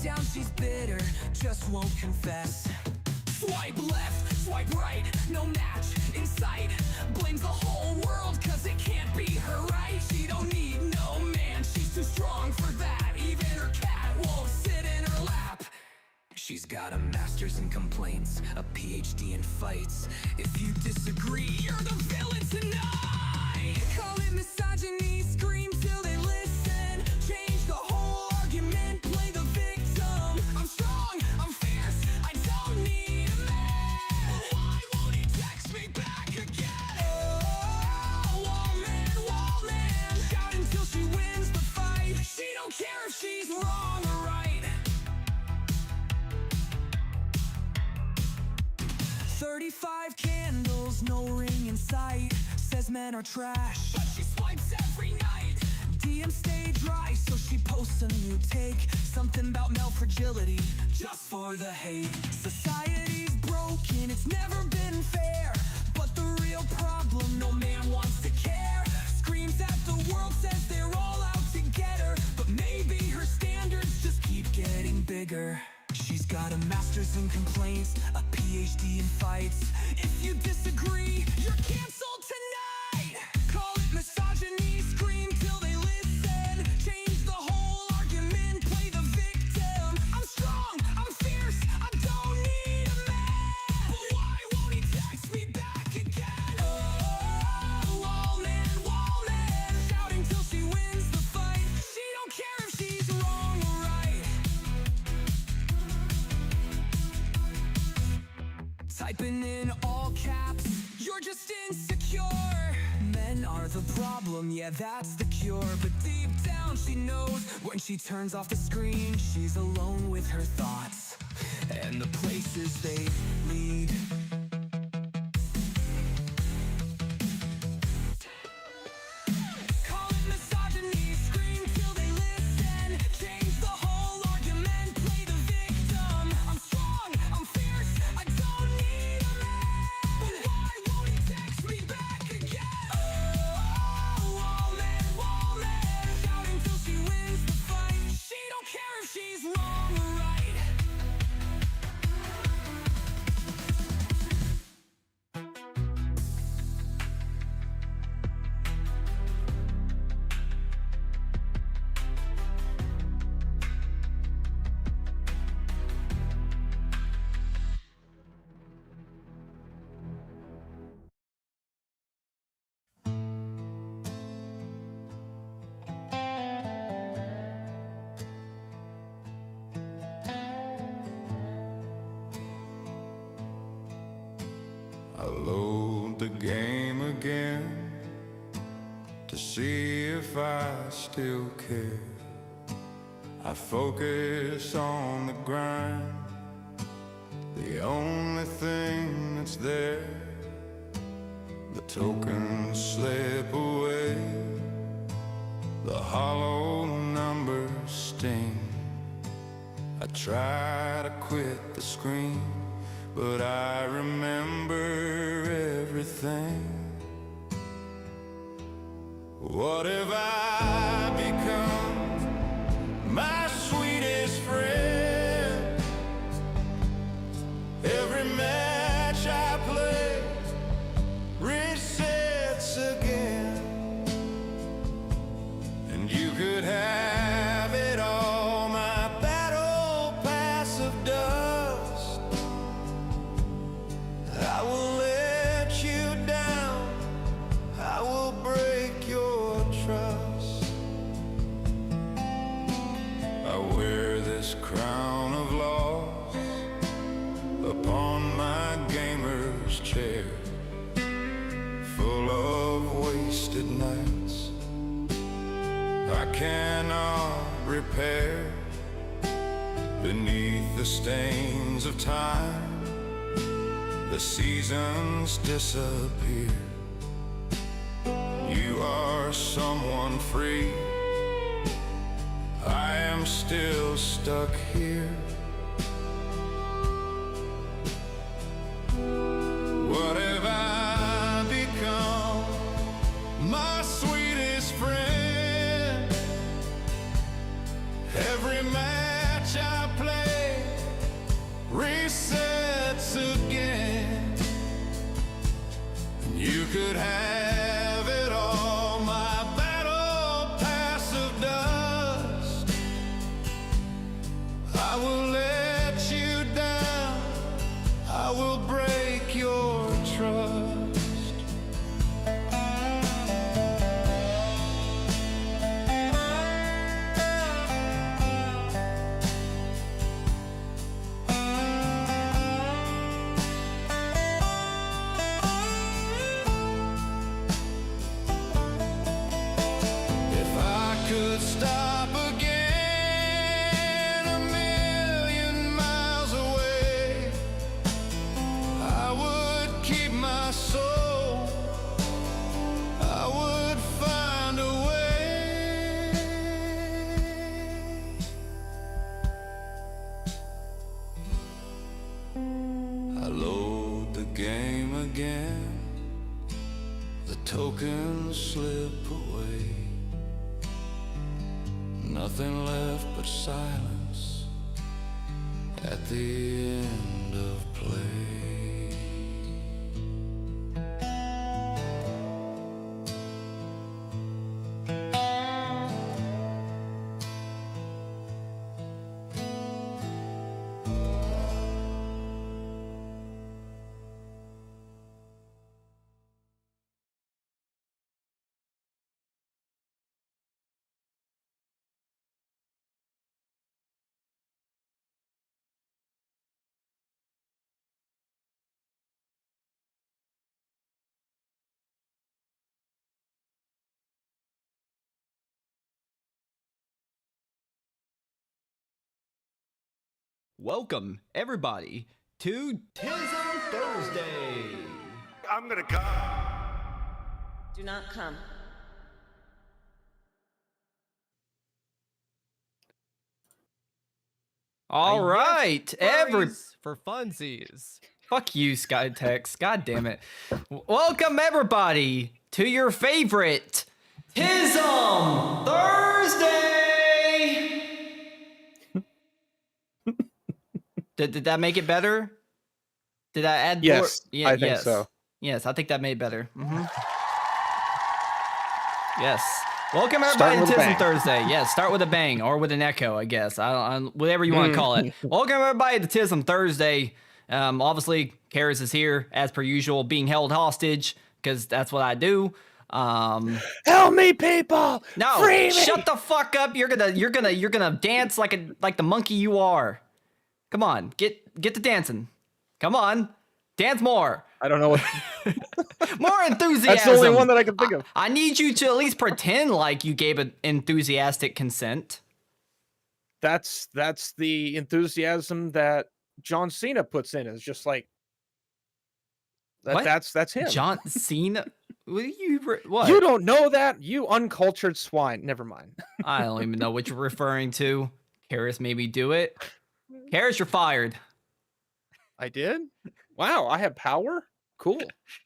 down, she's bitter, just won't confess. Swipe left, swipe right, no match in sight. Blames the whole world cause it can't be her right. She don't need no man, she's too strong for that. Even her cat won't sit in her lap. She's got a master's in complaints, a PhD in fights. If you disagree, you're the villain tonight. Call it misogyny, scream till they listen. Change the whole argument, play the victim. I'm strong, I'm fierce, I don't need a man. Why won't he text me back again? Oh, woman, shout until she wins the fight. She don't care if she's wrong or right. 35 candles, no ring in sight. Says men are trash, but she swipes every night. DM stay dry, so she posts a new take. Something about male fragility, just for the hate. Society's broken, it's never been fair. But the real problem, no man wants to care. Screams at the world, says they're all out to get her. But maybe her standards just keep getting bigger. She's got a master's in complaints, a PhD in fights. If you disagree, you're canceled tonight. Call it misogyny, scream till they listen. Change the whole argument, play the victim. I'm strong, I'm fierce, I don't need a man. But why won't he text me back again? Oh, woman, shouting till she wins the fight. She don't care if she's wrong or right. Typing in all caps, you're just insecure. Men are the problem, yeah, that's the cure. But deep down she knows when she turns off the screen, she's alone with her thoughts and the places they lead. Call it misogyny, scream till they listen. Change the whole argument, play the victim. I'm strong, I'm fierce, I don't need a man. But why won't he text me back again? Oh, woman, shouting till she wins the fight. She don't care if she's wrong or right. I load the game again to see if I still care. I focus on the grind, the only thing that's there. The tokens slip away, the hollow numbers sting. I try to quit the screen, but I remember everything. What have I become? My sweetest friend. Every match I play resets again. And you could have it all, my battle pass of dust. I will let you down, I will break your trust. I wear this crown of loss upon my gamer's chair, full of wasted nights I cannot repair. Beneath the stains of time, the seasons disappear. You are someone free, I am still stuck here. What have I become? My sweetest friend. Every match I play slip away. Nothing left but silence at the end of play. Welcome, everybody, to TISM Thursday. I'm gonna come. Do not come. All right, for funsies. Fuck you, Skytex. God damn it. Welcome, everybody, to your favorite TISM Thursday. Did that make it better? Did I add? Yes, Yeah, I think so. Yes, I think that made it better. Yes. Welcome Start everybody with to a TISM bang. Thursday. Yes, start with a bang or with an echo, I guess. Whatever you want to call it. Welcome everybody to TISM Thursday. Obviously, Karis is here as per usual, being held hostage because that's what I do. Help me, people! No, Free me! shut the fuck up. You're gonna dance like the monkey you are. Come on, get to dancing. Come on, dance more. I don't know what. More enthusiasm. That's the only one that I can think of. I need you to at least pretend like you gave an enthusiastic consent. That's the enthusiasm that John Cena puts in. Is just like that. What? That's him. John Cena. What? You don't know that, you uncultured swine. Never mind. I don't even know what you're referring to. Karis, maybe do it. Karis, you're fired. I did. Wow, I have power. Cool.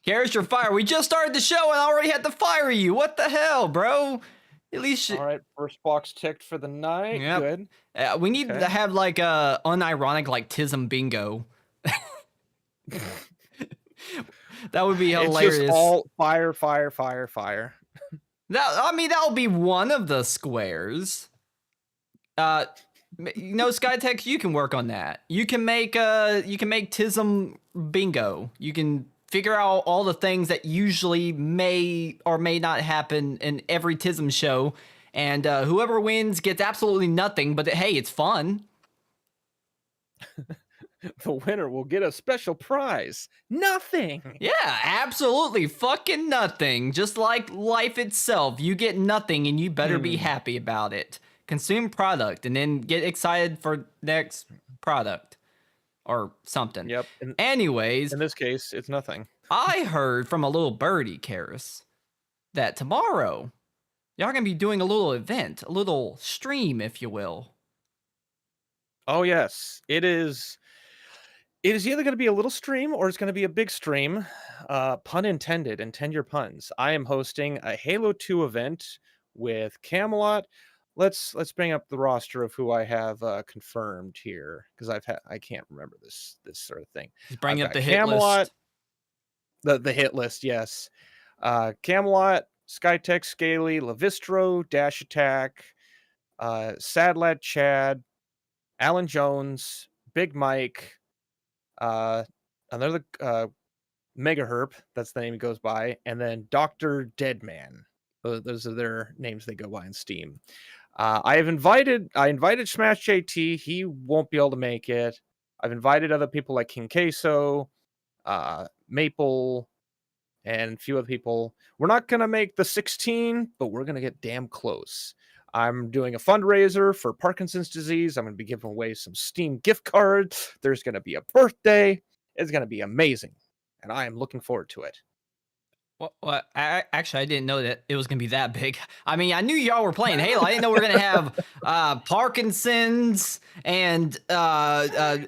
Karis, you're fired. We just started the show and I already had to fire you. What the hell, bro? At least All right, first box ticked for the night. Yep. Good. we need Okay. to have like a unironic like TISM bingo. That would be hilarious. It's just all fire, fire, fire, fire. That'll be one of the squares. Skytex, you can work on that. You can make TISM bingo. You can figure out all the things that usually may or may not happen in every TISM show, and whoever wins gets absolutely nothing. But hey, it's fun. The winner will get a special prize. Nothing. Yeah, absolutely fucking nothing. Just like life itself, you get nothing, and you better be happy about it. Consume product and then get excited for next product or something. Yep. Anyways, In this case, it's nothing. I heard from a little birdie, Karis, that tomorrow y'all gonna be doing a little event, a little stream, if you will. Oh yes, it is. It is either going to be a little stream or it's going to be a big stream. Pun intended. Intend your puns. I am hosting a Halo 2 event with Camelot. Let's bring up the roster of who I have confirmed here because I can't remember this sort of thing. Just bring I've up got the hit Camelot, list. the hit list, yes. Camelot, Skytech, Scaly, Levistro, Dash Attack, Sad Lad Chad, Alan Jones, Big Mike, another Mega Herp, that's the name he goes by, and then Dr. Deadman. Those are their names they go by in Steam. I invited Smash JT. He won't be able to make it. I've invited other people like King Queso, Maple, and a few other people. We're not gonna make the 16, but we're gonna get damn close. I'm doing a fundraiser for Parkinson's disease. I'm going to be giving away some Steam gift cards. There's going to be a birthday. It's going to be amazing. And I am looking forward to it. What? Actually, I didn't know that it was going to be that big. I mean, I knew y'all were playing Halo. I didn't know we were going to have Parkinson's and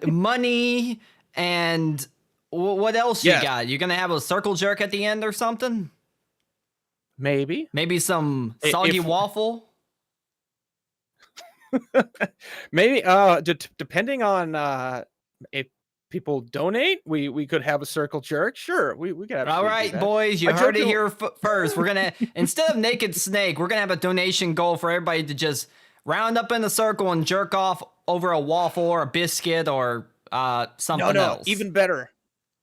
money and what else you got? You're going to have a circle jerk at the end or something? Maybe. Maybe some I- soggy if- waffle. Maybe depending on if people donate, we could have a circle jerk. Sure, we could absolutely All do right, that. boys, you A heard jerk it will- here first. We're gonna instead of naked snake, we're gonna have a donation goal for everybody to just round up in a circle and jerk off over a waffle or a biscuit or something No, else. even better.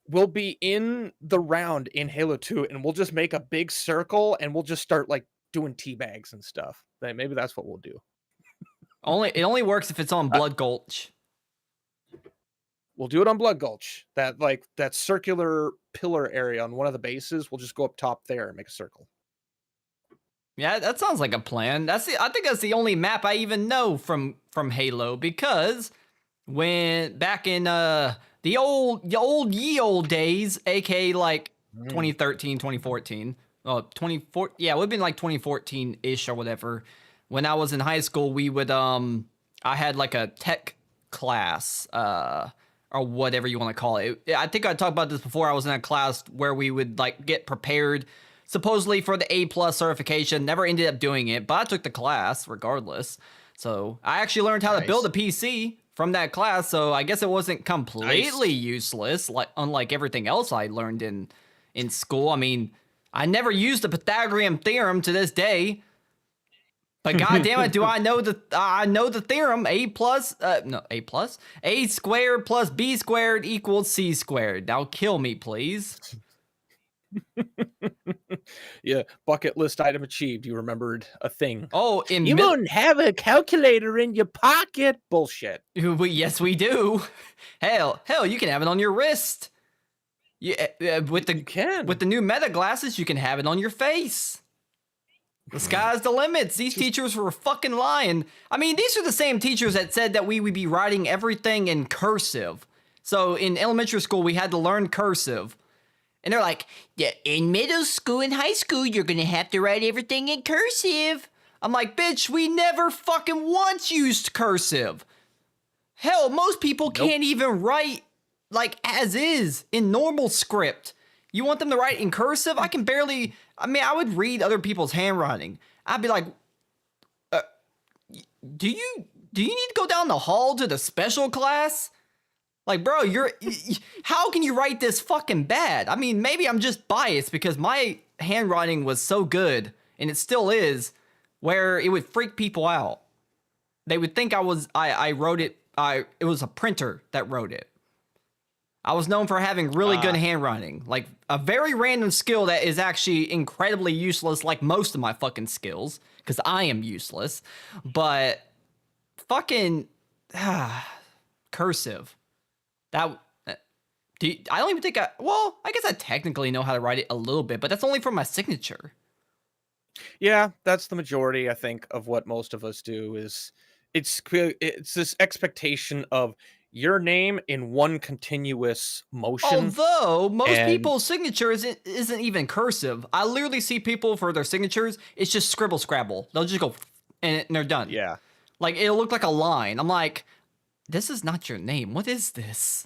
We'll be in the round in Halo 2 and we'll just make a big circle and we'll just start like doing tea bags and stuff. Maybe that's what we'll do. it only works if it's on Blood Gulch. We'll do it on Blood Gulch. That circular pillar area on one of the bases, we'll just go up top there and make a circle. Yeah, that sounds like a plan. I think that's the only map I even know from Halo, because when back in the old days, aka like 2013, 2014, 24, yeah, it would have been like 2014-ish or whatever. When I was in high school, we would I had like a tech class or whatever you want to call it. I think I talked about this before. I was in a class where we would like get prepared supposedly for the A+ certification. Never ended up doing it, but I took the class regardless. So I actually learned how to build a PC from that class. So I guess it wasn't completely useless, like unlike everything else I learned in school. I mean, I never used the Pythagorean theorem to this day. But goddamn it, do I know the theorem? A squared plus B squared equals C squared. Now kill me, please. Yeah, bucket list item achieved. You remembered a thing. Oh, You won't have a calculator in your pocket. Bullshit. Yes, we do. Hell, you can have it on your wrist. Yeah, with the new Meta glasses, you can have it on your face. The sky's the limits. These teachers were fucking lying. I mean, these are the same teachers that said that we would be writing everything in cursive. So in elementary school, we had to learn cursive. And they're like, yeah, in middle school and high school, you're going to have to write everything in cursive. I'm like, bitch, we never fucking once used cursive. Hell, most people can't even write like as is in normal script. You want them to write in cursive? I can barely. I mean, I would read other people's handwriting. I'd be like, do you need to go down the hall to the special class? Like, bro, how can you write this fucking bad? I mean, maybe I'm just biased because my handwriting was so good, and it still is, where it would freak people out. They would think I wrote it. It was a printer that wrote it. I was known for having really good handwriting, like a very random skill that is actually incredibly useless, like most of my fucking skills, because I am useless. But fucking cursive. I don't even think I guess I technically know how to write it a little bit, but that's only for my signature. Yeah, that's the majority, I think, of what most of us do. Is it's this expectation of your name in one continuous motion. Although most people's signature isn't even cursive. I literally see people for their signatures, it's just scribble scrabble. They'll just go and they're done. Yeah. Like it'll look like a line. I'm like, this is not your name. What is this?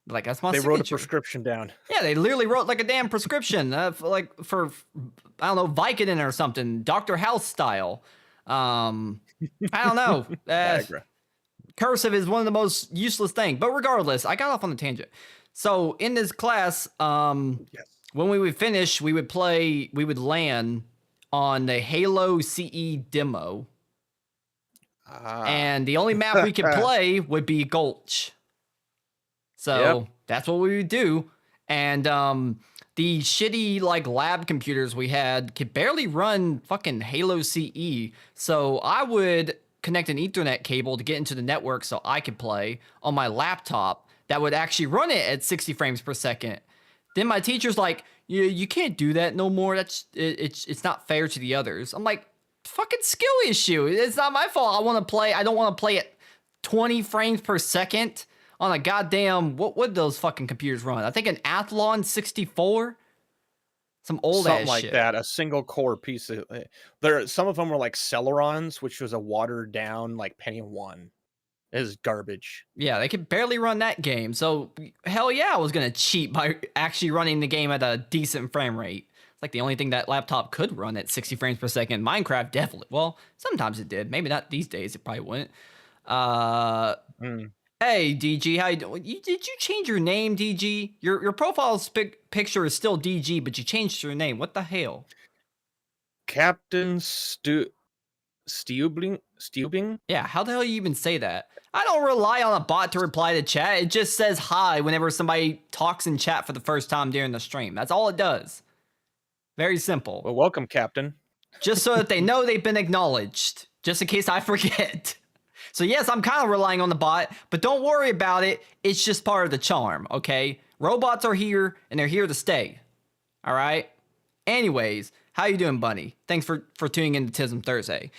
Like that's my signature. They wrote a prescription down. Yeah, they literally wrote like a damn prescription, for I don't know, Vicodin or something, Dr. House style. I don't know. Viagra. Cursive is one of the most useless things. But regardless, I got off on the tangent. So in this class, when we would finish, we would land on the Halo CE demo. And the only map we could play would be Gulch. So that's what we would do. And the shitty like lab computers we had could barely run fucking Halo CE. So I would connect an Ethernet cable to get into the network so I could play on my laptop that would actually run it at 60 frames per second. Then my teacher's like, you can't do that no more. It's not fair to the others. I'm like, fucking skill issue. It's not my fault. I don't want to play at 20 frames per second on a goddamn, what would those fucking computers run? I think an Athlon 64. Some old Something ass like shit. that, a single core piece of some of them were like Celerons, which was a watered down like Pentium 1. It is garbage. Yeah, they could barely run that game. So hell yeah, I was gonna cheat by actually running the game at a decent frame rate. like the only thing that laptop could run at 60 frames per second. Minecraft definitely. Well, sometimes it did. Maybe not these days. It probably wouldn't. Hey, DG, how you doing? Did you change your name, DG? Your profile picture is still DG, but you changed your name. What the hell? Captain Stubing? Yeah, how the hell you even say that? I don't rely on a bot to reply to chat. It just says hi whenever somebody talks in chat for the first time during the stream. That's all it does. Very simple. Well, welcome, Captain. Just so that they know they've been acknowledged. Just in case I forget. So yes, I'm kind of relying on the bot, but don't worry about it. It's just part of the charm, okay? Robots are here, and they're here to stay. All right? Anyways, how you doing, Bunny? Thanks for tuning in to TISM Thursday.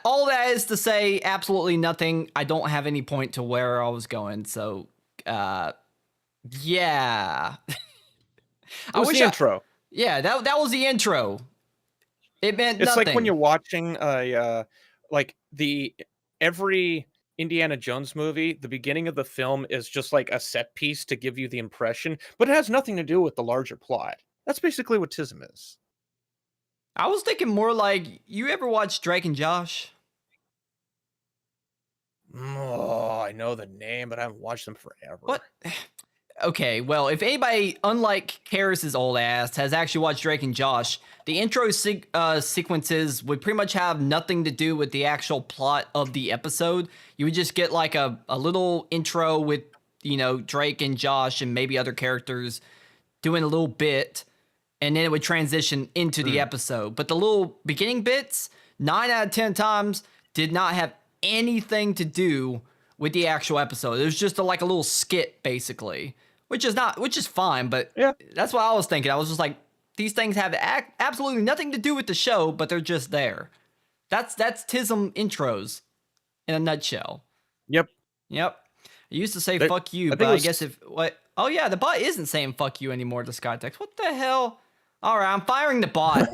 All that is to say absolutely nothing. I don't have any point to where I was going, so yeah. It was the intro. Yeah, that was the intro. It meant It's nothing. like when you're watching every Indiana Jones movie, the beginning of the film is just like a set piece to give you the impression, but it has nothing to do with the larger plot. That's basically what TISM is. I was thinking more like, you ever watch Drake and Josh? Oh, I know the name, but I haven't watched them forever. What? Okay, well, if anybody, unlike Karis's old ass, has actually watched Drake and Josh, the intro sequences would pretty much have nothing to do with the actual plot of the episode. You would just get like a little intro with, you know, Drake and Josh and maybe other characters doing a little bit, and then it would transition into the episode. But the little beginning bits, 9 out of 10 times, did not have anything to do with the actual episode. It was just like a little skit, basically. Which is fine, but yeah, that's what I was thinking. I was just like, these things have absolutely nothing to do with the show, but they're just there. That's TISM intros in a nutshell. Yep. I used to say fuck you, but I guess oh yeah, the bot isn't saying fuck you anymore to Skytex. What the hell? All right, I'm firing the bot.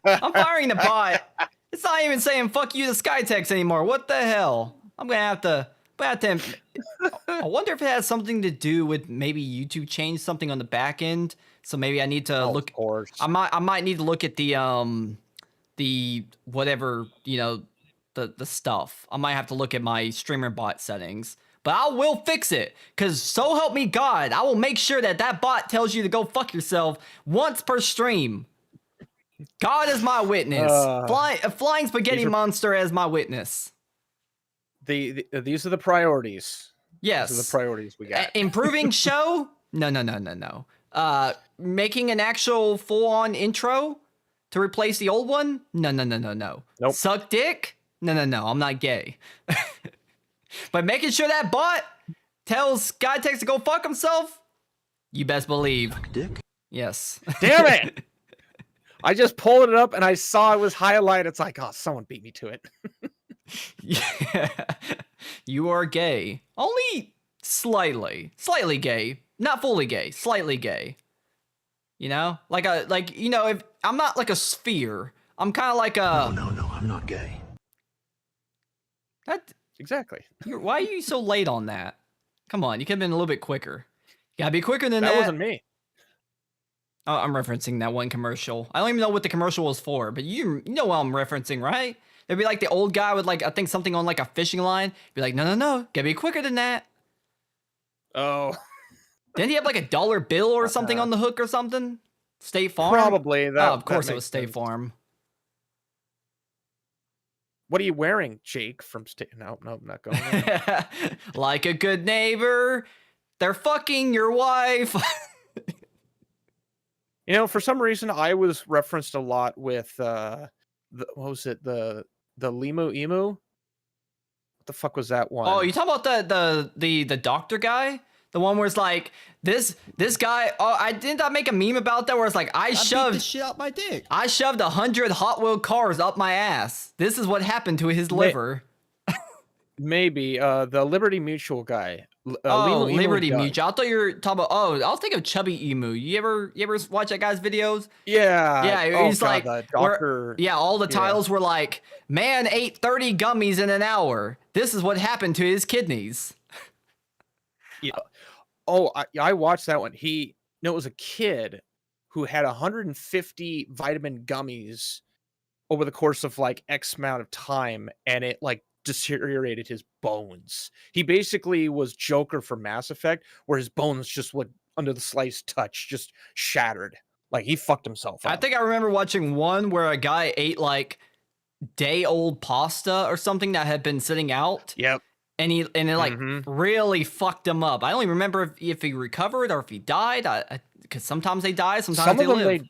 I'm firing the bot. It's not even saying fuck you to Skytex anymore. What the hell? I'm gonna have to. I wonder if it has something to do with maybe YouTube changed something on the back end. So maybe I need to look. Of course. I might need to look at the whatever, you know, the stuff. I might have to look at my streamer bot settings. But I will fix it, because so help me God, I will make sure that bot tells you to go fuck yourself once per stream. God is my witness. A flying spaghetti monster as my witness. These are the priorities. Yes. These are the priorities we got. Improving show? No. Making an actual full-on intro to replace the old one? No. Nope. Suck dick? No. I'm not gay. But making sure that bot tells Skytex to go fuck himself? You best believe. Suck dick? Yes. Damn it! I just pulled it up and I saw it was highlighted. It's like, oh, someone beat me to it. Yeah. You are gay. Only slightly gay. Not fully gay. Slightly gay. You know? If I'm not like a sphere. I'm kind of like a... No, I'm not gay. Exactly. Why are you so late on that? Come on, you could have been a little bit quicker. You gotta be quicker than that. That wasn't me. Oh, I'm referencing that one commercial. I don't even know what the commercial was for, but you know what I'm referencing, right? There'd be like the old guy with like, I think something on like a fishing line. Be like, no, gotta be quicker than that. Oh. Didn't he have like a dollar bill or something on the hook or something? State Farm? Probably. Of course it was State Farm. What are you wearing, Jake from State? No, I'm not going there. Like a good neighbor, they're fucking your wife. You know, for some reason, I was referenced a lot with what was it? The Limu Emu? What the fuck was that one? Oh, you talking about the doctor guy? The one where it's like this guy. Oh, I make a meme about that where it's like I shoved beat the shit out my dick. I shoved 100 Hot Wheel cars up my ass. This is what happened to his liver. Maybe the Liberty Mutual guy. Liberty Mutual. I thought you were talking about. Oh, I was thinking of Chubby Emu. You ever watch that guy's videos? Yeah. Yeah, he's like doctor. All the titles were like, man ate 30 gummies in an hour. This is what happened to his kidneys. Yeah. Oh, I watched that one. It was a kid who had 150 vitamin gummies over the course of like X amount of time, and it like deteriorated his bones. He basically was Joker for Mass Effect, where his bones just would, under the slightest touch, just shattered. Like he fucked himself up. I think I remember watching one where a guy ate like day-old pasta or something that had been sitting out. Yep. And it like really fucked him up. I don't even remember if he recovered or if he died. Because sometimes they die, sometimes Some they of them live.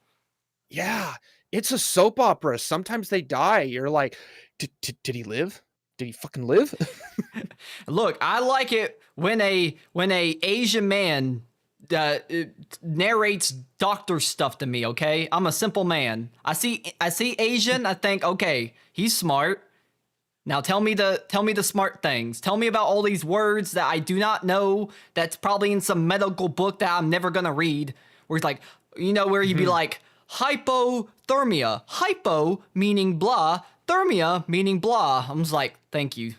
Yeah, it's a soap opera. Sometimes they die. You're like, did he live? Did he fucking live? Look, I like it when a Asian man narrates doctor stuff to me. Okay, I'm a simple man. I see Asian. I think, okay, he's smart. Now tell me the smart things. Tell me about all these words that I do not know. That's probably in some medical book that I'm never gonna read. Where he's like, where he'd be like, hypothermia. Hypo meaning blah, thermia meaning blah. I'm just like, thank you,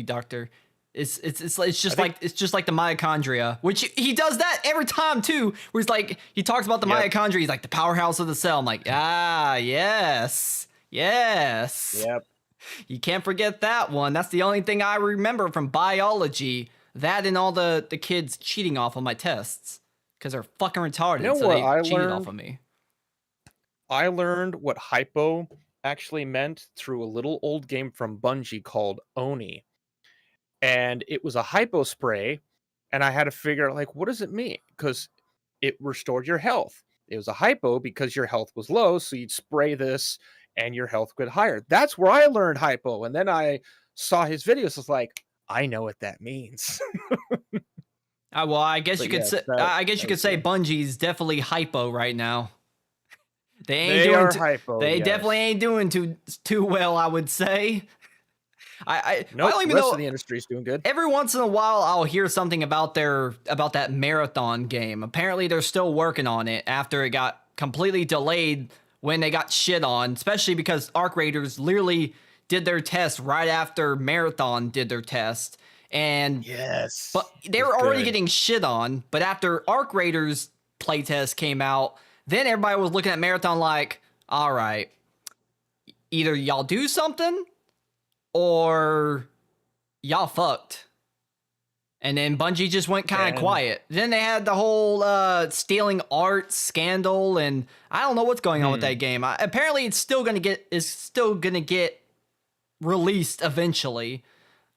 doctor. It's just like the mitochondria, which he does that every time too. Where he's like, he talks about the mitochondria. He's like the powerhouse of the cell. I'm like, yes. Yep. You can't forget that one. That's the only thing I remember from biology. That and all the kids cheating off of my tests because they're fucking retarded. You know so what they I cheated learned? off of me. I learned what hypo actually meant through a little old game from Bungie called Oni. And it was a hypo spray, and I had to figure out, like, what does it mean? Because it restored your health. It was a hypo because your health was low, so you'd spray this and your health would get higher. That's where I learned hypo. And then I saw his videos. I was like, I know what that means. Well, I guess you could say good. Bungie's definitely hypo right now. They definitely ain't doing too well, I would say. I don't even the rest know. of the industry's doing good. Every once in a while, I'll hear something about that marathon game. Apparently, they're still working on it after it got completely delayed when they got shit on, especially because Arc Raiders literally did their test right after Marathon did their test. And yes, but they were already getting shit on. But after Arc Raiders playtest came out, then everybody was looking at Marathon like, all right, either y'all do something or y'all fucked. And then Bungie just went kind of quiet. Then they had the whole stealing art scandal, and I don't know what's going on with that game. Apparently, it's still gonna get released eventually.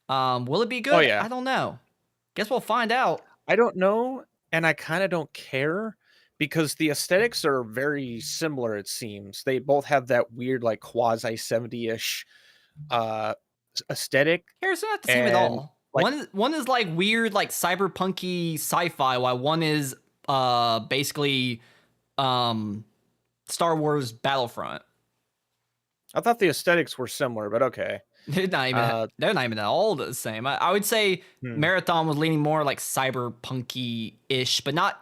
Will it be good? Oh, yeah. I don't know. Guess we'll find out. I don't know, and I kind of don't care because the aesthetics are very similar. It seems they both have that weird, like quasi 70-ish aesthetic. Here's not the same at all. Like, one is like weird, like cyberpunky sci-fi, while one is basically Star Wars Battlefront. I thought the aesthetics were similar, but okay. They're not even at all the same. I would say Marathon was leaning more like cyberpunky-ish, but not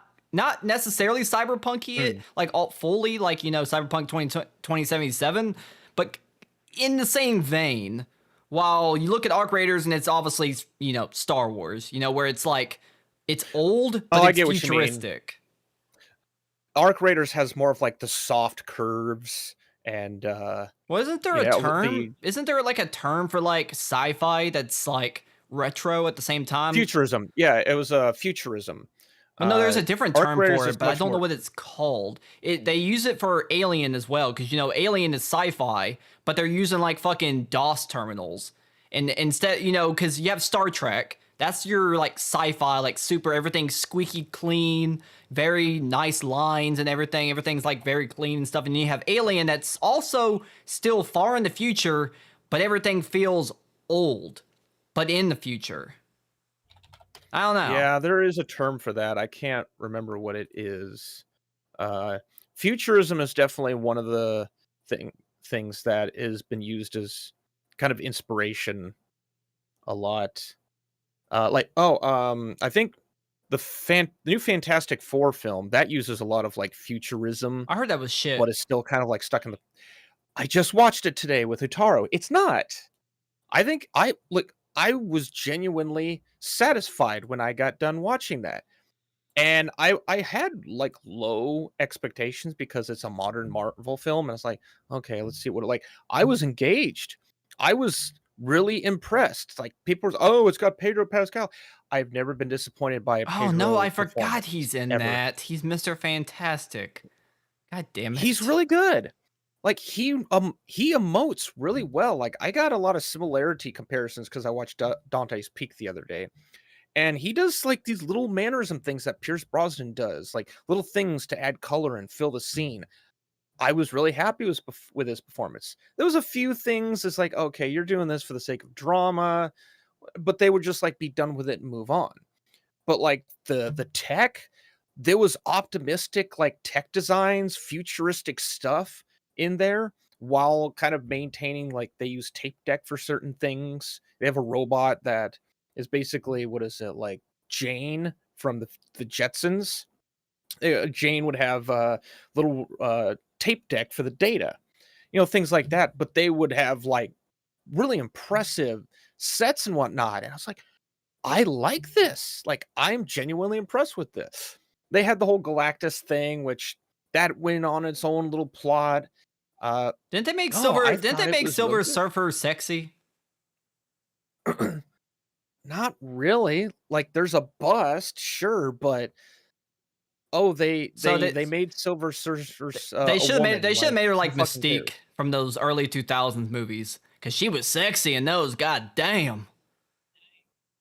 necessarily cyberpunky, like all fully like, Cyberpunk 2077, but in the same vein. While you look at Arc Raiders and it's obviously, Star Wars, where it's like, it's old, but it's futuristic. Arc Raiders has more of like the soft curves and well, isn't there a term? Isn't there like a term for like sci-fi that's like retro at the same time? Futurism. Yeah, it was futurism. Well, no, there's a different term for it, but I don't know what it's called. They use it for Alien as well, because Alien is sci-fi, but they're using like fucking DOS terminals, and instead, because you have Star Trek, that's your like sci-fi, like super everything's squeaky clean, very nice lines and everything. Everything's like very clean and stuff, and you have Alien that's also still far in the future, but everything feels old, but in the future. I don't know. Yeah, there is a term for that. I can't remember what it is. Futurism is definitely one of the things that has been used as kind of inspiration a lot. I think the new Fantastic Four film that uses a lot of like futurism. I heard that was shit. But it's still kind of like stuck in the. I just watched it today with Utaro. It's not. I think I was genuinely satisfied when I got done watching that. And I had like low expectations because it's a modern Marvel film, and it's like, okay, let's see what it like. I was engaged. I was really impressed. Like people were, oh, it's got Pedro Pascal. I've never been disappointed by a Oh no, Pedro I forgot performance he's in ever. that. He's Mr. Fantastic. God damn He's it. really good. Like he emotes really well. Like I got a lot of similarity comparisons because I watched Dante's Peak the other day. And he does like these little mannerism things that Pierce Brosnan does, like little things to add color and fill the scene. I was really happy with his performance. There was a few things it's like, okay, you're doing this for the sake of drama, but they would just like be done with it and move on. But like the tech, there was optimistic like tech designs, futuristic stuff in there while kind of maintaining like they use tape deck for certain things. They have a robot that is basically what is it like Jane from the Jetsons. Jane would have a little tape deck for the data, things like that. But they would have like really impressive sets and whatnot. And I was like, I like this. Like, I'm genuinely impressed with this. They had the whole Galactus thing, which that went on its own little plot. Didn't they make No, Silver I didn't thought they it make was really Silver good. Surfer sexy? Not really. Like, there's a bust, sure, but oh, they So they that they made Silver Surfer they a should have made woman. they should have Like, made her who like fucking Mystique cares? from those early 2000s movies cuz she was sexy in those. God damn.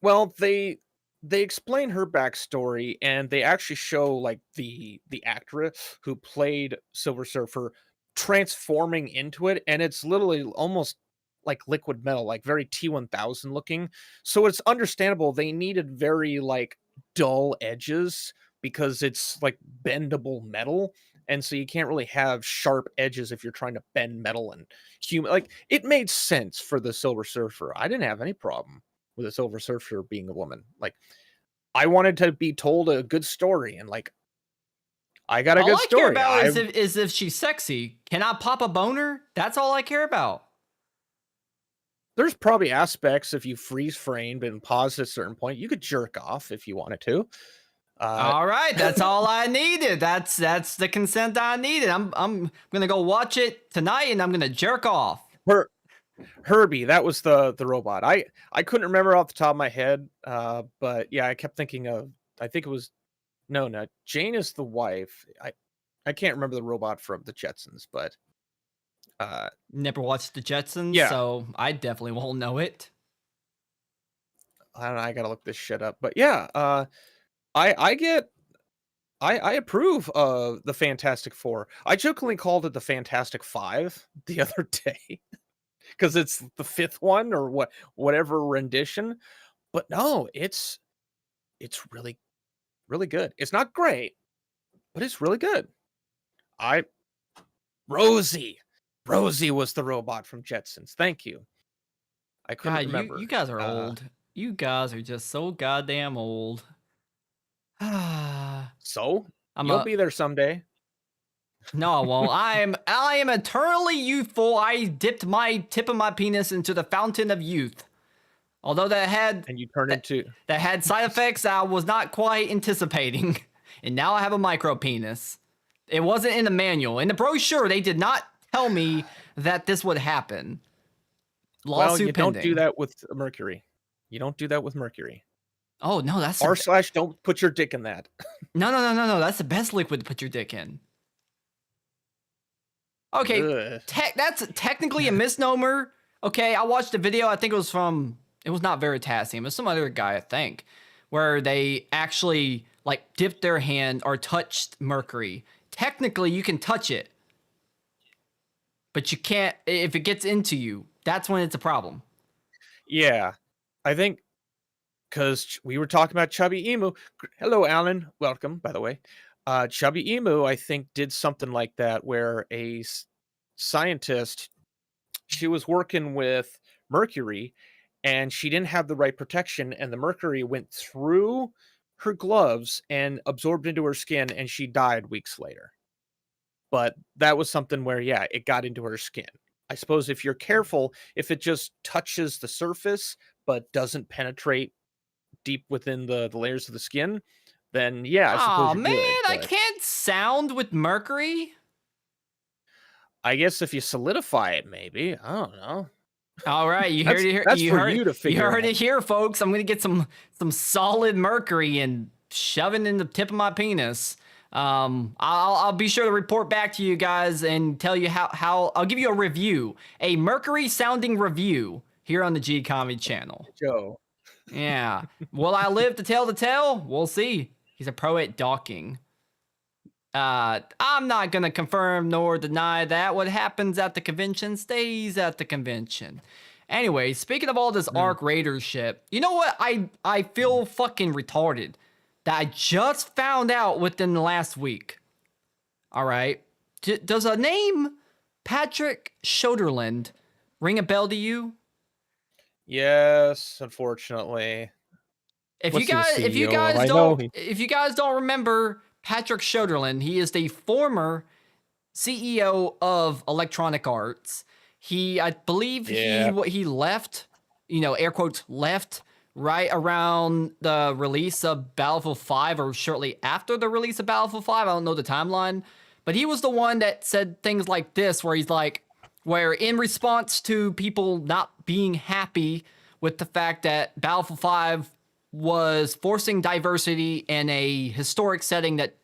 Well, they explain her backstory, and they actually show like the actress who played Silver Surfer transforming into it, and it's literally almost like liquid metal, like very T1000 looking. So it's understandable they needed very like dull edges because it's like bendable metal. And so you can't really have sharp edges if you're trying to bend metal and human. Like it made sense for the Silver Surfer. I didn't have any problem with a Silver Surfer being a woman. Like I wanted to be told a good story, and like I got a All good I care story. about is if she's sexy. Can I pop a boner? That's all I care about. There's probably aspects if you freeze framed and pause at a certain point, you could jerk off if you wanted to. Uh, All right, that's all I needed. That's the consent I needed. I'm gonna go watch it tonight, and I'm gonna jerk off. Her Herbie, that was the robot. I couldn't remember off the top of my head, but yeah, I kept thinking of. I think it was no. Jane is the wife. I can't remember the robot from the Jetsons, but Never watched the Jetsons, yeah, so I definitely won't know it. I don't know. I gotta look this shit up. But yeah, I get I approve of the Fantastic Four. I jokingly called it the Fantastic Five the other day because it's the fifth one or whatever rendition. But no, it's really good. It's not great, but it's really good. I Rosie. Rosie was the robot from Jetsons. Thank you. I couldn't God, you remember. guys are old. You guys are just so goddamn old. I'm So you'll a be there someday. no, I won't. I am eternally youthful. I dipped my tip of my penis into the fountain of youth. Although And you turn that, into that had side effects I was not quite anticipating. And now I have a micro penis. It wasn't in the manual. In the brochure, they did not tell me that this would happen. well, Lawsuit you pending. don't do that with Mercury. You don't do that with Mercury. Oh no, that's R slash don't put your dick in that. no. That's the best liquid to put your dick in. Okay, Ugh. that's technically a misnomer. Okay, I watched a video. I think it was from. It was not Veritasium. It was some other guy, I think, where they actually like dipped their hand or touched mercury. Technically, you can touch it, but you can't if it gets into you. That's when it's a problem. Yeah, I think because we were talking about Chubby Emu. Hello, Alan. Welcome, by the way. Chubby Emu, I think, did something like that where a scientist, she was working with mercury and she didn't have the right protection, and the mercury went through her gloves and absorbed into her skin, and she died weeks later. But that was something where, yeah, it got into her skin. I suppose if you're careful, if it just touches the surface but doesn't penetrate deep within the layers of the skin, then yeah, I suppose Oh you're man, good, I but can't sound with mercury. I guess if you solidify it, maybe. I don't know. All right, you heard it. That's You for heard you to it. You figure heard out. it here, folks. I'm gonna get some solid mercury and shove it in the tip of my penis. I'll be sure to report back to you guys and tell you how I'll give you a review, a mercury sounding review here on the G Comedy channel. Joe. Yeah. Will I live to tell the tale? We'll see. He's a pro at docking. I'm not gonna confirm nor deny that. What happens at the convention stays at the convention. Anyway, speaking of all this Arc Raider shit, you know what? I feel fucking retarded that I just found out within the last week. All right, does a name Patrick Soderlund ring a bell to you? Yes, unfortunately. If What's you he the guys, CEO of? I know he- if you guys don't remember Patrick Soderlund, he is the former CEO of Electronic Arts. I believe Yeah. he left, air quotes left right around the release of Battlefield 5 or shortly after the release of Battlefield 5. I don't know the timeline, but he was the one that said things like this, where he's like, where in response to people not being happy with the fact that Battlefield 5 was forcing diversity in a historic setting that,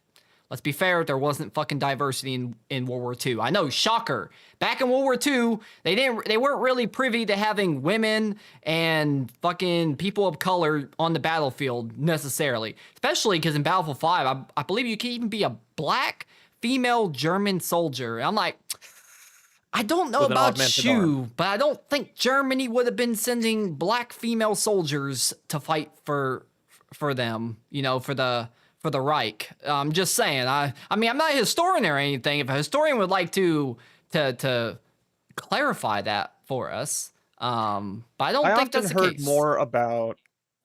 let's be fair, there wasn't fucking diversity in World War II. I know, shocker. Back in World War II, they weren't really privy to having women and fucking people of color on the battlefield necessarily. Especially because in Battlefield 5, I believe you can even be a black female German soldier. And I'm like, I don't know With an about augmented you, arm. but I don't think Germany would have been sending black female soldiers to fight for them, for the Reich. I'm just saying. I mean, I'm not a historian or anything. If a historian would like to clarify that for us, but I don't think that's the case.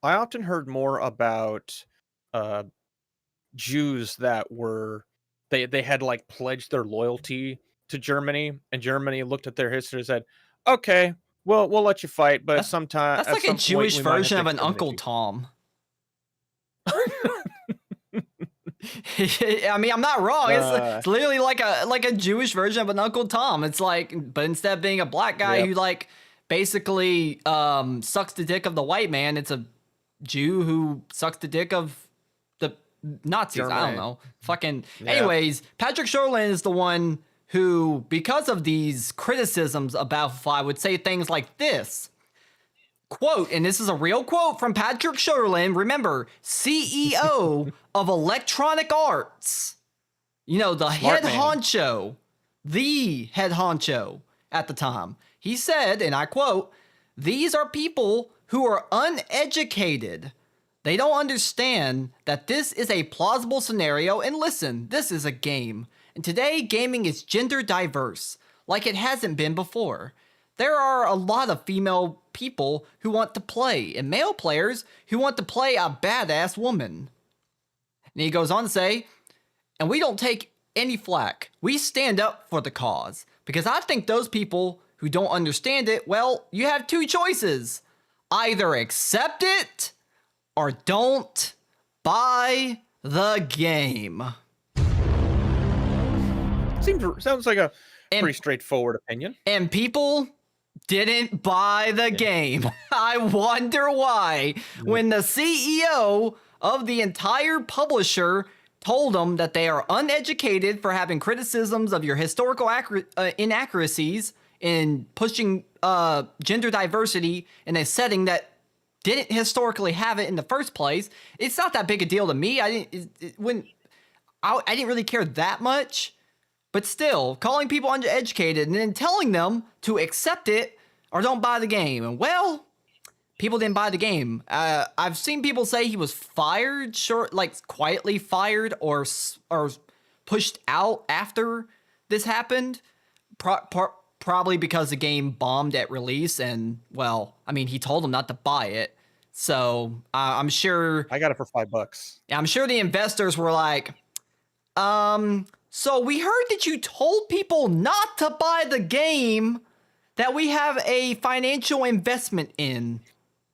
I often heard more about Jews that were they had like pledged their loyalty to Germany, and Germany looked at their history and said, "Okay, well, we'll let you fight, but sometime That's at like a some point, Jewish we might have version to of an exterminate Uncle you." Tom. I mean, I'm not wrong. It's literally like a Jewish version of an Uncle Tom. It's like, but instead of being a black guy Yep. who like basically sucks the dick of the white man, it's a Jew who sucks the dick of the Nazis. I don't Germany. know. Fucking. Yeah. Anyways, Patrick Sherlin is the one who, because of these criticisms about 5, would say things like this. Quote, and this is a real quote from Patrick Sherlin, remember, CEO of Electronic Arts. The head man. honcho, the head honcho at the time. He said, and I quote, "These are people who are uneducated. They don't understand that this is a plausible scenario, and listen, this is a game. And today, gaming is gender diverse, like it hasn't been before. There are a lot of female people who want to play, and male players who want to play a badass woman." And he goes on to say, "And we don't take any flack. We stand up for the cause. Because I think those people who don't understand it, well, you have two choices. Either accept it or don't buy the game." Sounds like a And- pretty straightforward opinion. And people didn't buy the game. I wonder why. When the CEO of the entire publisher told them that they are uneducated for having criticisms of your historical inaccuracies in pushing gender diversity in a setting that didn't historically have it in the first place, it's not that big a deal to me. I didn't really care that much. But still, calling people undereducated and then telling them to accept it or don't buy the game. And well, people didn't buy the game. I've seen people say he was fired, quietly fired or pushed out after this happened. Probably because the game bombed at release. And well, I mean, he told them not to buy it. So I'm sure. I got it for $5. I'm sure the investors were like, so we heard that you told people not to buy the game that we have a financial investment in.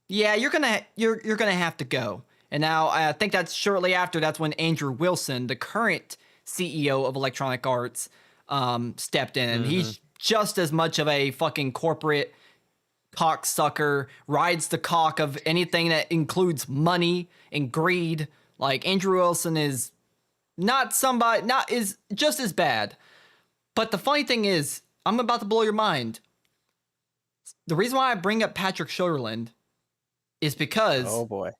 Yeah, you're gonna have to go. And now I think that's shortly after, that's when Andrew Wilson, the current CEO of Electronic Arts, stepped in. And he's just as much of a fucking corporate cocksucker, rides the cock of anything that includes money and greed. Like, Andrew Wilson is is just as bad. But the funny thing is, I'm about to blow your mind. The reason why I bring up Patrick Soderlund is because, Oh boy.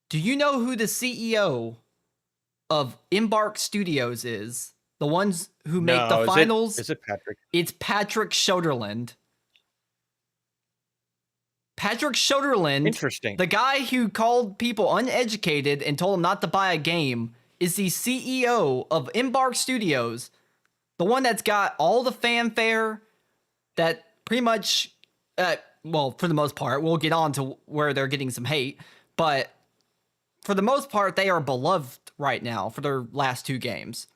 do you know who the CEO of Embark Studios is? The ones who make the finals? Is it Patrick? It's Patrick Soderlund. Patrick Soderlund, Interesting. the guy who called people uneducated and told them not to buy a game, is the CEO of Embark Studios, the one that's got all the fanfare that pretty much, well, for the most part, we'll get on to where they're getting some hate, but for the most part, they are beloved right now for their last 2 games.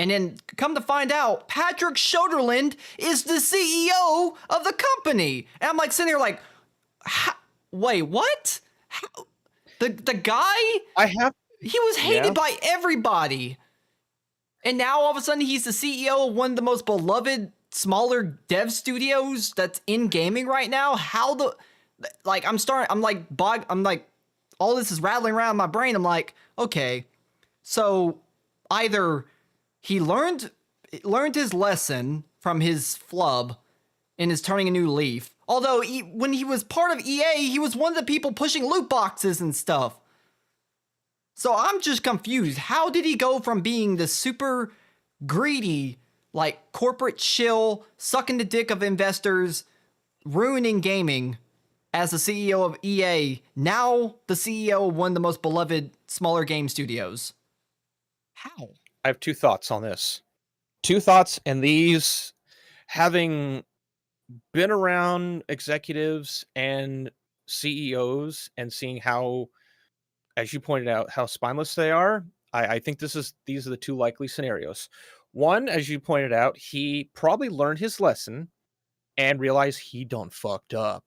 And then come to find out, Patrick Soderlund is the CEO of the company. And I'm like sitting there like, wait, what? How? The guy, he was hated by everybody. And now all of a sudden he's the CEO of one of the most beloved smaller dev studios that's in gaming right now. How the, like, I'm like, all this is rattling around my brain. I'm like, okay, so either he learned his lesson from his flub and is turning a new leaf. Although when he was part of EA, he was one of the people pushing loot boxes and stuff. So I'm just confused. How did he go from being the super greedy, like corporate shill, sucking the dick of investors, ruining gaming, as the CEO of EA, now the CEO of one of the most beloved smaller game studios? How? I have 2 thoughts on this. 2 thoughts, and these, having been around executives and CEOs and seeing how, as you pointed out, how spineless they are, I think these are the 2 likely scenarios. One, as you pointed out, he probably learned his lesson and realized he done fucked up.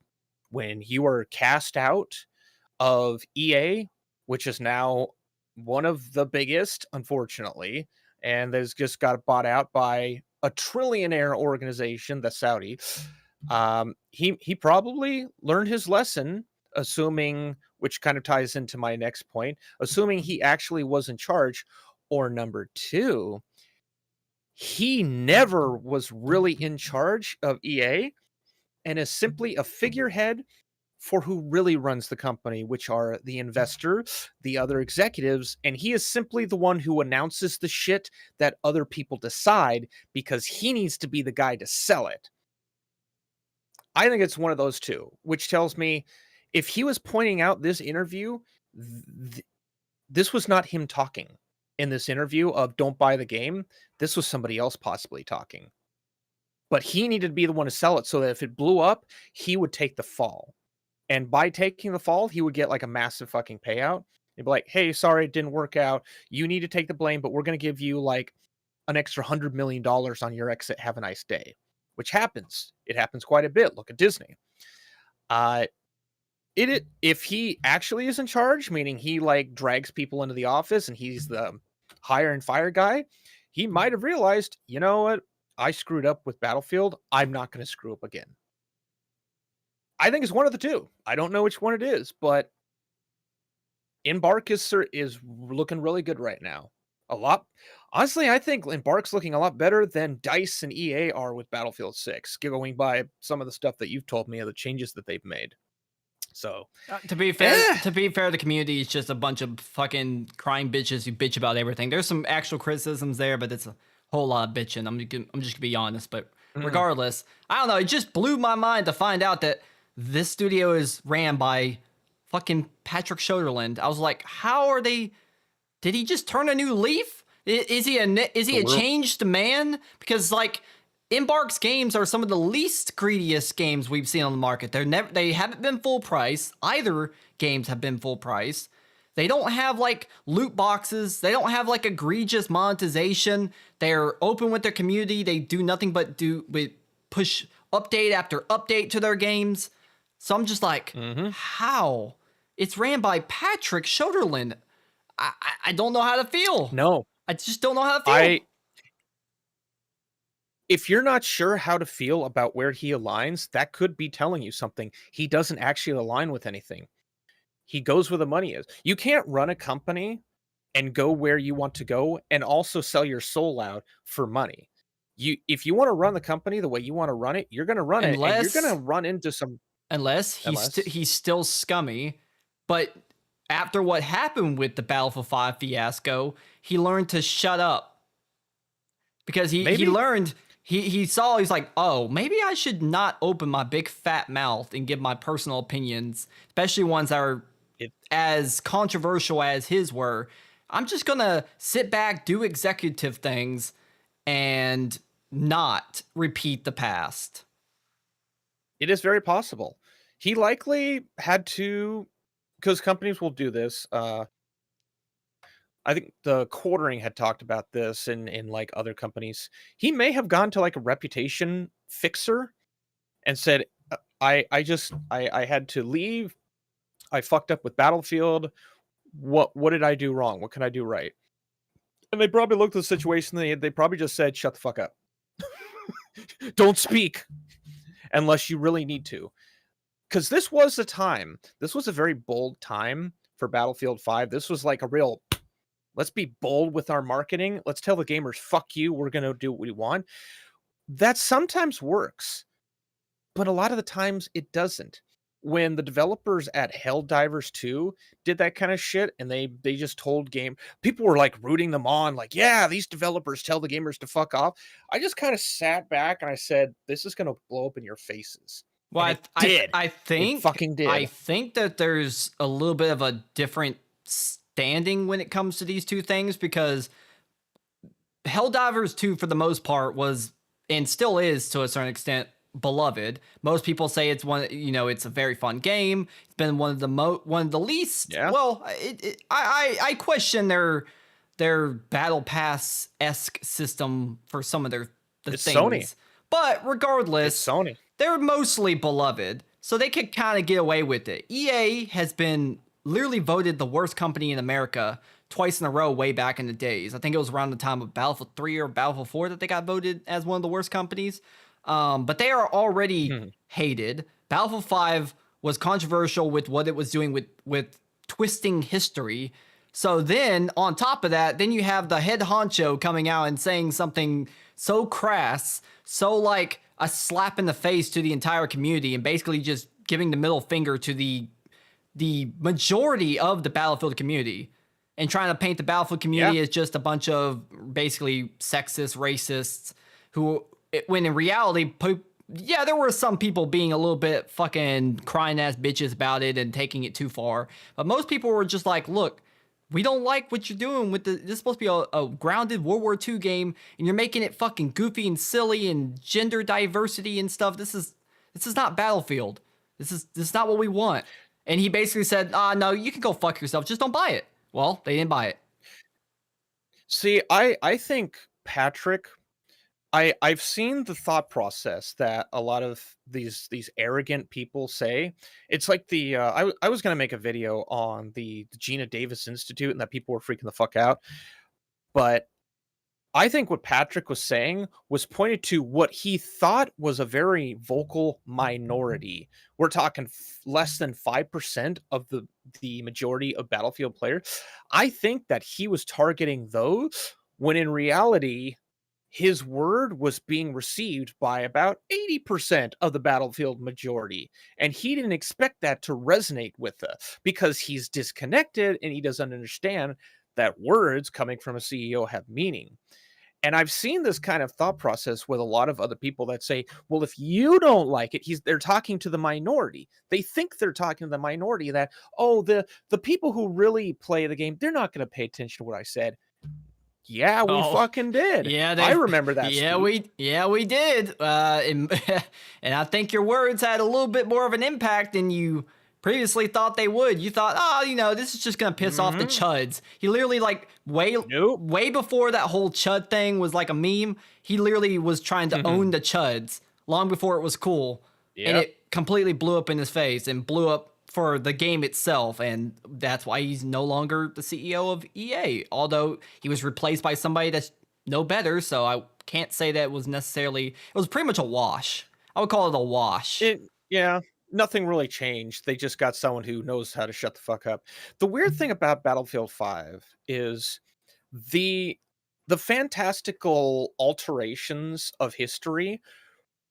When you were cast out of EA, which is now one of the biggest, unfortunately, and there's just got bought out by a trillionaire organization, the Saudi. He probably learned his lesson, assuming, which kind of ties into my next point, assuming he actually was in charge. Or number 2, he never was really in charge of EA and is simply a figurehead for who really runs the company, which are the investor, the other executives, and he is simply the one who announces the shit that other people decide because he needs to be the guy to sell it. I think it's one of those 2, which tells me if he was pointing out this interview, this was not him talking in this interview of don't buy the game. This was somebody else possibly talking. But he needed to be the one to sell it so that if it blew up, he would take the fall. And by taking the fall, he would get like a massive fucking payout. He'd be like, hey, sorry, it didn't work out. You need to take the blame, but we're going to give you like an extra $100 million on your exit. Have a nice day. Which happens. It happens quite a bit. Look at Disney. If he actually is in charge, meaning he like drags people into the office and he's the hire and fire guy, he might have realized, you know what? I screwed up with Battlefield. I'm not going to screw up again. I think it's one of the 2. I don't know which one it is, but Embark is looking really good right now. Honestly, I think Embark's looking a lot better than DICE and EA are with Battlefield 6, going by some of the stuff that you've told me of the changes that they've made. So to be fair, the community is just a bunch of fucking crying bitches who bitch about everything. There's some actual criticisms there, but it's a whole lot of bitching. I'm just gonna be honest, but regardless, I don't know. It just blew my mind to find out that this studio is ran by fucking Patrick Soderlund. I was like, how are they? Did he just turn a new leaf? Is he a changed man? Because like, Embark's games are some of the least greediest games we've seen on the market. They haven't been full price. Either games have been full price. They don't have like loot boxes. They don't have like egregious monetization. They're open with their community. They do nothing but push update after update to their games. So I'm just like, how? It's ran by Patrick Schoderland. I don't know how to feel. No, I just don't know how to feel. If you're not sure how to feel about where he aligns, that could be telling you something. He doesn't actually align with anything. He goes where the money is. You can't run a company and go where you want to go and also sell your soul out for money. If you want to run the company the way you want to run it, you're going to run it, and you're going to run into some unless he's still scummy, but after what happened with the Battlefield 5 fiasco, he learned to shut up. Because he learned, he's like, oh, maybe I should not open my big fat mouth and give my personal opinions, especially ones that are as controversial as his were. I'm just going to sit back, do executive things, and not repeat the past. It is very possible. He likely had to, because companies will do this. I think the Quartering had talked about this in like other companies. He may have gone to like a reputation fixer and said, I had to leave. I fucked up with Battlefield. What did I do wrong? What can I do right? And they probably looked at the situation. They probably just said, shut the fuck up. Don't speak unless you really need to. Because this was a very bold time for Battlefield 5. This was like a real, let's be bold with our marketing. Let's tell the gamers, fuck you. We're going to do what we want. That sometimes works, but a lot of the times it doesn't. When the developers at Helldivers 2 did that kind of shit and they just told people were like rooting them on, like, yeah, these developers tell the gamers to fuck off. I just kind of sat back and I said, this is going to blow up in your faces. Well, I think it fucking did. I think that there's a little bit of a different standing when it comes to these two things, because Helldivers 2 for the most part was, and still is to a certain extent, beloved. Most people say it's it's a very fun game. It's been one of the least. Yeah. Well, I question their battle pass-esque system for some of things. Sony. But regardless, it's Sony. They're mostly beloved, so they could kind of get away with it. EA has been literally voted the worst company in America twice in a row way back in the days. I think it was around the time of Battlefield 3 or Battlefield 4 that they got voted as one of the worst companies. But they are already hated. Battlefield 5 was controversial with what it was doing with twisting history. So then, on top of that, then you have the head honcho coming out and saying something so crass, so like a slap in the face to the entire community, and basically just giving the middle finger to the majority of the Battlefield community, and trying to paint the Battlefield community as just a bunch of basically sexist, racists who, when in reality, there were some people being a little bit fucking crying ass bitches about it and taking it too far. But most people were just like, look, we don't like what you're doing with this is supposed to be a grounded World War II game, and you're making it fucking goofy and silly and gender diversity and stuff. This is not Battlefield. This is not what we want. And he basically said, no, you can go fuck yourself. Just don't buy it. Well, they didn't buy it. See, I think Patrick, I've seen the thought process that a lot of these arrogant people say. It's like I was going to make a video on the Gina Davis Institute and that people were freaking the fuck out. But I think what Patrick was saying was pointed to what he thought was a very vocal minority. We're talking less than 5% of the majority of Battlefield players. I think that he was targeting those when in reality, his word was being received by about 80% of the Battlefield majority. And he didn't expect that to resonate with us because he's disconnected and he doesn't understand that words coming from a CEO have meaning. And I've seen this kind of thought process with a lot of other people that say, well, if you don't like it, they're talking to the minority. They think they're talking to the minority that, oh, the people who really play the game, they're not going to pay attention to what I said. Yeah, we fucking did. Yeah, I remember that. Yeah, we did. And I think your words had a little bit more of an impact than you previously thought they would. You thought, this is just gonna piss off the chuds. He literally way before that whole chud thing was like a meme. He literally was trying to own the chuds long before it was cool, and it completely blew up in his face and blew up for the game itself, and that's why he's no longer the CEO of EA. Although he was replaced by somebody that's no better, so I can't say that it was necessarily. It was pretty much a wash. I would call it a wash. Yeah, nothing really changed. They just got someone who knows how to shut the fuck up. The weird thing about Battlefield 5 is the fantastical alterations of history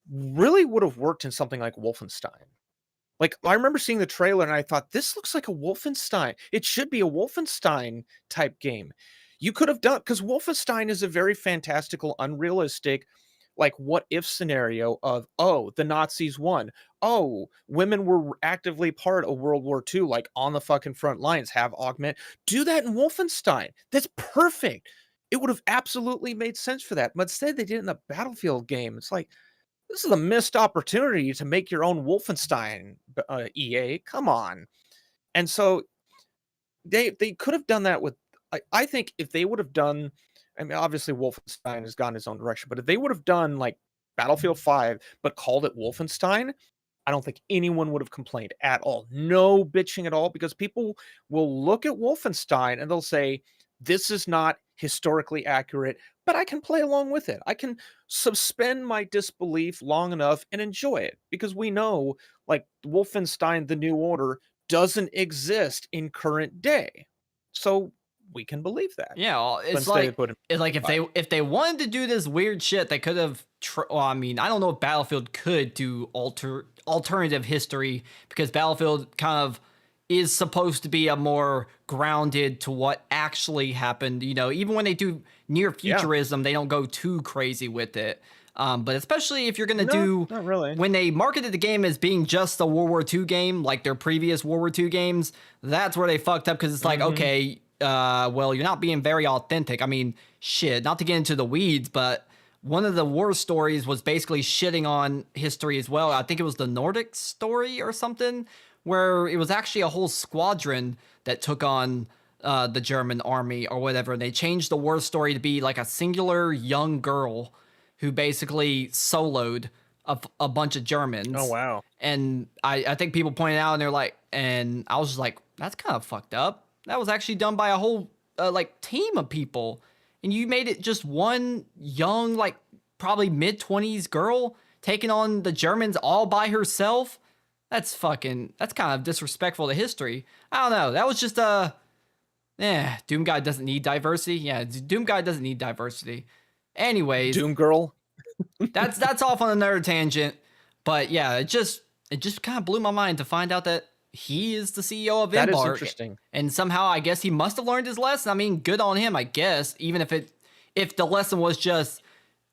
really would have worked in something like Wolfenstein. Like, I remember seeing the trailer and I thought, this looks like a Wolfenstein. It should be a Wolfenstein type game. You could have done, because Wolfenstein is a very fantastical, unrealistic, like, what if scenario of, oh, the Nazis won. Oh, women were actively part of World War II, like on the fucking front lines, have augment. Do that in Wolfenstein. That's perfect. It would have absolutely made sense for that. But instead, they did it in a Battlefield game. It's like, this is a missed opportunity to make your own Wolfenstein, EA. Come on. And so they could have done that with. I think if they would have done, I mean, obviously Wolfenstein has gone its own direction, but if they would have done like Battlefield 5 but called it Wolfenstein, I don't think anyone would have complained at all. No bitching at all, because people will look at Wolfenstein and they'll say, this is not historically accurate, but I can play along with it. I can suspend my disbelief long enough and enjoy it, because we know, like, Wolfenstein The New Order doesn't exist in current day. So we can believe that. Yeah, well, But it's instead they like put it it's like if they wanted to do this weird shit, they could have. Well, I mean, I don't know if Battlefield could do alternative history, because Battlefield kind of is supposed to be a more grounded to what actually happened. You know, even when they do near futurism, they don't go too crazy with it. But especially if you're gonna do, not really. when they marketed the game as being just a World War II game, like their previous World War II games, that's where they fucked up, because it's like, okay, well, you're not being very authentic. I mean, shit, not to get into the weeds, but one of the war stories was basically shitting on history as well. I think it was the Nordic story or something, where it was actually a whole squadron that took on the German army or whatever. And they changed the war story to be like a singular young girl who basically soloed a bunch of Germans. Oh, wow. And I think people pointed out, and they're like, and I was just like, that's kind of fucked up. That was actually done by a whole like team of people, and you made it just one young, like probably mid-20s girl taking on the Germans all by herself. That's kind of disrespectful to history. I don't know. That was just Doom Guy doesn't need diversity. Yeah, Doom Guy doesn't need diversity. Anyways, Doom Girl. that's off on another tangent. But yeah, it just kind of blew my mind to find out that he is the CEO of That is Embark. interesting. And somehow I guess he must have learned his lesson. I mean, good on him, I guess. Even if the lesson was just,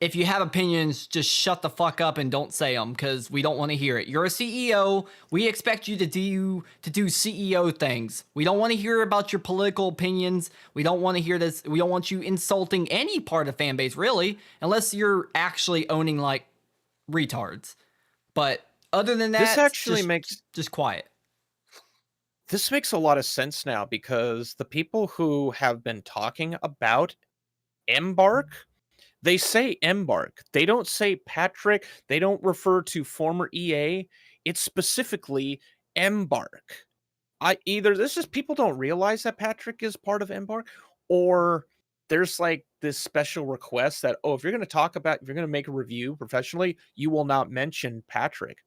if you have opinions, just shut the fuck up and don't say them, because we don't want to hear it. You're a CEO. We expect you to do CEO things. We don't want to hear about your political opinions. We don't want to hear this. We don't want you insulting any part of the fan base, really, unless you're actually owning like retards. But other than that, This actually makes just quiet. This makes a lot of sense now, because the people who have been talking about Embark, they say Embark. They don't say Patrick. They don't refer to former EA. It's specifically Embark. Either this is people don't realize that Patrick is part of Embark, or there's like this special request that, oh, if you're going to make a review professionally, you will not mention Patrick.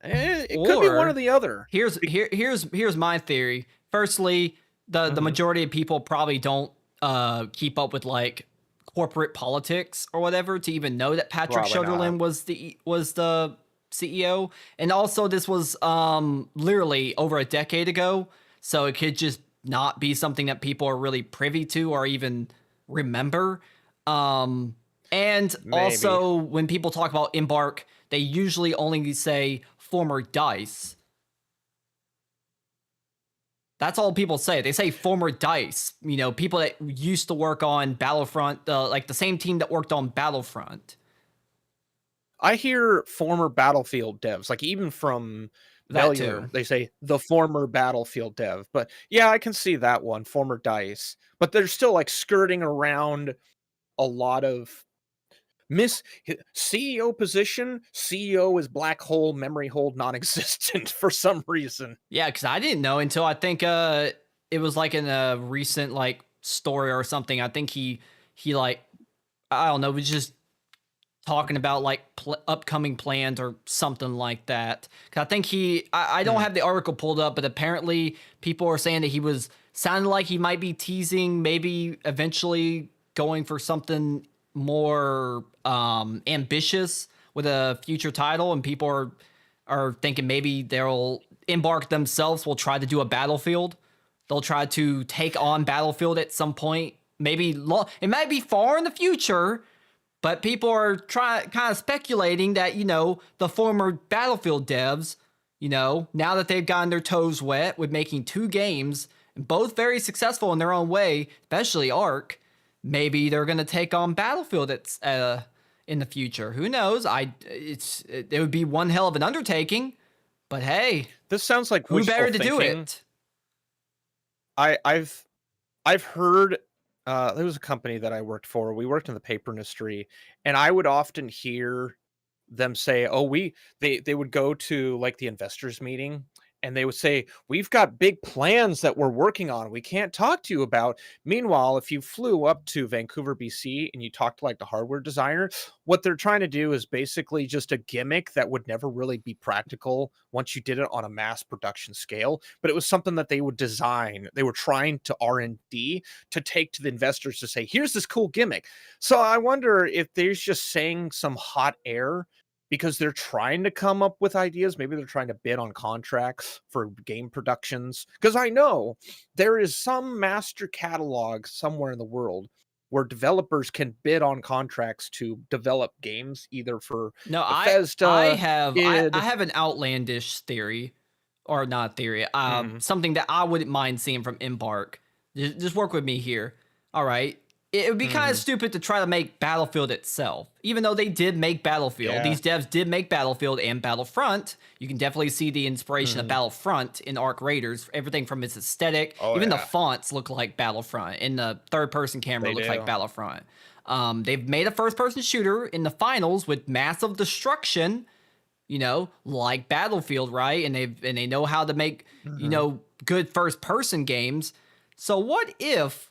It could be one or the other. Here's my theory. Firstly, the majority of people probably don't keep up with like corporate politics or whatever to even know that Patrick Soderlund was the CEO. And also, this was literally over a decade ago, so it could just not be something that people are really privy to or even remember. And also, when people talk about Embark, they usually only say former DICE. That's all people say. They say former DICE. You know, people that used to work on Battlefront, like the same team that worked on Battlefront. I hear former Battlefield devs, like even from Failure, they say the former Battlefield dev. But yeah, I can see that one, former DICE. But they're still like skirting around a lot of CEO position. CEO is black hole, memory hold, non-existent for some reason. Yeah, because I didn't know until I think it was like in a recent like story or something. I think he like I don't know, was just talking about like upcoming plans or something like that. 'Cause I think I don't have the article pulled up, but apparently people are saying that he was sounding like he might be teasing maybe eventually going for something more ambitious with a future title, and people are thinking maybe they'll embark themselves will try to do a Battlefield. They'll try to take on Battlefield at some point. Maybe it might be far in the future, but people are kind of speculating that, you know, the former Battlefield devs, you know, now that they've gotten their toes wet with making 2 games, both very successful in their own way, especially Ark, maybe they're going to take on Battlefield in the future. Who knows? It would be one hell of an undertaking, but hey, This sounds like who better to do thinking. it? I've heard there was a company that I worked for. We worked in the paper industry, and I would often hear them say, "Oh, they would go to like the investors meeting, and they would say, "We've got big plans that we're working on. We can't talk to you about." Meanwhile, if you flew up to Vancouver, BC, and you talked to like the hardware designer, what they're trying to do is basically just a gimmick that would never really be practical once you did it on a mass production scale. But it was something that they would design. They were trying to R&D to take to the investors to say, "Here's this cool gimmick." So I wonder if they're just saying some hot air because they're trying to come up with ideas. Maybe they're trying to bid on contracts for game productions. Because I know there is some master catalog somewhere in the world where developers can bid on contracts to develop games, either for No, Bethesda. I have id. I have an outlandish theory, or not theory, something that I wouldn't mind seeing from Embark. Just work with me here. All right. It would be kind of stupid to try to make Battlefield itself, even though they did make Battlefield. Yeah. These devs did make Battlefield and Battlefront. You can definitely see the inspiration of Battlefront in Arc Raiders. Everything from its aesthetic, even the yeah. fonts look like Battlefront, and the third-person camera They looks do. like Battlefront. They've made a first-person shooter in the finals with massive destruction, you know, like Battlefield, right? And they know how to make, you know, good first-person games. So what if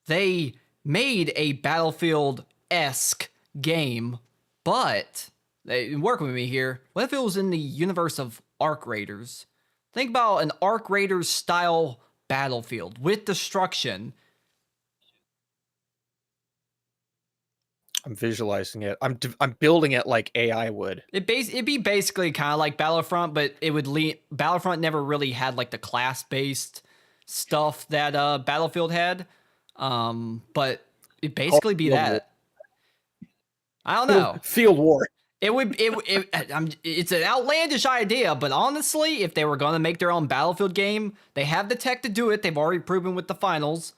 they made a Battlefield-esque game, but they work with me here. What if it was in the universe of Arc Raiders? Think about an Arc Raiders style Battlefield with destruction. I'm visualizing it. I'm building it like AI would. It'd be basically kind of like Battlefront, but it would Battlefront never really had like the class-based stuff that Battlefield had. But it'd basically be that. I don't know. Field war. It's an outlandish idea, but honestly, if they were going to make their own Battlefield game, they have the tech to do it. They've already proven with the finals.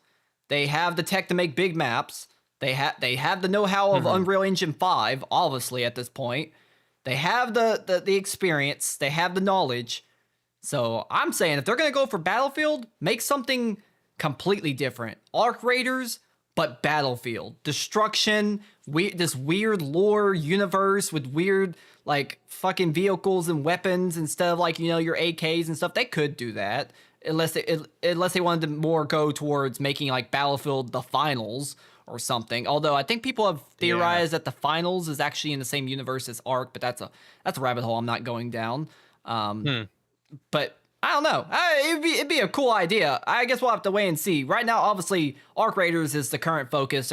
They have the tech to make big maps. They have the know-how of Unreal Engine 5, obviously, at this point. They have the experience. They have the knowledge. So I'm saying if they're going to go for Battlefield, make something completely different. Arc Raiders, but Battlefield. Destruction, this weird lore universe with weird, like, fucking vehicles and weapons instead of, like, you know, your AKs and stuff. They could do that. Unless they wanted to more go towards making, like, Battlefield the finals or something. Although I think people have theorized that the finals is actually in the same universe as Arc, but that's a rabbit hole I'm not going down. But I don't know. It'd be a cool idea. I guess we'll have to wait and see. Right now, obviously, Arc Raiders is the current focus.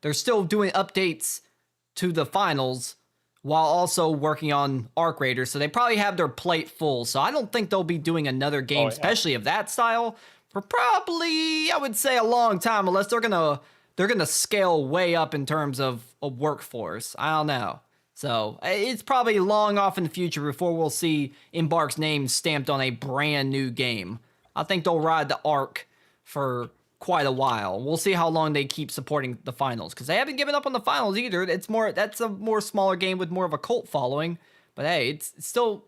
They're still doing updates to the finals while also working on Arc Raiders, so they probably have their plate full. So I don't think they'll be doing another game, especially of that style, for probably, I would say, a long time, unless they're gonna scale way up in terms of a workforce. I don't know. So it's probably long off in the future before we'll see Embark's name stamped on a brand new game. I think they'll ride the Arc for quite a while. We'll see how long they keep supporting the finals, because they haven't given up on the finals either. That's a more smaller game with more of a cult following. But hey, it's still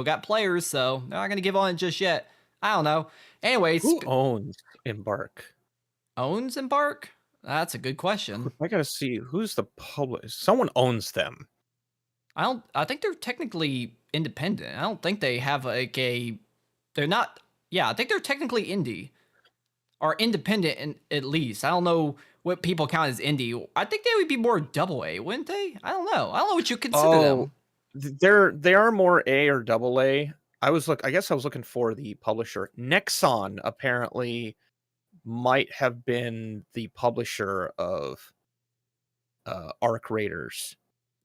got players, so they're not gonna give on it just yet. I don't know. Anyways, Who owns Embark? owns Embark? That's a good question. I gotta see who's the public. Someone owns them. I think they're technically independent. I don't think they have like a. They're not. Yeah, I think they're technically indie, or independent at least. I don't know what people count as indie. I think they would be more double A, wouldn't they? I don't know. I don't know what you consider them. They are more A or double A. I guess I was looking for the publisher. Nexon apparently might have been the publisher of Arc Raiders.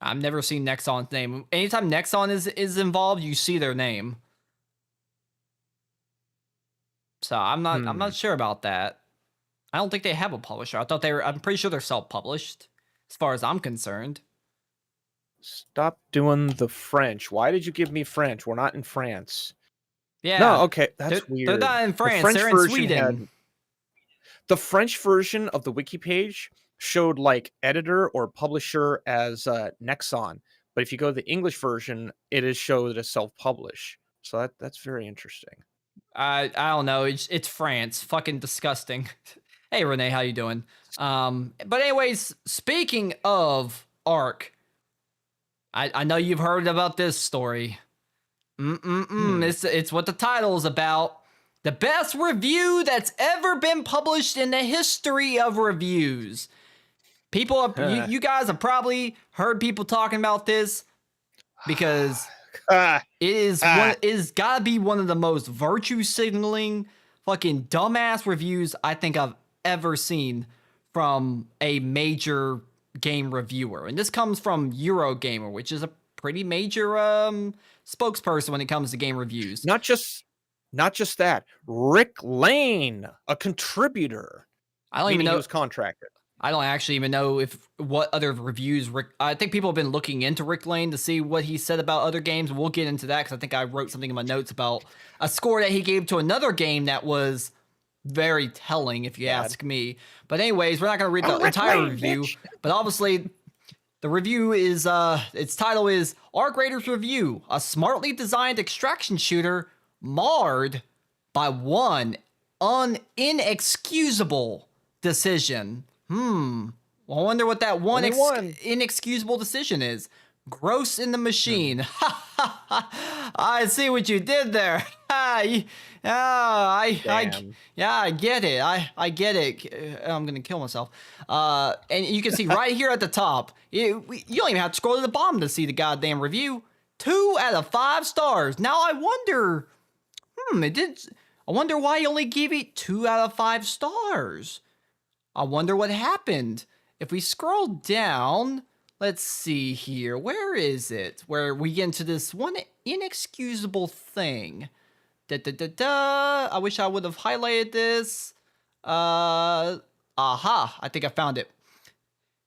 I've never seen Nexon's name. Anytime Nexon is involved, you see their name. So I'm not sure about that. I don't think they have a publisher. I'm pretty sure they're self-published, as far as I'm concerned. Stop doing the French. Why did you give me French? We're not in France. Yeah. No, okay, that's weird. They're not in France. French They're in version Sweden. The French version of the wiki page showed like editor or publisher as Nexon, but if you go to the English version, it is showed as self-publish. So that's very interesting. I don't know. It's France. Fucking disgusting. Hey Renee, how you doing? But anyways, speaking of Ark, I know you've heard about this story. It's what the title is about. The best review that's ever been published in the history of reviews. People, you guys have probably heard people talking about this because it is gotta be one of the most virtue signaling, fucking dumbass reviews I think I've ever seen from a major game reviewer. And this comes from Eurogamer, which is a pretty major spokesperson when it comes to game reviews. Not just that. Rick Lane, a contributor. I don't even know. He was contracted. I don't actually even know what other reviews I think people have been looking into Rick Lane to see what he said about other games. We'll get into that because I think I wrote something in my notes about a score that he gave to another game that was very telling, if you ask me. But anyways, we're not going to read the entire review. Bitch. But obviously, the review is its title is Arc Raiders Review: a smartly designed extraction shooter marred by one inexcusable decision. Well, I wonder what that one inexcusable decision is. Gross in the machine. I see what you did there. I get it. I get it. I'm gonna kill myself. And you can see right here at the top. You don't even have to scroll to the bottom to see the goddamn review. 2 out of 5 stars. Now I wonder. I wonder why he only gave it 2 out of 5 stars. I wonder what happened. If we scroll down, let's see here. Where is it? Where we get into this one inexcusable thing. I wish I would have highlighted this. Aha, I think I found it.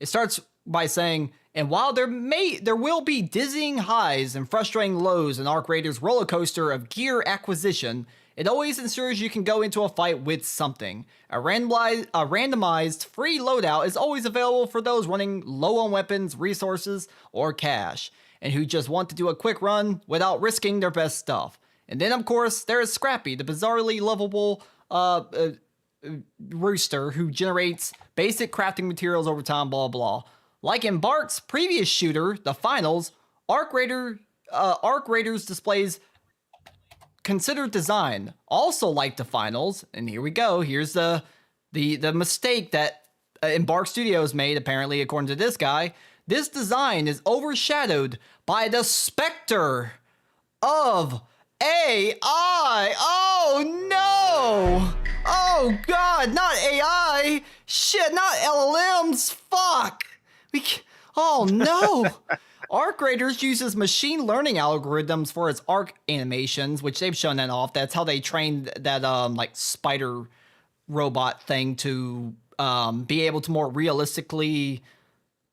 It starts by saying, and while there will be dizzying highs and frustrating lows in Arc Raiders' roller coaster of gear acquisition, it always ensures you can go into a fight with something. A randomized free loadout is always available for those running low on weapons, resources, or cash, and who just want to do a quick run without risking their best stuff. And then, of course, there is Scrappy, the bizarrely lovable rooster who generates basic crafting materials over time, blah, blah. Like in Bart's previous shooter, The Finals, Arc Raiders displays considered design. Also like The Finals, and here we go, here's the mistake that Embark Studios made, apparently, according to this guy. This design is overshadowed by the specter of AI. Oh no! Oh god, not AI! Shit, not LLMs! Fuck! Oh no! Arc Raiders uses machine learning algorithms for its arc animations, which they've shown that off. That's how they trained that like spider robot thing to be able to more realistically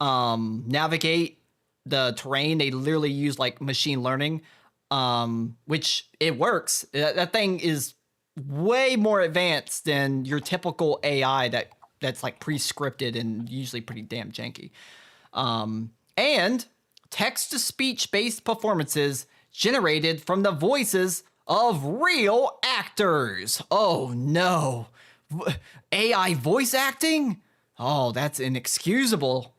navigate the terrain. They literally use like machine learning, which it works. That thing is way more advanced than your typical AI that's like pre-scripted and usually pretty damn janky. And text-to-speech based performances generated from the voices of real actors. Oh no. AI voice acting? Oh, that's inexcusable.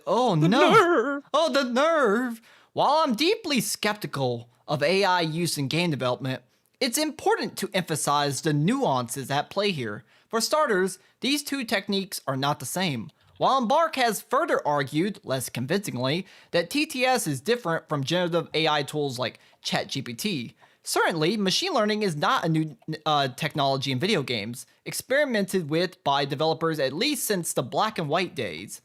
Oh no. Nerve. Oh, the nerve. While I'm deeply skeptical of AI use in game development, it's important to emphasize the nuances at play here. For starters, these two techniques are not the same. While Embark has further argued, less convincingly, that TTS is different from generative AI tools like ChatGPT, certainly machine learning is not a new technology in video games, experimented with by developers at least since the black and white days.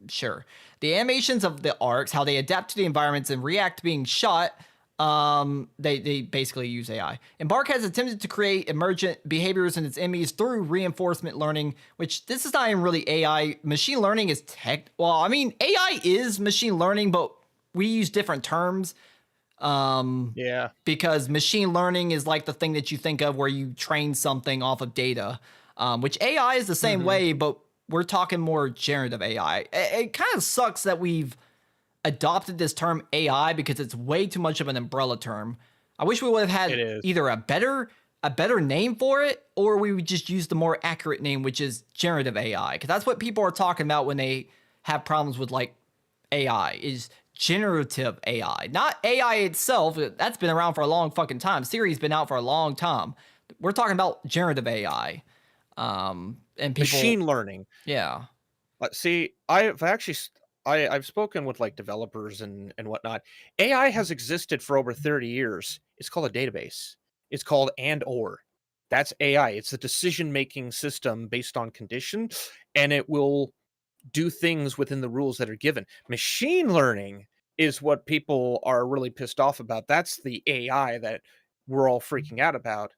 Sure. The animations of the arcs, how they adapt to the environments and react to being shot, they basically use AI. Embark has attempted to create emergent behaviors in its enemies through reinforcement learning, which this is not even really AI. Machine learning is AI is machine learning, but we use different terms. Yeah. Because machine learning is like the thing that you think of where you train something off of data, which AI is the same way, but we're talking more generative AI. It kind of sucks that we've adopted this term AI because it's way too much of an umbrella term. I wish we would have had either a better name for it, or we would just use the more accurate name, which is generative AI, because that's what people are talking about when they have problems with like AI is generative AI, not AI itself. That's been around for a long fucking time. Siri's been out for a long time. We're talking about generative AI. And people, Machine learning. Yeah. See, I've spoken with like developers and whatnot. AI has existed for over 30 years. It's called a database. It's called and/or. That's AI. It's a decision-making system based on condition, and it will do things within the rules that are given. Machine learning is what people are really pissed off about. That's the AI that we're all freaking out about.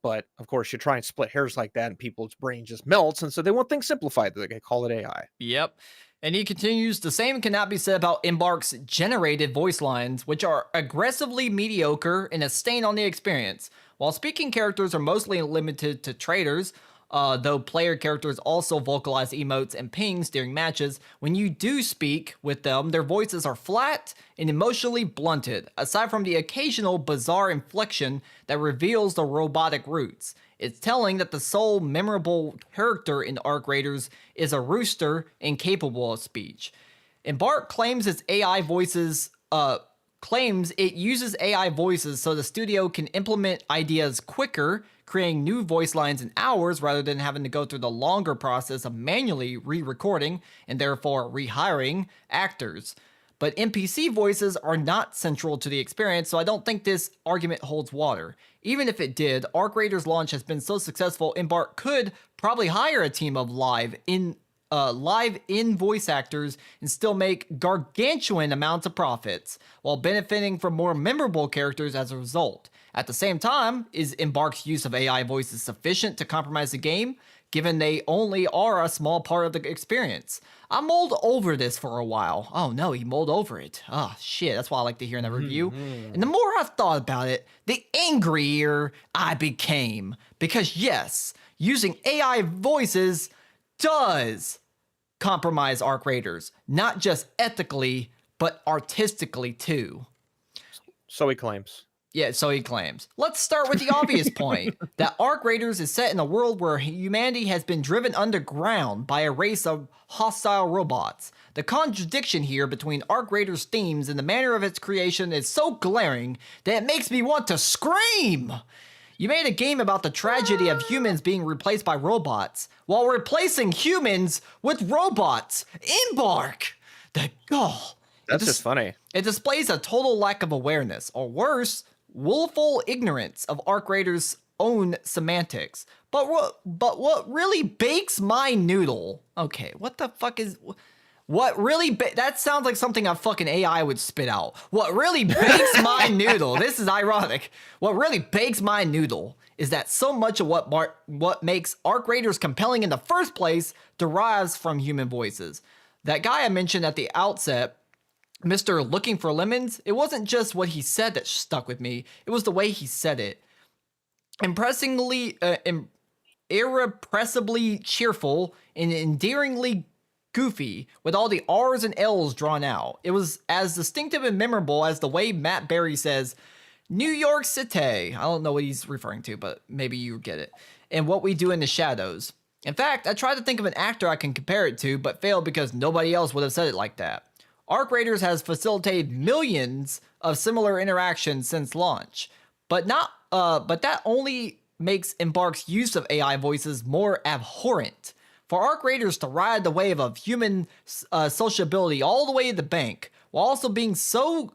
But of course, you try and split hairs like that, and people's brain just melts, and so they want things simplified. They call it AI. Yep. And he continues, the same cannot be said about Embark's generated voice lines, which are aggressively mediocre and a stain on the experience. While speaking characters are mostly limited to traders, though player characters also vocalize emotes and pings during matches, when you do speak with them, their voices are flat and emotionally blunted, aside from the occasional bizarre inflection that reveals the robotic roots. It's telling that the sole memorable character in Arc Raiders is a rooster incapable of speech. Embark claims it uses AI voices so the studio can implement ideas quicker, creating new voice lines in hours rather than having to go through the longer process of manually re-recording and therefore rehiring actors. But NPC voices are not central to the experience, so I don't think this argument holds water. Even if it did, Arc Raiders launch has been so successful, Embark could probably hire a team of live-in voice actors and still make gargantuan amounts of profits, while benefiting from more memorable characters as a result. At the same time, is Embark's use of AI voices sufficient to compromise the game, given they only are a small part of the experience? I mulled over this for a while. Oh no, he mulled over it. Oh shit, that's what I like to hear in a review. And the more I thought about it, the angrier I became. Because yes, using AI voices does compromise Arc Raiders, not just ethically, but artistically too. So he claims. Yeah, so he claims. Let's start with the obvious point, that Arc Raiders is set in a world where humanity has been driven underground by a race of hostile robots. The contradiction here between Arc Raiders' themes and the manner of its creation is so glaring that it makes me want to scream! You made a game about the tragedy of humans being replaced by robots, while replacing humans with robots. Embark! That's just funny. It displays a total lack of awareness, or worse, willful ignorance of Arc Raiders' own semantics. But what really bakes my noodle? Okay, what the fuck is... that sounds like something a fucking AI would spit out. What really bakes my noodle, this is ironic. What really bakes my noodle is that so much of what makes Arc Raiders compelling in the first place derives from human voices. That guy I mentioned at the outset, Mr. Looking for Lemons, it wasn't just what he said that stuck with me, it was the way he said it. Irrepressibly cheerful and endearingly goofy, with all the R's and L's drawn out. It was as distinctive and memorable as the way Matt Berry says, New York City. I don't know what he's referring to, but maybe you get it. And What We Do in the Shadows. In fact, I tried to think of an actor I can compare it to, but failed because nobody else would have said it like that. Arc Raiders has facilitated millions of similar interactions since launch, but that only makes Embark's use of AI voices more abhorrent. For Arc Raiders to ride the wave of human sociability all the way to the bank, while also being so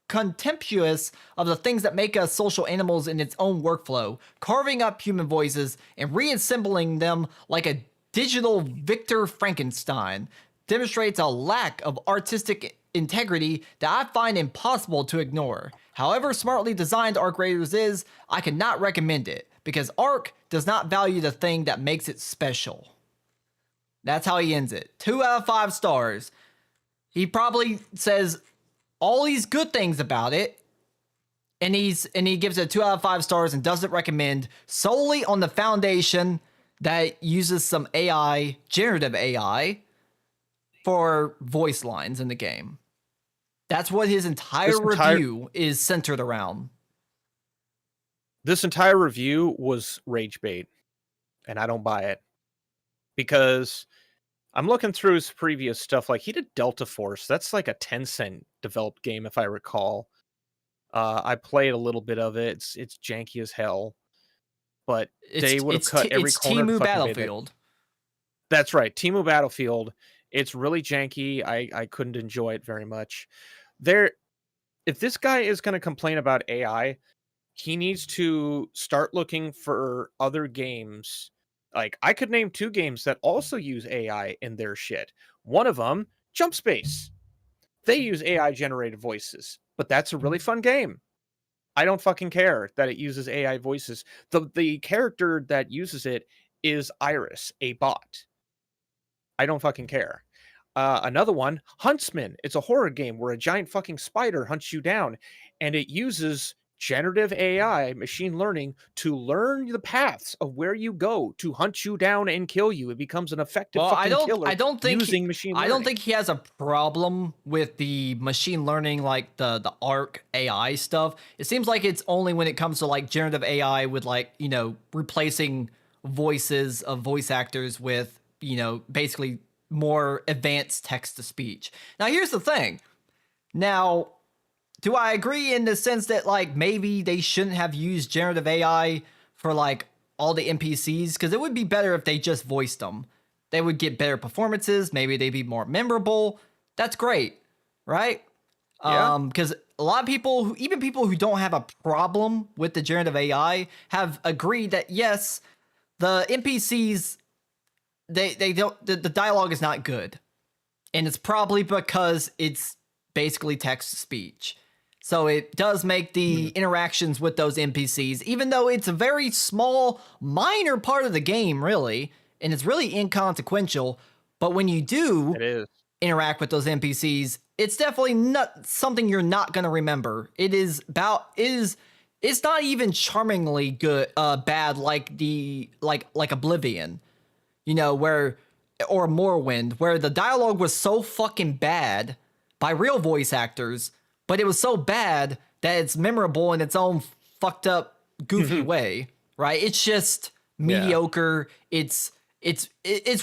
contemptuous of the things that make us social animals in its own workflow, carving up human voices and reassembling them like a digital Victor Frankenstein, demonstrates a lack of artistic integrity that I find impossible to ignore. However smartly designed Arc Raiders is, I cannot recommend it, because Arc does not value the thing that makes it special. That's how he ends it. 2 out of 5 stars. He probably says all these good things about it, and he gives it 2 out of 5 stars and doesn't recommend solely on the foundation that uses some AI, generative AI, for voice lines in the game. That's what his entire review is centered around. This entire review was rage bait, and I don't buy it. Because I'm looking through his previous stuff, like he did Delta Force. That's like a Tencent developed game, if I recall. I played a little bit of it. It's janky as hell, but they would have cut every corner. It's Temu Battlefield. That's right, Temu Battlefield. It's really janky. I couldn't enjoy it very much. If this guy is going to complain about AI, he needs to start looking for other games. Like, I could name 2 games that also use AI in their shit. One of them, Jump Space. They use AI generated voices, but that's a really fun game. I don't fucking care that it uses AI voices. The character that uses it is Iris, a bot. I don't fucking care. Another one, Huntsman. It's a horror game where a giant fucking spider hunts you down, and it uses generative AI, machine learning, to learn the paths of where you go to hunt you down and kill you. It becomes an effective killer. I don't think using machine learning. I don't think he has a problem with the machine learning, like the ARC AI stuff. It seems like it's only when it comes to like generative AI with like, you know, replacing voices of voice actors with, you know, basically more advanced text to speech. Now, here's the thing. Now, do I agree in the sense that like maybe they shouldn't have used generative AI for like all the NPCs? Because it would be better if they just voiced them. They would get better performances. Maybe they'd be more memorable. That's great, right? Yeah. Because a lot of people, even people who don't have a problem with the generative AI, have agreed that yes, the NPCs, they don't, the dialogue is not good, and it's probably because it's basically text to speech. So it does make the interactions with those NPCs, even though it's a very small, minor part of the game, really, and it's really inconsequential. But when you do interact with those NPCs, it's definitely not something you're not going to remember. It's not even charmingly good, bad like like Oblivion, you know, or Morrowind, where the dialogue was so fucking bad by real voice actors, but it was so bad that it's memorable in its own fucked up, goofy way, right? It's just mediocre. It's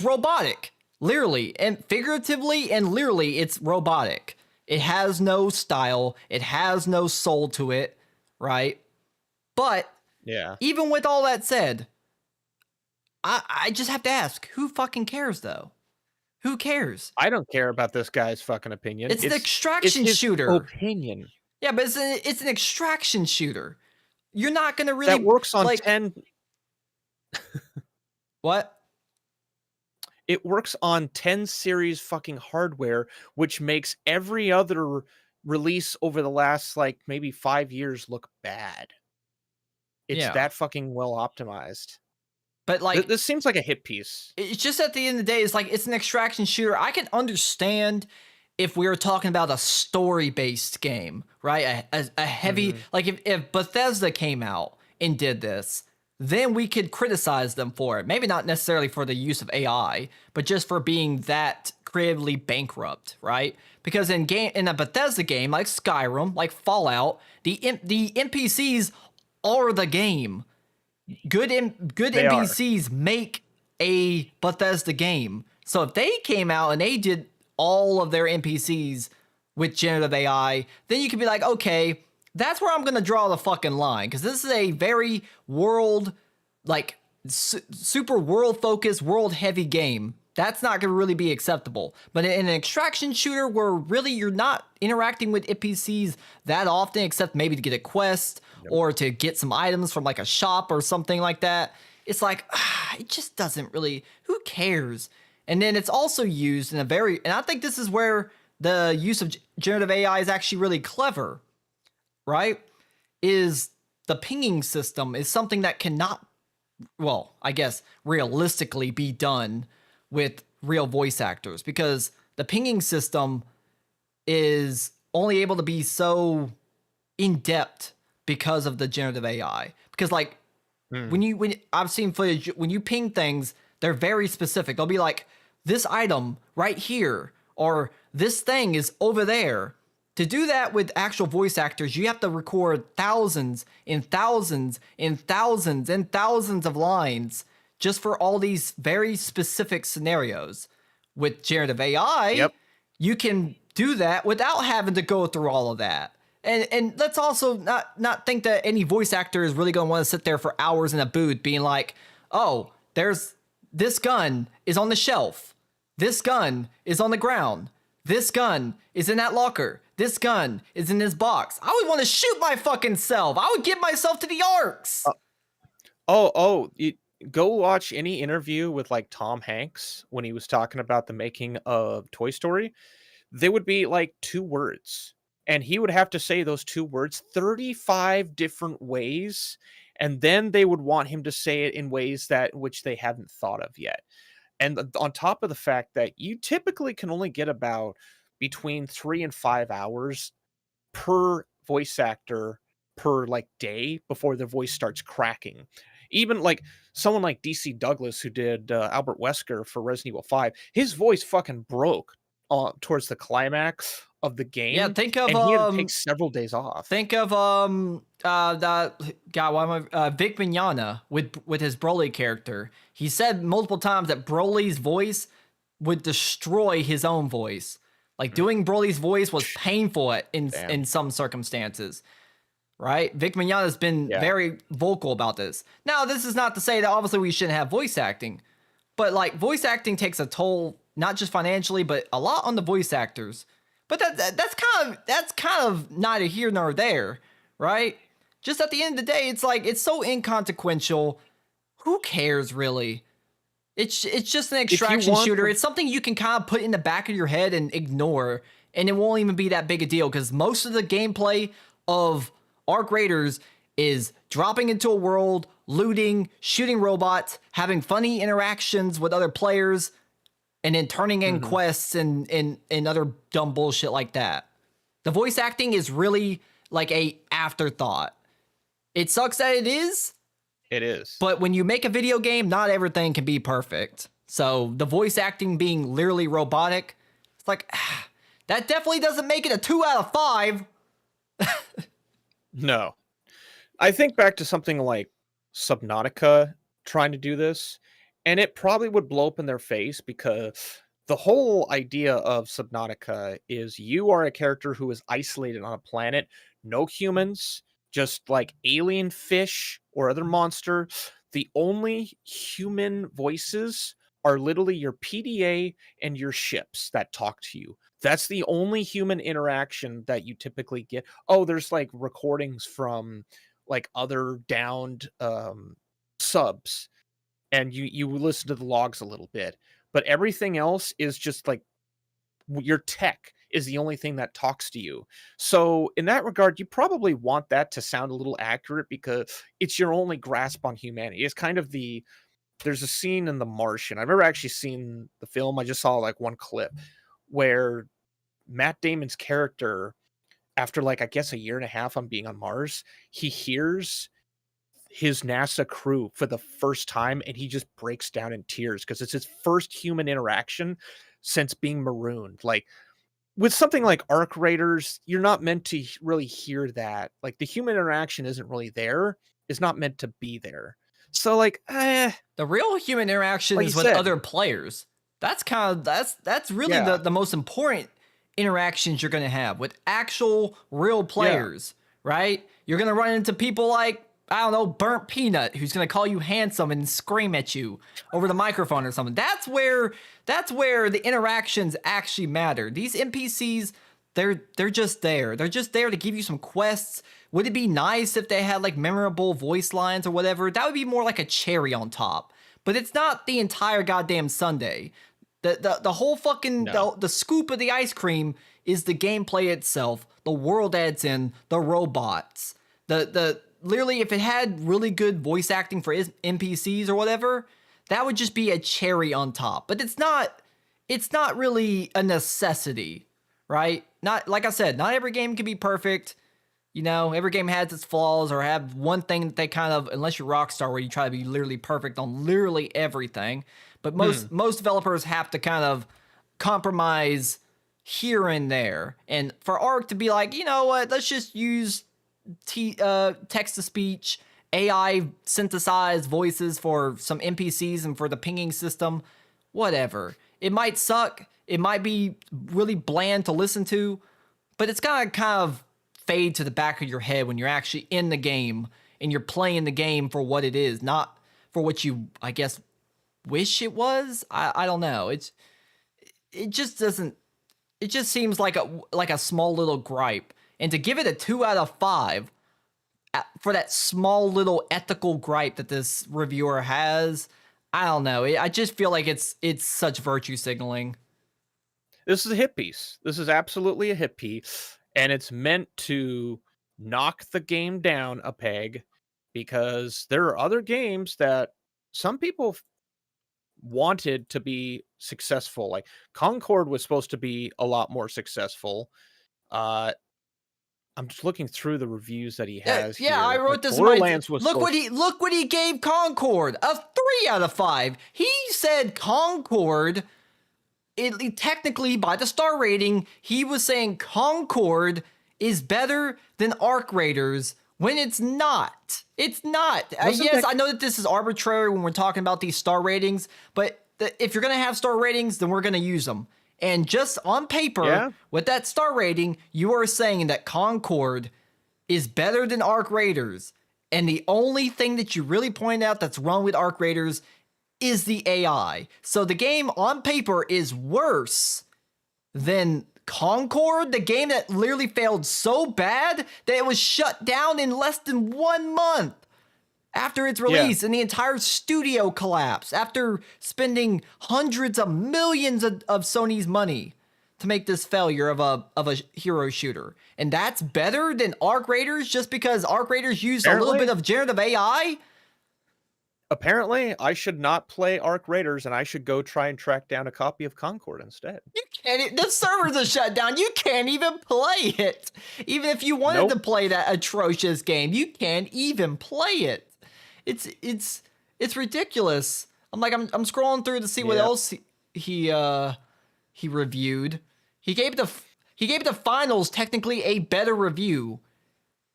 robotic, literally and figuratively and literally. It's robotic. It has no style. It has no soul to it, right? But even with all that said, I just have to ask, who fucking cares though? Who cares? I don't care about this guy's fucking opinion. It's an extraction his shooter. Opinion. Yeah, but it's an extraction shooter. You're not gonna really that works on 10. What? It works on 10 series fucking hardware, which makes every other release over the last like maybe 5 years look bad. It's that fucking well optimized. But like, this seems like a hit piece. It's just at the end of the day, it's like it's an extraction shooter. I can understand if we were talking about a story-based game, right? A heavy, like if Bethesda came out and did this, then we could criticize them for it. Maybe not necessarily for the use of AI, but just for being that creatively bankrupt, right? Because in a Bethesda game like Skyrim, like Fallout, the NPCs are the game. Good NPCs make a Bethesda game. So if they came out and they did all of their NPCs with generative AI, then you could be like, okay, that's where I'm going to draw the fucking line. Because this is a very world, like, super world focused, world heavy game. That's not going to really be acceptable. But in an extraction shooter where really you're not interacting with NPCs that often, except maybe to get a quest or to get some items from like a shop or something like that, it's like, it just doesn't really, who cares? And then it's also used in a very, and I think this is where the use of generative AI is actually really clever, right? Is the pinging system is something that cannot, well, I guess realistically be done with real voice actors, because the pinging system is only able to be so in depth because of the generative AI. Because like when I've seen footage, when you ping things, they're very specific. They'll be like, this item right here, or this thing is over there. To do that with actual voice actors, you have to record thousands and thousands and thousands and thousands of lines just for all these very specific scenarios. With generative AI, you can do that without having to go through all of that. And let's also not think that any voice actor is really going to want to sit there for hours in a booth being like, oh, there's this gun is on the shelf. This gun is on the ground. This gun is in that locker. This gun is in this box. I would want to shoot my fucking self. I would give myself to the arcs. Go watch any interview with like Tom Hanks when he was talking about the making of Toy Story. There would be like 2 words, and he would have to say those 2 words 35 different ways, and then they would want him to say it in ways that which they hadn't thought of yet. And on top of the fact that you typically can only get about between 3 and 5 hours per voice actor per like day before the voice starts cracking. Even like someone like DC Douglas, who did Albert Wesker for Resident Evil 5, his voice fucking broke towards the climax of the game. Yeah, think of and he had to take several days off. Think of that guy, Vic Mignogna with his Broly character. He said multiple times that Broly's voice would destroy his own voice. Like doing Broly's voice was painful in some circumstances. Right? Vic Mignogna has been very vocal about this. Now, this is not to say that obviously we shouldn't have voice acting, but like voice acting takes a toll, not just financially, but a lot on the voice actors. But that's kind of neither here nor there, right? Just at the end of the day, it's like, it's so inconsequential. Who cares really? It's just an extraction shooter. It's something you can kind of put in the back of your head and ignore, and it won't even be that big a deal, because most of the gameplay of Arc Raiders is dropping into a world, looting, shooting robots, having funny interactions with other players, and then turning in quests and other dumb bullshit like that. The voice acting is really like a afterthought. It sucks that it is. It is. But when you make a video game, not everything can be perfect. So the voice acting being literally robotic, it's like, that definitely doesn't make it a 2 out of 5. No. I think back to something like Subnautica trying to do this, and it probably would blow up in their face, because the whole idea of Subnautica is you are a character who is isolated on a planet, no humans, just like alien fish or other monster. The only human voices are literally your PDA and your ships that talk to you. That's the only human interaction that you typically get. Oh, there's like recordings from like other downed subs, and you listen to the logs a little bit, but everything else is just like your tech is the only thing that talks to you. So in that regard, you probably want that to sound a little accurate, because it's your only grasp on humanity. It's kind of there's a scene in The Martian. I've never actually seen the film. I just saw like one clip where Matt Damon's character, after like, I guess a year and a half on being on Mars, he hears his NASA crew for the first time, and he just breaks down in tears, because it's his first human interaction since being marooned. Like with something like Arc Raiders, you're not meant to really hear that. Like the human interaction isn't really there. It's not meant to be there. So like, The real human interaction Like is you with said. other players. That's really Yeah. the most important interactions you're gonna have with actual real players, right? You're gonna run into people like, I don't know, Burnt Peanut, who's gonna call you handsome and scream at you over the microphone or something. That's where the interactions actually matter. These NPCs, they're just there. They're just there to give you some quests. Would it be nice if they had like memorable voice lines or whatever? That would be more like a cherry on top. But it's not the entire goddamn sundae. The whole fucking No. the scoop of the ice cream is the gameplay itself, the world that it's in, the robots. The literally, if it had really good voice acting for NPCs or whatever, that would just be a cherry on top. But it's not really a necessity, right? Not like I said, not every game can be perfect. You know, every game has its flaws or have one thing that they kind of, unless you're Rockstar where you try to be literally perfect on literally everything. But most developers have to kind of compromise here and there. And for Ark to be like, you know what, let's just use text to speech, AI synthesized voices for some NPCs and for the pinging system, whatever. It might suck. It might be really bland to listen to, but it's gonna kind of fade to the back of your head when you're actually in the game and you're playing the game for what it is, not for what you, I guess, wish it was. I don't know. It just doesn't. It just seems like a small little gripe, and to give it a 2 out of 5 for that small little ethical gripe that this reviewer has, I don't know. I just feel like it's such virtue signaling. This is a hit piece. This is absolutely a hit piece, and it's meant to knock the game down a peg because there are other games that some people wanted to be successful. Like Concord was supposed to be a lot more successful. Uh I'm just looking through the reviews that he has Yeah, here. I wrote Like, this in my Borderlands was look supposed- what he gave Concord, a 3 out of 5. He said Concord, technically by the star rating, he was saying Concord is better than Arc Raiders when it's not. It's not. Yes, I know that this is arbitrary when we're talking about these star ratings, but if you're going to have star ratings, then we're going to use them. And just on paper, with that star rating, you are saying that Concord is better than Arc Raiders. And the only thing that you really point out that's wrong with Arc Raiders is the AI. So the game on paper is worse than Concord, the game that literally failed so bad that it was shut down in less than 1 month after its release, and the entire studio collapsed after spending hundreds of millions of Sony's money to make this failure of a hero shooter. And that's better than Arc Raiders just because Arc Raiders used a little bit of generative AI? Apparently, I should not play Arc Raiders, and I should go try and track down a copy of Concord instead. You can't. The servers are shut down. You can't even play it. Even if you wanted to play that atrocious game, you can't even play it. It's ridiculous. I'm scrolling through to see what else he reviewed. He gave the finals technically a better review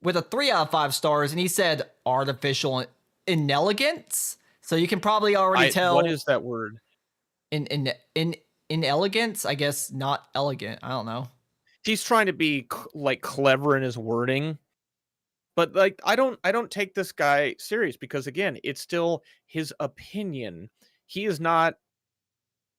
with a 3 out of 5 stars, and he said artificial inelegance. So you can probably already tell. What is that word? Inelegance, I guess, not elegant. I don't know. He's trying to be like clever in his wording, but like I don't take this guy serious because again, it's still his opinion. He is not.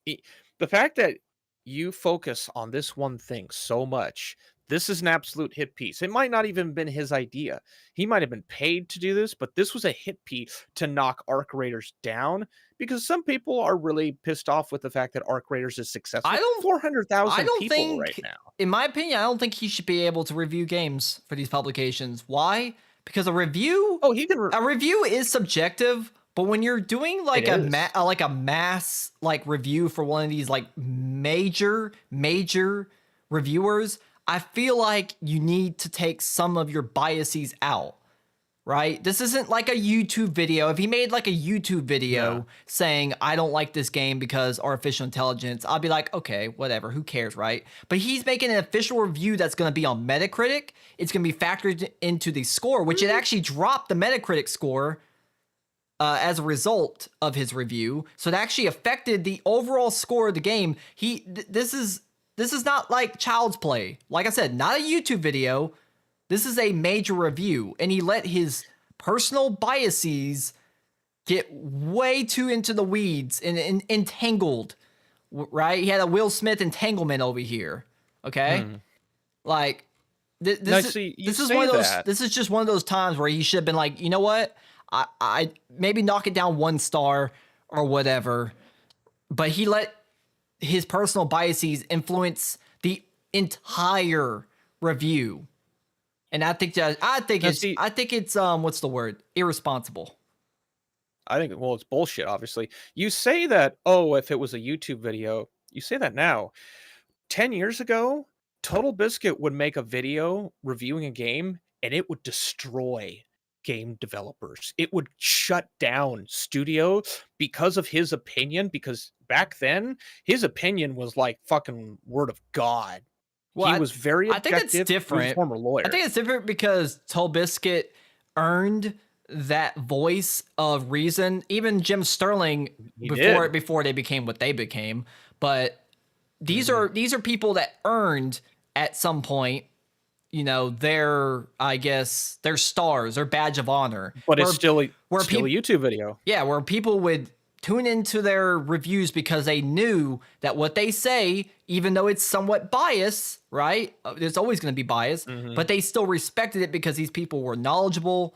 The fact that you focus on this one thing so much. This is an absolute hit piece. It might not even have been his idea. He might have been paid to do this, but this was a hit piece to knock Arc Raiders down because some people are really pissed off with the fact that Arc Raiders is successful. 400,000 people right now. In my opinion, I don't think he should be able to review games for these publications. Why? Because a review, a review is subjective. But when you're doing like a mass like review for one of these like major reviewers, I feel like you need to take some of your biases out, right? This isn't like a YouTube video. If he made like a YouTube video saying, I don't like this game because artificial intelligence, I'll be like, okay, whatever, who cares, right? But he's making an official review that's going to be on Metacritic. It's going to be factored into the score, which it actually dropped the Metacritic score as a result of his review. So it actually affected the overall score of the game. This is not like child's play. Like I said, not a YouTube video. This is a major review, and he let his personal biases get way too into the weeds and entangled, right? He had a Will Smith entanglement over here. Okay, like this is one of those. This is just one of those times where he should have been like, you know what? I maybe knock it down 1 star or whatever, but he let his personal biases influence the entire review, and I think it's what's the word? Irresponsible. I think, well, it's bullshit, obviously. You say that, oh, if it was a YouTube video, you say that now. 10 years ago, Total Biscuit would make a video reviewing a game, and it would destroy game developers. It would shut down studio because of his opinion, because back then, his opinion was like fucking word of God. Well, he was very objective. I think it's different. He was a former lawyer. I think it's different because Total Biscuit earned that voice of reason. Even Jim Sterling before they became what they became. But these are people that earned at some point, you know, their stars, their badge of honor. But it's still a YouTube video. Yeah, where people would tune into their reviews because they knew that what they say, even though it's somewhat biased, right? There's always going to be bias, but they still respected it because these people were knowledgeable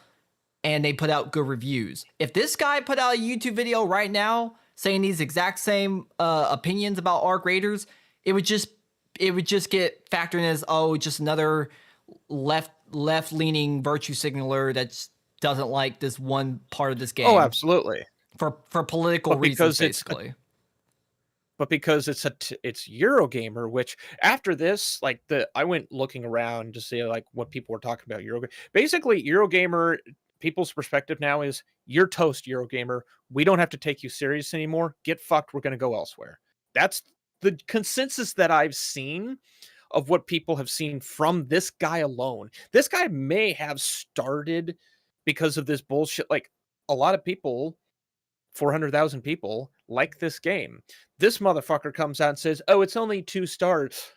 and they put out good reviews. If this guy put out a YouTube video right now saying these exact same opinions about Arc Raiders, it would just get factored in as, oh, just another left-leaning virtue signaler that doesn't like this one part of this game. Oh, absolutely. For political reasons, basically. But because it's Eurogamer, which after this, like I went looking around to see like what people were talking about Eurogamer. Basically, Eurogamer, people's perspective now is, you're toast, Eurogamer. We don't have to take you serious anymore. Get fucked. We're going to go elsewhere. That's the consensus that I've seen of what people have seen from this guy alone. This guy may have started because of this bullshit. Like, a lot of people, 400,000 people, like this game. This motherfucker comes out and says, oh, it's only 2 stars.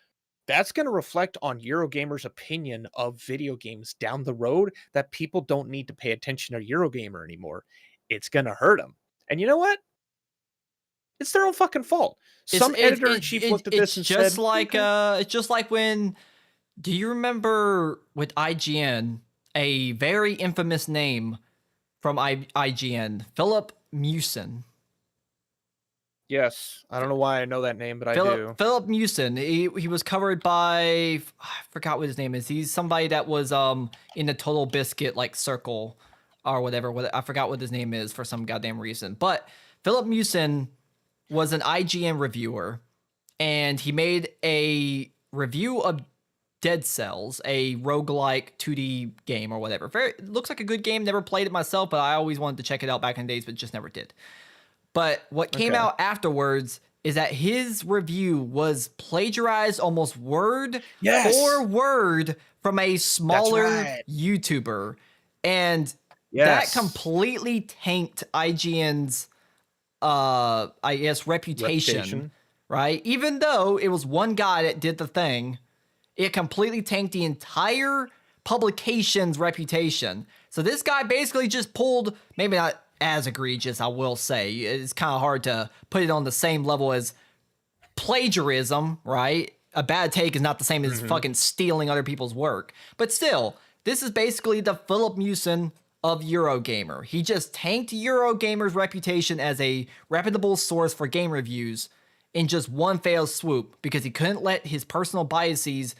That's going to reflect on Eurogamer's opinion of video games down the road, that people don't need to pay attention to Eurogamer anymore. It's going to hurt them. And you know what? It's their own fucking fault. Some editor-in-chief looked at this and said... It's just like when... Do you remember with IGN, a very infamous name from IGN, Philip Mewson? Yes. I don't know why I know that name, but I do. Philip Mewson. He was covered by... I forgot what his name is. He's somebody that was in the Total Biscuit like circle or whatever. I forgot what his name is for some goddamn reason. But Philip Mewson was an IGN reviewer, and he made a review of Dead Cells, a roguelike 2D game or whatever. It looks like a good game. Never played it myself, but I always wanted to check it out back in the days, but just never did. But what came out afterwards is that his review was plagiarized almost word for word from a smaller YouTuber. And that completely tanked IGN's I guess reputation, right? Even though it was one guy that did the thing, it completely tanked the entire publication's reputation. So this guy basically just pulled, maybe not as egregious, I will say. It's kind of hard to put it on the same level as plagiarism, right? A bad take is not the same as fucking stealing other people's work. But still, this is basically the Philip Mewson of Eurogamer. He just tanked Eurogamer's reputation as a reputable source for game reviews in just one fell swoop because he couldn't let his personal biases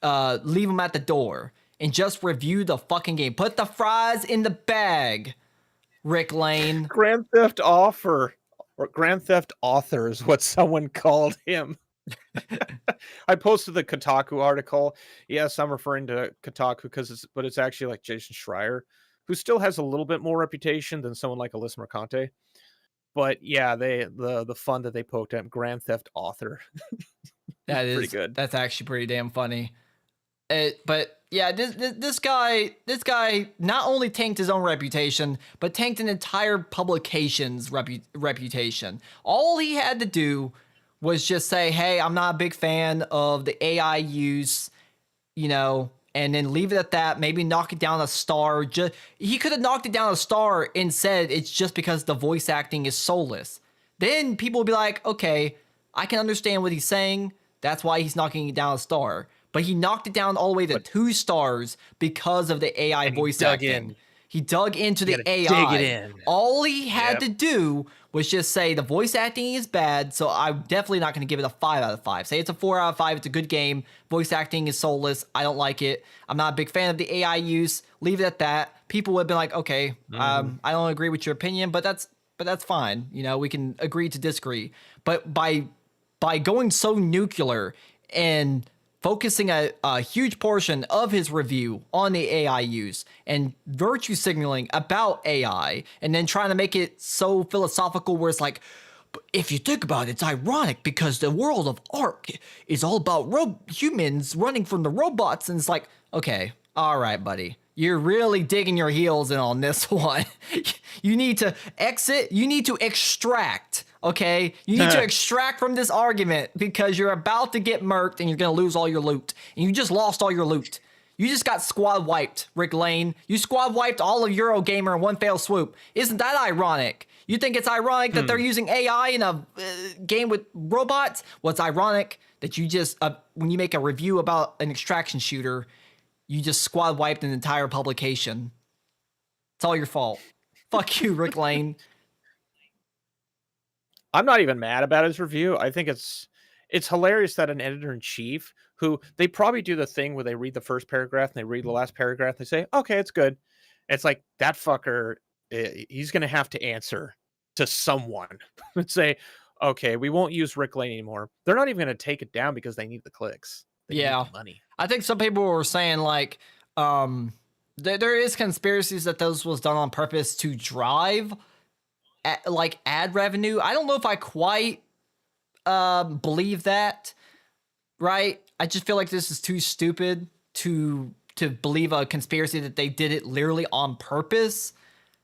leave him at the door and just review the fucking game. Put the fries in the bag, Rick Lane. Grand Theft Author is what someone called him. I posted the Kotaku article. Yes, I'm referring to Kotaku but it's actually like Jason Schreier, who still has a little bit more reputation than someone like Alyssa Mercante. But yeah, the fun that they poked at Grand Theft Author. That is pretty good. That's actually pretty damn funny. But Yeah, this guy not only tanked his own reputation, but tanked an entire publication's reputation. All he had to do was just say, "Hey, I'm not a big fan of the AI use," you know, and then leave it at that. Maybe knock it down a star. He could have knocked it down a star and said it's just because the voice acting is soulless. Then people would be like, "Okay, I can understand what he's saying. That's why he's knocking it down a star." But he knocked it down all the way to 2 stars because of the AI voice acting. He dug into the AI. Dig it in. All he had to do was just say the voice acting is bad, so I'm definitely not going to give it a 5 out of 5. Say it's a 4 out of 5. It's a good game. Voice acting is soulless. I don't like it. I'm not a big fan of the AI use. Leave it at that. People would have been like, okay, I don't agree with your opinion, but that's fine. You know, we can agree to disagree. But by going so nuclear and focusing a huge portion of his review on the AI use and virtue signaling about AI, and then trying to make it so philosophical where it's like, if you think about it, it's ironic because the world of art is all about humans running from the robots. And it's like, okay, all right, buddy. You're really digging your heels in on this one. You need to exit. You need to extract. Okay? You need to extract from this argument because you're about to get murked and you're going to lose all your loot. And you just lost all your loot. You just got squad wiped, Rick Lane. You squad wiped all of Eurogamer in one fell swoop. Isn't that ironic? You think it's ironic that they're using AI in a game with robots? What's ironic that you just, when you make a review about an extraction shooter, you just squad wiped an entire publication. It's all your fault. Fuck you, Rick Lane. I'm not even mad about his review. I think it's hilarious that an editor-in-chief who they probably do the thing where they read the first paragraph and they read the last paragraph and they say, okay, it's good. It's like that fucker, he's going to have to answer to someone and say, okay, we won't use Rick Lane anymore. They're not even going to take it down because they need the clicks. They need the money. I think some people were saying like, there is conspiracies that this was done on purpose to drive like ad revenue. I don't know if I quite believe that, right? I just feel like this is too stupid to believe a conspiracy that they did it literally on purpose,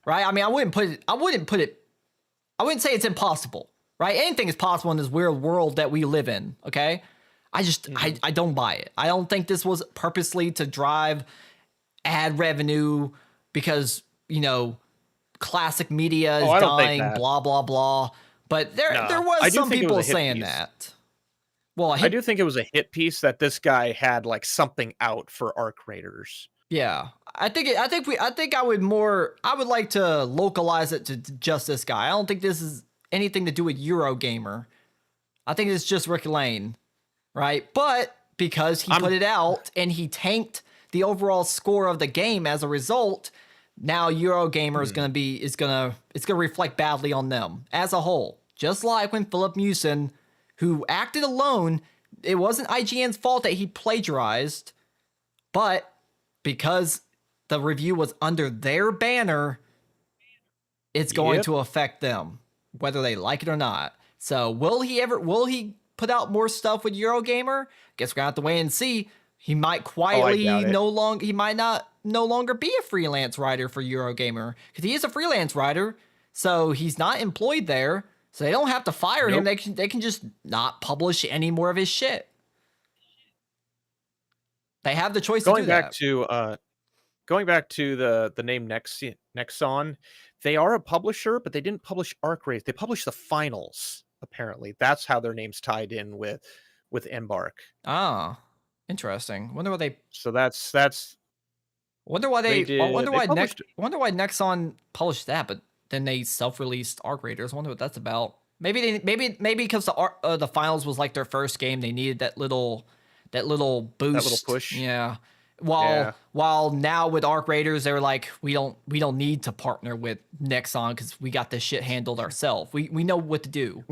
right? I mean, I wouldn't say it's impossible, right? Anything is possible in this weird world that we live in, okay? I don't buy it. I don't think this was purposely to drive ad revenue because, you know, classic media is dying, blah, blah, blah. But there was some people saying that. Well, I do think it was a hit piece that this guy had like something out for ARC Raiders. Yeah. I think I would like to localize it to just this guy. I don't think this is anything to do with Eurogamer. I think it's just Rick Lane, right? But because he put it out and he tanked the overall score of the game as a result, now Eurogamer is gonna reflect badly on them as a whole. Just like when Philip Mewson, who acted alone, it wasn't IGN's fault that he plagiarized, but because the review was under their banner, it's going to affect them, whether they like it or not. So will he put out more stuff with Eurogamer? Guess we're gonna have to wait and see. He might quietly no longer be a freelance writer for Eurogamer because he is a freelance writer, so he's not employed there. So they don't have to fire him. They can just not publish any more of his shit. They have the choice to do that. Going back to the name Nexon, they are a publisher, but they didn't publish Arc Race. They published the finals. Apparently, that's how their name's tied in with Embark. Ah, interesting. Wonder why they. So that's. Wonder why wonder why Nexon published that, but then they self-released Arc Raiders. Wonder what that's about. Maybe because the finals was like their first game, they needed that little boost, that little push. Yeah. While now with Arc Raiders, they're like, we don't need to partner with Nexon because we got this shit handled ourselves. We know what to do.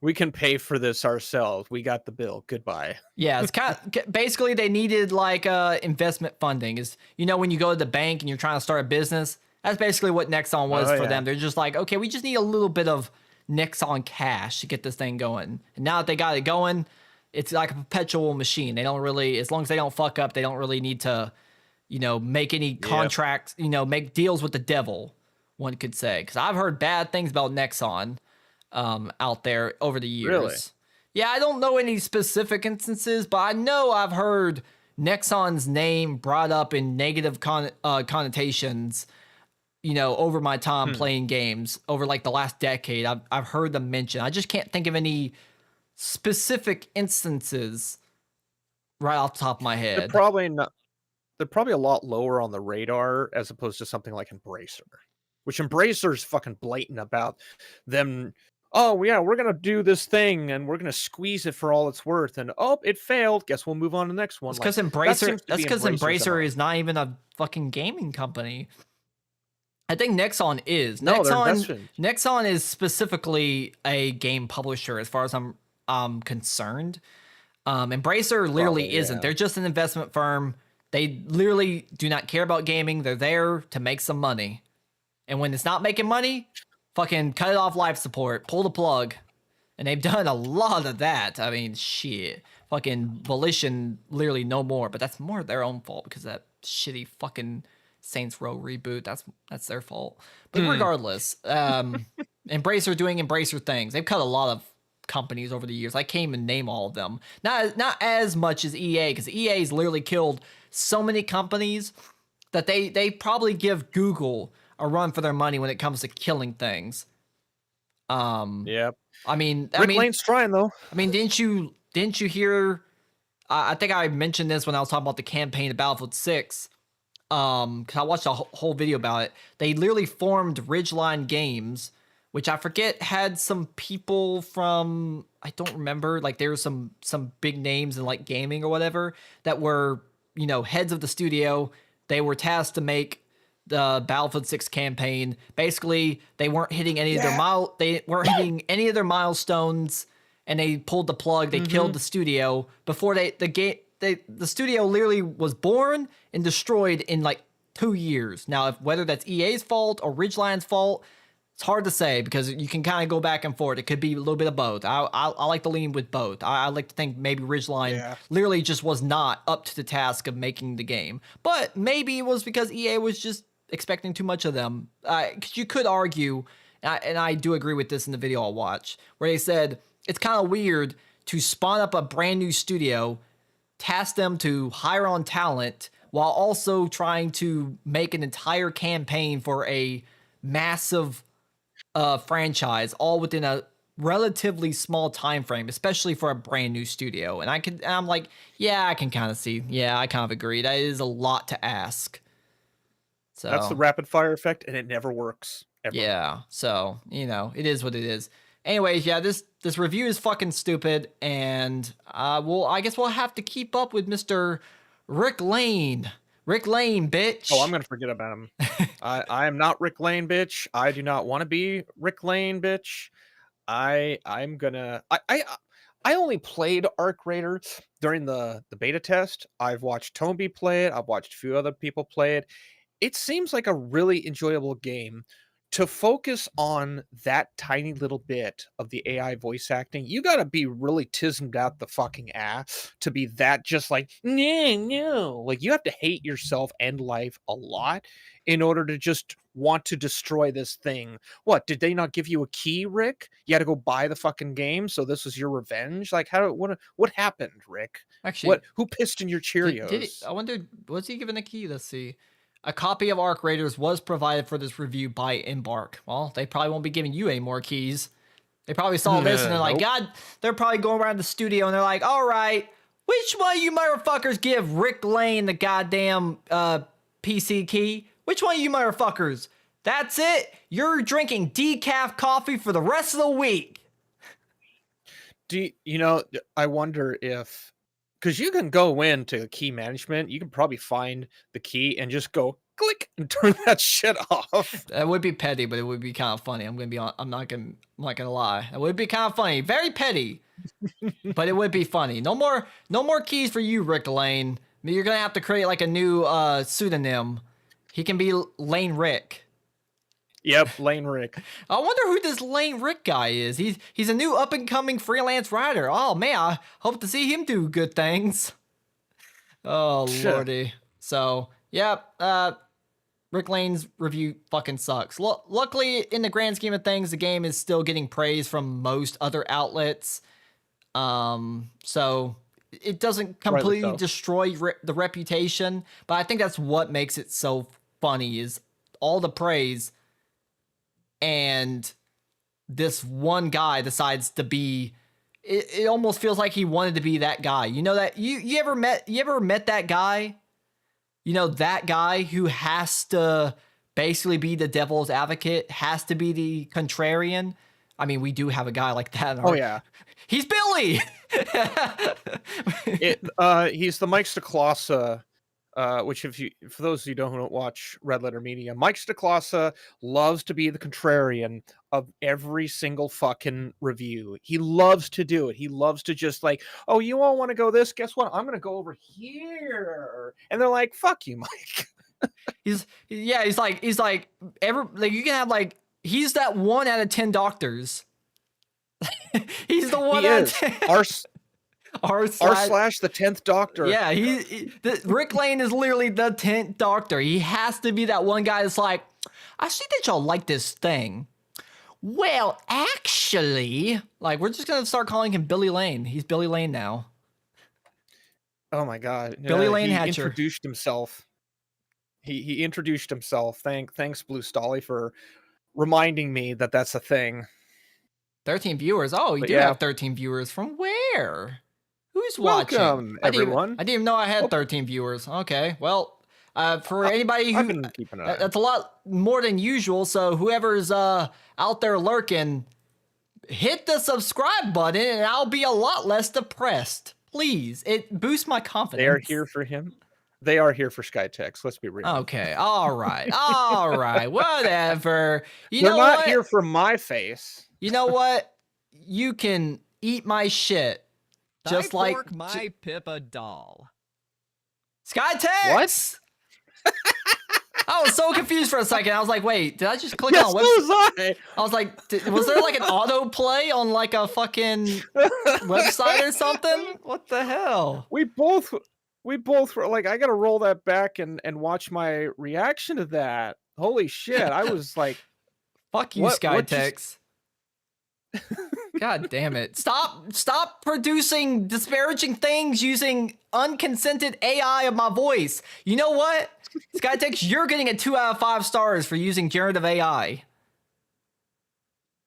We can pay for this ourselves. We got the bill. Goodbye. Yeah, it's kind of basically they needed like investment funding. Is when you go to the bank and you're trying to start a business, that's basically what Nexon was for them. They're just like, okay, we just need a little bit of Nexon cash to get this thing going. And now that they got it going, it's like a perpetual machine. They don't really, as long as they don't fuck up, they don't really need to, make any contracts, make deals with the devil, one could say. Because I've heard bad things about Nexon out there over the years. Really? Yeah, I don't know any specific instances, but I know I've heard Nexon's name brought up in negative connotations, over my time playing games over like the last decade. I've heard them mentioned. I just can't think of any specific instances right off the top of my head. They're probably not. They're probably a lot lower on the radar as opposed to something like Embracer, which Embracer's fucking blatant about them. Oh yeah, we're gonna do this thing and we're gonna squeeze it for all it's worth. And it failed. Guess we'll move on to the next one. It's because Embracer is not even a fucking gaming company. I think Nexon is. Nexon is specifically a game publisher, as far as I'm concerned. Embracer literally isn't. They're just an investment firm. They literally do not care about gaming. They're there to make some money. And when it's not making money, fucking cut it off life support, pull the plug. And they've done a lot of that. I mean, shit. Fucking Volition, literally no more. But that's more their own fault because that shitty fucking Saints Row reboot. That's their fault. But regardless, Embracer doing Embracer things. They've cut a lot of companies over the years. I can't even name all of them. Not as much as EA, because EA's literally killed so many companies that they probably give Google a run for their money when it comes to killing things. Yep. I mean, Rick Lane's trying though. I mean, didn't you hear? I think I mentioned this when I was talking about the campaign of Battlefield 6. Because I watched a whole video about it. They literally formed Ridgeline Games, which I forget had some people from, I don't remember, like there were some big names in like gaming or whatever that were, heads of the studio. They were tasked to make the Battlefield 6 campaign. Basically, they weren't hitting any of their milestones, and they pulled the plug. They killed the studio before the studio literally was born and destroyed in like 2 years. Now, whether that's EA's fault or Ridgeline's fault, it's hard to say because you can kind of go back and forth. It could be a little bit of both. I like to lean with both. I like to think maybe Ridgeline literally just was not up to the task of making the game. But maybe it was because EA was just expecting too much of them. Because you could argue, and I do agree with this in the video I'll watch, where they said it's kind of weird to spawn up a brand new studio, task them to hire on talent, while also trying to make an entire campaign for a massive franchise, all within a relatively small time frame, especially for a brand new studio. And I'm like, yeah, I can kind of see. Yeah, I kind of agree. That is a lot to ask. So that's the rapid fire effect, and it never works. Ever. Yeah. So, it is what it is. Anyways, yeah, this review is fucking stupid, and I guess we'll have to keep up with Mr. Rick Lane. Rick Lane, bitch. Oh, I'm gonna forget about him. I am not Rick Lane, bitch. I do not want to be Rick Lane, bitch. I only played Arc Raider during the beta test. I've watched Tomby play it. I've watched a few other people play it. It seems like a really enjoyable game. To focus on that tiny little bit of the AI voice acting, you gotta be really tismed out the fucking ass to be that just like, no. Like, you have to hate yourself and life a lot in order to just want to destroy this thing. What, did they not give you a key, Rick? You had to go buy the fucking game, so this was your revenge? Like, what happened, Rick? Actually, who pissed in your Cheerios? I wonder, was he given a key? Let's see. A copy of Arc Raiders was provided for this review by Embark. Well, they probably won't be giving you any more keys. They probably saw this and they're like, God, they're probably going around the studio and they're like, all right, which one of you motherfuckers give Rick Lane the goddamn PC key? Which one of you motherfuckers? That's it. You're drinking decaf coffee for the rest of the week. I wonder if, because you can go into key management, you can probably find the key and just go click and turn that shit off. That would be petty, but it would be kind of funny. I'm not gonna lie. It would be kind of funny. Very petty, but it would be funny. No more keys for you, Rick Lane. I mean, you're gonna have to create like a new pseudonym. He can be Lane Rick. Yep, Lane Rick. I wonder who this Lane Rick guy is. He's a new up and coming freelance writer. Oh man, I hope to see him do good things. Oh lordy. So yeah, Rick Lane's review fucking sucks. Luckily, in the grand scheme of things, the game is still getting praise from most other outlets. So it doesn't completely destroy the reputation, but I think that's what makes it so funny is all the praise, and this one guy decides to be. It almost feels like he wanted to be that guy. You know that you ever met that guy? You know, that guy who has to basically be the devil's advocate, has to be the contrarian. I mean, we do have a guy like that. Oh yeah, he's Billy. He's the Mike Stacklasa, which for those who don't watch Red Letter Media, Mike Stacklasa loves to be the contrarian of every single fucking review. He loves to do it. He loves to just like, oh, you all want to go this? Guess what? I'm gonna go over here, and they're like, fuck you, Mike. He's like you can have like he's that 1 out of 10 doctors. He's the one out of 10. R slash the 10th Doctor. Yeah, Rick Lane is literally the 10th Doctor. He has to be that one guy that's like, I see that y'all like this thing. Well, actually, like, we're just gonna start calling him Billy Lane. He's Billy Lane now. Oh my god. Billy Lane he Hatcher introduced himself. He introduced himself. Thanks Blue Stolly for reminding me that that's a thing. 13 viewers. Oh, you do have 13 viewers. From where? Who's watching? Welcome, everyone. I didn't even know I had 13 viewers. Okay, well, for anybody I've who been keeping an eye. that's a lot more than usual. So whoever's out there lurking, hit the subscribe button, and I'll be a lot less depressed. Please, it boosts my confidence. They are here for him. They are here for Skytex. Let's be real. Okay, all right, whatever. They're not here for my face. You know what? You can eat my shit. Just like my Pippa doll. Skytex. What? I was so confused for a second. I was like, wait, did I just click Yes, on so website? was I. I was like, was there like an autoplay on like a fucking website or something? What the hell? We both were like, I gotta roll that back and watch my reaction to that. Holy shit. I was like, fuck you, Skytex. God damn it. Stop producing disparaging things using unconsented AI of my voice. You know what? Skytex, you're getting a 2 out of 5 stars for using generative AI.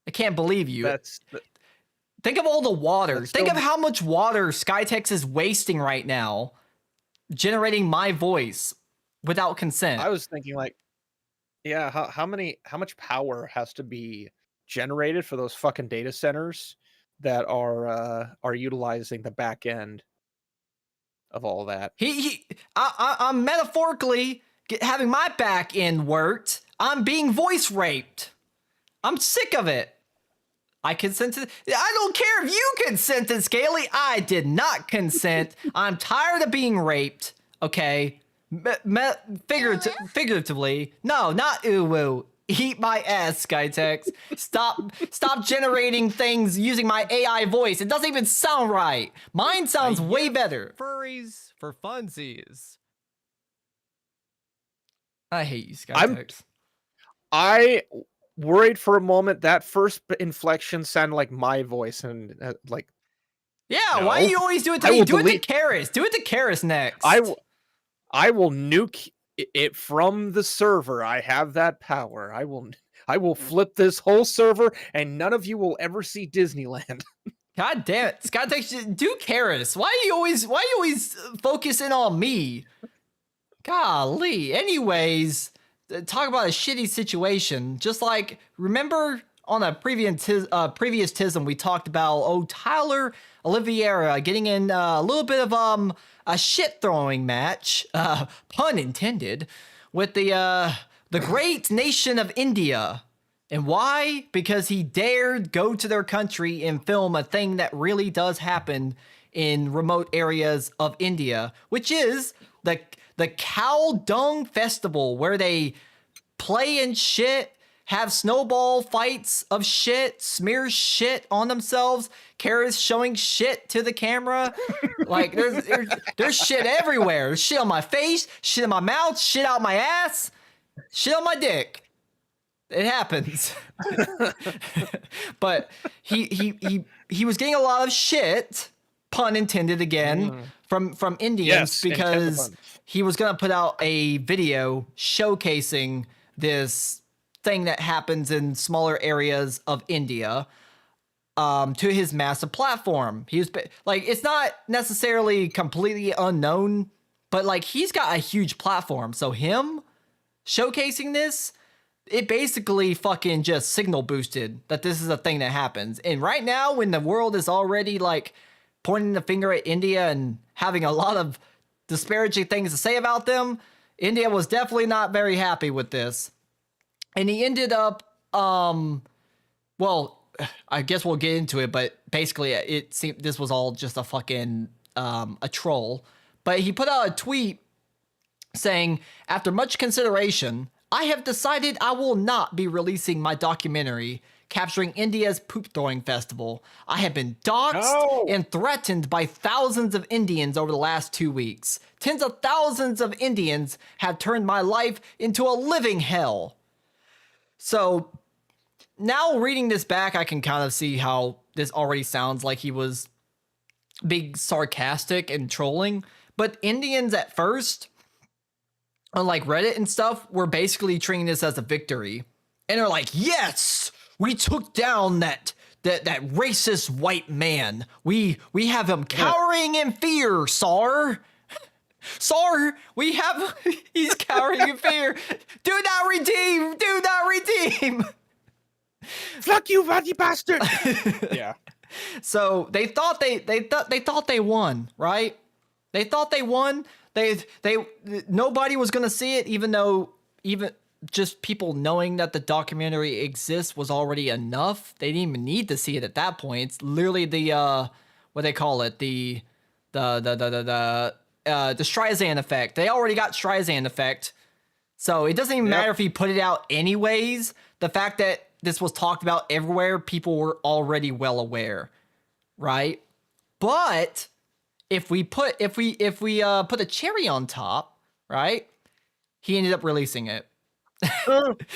I can't believe you. Think of all the water. Think of how much water Skytex is wasting right now generating my voice without consent. I was thinking like, yeah, how much power has to be generated for those fucking data centers that are utilizing the back end of all that. I'm metaphorically having my back end worked. I'm being voice raped. I'm sick of it. I consented. I don't care if you consented, Scaly. I did not consent. I'm tired of being raped. Okay, figuratively. No, not ooh. Eat my ass, Skytex. Stop generating things using my AI voice. It doesn't even sound right. Mine sounds way better. Furries for funsies. I hate you, Skytex. I worried for a moment that first inflection sounded like my voice and like. Yeah, no. why do you always do it to me? Do it to Karis. Do it to Karis next. I will nuke it from the server. I have that power. I will flip this whole server and none of you will ever see Disneyland. God damn it. Skytex, do Karis. Why you always focus in on me? Golly. Anyways, talk about a shitty situation. Just like, remember on a previous TISM we talked about Tyler Oliveira getting in a little bit of a shit throwing match, pun intended, with the great nation of India. And why? Because he dared go to their country and film a thing that really does happen in remote areas of India, which is the Cow Dung Festival, where they play and shit have snowball fights of shit, smear shit on themselves, Kara's showing shit to the camera. Like there's shit everywhere. There's shit on my face, shit in my mouth, shit out my ass, shit on my dick. It happens. But he was getting a lot of shit, pun intended again, from Indians, because he was gonna put out a video showcasing this thing that happens in smaller areas of India to his massive platform. He was like, it's not necessarily completely unknown, but like he's got a huge platform. So him showcasing this, it basically fucking just signal boosted that this is a thing that happens. And right now, when the world is already like pointing the finger at India and having a lot of disparaging things to say about them, India was definitely not very happy with this. And he ended up, well, I guess we'll get into it, but basically it seemed this was all just a fucking, a troll. But he put out a tweet saying, after much consideration, I have decided I will not be releasing my documentary capturing India's poop throwing festival. I have been doxxed and threatened by thousands of Indians over the last 2 weeks. Tens of thousands of Indians have turned my life into a living hell. So now reading this back, I can kind of see how this already sounds like he was being sarcastic and trolling. But Indians at first, on like Reddit and stuff, were basically treating this as a victory. And they're like, yes, we took down that racist white man. We have him cowering in fear, Sar. Sar, we have, he's cowering in fear. Do not redeem, do not redeem. Fuck you, fatty bastard. Yeah. So they thought they won, right? They thought they won. Nobody was gonna see it, even just people knowing that the documentary exists was already enough. They didn't even need to see it at that point. It's literally the what they call it, the Streisand effect. They already got Streisand effect. So it doesn't even matter if he put it out anyways. The fact that this was talked about everywhere, people were already well aware, right? But if we put a cherry on top, right? He ended up releasing it.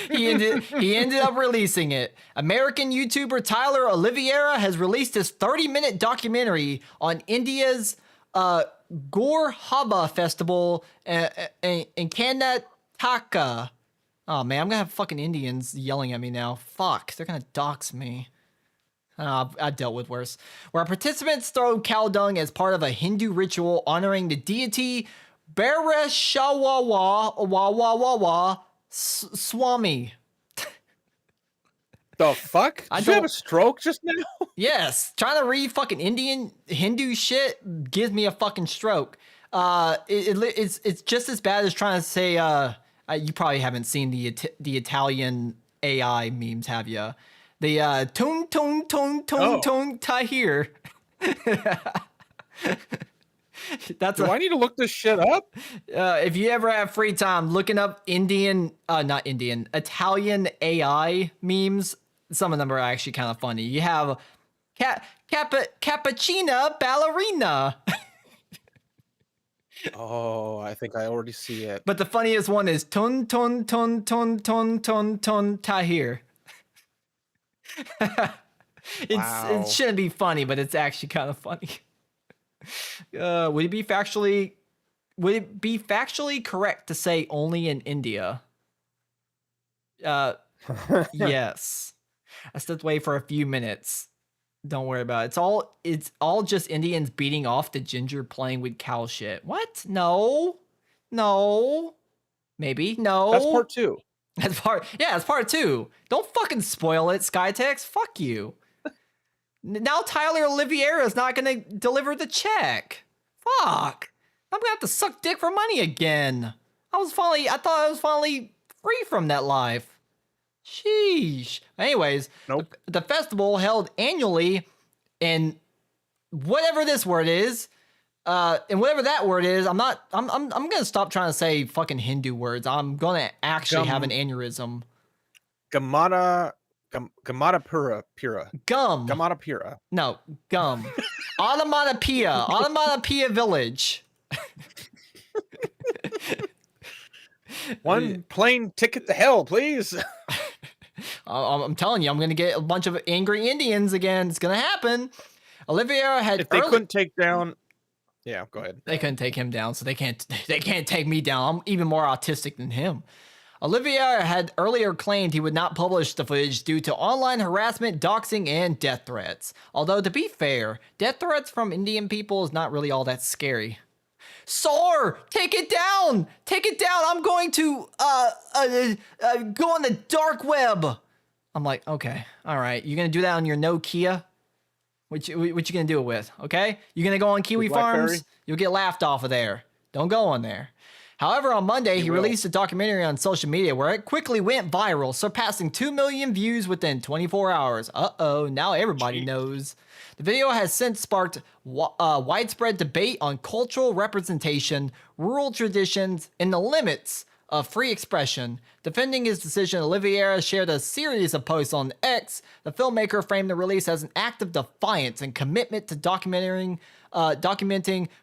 He ended up releasing it. American YouTuber Tyler Oliveira has released his 30-minute documentary on India's Gor Haba festival in Karnataka. Oh man, I'm gonna have fucking Indians yelling at me now. Fuck, they're gonna dox me. I dealt with worse. Where participants throw cow dung as part of a Hindu ritual honoring the deity Barashawawa Swami. The fuck? Did you have a stroke just now? Yes, trying to read fucking Hindu shit gives me a fucking stroke. It's just as bad as trying to say. You probably haven't seen the Italian AI memes, have you? The tone Tahir. That's Do I need to look this shit up? If you ever have free time, looking up Italian AI memes, some of them are actually kind of funny. You have Cappuccina Ballerina. Oh, I think I already see it. But the funniest one is ton Tahir. It shouldn't be funny, but it's actually kind of funny. Would it be factually correct to say only in India? Yes. I stepped away for a few minutes. Don't worry about it. It's all just Indians beating off the ginger playing with cow shit. What? No. Maybe. No. That's part 2. That's part 2. Don't fucking spoil it, Skytex. Fuck you. Now Tyler Oliveira is not gonna deliver the check. Fuck. I'm gonna have to suck dick for money again. I thought I was finally free from that life. Sheesh. Anyways, nope. The festival held annually in whatever this word is, and whatever that word is, I'm gonna stop trying to say fucking Hindu words. I'm gonna actually have an aneurysm. Gamatapura. Gum. Gamatapura. No, gum. Onomatopoeia Village. One plane ticket to hell, please. I'm telling you, I'm going to get a bunch of angry Indians again. It's going to happen. Olivier had If they couldn't take down, yeah, go ahead. They couldn't take him down, so they can't take me down. I'm even more autistic than him. Olivier had earlier claimed he would not publish the footage due to online harassment, doxing, and death threats. Although, to be fair, death threats from Indian people is not really all that scary. Sir, take it down! Take it down! I'm going to go on the dark web. I'm like, okay, all right. You're gonna do that on your Nokia? What you gonna do it with? Okay, you're gonna go on Kiwi Farms? You'll get laughed off of there. Don't go on there. However, on Monday, he released a documentary on social media where it quickly went viral, surpassing 2 million views within 24 hours. Uh-oh, now everybody knows. The video has since sparked widespread debate on cultural representation, rural traditions, and the limits of free expression. Defending his decision, Olivier shared a series of posts on X. The filmmaker framed the release as an act of defiance and commitment to documenting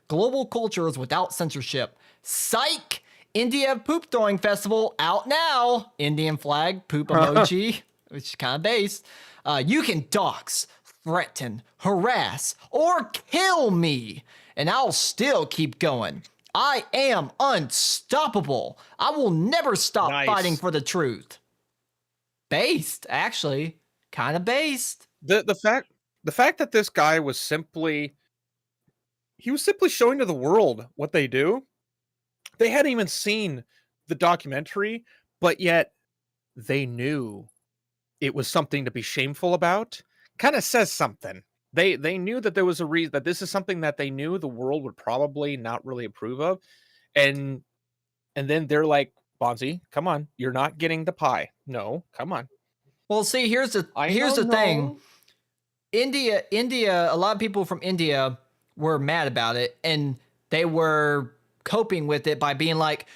global cultures without censorship. Psych! India Poop Throwing Festival out now. Indian flag, poop emoji, which is kind of based. You can dox, threaten, harass, or kill me, and I'll still keep going. I am unstoppable. I will never stop fighting for the truth. Based, actually. Kind of based. The fact that this guy was simply showing to the world what they do. They hadn't even seen the documentary, but yet they knew it was something to be shameful about. Kind of says something. They knew that there was a reason, that this is something that they knew the world would probably not really approve of. And then they're like, Bonzi, come on, you're not getting the pie. No, come on. Well, see, here's the thing. India, a lot of people from India were mad about it, and they were coping with it by being like,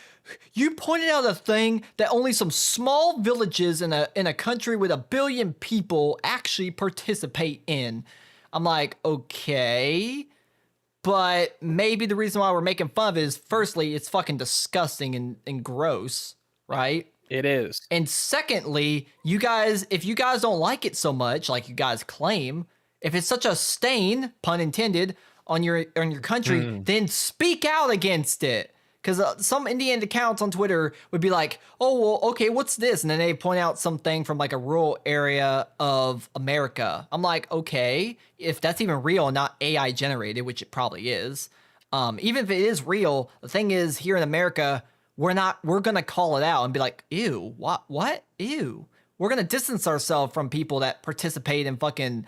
you pointed out a thing that only some small villages in a country with 1 billion people actually participate in. I'm like, okay, but maybe the reason why we're making fun of it is, firstly, it's fucking disgusting and gross, right? It is. And secondly, if you guys don't like it so much, like you guys claim, if it's such a stain, pun intended, on your country, then speak out against it. Because some Indian accounts on Twitter would be like, oh, well, okay, what's this? And then they point out something from like a rural area of America. I'm like, okay, if that's even real, not AI generated, which it probably is. Even if it is real, the thing is, here in America, we're going to call it out and be like, ew, what? Ew. We're going to distance ourselves from people that participate in fucking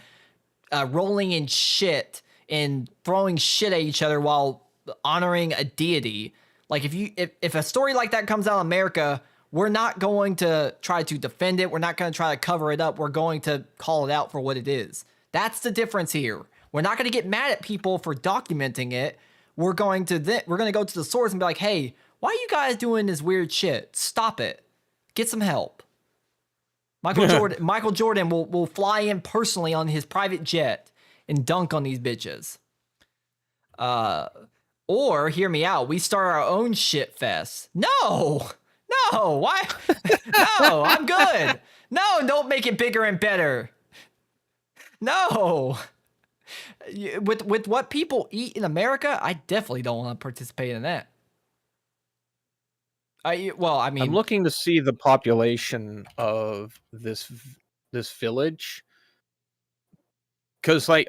rolling in shit and throwing shit at each other while honoring a deity. Like, if a story like that comes out in America, we're not going to try to defend it. We're not going to try to cover it up. We're going to call it out for what it is. That's the difference here. We're not going to get mad at people for documenting it. We're going to go to the source and be like, hey, why are you guys doing this weird shit? Stop it. Get some help. Michael Jordan will fly in personally on his private jet and dunk on these bitches. Or, hear me out, we start our own shit fest. No, why? No, I'm good. No, don't make it bigger and better. No. With what people eat in America, I definitely don't want to participate in that. I'm looking to see the population of this village. Because, like,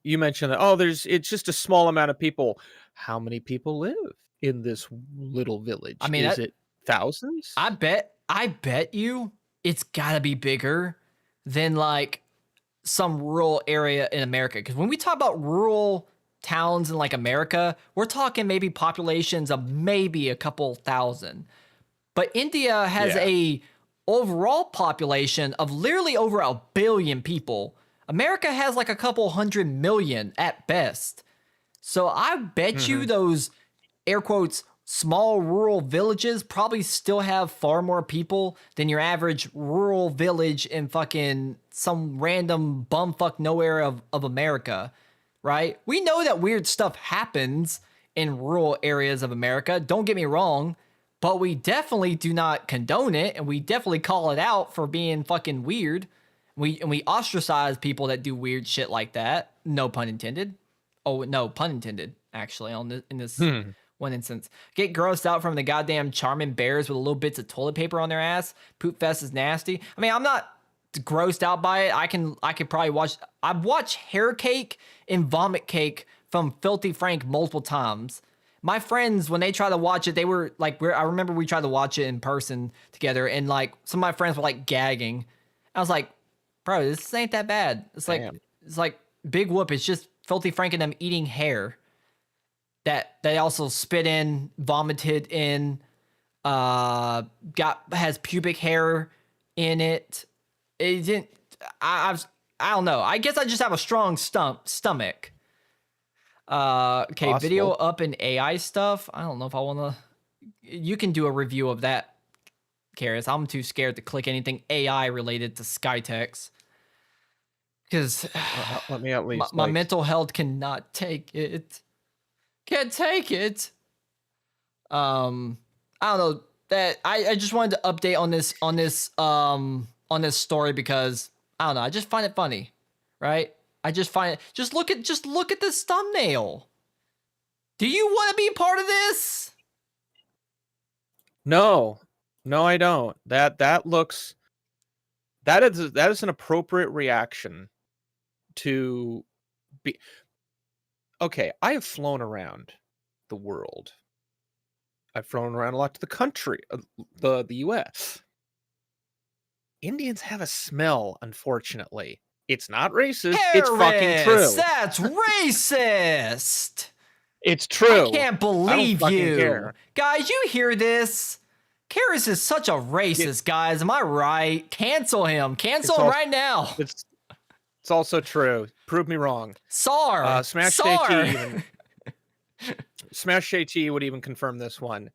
you mentioned that, it's just a small amount of people. How many people live in this little village? I mean, is it thousands? I bet you it's gotta be bigger than like some rural area in America. Because when we talk about rural towns in like America, we're talking maybe populations of maybe a couple thousand. But India has a overall population of literally over 1 billion people. America has like a couple 100 million at best. So I bet you those, air quotes, small rural villages probably still have far more people than your average rural village in fucking some random bumfuck nowhere of America, right? We know that weird stuff happens in rural areas of America, don't get me wrong, but we definitely do not condone it, and we definitely call it out for being fucking weird. We ostracize people that do weird shit like that. No pun intended. Oh no, pun intended. Actually, in this one instance, get grossed out from the goddamn Charmin bears with little bits of toilet paper on their ass. Poop fest is nasty. I mean, I'm not grossed out by it. I could probably watch. I've watched hair cake and vomit cake from Filthy Frank multiple times. My friends, when they tried to watch it, they were like, I remember we tried to watch it in person together, and like some of my friends were like gagging. I was like, bro, this ain't that bad. It's like, it's like big whoop. It's just Filthy Frank and them eating hair that they also spit in, vomited in, has pubic hair in it. It didn't. I don't know. I guess I just have a strong stomach. Okay, Possible. video up in AI stuff. I don't know if I want to. You can do a review of that, Karis. I'm too scared to click anything AI related to Skytex because let me at least. my mental health cannot take it. Can't take it. I don't know that I just wanted to update on this story because I don't know. I just find it funny, right? I just find it. Just look at this thumbnail. Do you want to be part of this? No, I don't. That is an appropriate reaction to be. Okay, I have flown around the world. I've flown around a lot to the country, the U.S. Indians have a smell, unfortunately. It's not racist. It's fucking true. That's racist. It's true. I can't believe you. Care. Guys, you hear this? Karis is such a racist, guys. Am I right? Cancel him. Cancel him right now. It's also true. Prove me wrong. Smash JT Smash JT would even confirm this one.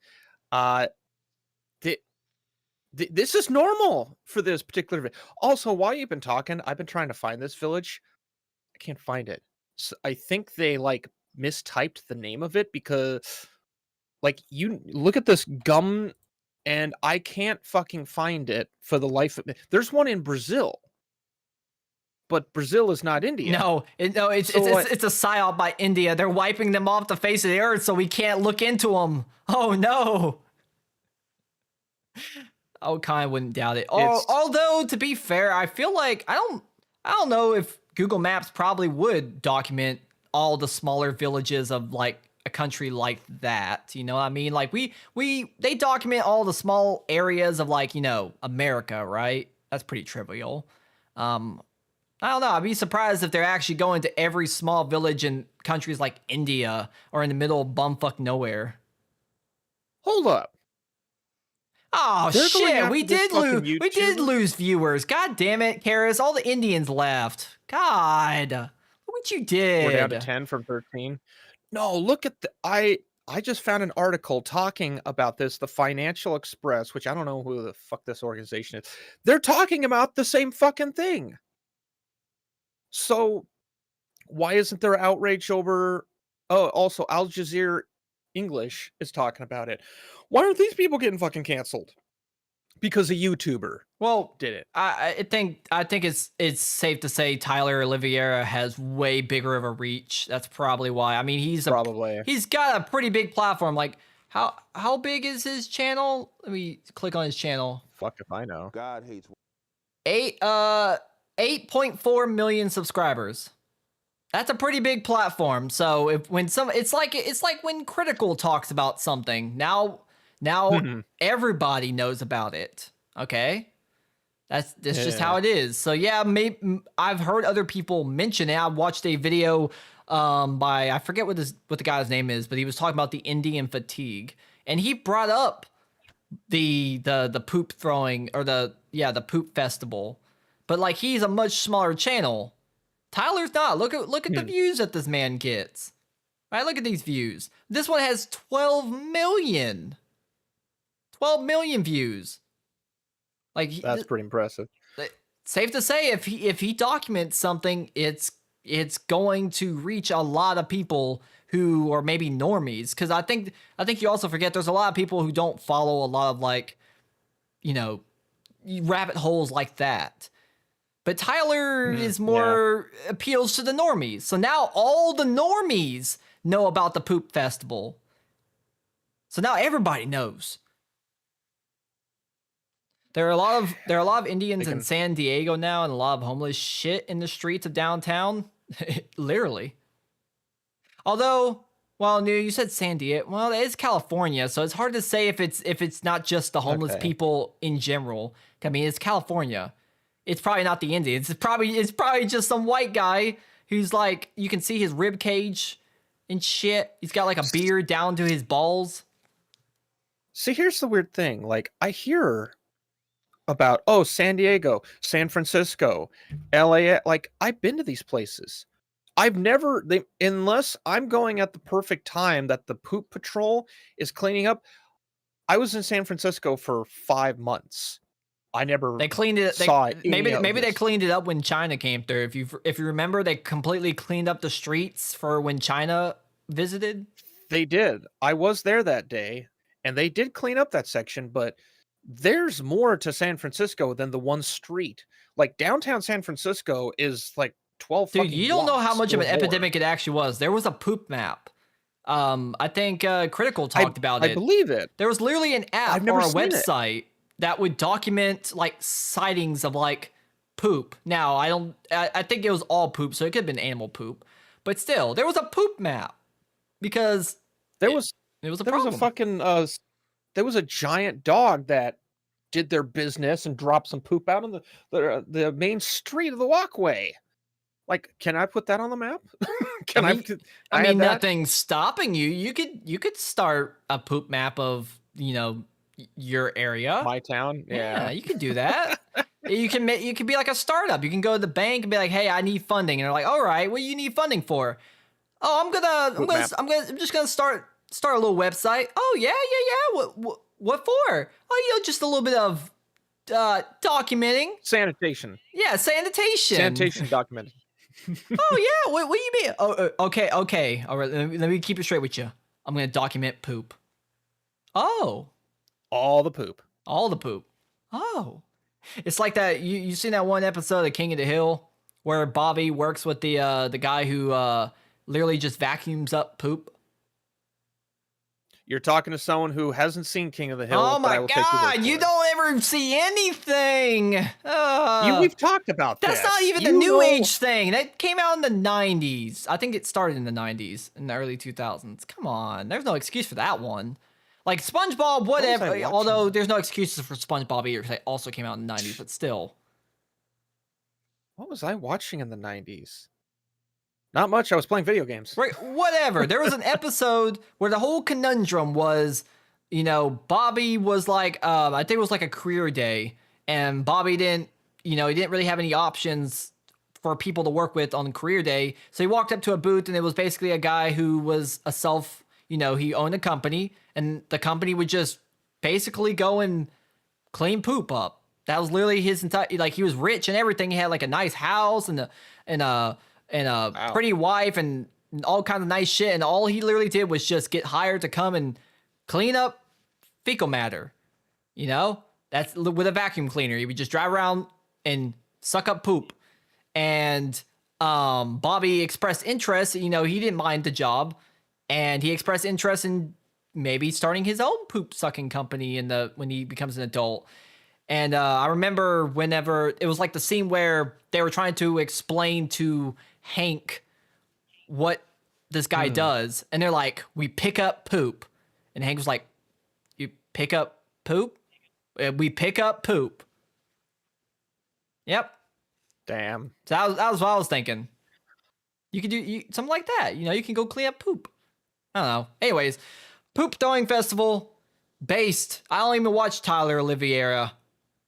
This is normal for this particular. Also, while you've been talking, I've been trying to find this village. I can't find it. So I think they like mistyped the name of it because, like, you look at this gum, and I can't fucking find it for the life of me. There's one in Brazil. But Brazil is not India. No, it's a psyop by India. They're wiping them off the face of the earth so we can't look into them. Oh no. I kind of wouldn't doubt it. Although to be fair, I feel like I don't know if Google Maps probably would document all the smaller villages of like a country like that. You know what I mean? Like they document all the small areas of like, you know, America, right? That's pretty trivial. I don't know. I'd be surprised if they're actually going to every small village in countries like India or in the middle of bumfuck nowhere. Hold up. Oh shit! We did lose viewers. God damn it, Karis! All the Indians left. God, look what you did. We're down to 10 from 13. No, look at I just found an article talking about this. The Financial Express, which I don't know who the fuck this organization is. They're talking about the same fucking thing. So, why isn't there outrage over? Oh, also Al Jazeera English is talking about it. Why aren't these people getting fucking canceled? Because a YouTuber did it. I think it's safe to say Tyler Oliveira has way bigger of a reach. That's probably why. I mean, he's got a pretty big platform. Like how big is his channel? Let me click on his channel. Fuck if I know. God hates 8.4 million subscribers. That's a pretty big platform. So it's like when Critical talks about something. Now everybody knows about it. Okay? That's just how it is. So yeah, I've heard other people mention it. I watched a video by I forget what the guy's name is, but he was talking about the Indian fatigue. And he brought up the poop throwing or the poop festival. But like he's a much smaller channel. Tyler's not. Look at the views that this man gets. Right, look at these views. This one has 12 million. 12 million views. Like That's pretty impressive. safe to say, if he documents something, it's going to reach a lot of people who are maybe normies. Because I think you also forget there's a lot of people who don't follow a lot of like, you know, rabbit holes like that. But Tyler is more appeals to the normies. So now all the normies know about the poop festival. So now everybody knows. There are a lot of Indians in San Diego now, and a lot of homeless shit in the streets of downtown. Literally. Although, well, you said San Diego. Well, it is California, so it's hard to say if it's not just the homeless people in general. I mean, it's California. It's probably not the Indians. It's probably just some white guy who's like, you can see his rib cage and shit. He's got like a beard down to his balls. See, here's the weird thing. Like, I hear about, oh, San Diego, San Francisco, LA. Like, I've been to these places. I've never, unless I'm going at the perfect time that the poop patrol is cleaning up. I was in San Francisco for 5 months. I never cleaned it. Maybe they cleaned it up when China came through. If you remember, they completely cleaned up the streets for when China visited. They did. I was there that day, and they did clean up that section, but there's more to San Francisco than the one street. Like, downtown San Francisco is like 12 Dude, you don't know how much of an more. epidemic it actually was. There was a poop map. I think Critical talked about it. I believe it. There was literally an app never or a seen website that would document like sightings of like poop. Now, I think it was all poop, so it could have been animal poop. But still, there was a poop map because it was a fucking there was a giant dog that did their business and dropped some poop out on the main street of the walkway. Like, can I put that on the map? I mean, nothing's stopping you. You could start a poop map of, you know, your area, my town. Yeah, you could do that. you can be like a startup. You can go to the bank and be like, "Hey, I need funding," and they're like, "All right, what do you need funding for?" "Oh, I'm just gonna start a little website." "Oh yeah. What for?" "Oh, you know, just a little bit of documenting sanitation." "Yeah, sanitation documenting. "Oh yeah, what do you mean?" "Oh, okay, all right. Let me keep it straight with you. I'm gonna document poop." "Oh, all the poop." "Oh." It's like that. You seen that one episode of King of the Hill where Bobby works with the guy who literally just vacuums up poop? You're talking to someone who hasn't seen King of the Hill. Oh my god, you don't ever see anything. We've talked about That's this. not even the new age thing. That came out in the 90s. I think it started in the 90s, in the early 2000s. Come on, there's no excuse for that one. Like SpongeBob, whatever. Although there's no excuses for SpongeBob either, because it also came out in the 90s, but still. What was I watching in the 90s? Not much. I was playing video games. Right, whatever. There was an episode where the whole conundrum was, you know, Bobby was like, I think it was like a career day, and Bobby didn't really have any options for people to work with on career day. So he walked up to a booth, and it was basically a guy who was he owned a company, and the company would just basically go and clean poop up. That was literally his entire, like, he was rich and everything. He had like a nice house and a pretty wife and all kinds of nice shit. And all he literally did was just get hired to come and clean up fecal matter. You know, that's with a vacuum cleaner. He would just drive around and suck up poop. And Bobby expressed interest. You know, he didn't mind the job, and he expressed interest in maybe starting his own poop sucking company when he becomes an adult. And I remember whenever it was like the scene where they were trying to explain to Hank what this guy does, and they're like, "We pick up poop," and Hank was like, "You pick up poop? We pick up poop." Yep. Damn. So that was what I was thinking. You could do something like that. You know, you can go clean up poop. I don't know. Anyways, Poop Throwing Festival, based. I don't even watch Tyler Oliveira,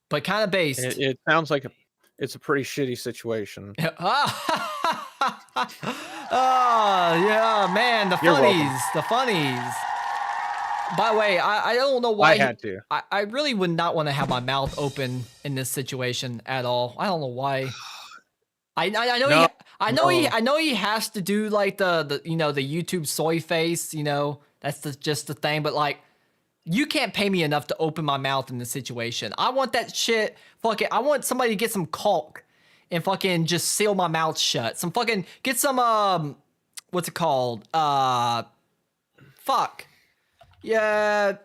but kind of based. It sounds like it's a pretty shitty situation. Oh, yeah. Oh man, the You're welcome. funnies, the funnies. By the way, I don't know why I had to. I really would not want to have my mouth open in this situation at all. I don't know why. I know No, I know he has to do like the you know the YouTube soy face, you know, that's just the thing, but like you can't pay me enough to open my mouth in this situation. I want that shit fucking I want somebody to get some caulk and fucking just seal my mouth shut. Some fucking get some what's it called? Fuck. Yeah.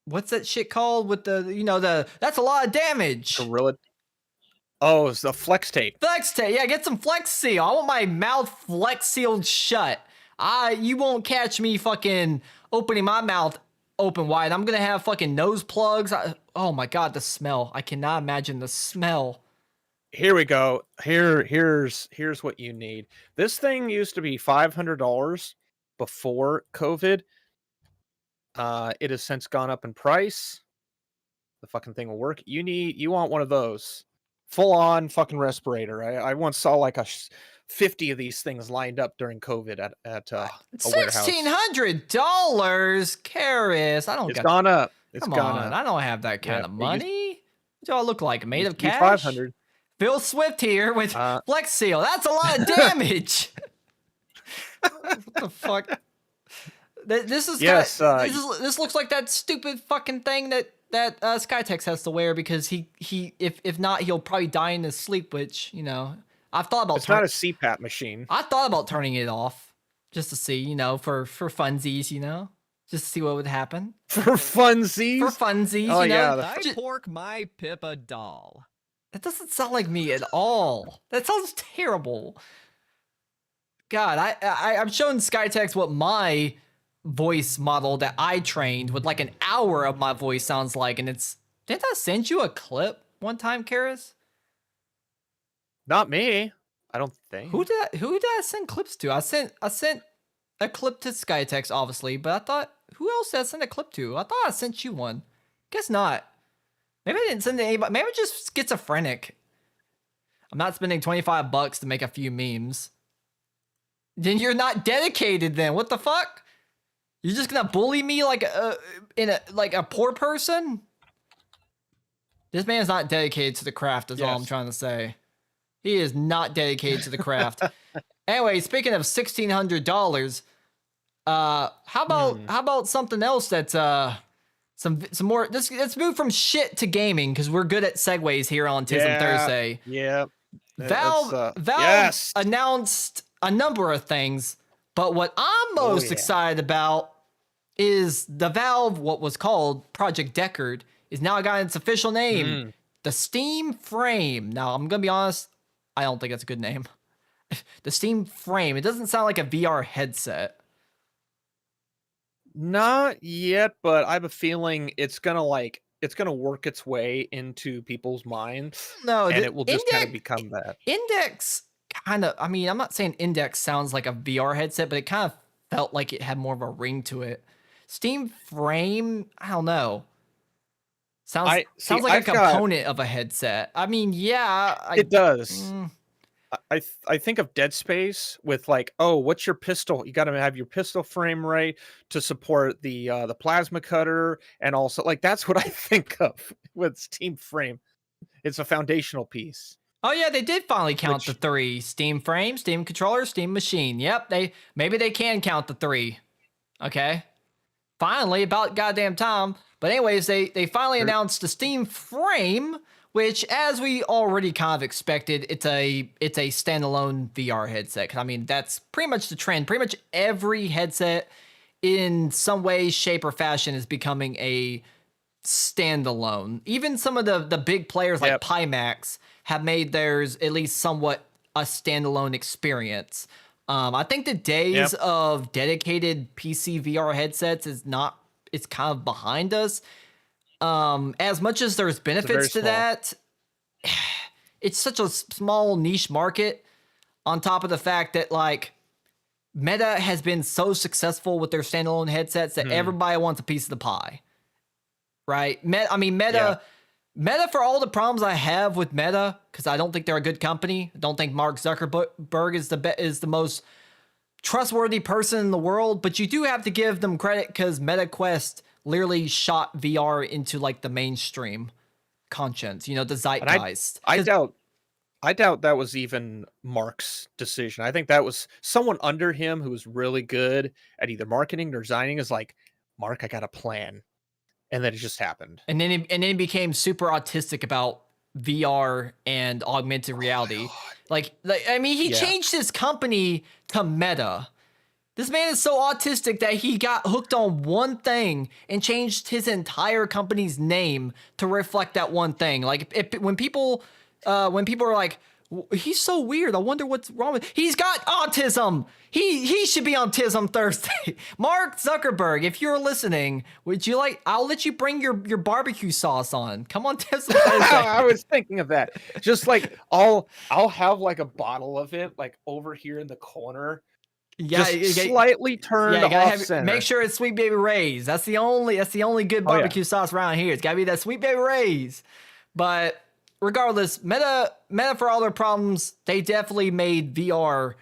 What's that shit called with the you know the that's a lot of damage. Gorilla. Oh, it's the flex tape. Flex tape. Yeah, get some flex seal. I want my mouth flex sealed shut. You won't catch me fucking opening my mouth open wide. I'm gonna have fucking nose plugs. Oh my god, the smell. I cannot imagine the smell. Here we go. Here's what you need. This thing used to be $500 before COVID. It has since gone up in price. The fucking thing will work. You want one of those. Full on fucking respirator. I once saw like 50 of these things lined up during COVID at a warehouse. $1,600, Karis. I don't. It's gone up. It's Come gone on, up. I don't have that kind of money. What do I look like? Made of cash? 500. Phil Swift here with Flex Seal. That's a lot of damage. What the fuck? This is yes. this looks like that stupid fucking thing that Skytex has to wear because he if not he'll probably die in his sleep. Which you know I've thought about. It's not a CPAP machine. I thought about turning it off just to see, you know, for funsies, you know, just to see what would happen. For funsies. For funsies, Oh you know. yeah. I pork my Pippa doll. That doesn't sound like me at all. That sounds terrible. God, I'm showing Skytex what my voice model that I trained with like an hour of my voice sounds like, and didn't I send you a clip one time, Karis? Not me. I don't think. Who did I send clips to? I sent a clip to Skytex, obviously, but I thought who else did I send a clip to? I thought I sent you one. Guess not. Maybe I didn't send it to anybody. Maybe I'm just schizophrenic. I'm not spending $25 to make a few memes. Then you're not dedicated. Then what the fuck? You're just gonna bully me like a poor person? This man's not dedicated to the craft. Is all I'm trying to say. He is not dedicated to the craft. Anyway, speaking of $1,600, how about something else that's some more. Let's move from shit to gaming because we're good at segues here on TISM Thursday. Yeah. Valve yes. announced a number of things, but what I'm most excited about is the Valve, what was called Project Deckard, is now got its official name, the Steam Frame. Now, I'm going to be honest, I don't think that's a good name. The Steam Frame. It doesn't sound like a VR headset. Not yet, but I have a feeling it's gonna work its way into people's minds. No, and it will just kind of become that. Index kind of, I mean, I'm not saying Index sounds like a VR headset, but it kind of felt like it had more of a ring to it. Steam Frame, I don't know. Sounds like a component of a headset. I mean, yeah. It does. I think of Dead Space with like, oh, what's your pistol? You got to have your pistol frame right to support the plasma cutter, and also like that's what I think of with Steam Frame. It's a foundational piece. Oh yeah, they did finally count the 3: Steam Frame, Steam Controller, Steam Machine. Yep, maybe they can count the 3. Okay, finally, about goddamn time. But anyways, they finally announced the Steam Frame, which, as we already kind of expected, it's a standalone VR headset. I mean, that's pretty much the trend. Pretty much every headset in some way, shape, or fashion is becoming a standalone. Even some of the big players like Pimax have made theirs at least somewhat a standalone experience. I think the days of dedicated PC VR headsets it's kind of behind us. As much as there's benefits to that, it's such a small niche market, on top of the fact that like Meta has been so successful with their standalone headsets that everybody wants a piece of the pie. Right? Meta for all the problems I have with Meta, because I don't think they're a good company. I don't think Mark Zuckerberg is the most trustworthy person in the world, but you do have to give them credit because MetaQuest literally shot VR into like the mainstream conscience, the And zeitgeist. I doubt that was even Mark's decision. I think that was someone under him who was really good at either marketing or designing is like, Mark, I got a plan. And then it just happened. And then he became super autistic about VR and augmented reality. I mean, he changed his company to Meta. This man is so autistic that he got hooked on one thing and changed his entire company's name to reflect that one thing. Like when people are like, he's so weird, I wonder what's wrong with. He's got autism. He should be on TISM Thursday. Mark Zuckerberg, if you're listening, would you like? I'll let you bring your barbecue sauce on. Come on, TISM Thursday. I was thinking of that. Just like I'll have like a bottle of it like over here in the corner. Yeah, just slightly turned off center. Make sure it's Sweet Baby Ray's. That's the only good barbecue sauce around here. It's gotta be that Sweet Baby Ray's. But regardless, Meta for all their problems, they definitely made VR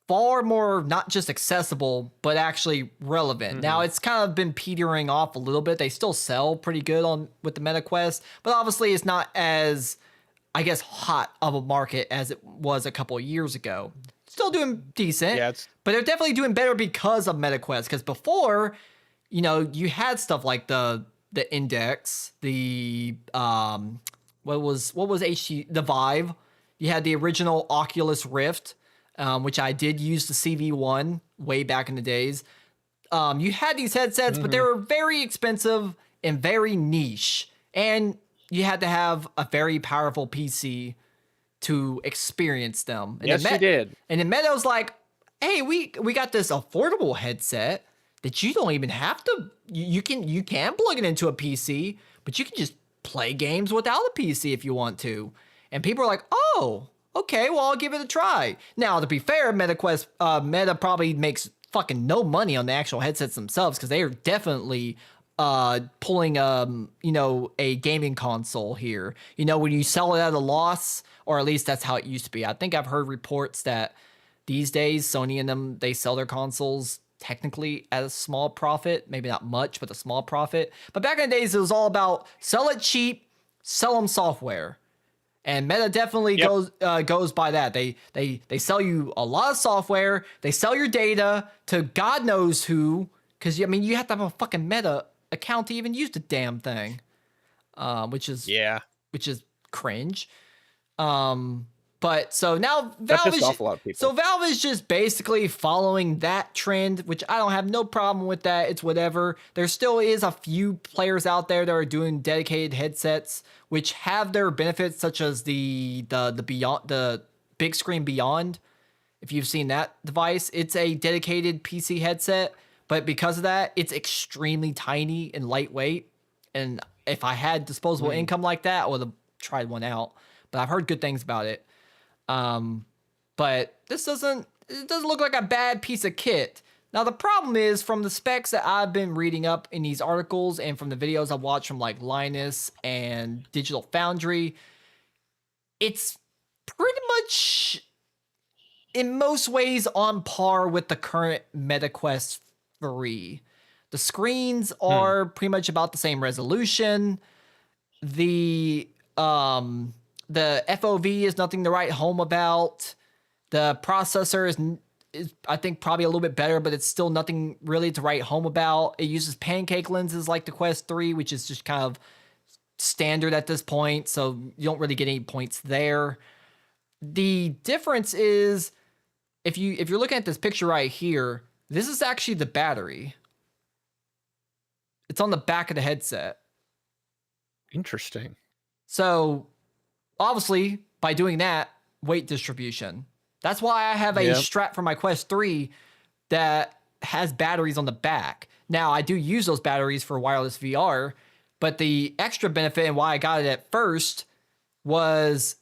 far more not just accessible, but actually relevant. Now it's kind of been petering off a little bit. They still sell pretty good with the MetaQuest, but obviously it's not as, I guess, hot of a market as it was a couple of years ago. Still doing decent, but they're definitely doing better because of MetaQuest. Because before, you had stuff like the Index, the what was the Vive. You had the original Oculus Rift, which I did use the CV1 way back in the days. You had these headsets, but they were very expensive and very niche, and you had to have a very powerful PC to experience them. And yes, you did. And then Meta's like, hey, we got this affordable headset that you don't even have to. You can plug it into a PC, but you can just play games without a PC if you want to. And people are like, oh, okay, well, I'll give it a try. Now, to be fair, Meta probably makes fucking no money on the actual headsets themselves because they are definitely pulling a gaming console here. When you sell it at a loss, or at least that's how it used to be. I think I've heard reports that these days Sony and them, they sell their consoles technically at a small profit, maybe not much, but a small profit. But back in the days, it was all about sell it cheap, sell them software. And Meta definitely goes by that. They sell you a lot of software. They sell your data to God knows who, because you have to have a fucking Meta account to even use the damn thing, which is cringe. But so now Valve is just basically following that trend, which I don't have no problem with that. It's whatever. There still is a few players out there that are doing dedicated headsets, which have their benefits, such as the Beyond, the big screen Beyond. If you've seen that device, it's a dedicated PC headset, but because of that, it's extremely tiny and lightweight. And if I had disposable income like that, I would have tried one out. But I've heard good things about it. But this doesn't look like a bad piece of kit. Now, the problem is, from the specs that I've been reading up in these articles and from the videos I've watched from like Linus and Digital Foundry, it's pretty much in most ways on par with the current MetaQuest 3. The screens are pretty much about the same resolution. The FOV is nothing to write home about. The processor is I think probably a little bit better, but it's still nothing really to write home about. It uses pancake lenses like the Quest 3, which is just kind of standard at this point, so you don't really get any points there. The difference is, if you're looking at this picture right here, this is actually the battery. It's on the back of the headset. Interesting. So obviously, by doing that, weight distribution. That's why I have a strap for my Quest 3 that has batteries on the back. Now, I do use those batteries for wireless VR, but the extra benefit and why I got it at first was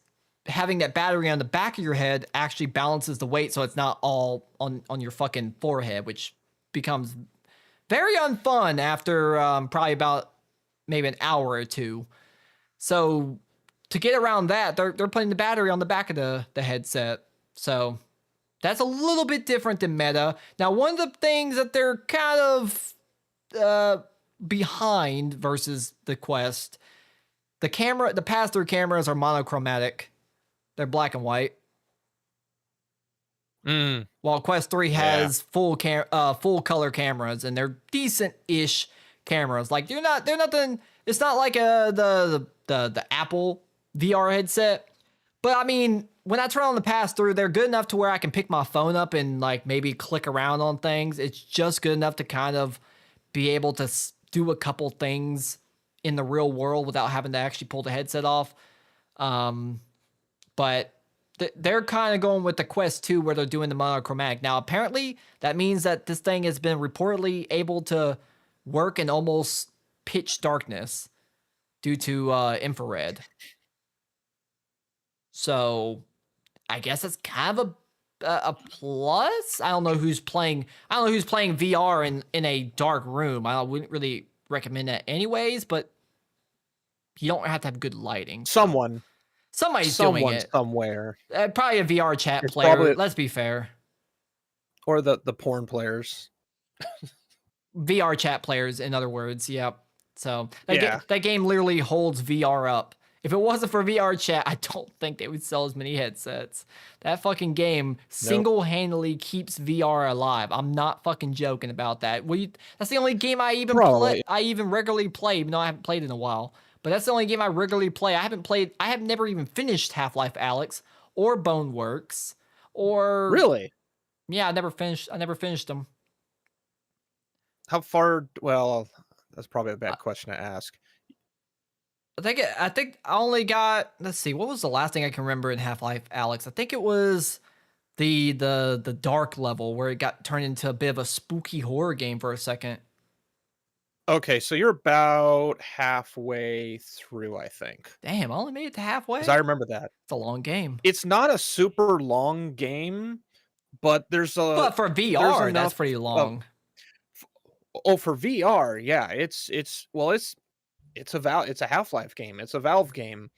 having that battery on the back of your head actually balances the weight so it's not all on your fucking forehead, which becomes very unfun after probably about maybe an hour or two. So to get around that, they're putting the battery on the back of the headset. So That's a little bit different than Meta. Now, one of the things that they're kind of behind versus the Quest, the pass-through cameras are monochromatic. They're black and white. While Quest 3 has full color cameras, and they're decent-ish cameras. Like they're nothing. It's not like the Apple VR headset. But I mean, when I turn on the pass-through, they're good enough to where I can pick my phone up and like maybe click around on things. It's just good enough to kind of be able to do a couple things in the real world without having to actually pull the headset off. But they're kind of going with the Quest 2 where they're doing the monochromatic. Now, apparently, that means that this thing has been reportedly able to work in almost pitch darkness due to infrared. So, I guess it's kind of a plus. I don't know who's playing VR in a dark room. I wouldn't really recommend that anyways, but you don't have to have good lighting. Somebody's doing it somewhere. Probably a VR chat It's player. probably- Let's be fair. Or the porn players. VR chat players, in other words. Yep. So Yeah. that game literally holds VR up. If it wasn't for VR chat, I don't think they would sell as many headsets. That fucking game single-handedly keeps VR alive. I'm not fucking joking about that. That's the only game I even regularly play, even though I haven't played in a while. But that's the only game I regularly play. I have never even finished Half-Life Alyx or Boneworks or Really? Yeah, I never finished them. How far? Well, that's probably a bad question to ask. I think I only got, let's see, what was the last thing I can remember in Half-Life Alyx? I think it was the dark level where it got turned into a bit of a spooky horror game for a second. Okay, so you're about halfway through, I think. Damn, I only made it to halfway. 'Cause I remember that. It's a long game. It's not a super long game, but But for VR, that's pretty long. For VR, yeah, it's a Half-Life game. It's a Valve game.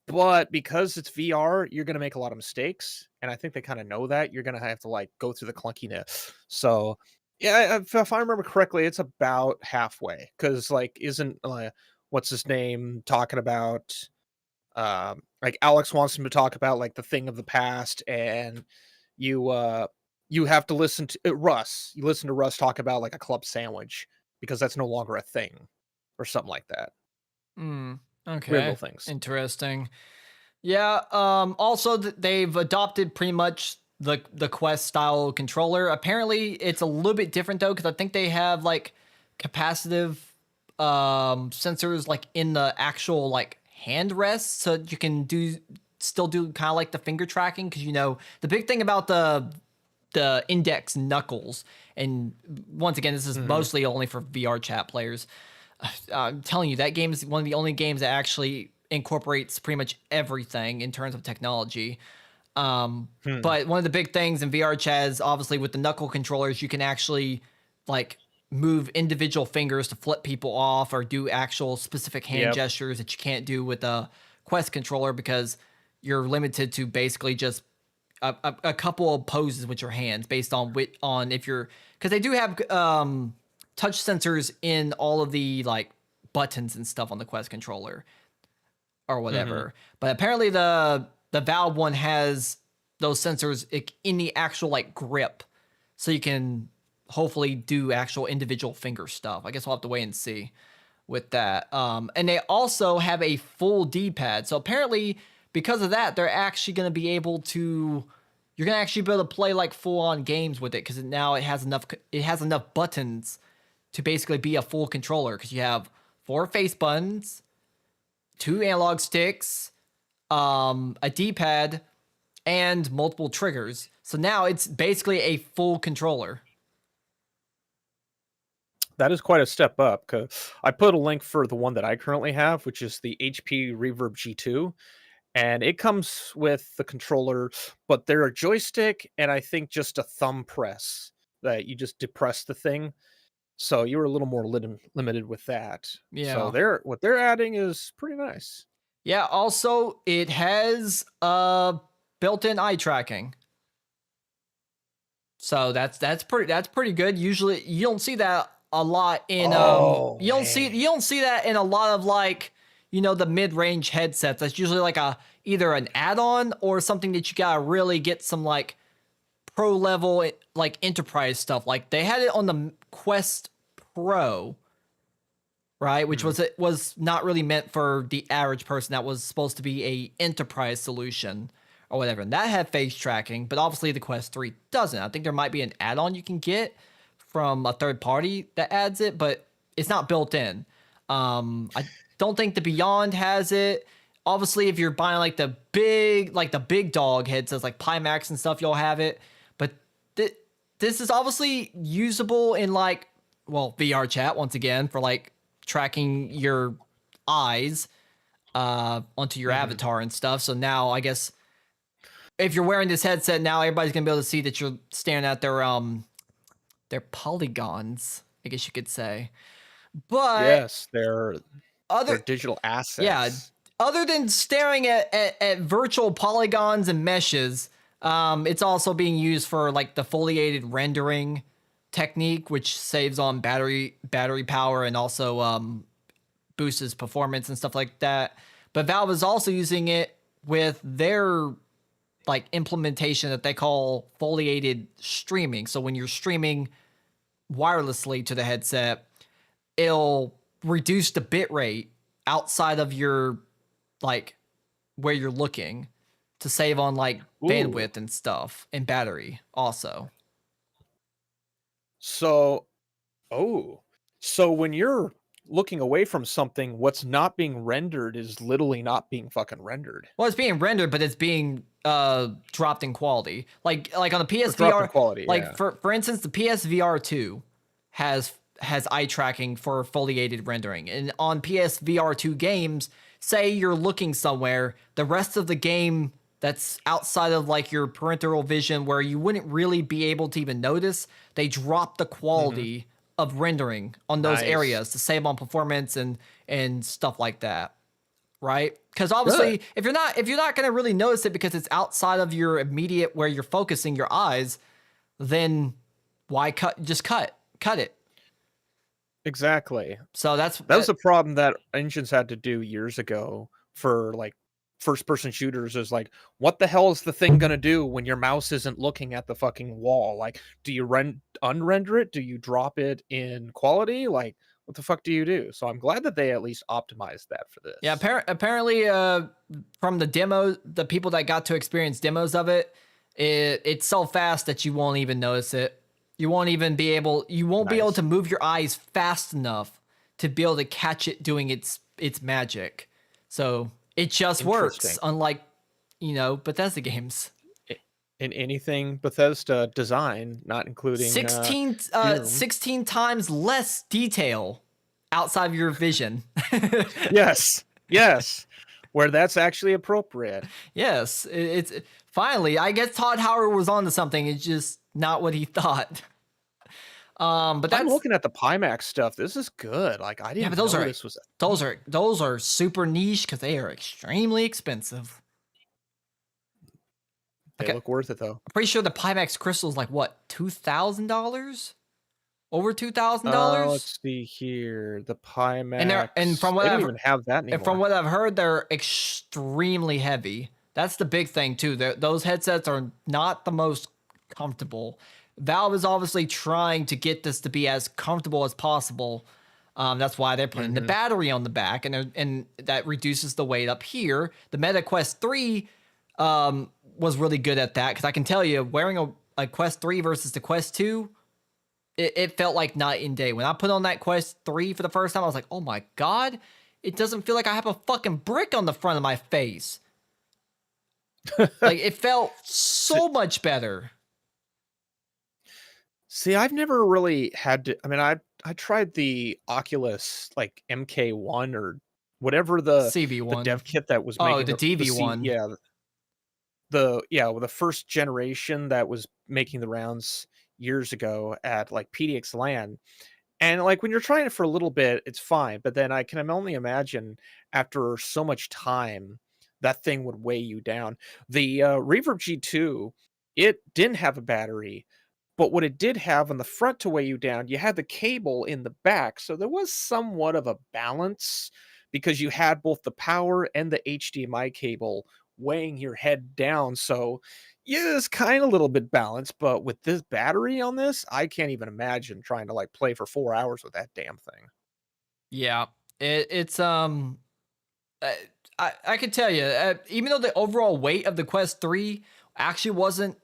But because it's VR, you're going to make a lot of mistakes, and I think they kind of know that. You're going to have to like go through the clunkiness. So, yeah, if I remember correctly, it's about halfway, cuz like isn't what's his name talking about like Alex wants him to talk about like the thing of the past, and you have to listen to Russ. You listen to Russ talk about like a club sandwich because that's no longer a thing or something like that. Okay. Weird little things. Interesting. Yeah. Also, they've adopted pretty much the Quest style controller. Apparently, it's a little bit different though, because I think they have like capacitive sensors like in the actual like hand rest, so you can still do kind of like the finger tracking. Because the big thing about the index knuckles, and once again, this is mostly only for VR chat players. I'm telling you, that game is one of the only games that actually incorporates pretty much everything in terms of technology. But one of the big things in VR chat is obviously with the knuckle controllers, you can actually like move individual fingers to flip people off or do actual specific hand gestures that you can't do with a Quest controller, because you're limited to basically just a couple of poses with your hands based on if you're, because they do have touch sensors in all of the like buttons and stuff on the Quest controller or whatever. But apparently the Valve one has those sensors in the actual like grip, so you can hopefully do actual individual finger stuff. I guess we'll have to wait and see with that. And they also have a full D-pad. So apparently because of that, they're actually going to be able to, you're going to actually be able to play like full on games with it, because now it has enough buttons to basically be a full controller, because you have 4 face buttons, 2 analog sticks, a D-pad, and multiple triggers. So now it's basically a full controller. That is quite a step up, because I put a link for the one that I currently have, which is the HP Reverb G2. And it comes with the controller, but they're a joystick and I think just a thumb press that you just depress the thing. So you were a little more limited with that. Yeah. So what they're adding is pretty nice. Yeah. Also, it has built-in eye tracking. So that's pretty good. Usually you don't see that a lot in Oh, you don't see that in a lot of like, you know, the mid-range headsets. That's usually like a either an add-on or something that you gotta really get some like pro level like enterprise stuff. Like they had it on the Quest Pro, right? Which was not really meant for the average person. That was supposed to be a enterprise solution or whatever. And that had face tracking, but obviously the Quest 3 doesn't. I think there might be an add-on you can get from a third party that adds it, but it's not built in. I don't think the Beyond has it. Obviously, if you're buying like the big dog headsets like Pimax and stuff, you'll have it. But this is obviously usable in like, well, VR chat once again for like tracking your eyes onto your avatar and stuff. So now I guess if you're wearing this headset now, everybody's gonna be able to see that you're staring at their polygons, I guess you could say. But yes, they're other digital assets. yeah, other than staring at virtual polygons and meshes, it's also being used for like the foliated rendering technique, which saves on battery power and also boosts performance and stuff like that. But Valve is also using it with their like implementation that they call foliated streaming. So when you're streaming wirelessly to the headset, it'll reduce the bit rate outside of your like where you're looking to save on like bandwidth and stuff and battery also. So, so when you're looking away from something, what's not being rendered is literally not being fucking rendered. Well, it's being rendered, but it's being dropped in quality. Like on the Dropped in PSVR quality, like yeah. for instance, the PSVR 2 has eye tracking for foliated rendering. And on PSVR 2 games, say you're looking somewhere, the rest of the game that's outside of like your parental vision where you wouldn't really be able to even notice, they drop the quality of rendering on those Nice. areas to save on performance and stuff like that. Right? Because obviously, if you're not going to really notice it because it's outside of your immediate where you're focusing your eyes, then why cut it. Exactly. So that was a problem that engines had to do years ago for like first person shooters, is like, what the hell is the thing gonna do when your mouse isn't looking at the fucking wall? Like, do you unrender it? Do you drop it in quality? Like, what the fuck do you do? So I'm glad that they at least optimized that for this. Yeah, apparently from the demo, the people that got to experience demos of it, it's so fast that you won't even notice it. You won't be able to move your eyes fast enough to be able to catch it doing its magic. So it just works, unlike, Bethesda games. In anything Bethesda design, not including 16 times less detail outside of your vision. yes, where that's actually appropriate. Yes, it's finally. I guess Todd Howard was onto something. It's just not what he thought. But I'm looking at the Pimax stuff. This is good. Like, I didn't know this was. Those are super niche because they are extremely expensive. They look worth it though. I'm pretty sure the Pimax crystal is like what, $2,000? Over $2,000? Let's see here. The Pimax. And from what they don't even have that anymore. And from what I've heard, they're extremely heavy. That's the big thing too. Those headsets are not the most comfortable. Valve is obviously trying to get this to be as comfortable as possible. That's why they're putting the battery on the back, and that reduces the weight up here. The Meta Quest 3 was really good at that, because I can tell you, wearing a Quest 3 versus the Quest 2, it felt like night and day. When I put on that Quest 3 for the first time, I was like, oh my god, it doesn't feel like I have a fucking brick on the front of my face. Like, it felt so much better. See, I've never really had to. I mean, I tried the Oculus like MK1 or whatever the CV1, the dev kit that was making the DV1. The first generation that was making the rounds years ago at like PDX LAN. And like when you're trying it for a little bit, it's fine. But then I can only imagine after so much time, that thing would weigh you down. The Reverb G2, it didn't have a battery, But what it did have on the front to weigh you down, you had the cable in the back. So there was somewhat of a balance because you had both the power and the HDMI cable weighing your head down. So yeah, it's kind of a little bit balanced. But with this battery on this, I can't even imagine trying to like play for 4 hours with that damn thing. Yeah, it's uh, I can tell you, even though the overall weight of the Quest 3 actually wasn't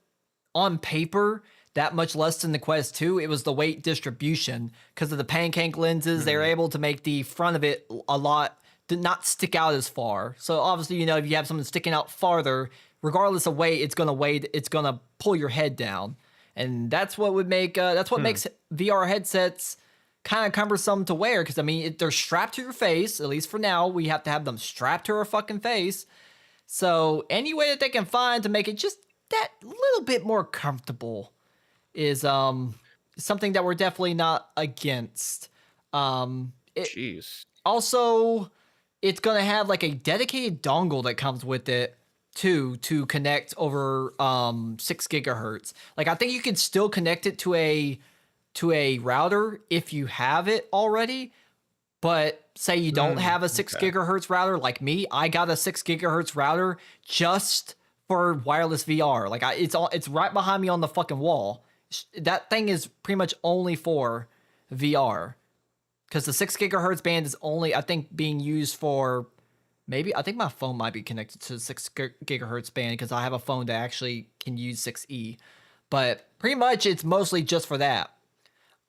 on paper that much less than the Quest 2, it was the weight distribution because of the pancake lenses. They were able to make the front of it a lot did not stick out as far. So obviously, you know, if you have something sticking out farther, regardless of weight, it's gonna pull your head down, and that's what would make that's what makes VR headsets kind of cumbersome to wear. Because I mean, they're strapped to your face. At least for now, we have to have them strapped to our fucking face. So any way that they can find to make it just that little bit more comfortable is something that we're definitely not against. Jeez. Also, it's gonna have like a dedicated dongle that comes with it too to connect over 6 gigahertz. Like I think you can still connect it to a router if you have it already. But say you don't have a 6 gigahertz router like me, I got a 6 gigahertz router just for wireless VR. Like it's right behind me on the fucking wall. That thing is pretty much only for VR. Because the 6 gigahertz band is only, I think, being used for maybe, I think my phone might be connected to the 6 gigahertz band because I have a phone that actually can use 6E. But pretty much it's mostly just for that.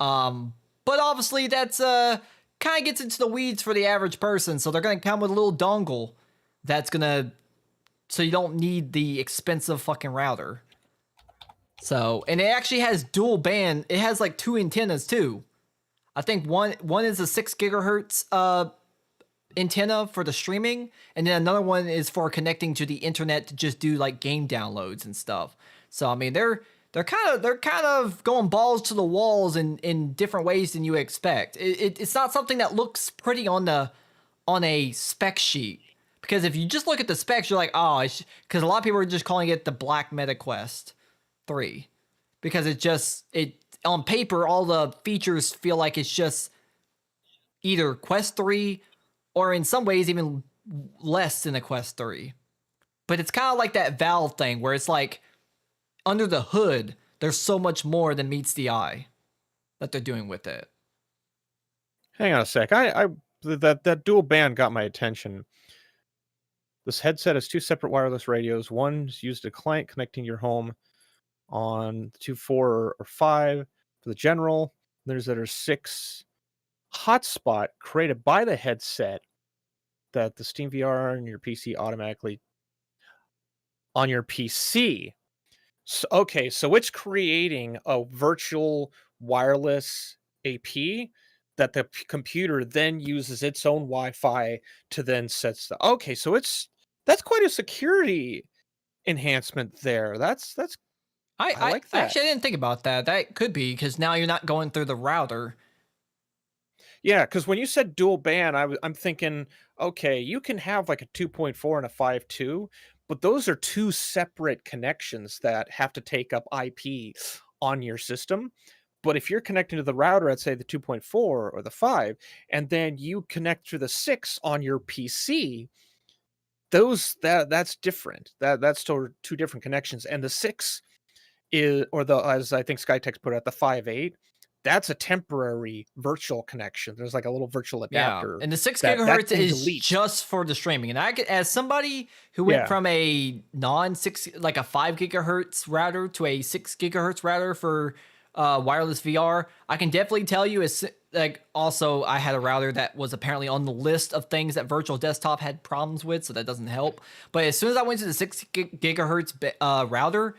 But obviously that's kind of gets into the weeds for the average person. So they're going to come with a little dongle that's going to, so you don't need the expensive fucking router. So, and it actually has dual band. It has like 2 antennas too. I think one is a 6 gigahertz antenna for the streaming, and then another one is for connecting to the internet to just do like game downloads and stuff. So I mean, they're kind of going balls to the walls in different ways than you expect. It's not something that looks pretty on a spec sheet, because if you just look at the specs, you're like, oh, because a lot of people are just calling it the Black Meta Quest 3 because it on paper, all the features feel like it's just either Quest 3 or in some ways even less than a Quest 3. But it's kind of like that Valve thing where it's like under the hood, there's so much more than meets the eye that they're doing with it. Hang on a sec. That dual band got my attention. This headset has 2 separate wireless radios. One's used a client connecting your home on 2, 4, or 5 for the general. There's 6 hotspot created by the headset that the Steam VR and your PC automatically on your PC. So, okay, so it's creating a virtual wireless AP that the computer then uses its own Wi-Fi to then set stuff. Okay, so that's quite a security enhancement there. That's I like that. Actually, I didn't think about that. That could be because now you're not going through the router. Yeah, because when you said dual band, I'm thinking, okay, you can have like a 2.4 and a 5.2, but those are 2 separate connections that have to take up IP on your system. But if you're connecting to the router at say the 2.4 or the 5, and then you connect to the 6 on your PC, that's different. That's still 2 different connections, and the 6 is, or the, as I think Skytex put it, the 5.8. That's a temporary virtual connection. There's like a little virtual adapter. Yeah, and the 6 that gigahertz can is delete. just for the streaming. And I could, as somebody who went from a non-6, like a 5 gigahertz router to a 6 gigahertz router for wireless VR, I can definitely tell you, it's like, also I had a router that was apparently on the list of things that Virtual Desktop had problems with, so that doesn't help. But as soon as I went to the 6 gigahertz router,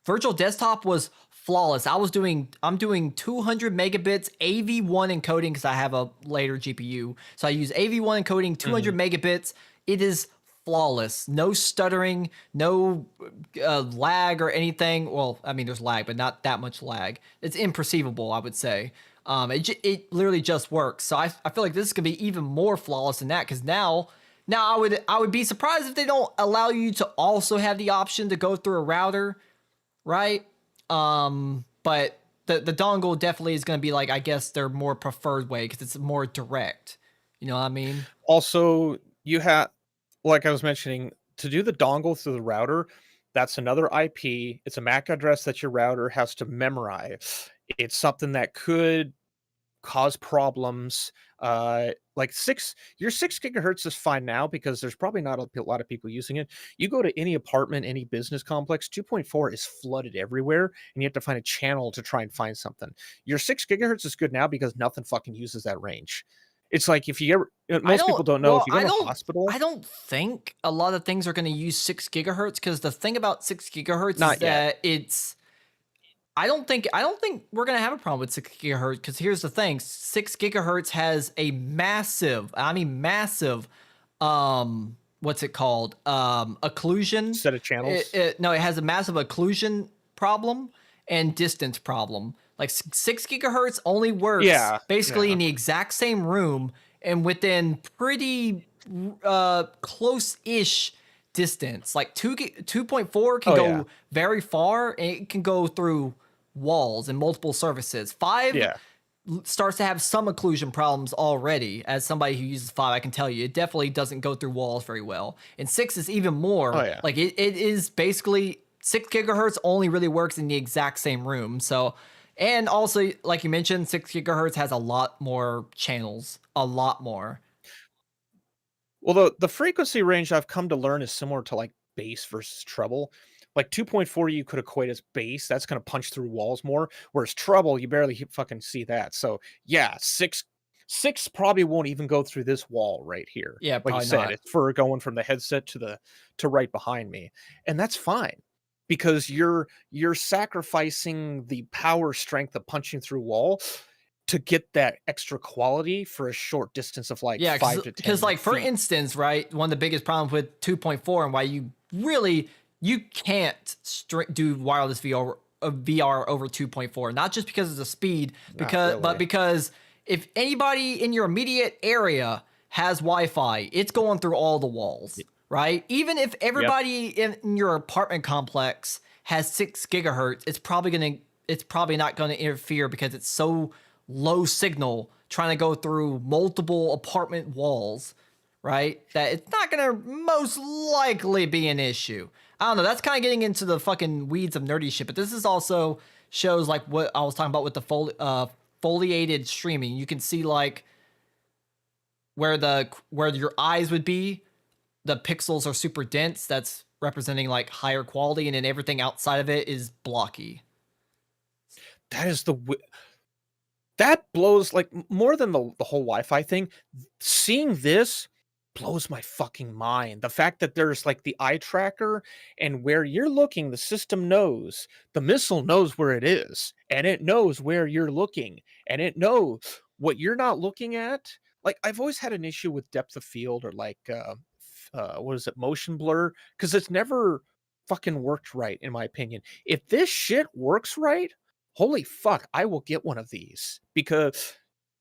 Virtual Desktop was flawless. I'm doing 200 megabits AV1 encoding because I have a later GPU. So I use AV1 encoding, 200 megabits. It is flawless. No stuttering, no lag or anything. Well, I mean, there's lag, but not that much lag. It's imperceivable, I would say. It literally just works. So I feel like this is gonna be even more flawless than that, because now I would be surprised if they don't allow you to also have the option to go through a router, right? But the dongle definitely is going to be like, I guess, their more preferred way because it's more direct. You know what I mean? Also, you have, like I was mentioning, to do the dongle through the router, that's another IP. It's a MAC address that your router has to memorize. It's something that could cause problems. Like your 6 gigahertz is fine now because there's probably not a lot of people using it. You go to any apartment, any business complex, 2.4 is flooded everywhere, and you have to find a channel to try and find something. Your 6 gigahertz is good now because nothing fucking uses that range. It's like if you ever, most people don't know, if you go to a hospital. I don't think a lot of things are going to use 6 gigahertz because the thing about 6 gigahertz Not is that it's. I don't think we're gonna have a problem with 6 gigahertz because here's the thing: 6 gigahertz has a massive, I mean massive, what's it called? Occlusion Set of channels. No, it has a massive occlusion problem and distance problem. Like 6 gigahertz only works basically in the exact same room and within pretty close-ish distance. Like 2.4 can go very far, and it can go through walls and multiple surfaces. 5 starts to have some occlusion problems already. As somebody who uses 5, I can tell you it definitely doesn't go through walls very well. And 6 is even more. Like it is basically 6 gigahertz only really works in the exact same room. So, and also like you mentioned, 6 gigahertz has a lot more channels, a lot more. Well, the frequency range I've come to learn is similar to like bass versus treble. Like 2.4 you could equate as bass. That's going to punch through walls more. Whereas treble, you barely fucking see that. So yeah, 6 probably won't even go through this wall right here. Yeah, like you said, not. it's for going from the headset to right behind me, and that's fine because you're sacrificing the power strength of punching through wall to get that extra quality for a short distance of like 5 to 10 because like for feet. instance, right, one of the biggest problems with 2.4 and why you can't do wireless VR over 2.4, not just because of the speed, but because if anybody in your immediate area has Wi-Fi, it's going through all the walls, right? Even if everybody in your apartment complex has 6 gigahertz, it's probably not going to interfere because it's so low signal trying to go through multiple apartment walls, right? That it's not going to most likely be an issue. I don't know. That's kind of getting into the fucking weeds of nerdy shit, but this is also shows like what I was talking about with the foliated streaming. You can see like where your eyes would be, the pixels are super dense. That's representing like higher quality, and then everything outside of it is blocky. That is that blows, like, more than the whole Wi-Fi thing. Seeing this blows my fucking mind. The fact that there's like the eye tracker, and where you're looking, the system knows, the missile knows where it is, and it knows where you're looking, and it knows what you're not looking at. Like, I've always had an issue with depth of field or like what is it, motion blur, because it's never fucking worked right in my opinion. If this shit works right, holy fuck, I will get one of these, because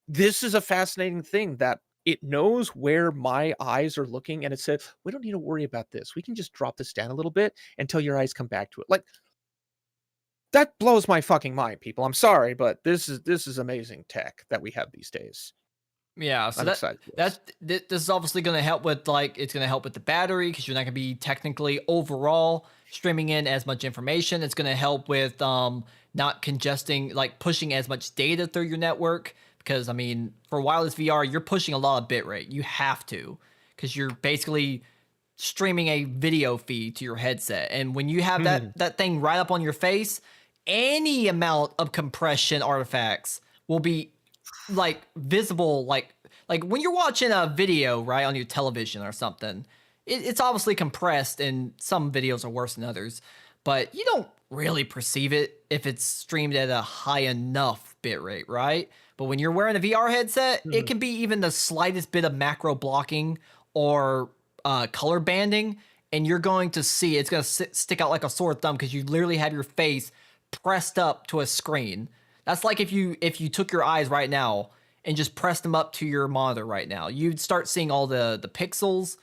this is a fascinating thing that it knows where my eyes are looking, and it said, we don't need to worry about this. We can just drop this down a little bit until your eyes come back to it. Like, that blows my fucking mind, people. I'm sorry, but this is amazing tech that we have these days. Yeah, so this is obviously going to help with it's going to help with the battery because you're not going to be technically overall streaming in as much information. It's going to help with not congesting, like pushing as much data through your network. Because, I mean, for wireless VR, you're pushing a lot of bitrate. You have to, because you're basically streaming a video feed to your headset. And when you have that thing right up on your face, any amount of compression artifacts will be like visible. Like when you're watching a video, right, on your television or something, it's obviously compressed, and some videos are worse than others. But you don't really perceive it if it's streamed at a high enough bitrate, right? But when you're wearing a VR headset, it can be even the slightest bit of macro blocking or color banding, and you're going to see it's going to stick out like a sore thumb because you literally have your face pressed up to a screen. That's like if you took your eyes right now and just pressed them up to your monitor right now, you'd start seeing all the pixels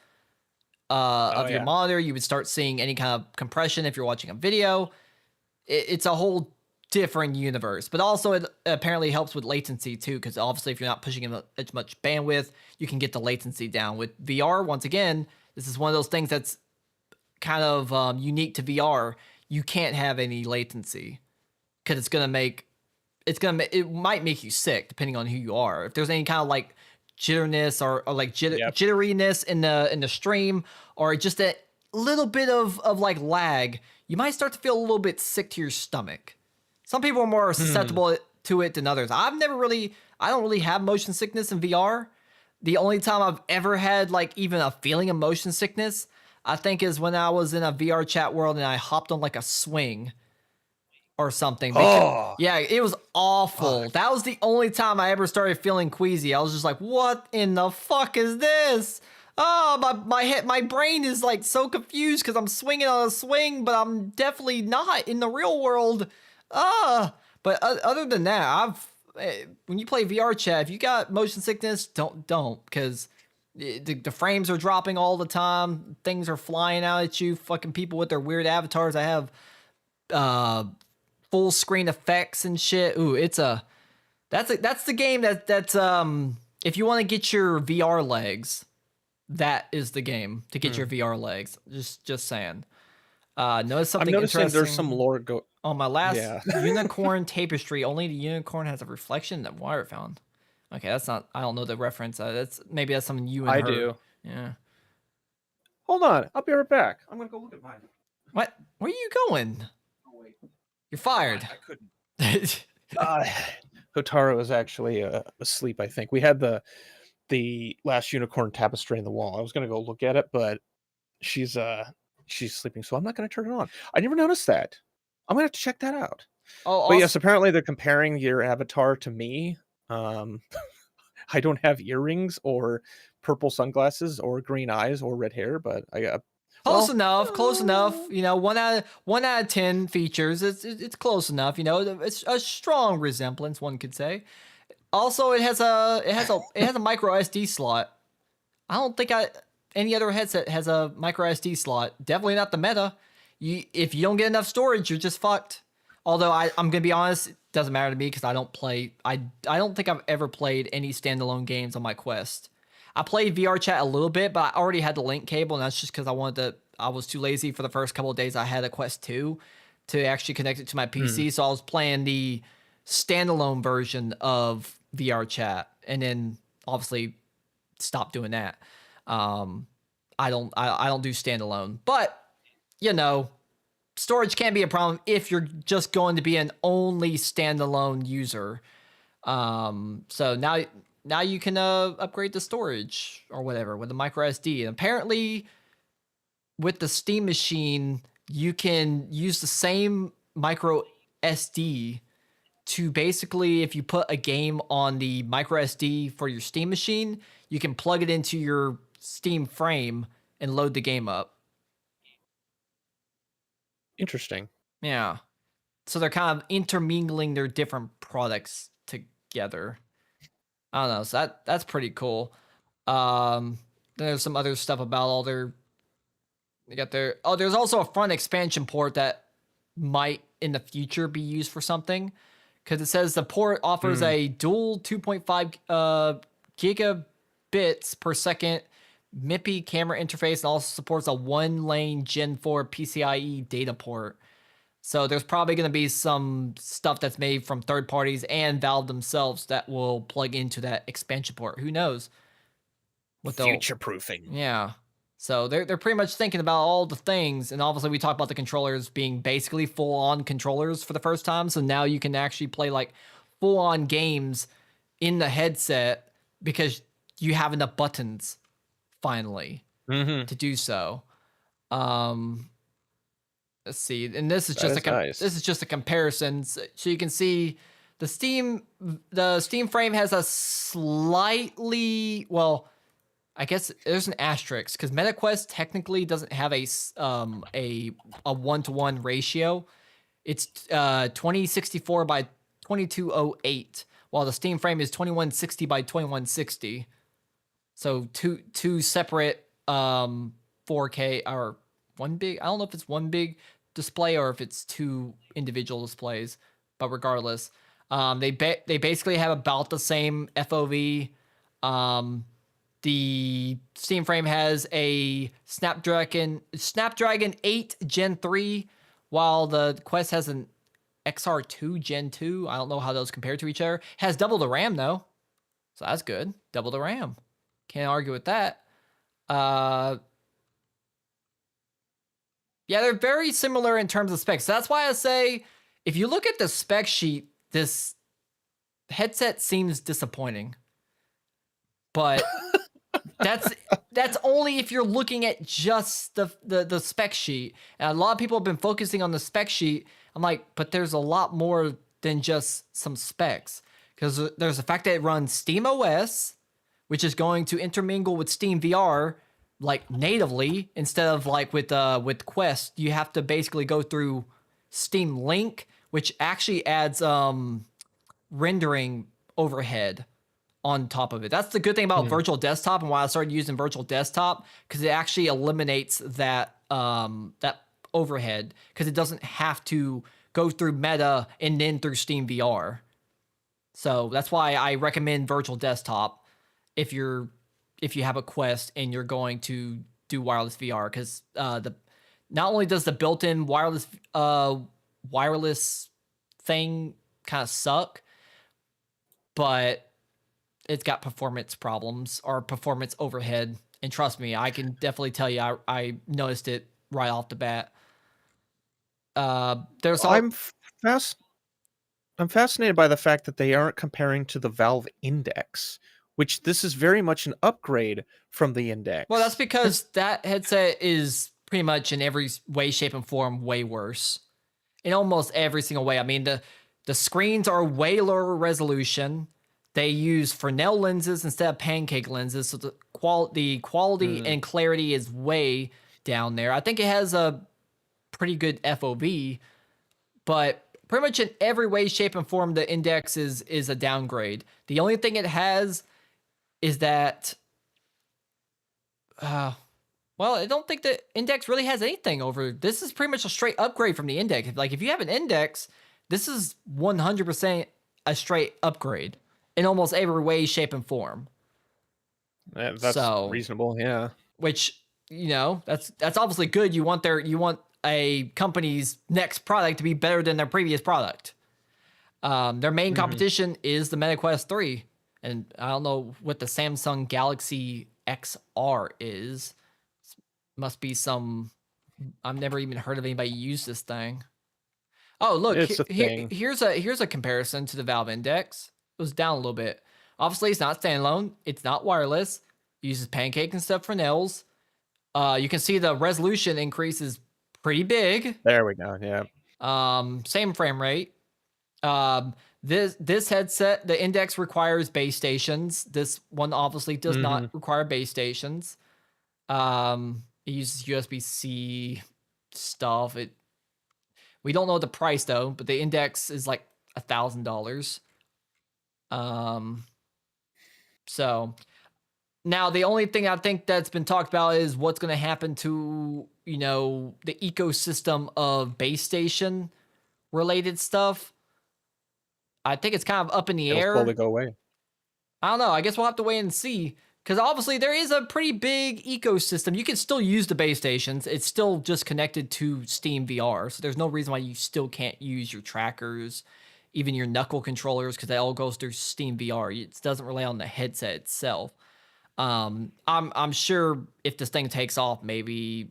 of your monitor. You would start seeing any kind of compression if you're watching a video. It's a whole different universe, but also it apparently helps with latency too, because obviously if you're not pushing in as much bandwidth, you can get the latency down. With VR, once again, this is one of those things that's kind of unique to VR. You can't have any latency because it might make you sick depending on who you are. If there's any kind of like jitterness or like jitteriness in the stream, or just a little bit of like lag, you might start to feel a little bit sick to your stomach. Some people are more susceptible to it than others. I don't really have motion sickness in VR. The only time I've ever had like even a feeling of motion sickness, I think, is when I was in a VR chat world and I hopped on like a swing or something. Yeah, it was awful. That was the only time I ever started feeling queasy. I was just like, what in the fuck is this? Oh, my brain is like so confused because I'm swinging on a swing, but I'm definitely not in the real world. But other than that, when you play VR chat, if you got motion sickness, don't, because the frames are dropping all the time. Things are flying out at you. Fucking people with their weird avatars. I have full screen effects and shit. Ooh, that's the game that's if you want to get your VR legs, that is the game to get your VR legs. Just saying. Notice something I'm noticing interesting. there's some lore On my last unicorn tapestry, only the unicorn has a reflection that water found. Okay, that's not. I don't know the reference. That's something you and I her. do. Yeah. Hold on, I'll be right back. I'm gonna go look at mine. What? Where are you going? Oh, wait. You're fired. I couldn't. Hotaru was actually asleep. I think we had the last unicorn tapestry in the wall. I was gonna go look at it, but she's sleeping, so I'm not gonna turn it on. I never noticed that. I'm gonna have to check that out. Oh, But yes, apparently they're comparing your avatar to me. I don't have earrings or purple sunglasses or green eyes or red hair, but I got close enough. You know, 1 out of 10 features. It's close enough. You know, it's a strong resemblance, one could say. Also, it has a micro SD slot. I don't think any other headset has a micro SD slot. Definitely not the Meta. If you don't get enough storage, you're just fucked. Although I'm gonna be honest, it doesn't matter to me because I don't play. I don't think I've ever played any standalone games on my Quest. I played VR chat a little bit, but I already had the link cable, and that's just because I was too lazy for the first couple of days I had a Quest 2 to actually connect it to my PC. So I was playing the standalone version of VR chat, and then obviously stopped doing that. I don't do standalone, but you know, storage can be a problem if you're just going to be an only standalone user. So now you can upgrade the storage or whatever with the micro SD. And apparently with the Steam machine, you can use the same micro SD to basically, if you put a game on the micro SD for your Steam machine, you can plug it into your Steam frame and load the game up. interesting. Yeah. So they're kind of intermingling their different products together. I don't know. So that's pretty cool. There's some other stuff about there's also a front expansion port that might in the future be used for something, because it says the port offers a dual 2.5 gigabits per second MIPI camera interface and also supports a 1-lane Gen 4 PCIe data port. So there's probably going to be some stuff that's made from third parties and Valve themselves that will plug into that expansion port. Who knows? Future proofing. Yeah. So they're pretty much thinking about all the things, and obviously we talked about the controllers being basically full-on controllers for the first time. So now you can actually play like full-on games in the headset because you have enough buttons finally to do so. Let's see, and this is just nice. This is just a comparison, so you can see the Steam frame has a slightly, well, I guess there's an asterisk because MetaQuest technically doesn't have a 1-to-1 ratio. It's 2064 by 2208, while the Steam frame is 2160 by 2160. So two separate 4K or one big. I don't know if it's one big display or if it's two individual displays. but regardless, they basically have about the same FOV. The Steam frame has a Snapdragon 8 Gen 3, while the Quest has an XR2 Gen 2. I don't know how those compare to each other. Has double the RAM though, so that's good. Double the RAM. Can't argue with that. Yeah, they're very similar in terms of specs. So that's why I say, if you look at the spec sheet, this headset seems disappointing. But that's only if you're looking at just the spec sheet. And a lot of people have been focusing on the spec sheet. I'm like, but there's a lot more than just some specs. Because there's the fact that it runs Steam OS, which is going to intermingle with Steam VR like natively, instead of like with Quest, you have to basically go through Steam Link, which actually adds rendering overhead on top of it. That's the good thing about Virtual Desktop, and why I started using Virtual Desktop, because it actually eliminates that that overhead, because it doesn't have to go through Meta and then through Steam VR. So that's why I recommend Virtual Desktop if you have a Quest and you're going to do wireless VR, because not only does the built-in wireless thing kind of suck, but it's got performance problems or performance overhead. And trust me, I can definitely tell you, I noticed it right off the bat. I'm fascinated by the fact that they aren't comparing to the Valve Index, which this is very much an upgrade from the Index. Well, that's because that headset is pretty much in every way, shape, and form way worse. In almost every single way. I mean, the screens are way lower resolution. They use Fresnel lenses instead of pancake lenses, so the quality and clarity is way down there. I think it has a pretty good FOV, but pretty much in every way, shape, and form, the Index is a downgrade. The only thing it has is that, well, I don't think the Index really has anything over. This is pretty much a straight upgrade from the Index. Like, if you have an Index, this is 100% a straight upgrade in almost every way, shape, and form. That's reasonable, yeah. Which, that's obviously good. You want a company's next product to be better than their previous product. Their main competition is the Meta Quest 3. And I don't know what the Samsung Galaxy XR is. Must be some... I've never even heard of anybody use this thing. Oh, look, here's a comparison to the Valve Index. It was down a little bit. Obviously, it's not standalone. It's not wireless. It uses Pancake and stuff for nails. You can see the resolution increase is pretty big. There we go, yeah. Same frame rate. This headset, the Index requires base stations. This one obviously does not require base stations. It uses USB-C stuff. We don't know the price though, but the Index is like $1,000. So now the only thing I think that's been talked about is what's going to happen to, the ecosystem of base station related stuff. I think it's kind of up in the air. It'll slowly go away. I don't know. I guess we'll have to wait and see. Because obviously there is a pretty big ecosystem. You can still use the base stations. It's still just connected to Steam VR. So there's no reason why you still can't use your trackers, even your knuckle controllers, because that all goes through Steam VR. It doesn't rely on the headset itself. I'm sure if this thing takes off, maybe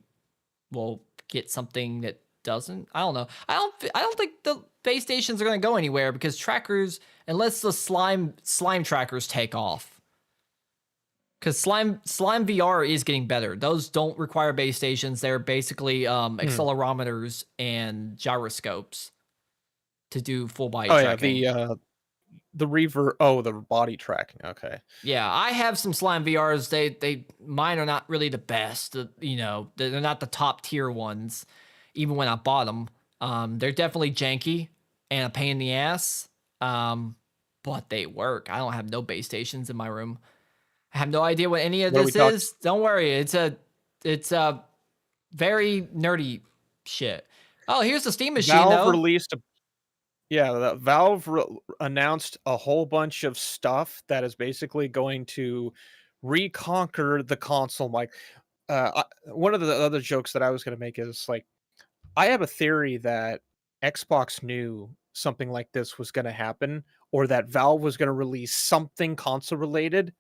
we'll get something that doesn't. I don't know. I don't think the base stations are going to go anywhere, because trackers, unless the slime trackers take off. Because slime VR is getting better. Those don't require base stations. They're basically accelerometers and gyroscopes to do full body tracking. Yeah, the the body tracking. Okay. Yeah, I have some slime VRs. Mine are not really the best. They're not the top tier ones, even when I bought them. They're definitely janky and a pain in the ass. But they work. I don't have no base stations in my room. I have no idea what any of this is. Don't worry. It's a very nerdy shit. Oh, here's the Steam machine, Valve though. released Yeah, Valve announced a whole bunch of stuff that is basically going to reconquer the console. Like, one of the other jokes that I was going to make is like, I have a theory that Xbox knew something like this was going to happen, or that Valve was going to release something console related,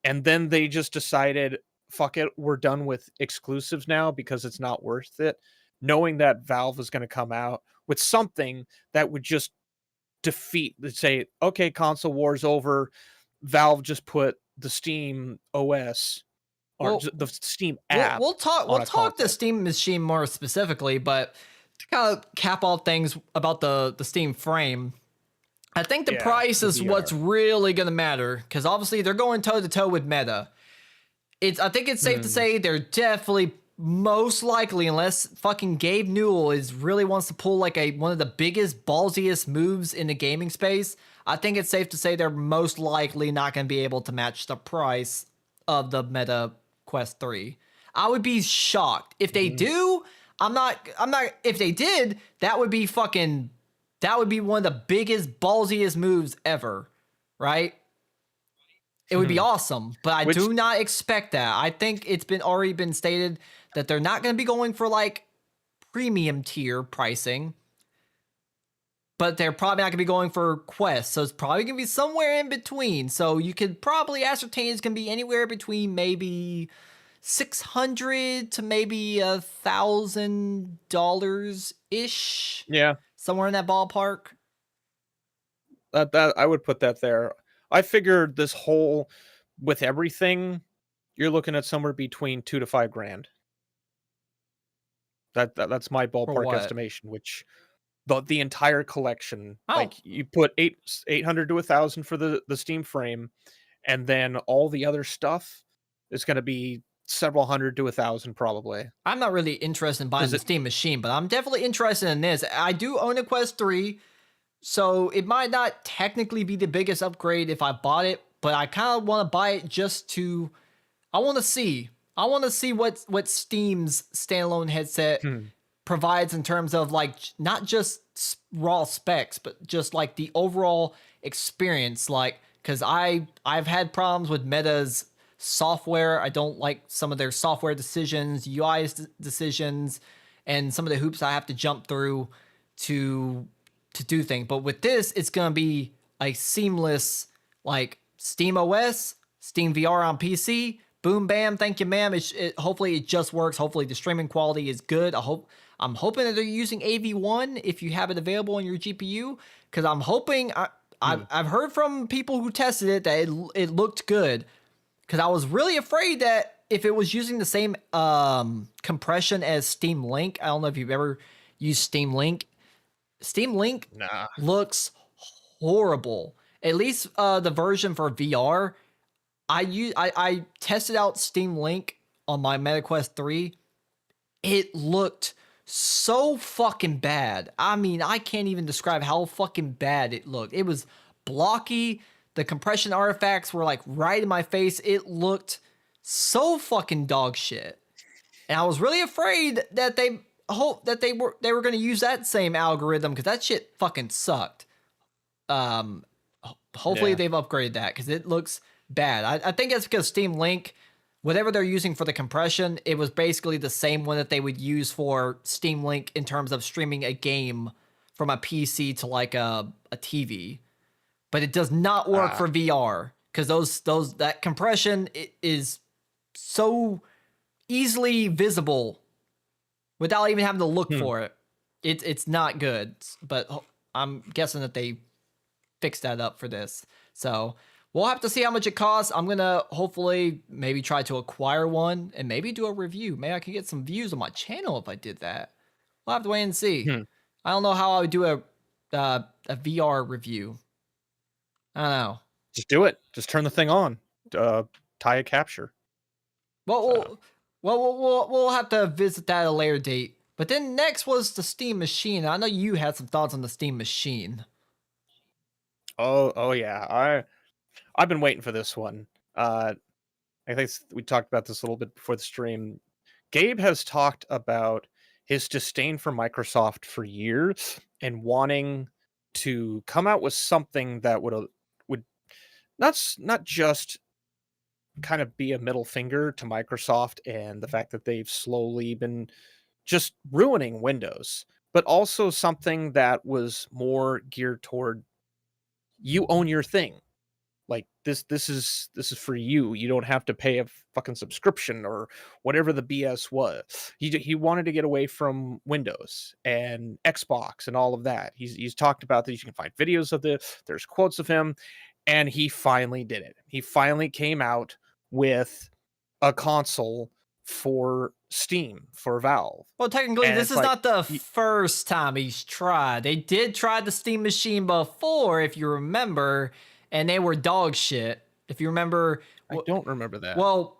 and then they just decided, fuck it, we're done with exclusives now because it's not worth it, knowing that Valve was going to come out with something that would just defeat, let's say, okay, console war's over. Valve just put the Steam OS or Well, the Steam we'll app we'll talk on we'll a talk the console. Steam machine more specifically, but to kind of cap off things about the Steam frame, I think the Yeah, price the is what's VR. really gonna matter because obviously they're going toe to toe with Meta. I think it's safe to Hmm. say they're definitely most likely, unless fucking Gabe Newell is really wants to pull like one of the biggest ballsiest moves in the gaming space. I think it's safe to say they're most likely not going to be able to match the price of the Meta Quest 3. I would be shocked if they Mhm. do. I'm not if they did, that would be one of the biggest ballsiest moves ever, right? It would be awesome, but I Which do not expect that. I think it's been already been stated that they're not going to be going for like premium tier pricing, but they're probably not going to be going for Quest. So it's probably going to be somewhere in between. So you could probably ascertain it's going to be anywhere between maybe 600 to maybe $1,000 ish, yeah, somewhere in that ballpark. that I would put that there. I figured this whole with everything, you're looking at somewhere between 2 to 5 grand. That's my For ballpark what? estimation, which the entire collection, Oh, like you put 800 to 1,000 for the Steam frame, and then all the other stuff is going to be several hundred to 1,000 probably. I'm not really interested in buying Because the it, Steam machine, but I'm definitely interested in this. I do own a Quest 3, so it might not technically be the biggest upgrade if I bought it, but I kind of want to buy it just to I want to see. I want to see what Steam's standalone headset provides in terms of like not just raw specs, but just like the overall experience. Like, because I've had problems with Meta's software. I don't like some of their software decisions, UI decisions, and some of the hoops I have to jump through to do things. But with this, it's gonna be a seamless like Steam OS, Steam VR on PC. Boom, bam, thank you, ma'am. Hopefully it just works. Hopefully the streaming quality is good. I'm hoping that they're using AV1 if you have it available on your GPU, because I'm hoping I've heard from people who tested it that it looked good. Because I was really afraid that if it was using the same compression as Steam Link, I don't know if you've ever used Steam Link. Steam Link nah. looks horrible. At least the version for VR. I tested out Steam Link on my MetaQuest 3. It looked so fucking bad. I mean, I can't even describe how fucking bad it looked. It was blocky. The compression artifacts were like right in my face. It looked so fucking dog shit. And I was really afraid that they were going to use that same algorithm because that shit fucking sucked. Um, Hopefully Yeah. they've upgraded that because it looks bad. I think it's because Steam Link, whatever they're using for the compression, it was basically the same one that they would use for Steam Link in terms of streaming a game from a PC to like a TV. But it does not work for VR because that compression is so easily visible without even having to look for it. It's not good. But I'm guessing that they fixed that up for this. So we'll have to see how much it costs. I'm gonna hopefully maybe try to acquire one and maybe do a review. Maybe I could get some views on my channel if I did that. We'll have to wait and see. I don't know how I would do a VR review. I don't know. Just do it. Just turn the thing on. Tie a capture. Well, So. we'll have to visit that at a later date. But then next was the Steam Machine. I know you had some thoughts on the Steam Machine. Oh yeah. I've been waiting for this one. I think we talked about this a little bit before the stream. Gabe has talked about his disdain for Microsoft for years and wanting to come out with something that would not just kind of be a middle finger to Microsoft and the fact that they've slowly been just ruining Windows, but also something that was more geared toward you own your thing. Like this is for you. You don't have to pay a fucking subscription or whatever the BS was. He wanted to get away from Windows and Xbox and all of that. He's talked about this. You can find videos of this. There's quotes of him, and he finally did it. He finally came out with a console for Steam for Valve. Well, technically, And this it's is like, not the first time he's tried. They did try the Steam machine before, if you remember, and they were dog shit. If you remember, I don't remember that. well,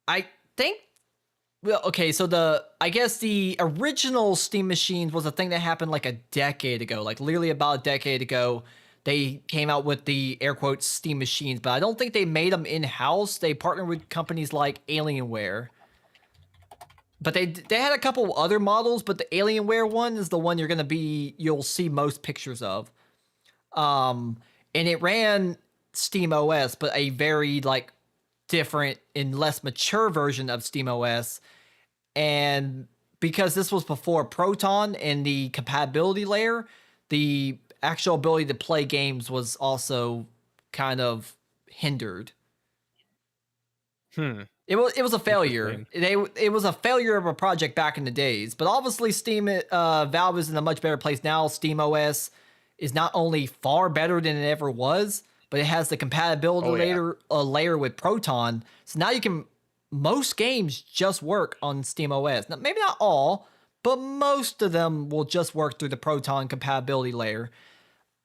I think. Well, okay, so I guess the original Steam machines was a thing that happened like a decade ago, like literally about a decade ago. They came out with the air quotes Steam machines, but I don't think they made them in house. They partnered with companies like Alienware. But they had a couple other models, but the Alienware one is the one you'll see most pictures of. And it ran Steam OS, but a very like different and less mature version of Steam OS. And because this was before Proton and the compatibility layer, the actual ability to play games was also kind of hindered. It was a failure. It was a failure of a project back in the days. But obviously, Valve is in a much better place now. Steam OS is not only far better than it ever was, but it has the compatibility layer with Proton. So now most games just work on Steam OS. Now, maybe not all, but most of them will just work through the Proton compatibility layer.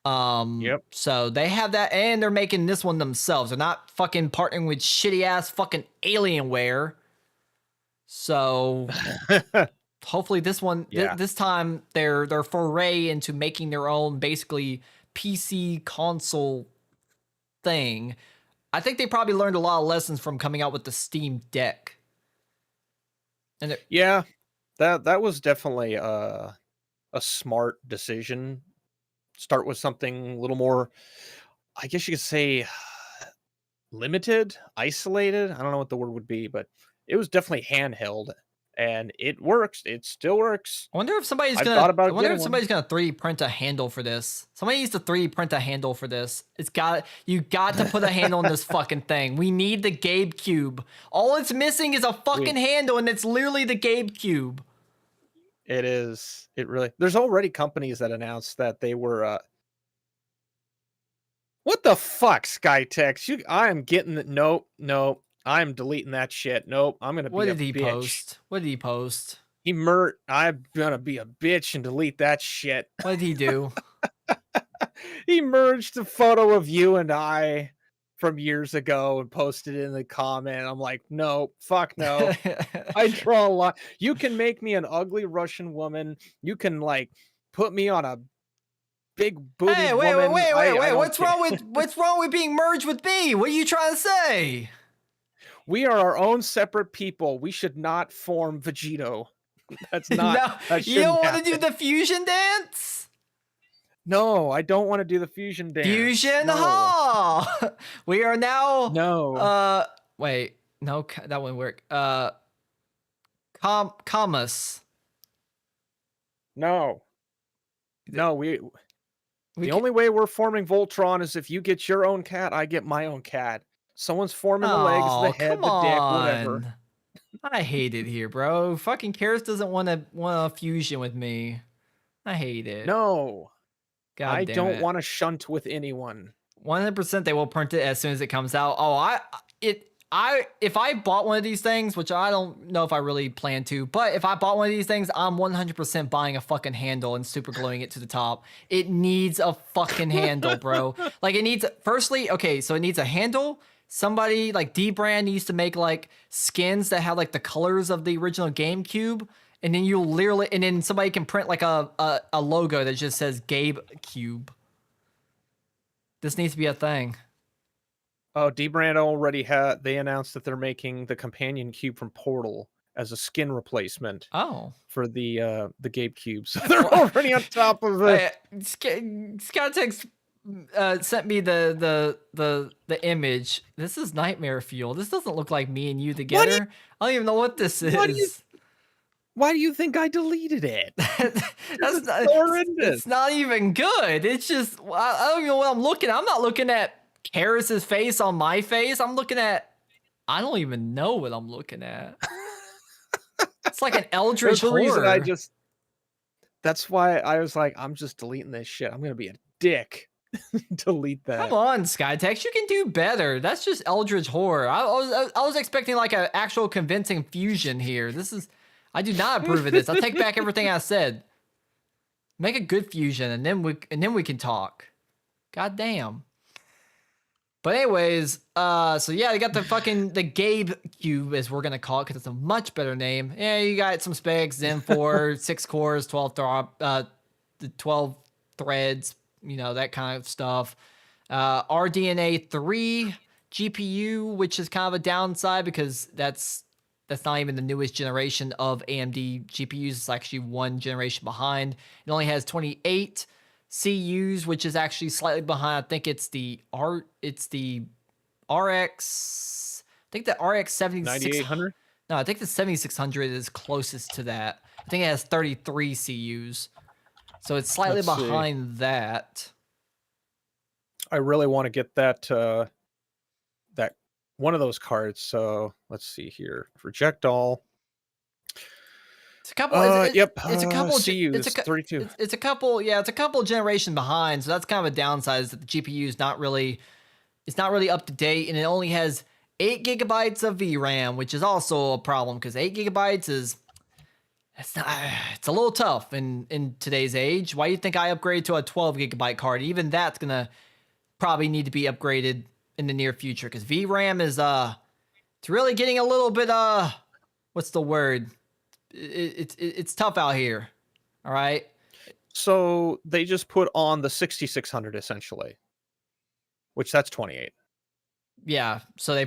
So they have that, and they're making this one themselves. They're not fucking partnering with shitty ass fucking Alienware. So hopefully this one, this time, their foray into making their own basically PC console thing. I think they probably learned a lot of lessons from coming out with the Steam Deck. And that was definitely a smart decision. Start with something a little more, I guess you could say, limited, isolated. I don't know what the word would be, but it was definitely handheld, and it works. It still works. I wonder if somebody's I've gonna. thought about I wonder if getting somebody's gonna 3D print a handle for this. Somebody needs to 3D print a handle for this. You got to put a handle on this fucking thing. We need the Gabe Cube. All it's missing is a fucking handle, and it's literally the Gabe Cube. It is. It really. There's already companies that announced that they were. What the fuck, Skytex? I am getting the nope. I'm deleting that shit. Nope. I'm gonna be What a did he bitch. post? What did he post? I'm gonna be a bitch and delete that shit. What did he do? He merged a photo of you and I from years ago and posted it in the comment. I'm like, no, fuck no. I draw a line. You can make me an ugly Russian woman. You can like put me on a big booty Hey, woman. wait! I don't What's care. what's wrong with being merged with me? What are you trying to say? We are our own separate people. We should not form Vegito. That's not. No, that you don't shouldn't want to do happen. the fusion dance? No, I don't want to do the fusion dance. Fusion No. Hall. We are now. No. Wait, no, that wouldn't work. Commas. No. No, the only way we're forming Voltron is if you get your own cat, I get my own cat. Someone's forming the legs, the head, the dick, whatever. I hate it here, bro. Fucking Karis doesn't want a fusion with me. I hate it. No. God I damn don't it. want to shunt with anyone. 100% they will print it as soon as it comes out. Oh, if I bought one of these things, which I don't know if I really plan to, but if I bought one of these things, I'm 100% buying a fucking handle and super gluing it to the top. It needs a fucking handle, bro. Like it needs, firstly, okay, so it needs a handle. Somebody like D-Brand used to make like skins that had like the colors of the original GameCube. And then and then somebody can print like a logo that just says Gabe Cube. This needs to be a thing. Oh, D-Brand already they announced that they're making the companion cube from Portal as a skin replacement Oh. for the GameCube. So they're already on top of it. Skytex sent me the image. This is nightmare fuel. This doesn't look like me and you together. I don't even know what this is. Why do you think I deleted it? That's not, so horrendous. it's not even good. It's just I don't even know what I'm looking at. I'm not looking at Karis's face on my face. I'm looking at I don't even know what I'm looking at. It's like an eldritch There's a reason horror. That's why I was like, I'm just deleting this shit. I'm gonna be a dick. Delete that. Come on, Skytex, you can do better. That's just eldritch horror. I was expecting like an actual convincing fusion here. I do not approve of this. I take back everything I said. Make a good fusion, and then we can talk. God damn. But anyways, so yeah, they got the Gabe Cube, as we're gonna call it, because it's a much better name. Yeah, you got some specs: Zen 4, 6 cores, 12 threads, that kind of stuff. RDNA 3 GPU, which is kind of a downside because that's not even the newest generation of AMD GPUs. It's actually one generation behind. It only has 28 CUs, which is actually slightly behind. I think it's the RX. I think the RX 9800. No, I think the 7600 is closest to that. I think it has 33 CUs, so it's slightly behind that. I really want to get that one of those cards. So let's see here. Projectile. It's a couple. It's a couple. CUs, 32. It's a couple. Yeah, it's a couple generation behind. So that's kind of a downside. Is that the GPU is not really up to date, and it only has 8 gigabytes of VRAM, which is also a problem because 8 gigabytes it's a little tough in today's age. Why do you think I upgraded to a 12 gigabyte card? Even that's gonna probably need to be upgraded in the near future because VRAM is it's really getting a little bit what's the word? It's tough out here. All right. So they just put on the 6600 essentially, which that's 28. Yeah. So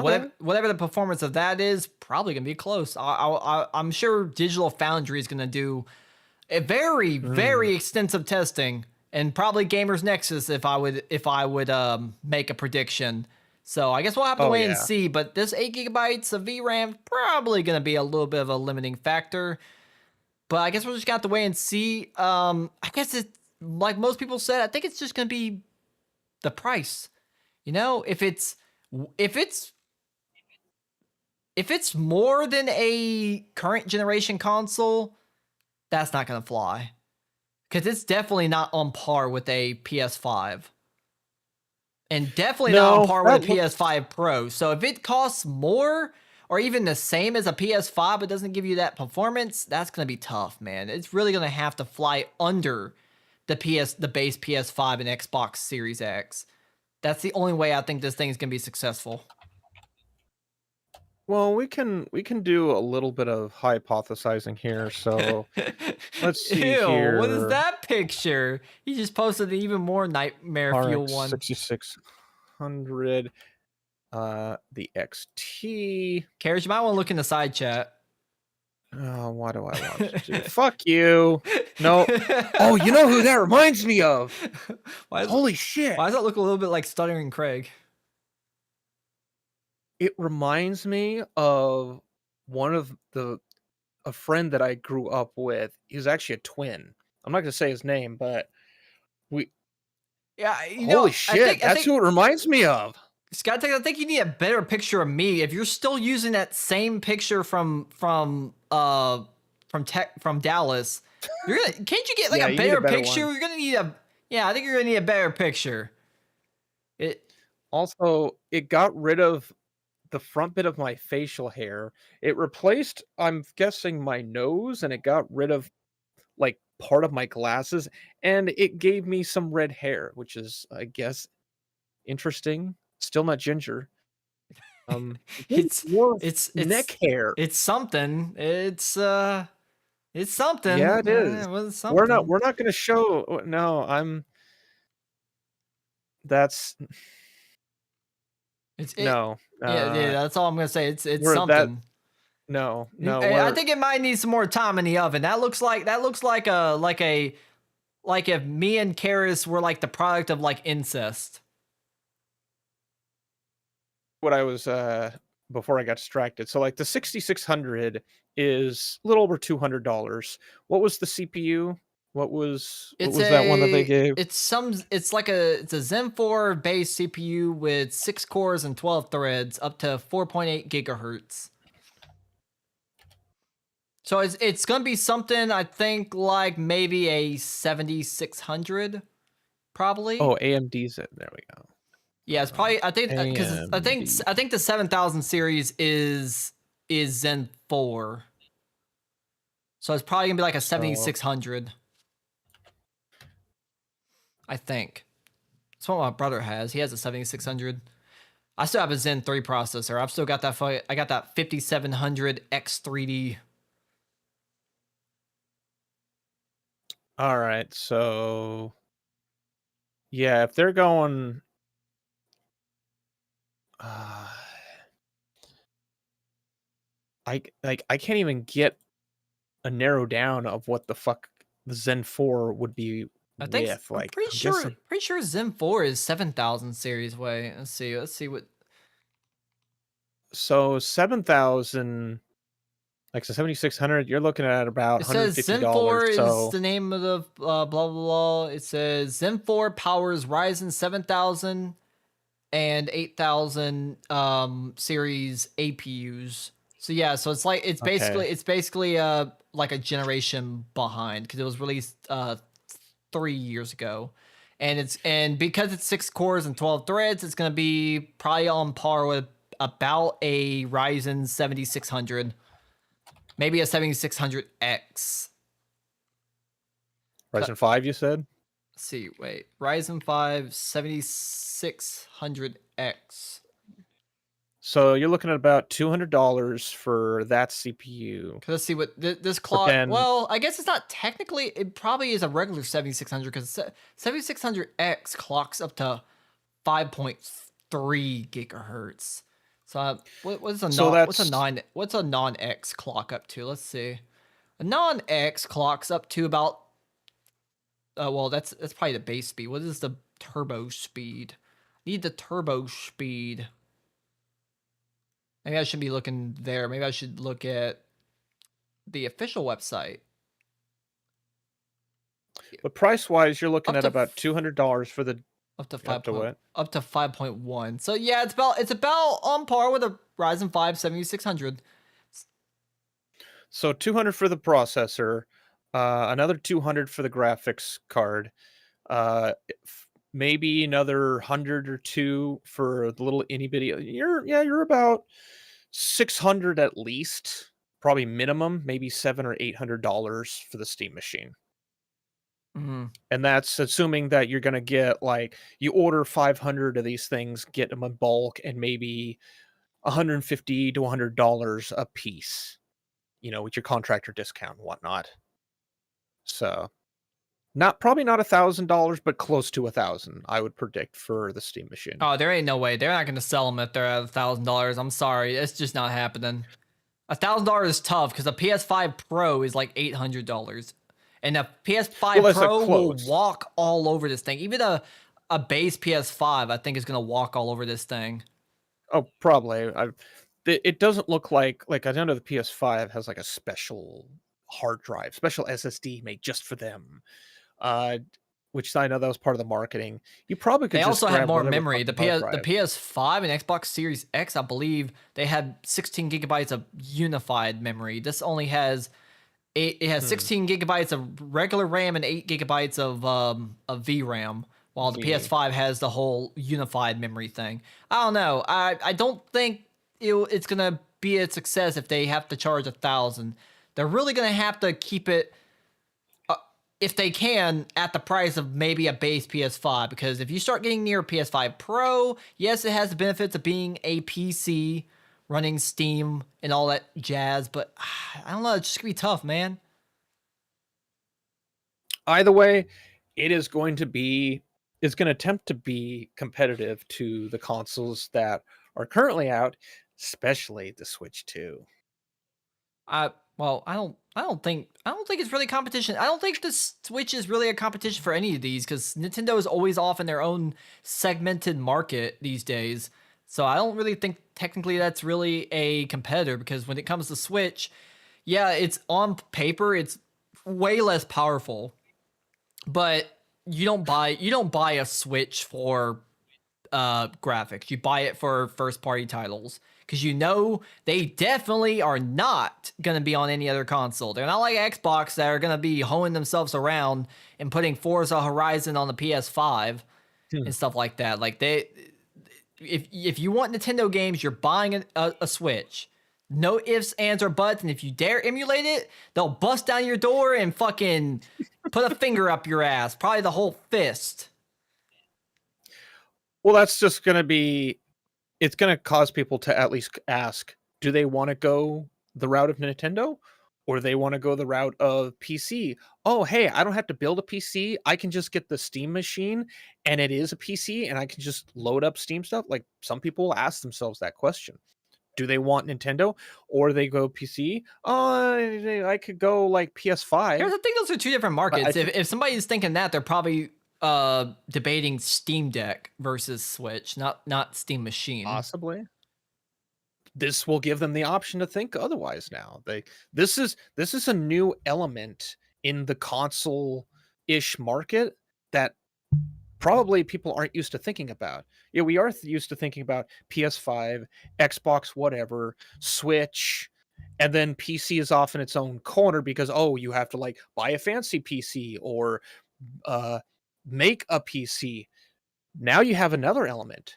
whatever the performance of that is, probably gonna be close. I'm sure Digital Foundry is gonna do a very very extensive testing, and probably Gamers Nexus if I would make a prediction. So I guess we'll have to wait and see. But this 8 gigabytes of VRAM probably going to be a little bit of a limiting factor. But I guess we're just going to have to wait and see. I guess it's like most people said. I think it's just going to be the price. If it's more than a current generation console, that's not going to fly. Because it's definitely not on par with a PS5. And definitely not on par with a PS5 Pro. So if it costs more or even the same as a PS5 but doesn't give you that performance, that's going to be tough, man. It's really going to have to fly under the base PS5 and Xbox Series X. That's the only way I think this thing is going to be successful. Well, we can do a little bit of hypothesizing here. So let's see here. What is that picture? You just posted an even more nightmare fuel one. 6600, the XT. Karis, you might want to look in the side chat. Oh, why do I want to do? Fuck you. No. Oh, you know who that reminds me of? Holy shit. Why does that look a little bit like Stuttering Craig? It reminds me of a friend that I grew up with. He was actually a twin. I'm not going to say his name, but holy shit, that's who it reminds me of. Scott, I think you need a better picture of me. If you're still using that same picture from Dallas, can't you get like a better picture? You're gonna need I think you're gonna need a better picture. It got rid of the front bit of my facial hair. It replaced, I'm guessing, my nose, and it got rid of like part of my glasses, and it gave me some red hair, which is, I guess, interesting. Still not ginger. It's neck hair. It's something. It's something. Yeah, it is. It was something. We're not going to show. No, no. Yeah, that's all I'm gonna say. It's something. No, I think it might need some more time in the oven. That looks like if me and Karis were like the product of like incest. what I was before I got distracted. So like the 6600 is a little over $200. What was the CPU? What was that one that they gave? It's a Zen 4 based CPU with 6 cores and 12 threads, up to 4.8 gigahertz. So it's gonna be something, I think, like maybe a 7600, probably. Oh, AMD's it. There we go. Yeah, it's probably, I think, because I think the 7000 series is Zen 4. So it's probably gonna be like a 7600. I think. That's what my brother has. He has a 7600. I still have a Zen 3 processor. I've still got that. I got that 5700 X3D. All right, so yeah, if they're going, I can't even get a narrow down of what the fuck the Zen 4 would be I think with. I'm Like, pretty sure Zen 4 is 7000 series way. Let's see what. So 7,000, like, so 7,600. You're looking at about It says Zen 4 $150. So is the name of the blah blah blah. It says Zen 4 powers Ryzen 7000 and 8000 series APUs. So yeah, so it's basically like a generation behind, because it was released 3 years ago. And because it's 6 cores and 12 threads, it's gonna be probably on par with about a Ryzen 7600, maybe a 7600X. Ryzen 5, you said? Let's see, wait, Ryzen 5 7600X. So you're looking at about $200 for that CPU. Let's see what this clock. then- Well, I guess it's not technically. It probably is a regular 7600, because 7600X clocks up to 5.3 gigahertz. So what's a non-X clock up to? Let's see. A non-X clocks up to about. Well, that's probably the base speed. What is the turbo speed? Need the turbo speed. Maybe I should be looking there. Maybe I should look at the official website. But price-wise, you're looking at about $200 for the Up to Up to what? Up to 5.1. So yeah, it's about on par with a Ryzen 5 7600. So 200 for the processor, another 200 for the graphics card, maybe another 100 or two for the little itty bitty. You're about 600 at least, probably minimum, maybe $700 or $800 for the Steam machine. Mm-hmm. And that's assuming that you're gonna get, like, you order 500 of these things, get them in bulk, and maybe $150 to $100 a piece, with your contractor discount and whatnot. So, probably not $1,000, but close to 1,000, I would predict, for the Steam machine. Oh, there ain't no way. They're not gonna sell them if they're at $1,000. I'm sorry, it's just not happening. $1,000 is tough, because a PS5 Pro is like $800. And a PS5 Pro will walk all over this thing. Even a base PS5, I think, is going to walk all over this thing. Oh, probably. It doesn't look like I know the PS5 has like a special hard drive, special SSD made just for them. Which I know that was part of the marketing. You probably could. They just also grab have more whatever memory. The drive. PS5 and Xbox Series X, I believe, they had 16 gigabytes of unified memory. This only has. It has 16 gigabytes of regular RAM and 8 gigabytes of VRAM, while the PS5 has the whole unified memory thing. I don't know. I don't think it's gonna be a success if they have to charge $1,000. They're really gonna have to keep it, if they can, at the price of maybe a base PS5. Because if you start getting near a PS5 Pro, yes, it has the benefits of being a PC, running Steam and all that jazz, but I don't know, it's just gonna be tough, man. Either way, it's going to attempt to be competitive to the consoles that are currently out, especially the Switch 2. I don't think it's really competition. I don't think the Switch is really a competition for any of these because Nintendo is always off in their own segmented market these days. So I don't really think technically that's really a competitor because when it comes to Switch, yeah, it's on paper, it's way less powerful, but you don't buy a Switch for graphics. You buy it for first party titles because you know they definitely are not going to be on any other console. They're not like Xbox that are going to be honing themselves around and putting Forza Horizon on the PS5 and stuff like that. Like if you want Nintendo games, you're buying a Switch. No ifs, ands, or buts. And if you dare emulate it, they'll bust down your door and fucking put a finger up your ass. Probably the whole fist. Well, that's just going to be, it's going to cause people to at least ask, do they want to go the route of Nintendo or do they want to go the route of PC? Oh, hey, I don't have to build a PC. I can just get the Steam machine and it is a PC and I can just load up Steam stuff. Like some people ask themselves that question. Do they want Nintendo or they go PC? I could go like PS5. Here's the thing, those are two different markets. If somebody's thinking that, they're probably debating Steam Deck versus Switch, not Steam Machine. Possibly. This will give them the option to think otherwise now. This is a new element in the console-ish market that probably people aren't used to thinking about. Yeah, we are used to thinking about PS5, Xbox, whatever, Switch, and then PC is off in its own corner because you have to like buy a fancy PC or make a PC. Now you have another element.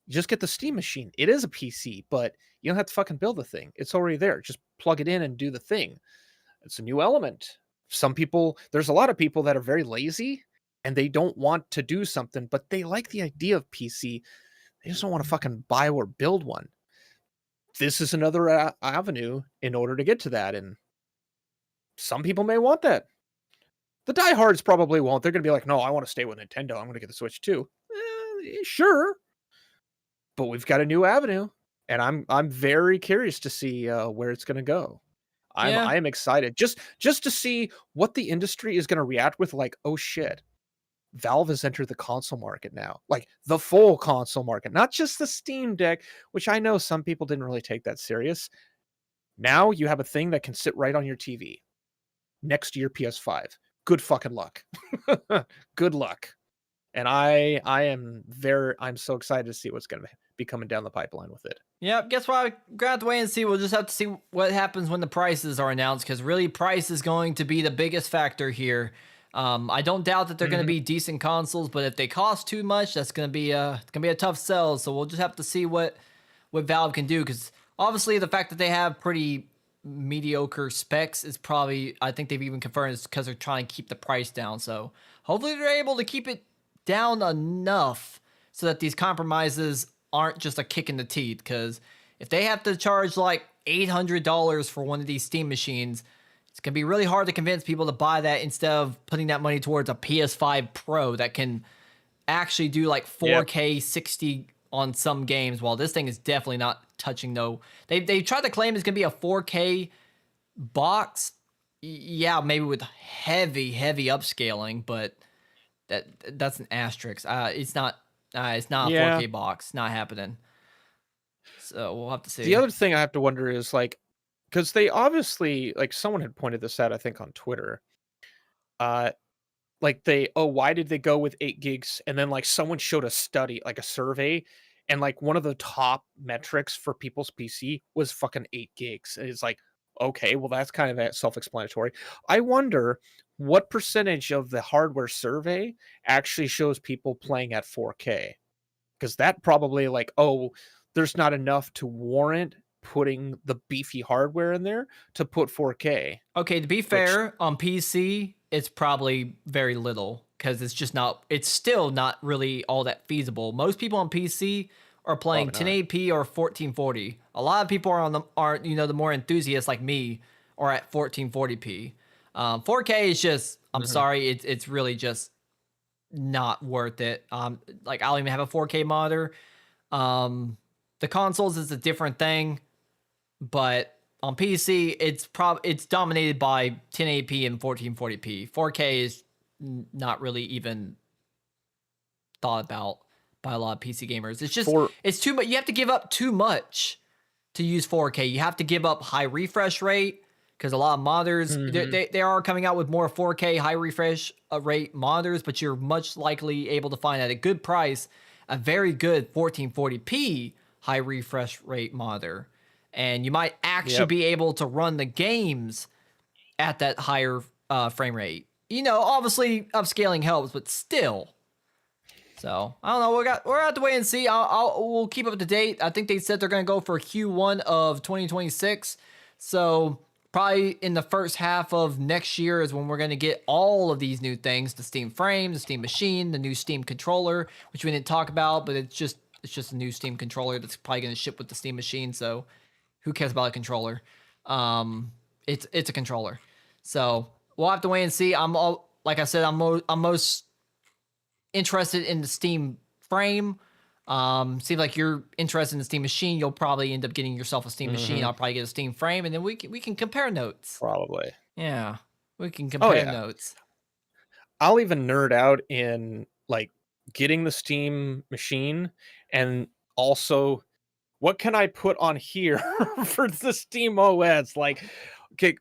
You just get the Steam machine. It is a PC, but you don't have to fucking build the thing. It's already there. Just plug it in and do the thing. It's a new element. There's a lot of people that are very lazy and they don't want to do something, but they like the idea of PC. They just don't want to fucking buy or build one. This is another avenue in order to get to that. And some people may want that. The diehards probably won't. They're going to be like, no, I want to stay with Nintendo. I'm going to get the Switch too. Sure. But we've got a new avenue. And I'm very curious to see where it's going to go. I am excited just to see what the industry is going to react with. Like, oh shit, Valve has entered the console market now, like the full console market, not just the Steam Deck, which I know some people didn't really take that serious. Now you have a thing that can sit right on your TV next to your PS5. Good fucking luck. Good luck. And I'm so excited to see what's going to be coming down the pipeline with it. Yep, guess what? We're going to have to wait and see. We'll just have to see what happens when the prices are announced because really price is going to be the biggest factor here. I don't doubt that they're going to be decent consoles, but if they cost too much, that's going to be a tough sell. So we'll just have to see what Valve can do because obviously the fact that they have pretty mediocre specs is probably, I think they've even confirmed it's because they're trying to keep the price down. So hopefully they're able to keep it down enough so that these compromises aren't just a kick in the teeth. Because if they have to charge like $800 for one of these Steam machines, it's going to be really hard to convince people to buy that instead of putting that money towards a PS5 Pro that can actually do like 4K 60 on some games, while this thing is definitely not touching they tried to claim it's going to be a 4K box. Yeah, maybe with heavy upscaling, but that's an asterisk. It's not a 4K box. Not happening. So we'll have to see. The other thing I have to wonder is like, because they obviously, like someone had pointed this out, I think on Twitter, like why did they go with 8 gigs? And then like someone showed a study, like a survey, and like one of the top metrics for people's PC was fucking 8 gigs. And it's like, okay, well that's kind of self-explanatory. I wonder what percentage of the hardware survey actually shows people playing at 4K, because that probably like, there's not enough to warrant putting the beefy hardware in there to put 4K. Okay, to be fair, on PC, it's probably very little because it's still not really all that feasible. Most people on PC are playing 1080p or 1440. A lot of people are the more enthusiasts like me are at 1440p. 4K is just, I'm sorry, it's really just not worth it. Like I don't even have a 4K monitor. The consoles is a different thing, but On PC, it's dominated by 1080p and 1440p. 4K is not really even thought about by a lot of PC gamers. It's just it's too much. You have to give up too much to use 4K. You have to give up high refresh rate because a lot of modders they are coming out with more 4K high refresh rate modders, but you're much likely able to find at a good price a very good 1440p high refresh rate modder, and you might actually be able to run the games at that higher frame rate. You know, obviously upscaling helps, but still. So I don't know. We're out to wait and see. We'll keep up to date. I think they said they're going to go for Q1 of 2026. So probably in the first half of next year is when we're going to get all of these new things: the Steam Frame, the Steam Machine, the new Steam controller, which we didn't talk about, but it's just a new Steam controller that's probably going to ship with the Steam Machine. So who cares about a controller? It's a controller. So we'll have to wait and see. Like I said, I'm most interested in the Steam Frame. Seems like you're interested in the Steam Machine. You'll probably end up getting yourself a Steam Machine. I'll probably get a Steam Frame, and then we can compare notes. Probably. Yeah, we can compare notes. I'll even nerd out in like getting the Steam Machine, and also what can I put on here for the Steam OS? Like, okay,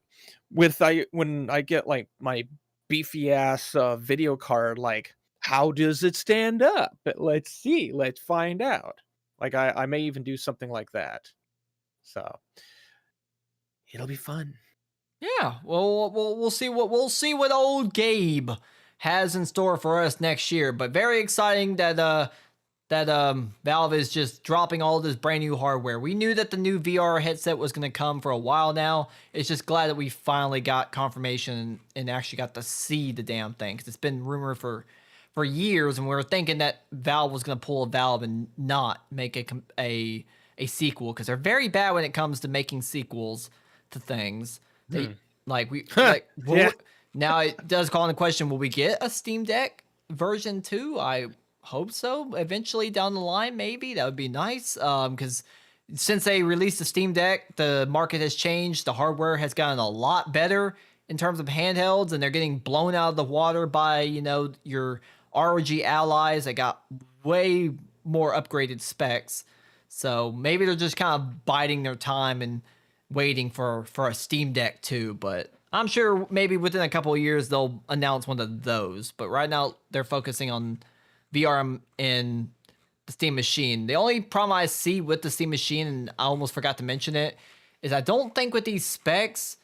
when I get like my beefy ass video card, like, how does it stand up? But let's see. Let's find out. Like I may even do something like that. So it'll be fun. Yeah. Well, we'll see what old Gabe has in store for us next year. But very exciting that Valve is just dropping all this brand new hardware. We knew that the new VR headset was going to come for a while now. It's just glad that we finally got confirmation and actually got to see the damn thing, because it's been rumored for years, and we were thinking that Valve was going to pull a Valve and not make a sequel, because they're very bad when it comes to making sequels to things. They now it does call into question: will we get a Steam Deck version 2? I hope so. Eventually down the line, maybe that would be nice. Because since they released the Steam Deck, the market has changed. The hardware has gotten a lot better in terms of handhelds, and they're getting blown out of the water by your ROG allies that got way more upgraded specs. So maybe they're just kind of biding their time and waiting for a Steam Deck 2, but I'm sure maybe within a couple of years they'll announce one of those. But right now they're focusing on VR and the Steam Machine. The only problem I see with the Steam Machine, and I almost forgot to mention it, is I don't think with these specs,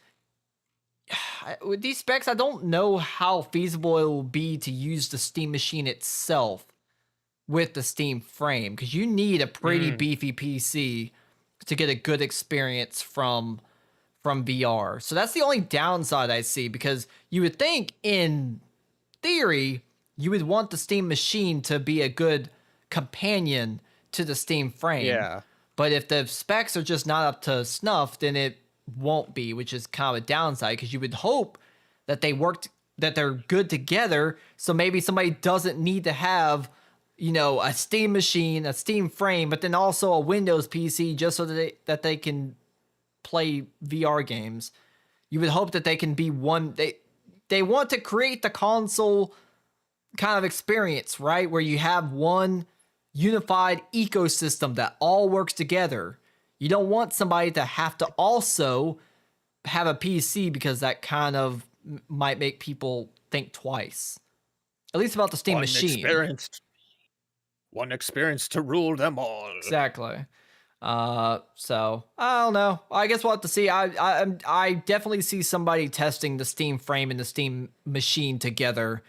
I don't know how feasible it will be to use the Steam Machine itself with the Steam Frame, because you need a pretty beefy PC to get a good experience from VR. So that's the only downside I see, because you would think in theory you would want the Steam Machine to be a good companion to the Steam Frame. Yeah. But if the specs are just not up to snuff, then it won't be, which is kind of a downside, because you would hope that they're good together, so maybe somebody doesn't need to have a Steam Machine, a Steam Frame, but then also a Windows PC just so that they can play VR games. You would hope that they can be one. They want to create the console kind of experience, right, where you have one unified ecosystem that all works together. You don't want somebody to have to also have a PC, because that kind of might make people think twice. At least about the Steam Machine. One experience to rule them all. Exactly. So I don't know. I guess we'll have to see. I definitely see somebody testing the Steam Frame and the Steam Machine together.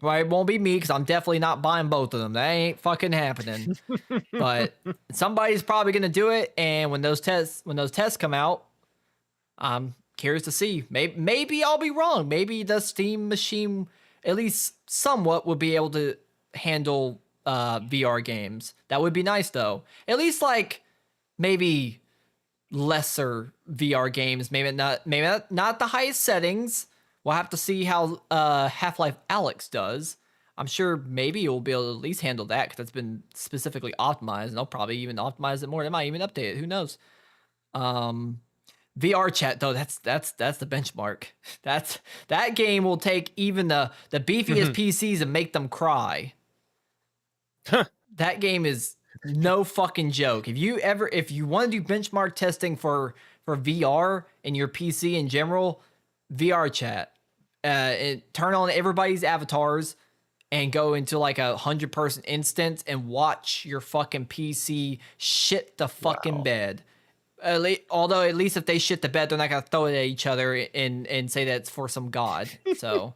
Well, it won't be me, because I'm definitely not buying both of them. That ain't fucking happening. But somebody's probably gonna do it, and when those tests come out, I'm curious to see. Maybe I'll be wrong. Maybe the Steam Machine, at least somewhat, will be able to handle VR games. That would be nice, though. At least maybe lesser VR games. Maybe not the highest settings. We'll have to see how Half-Life Alyx does. I'm sure maybe you'll be able to at least handle that, because it's been specifically optimized, and they'll probably even optimize it more. They might even update it. Who knows? VR chat though, that's the benchmark. That game will take even the beefiest PCs and make them cry. That game is no fucking joke. If you want to do benchmark testing for VR and your PC in general, VR chat. Turn on everybody's avatars and go into like 100-person instance and watch your fucking PC shit the fucking bed. Although at least if they shit the bed, they're not gonna throw it at each other and say that's for some god. So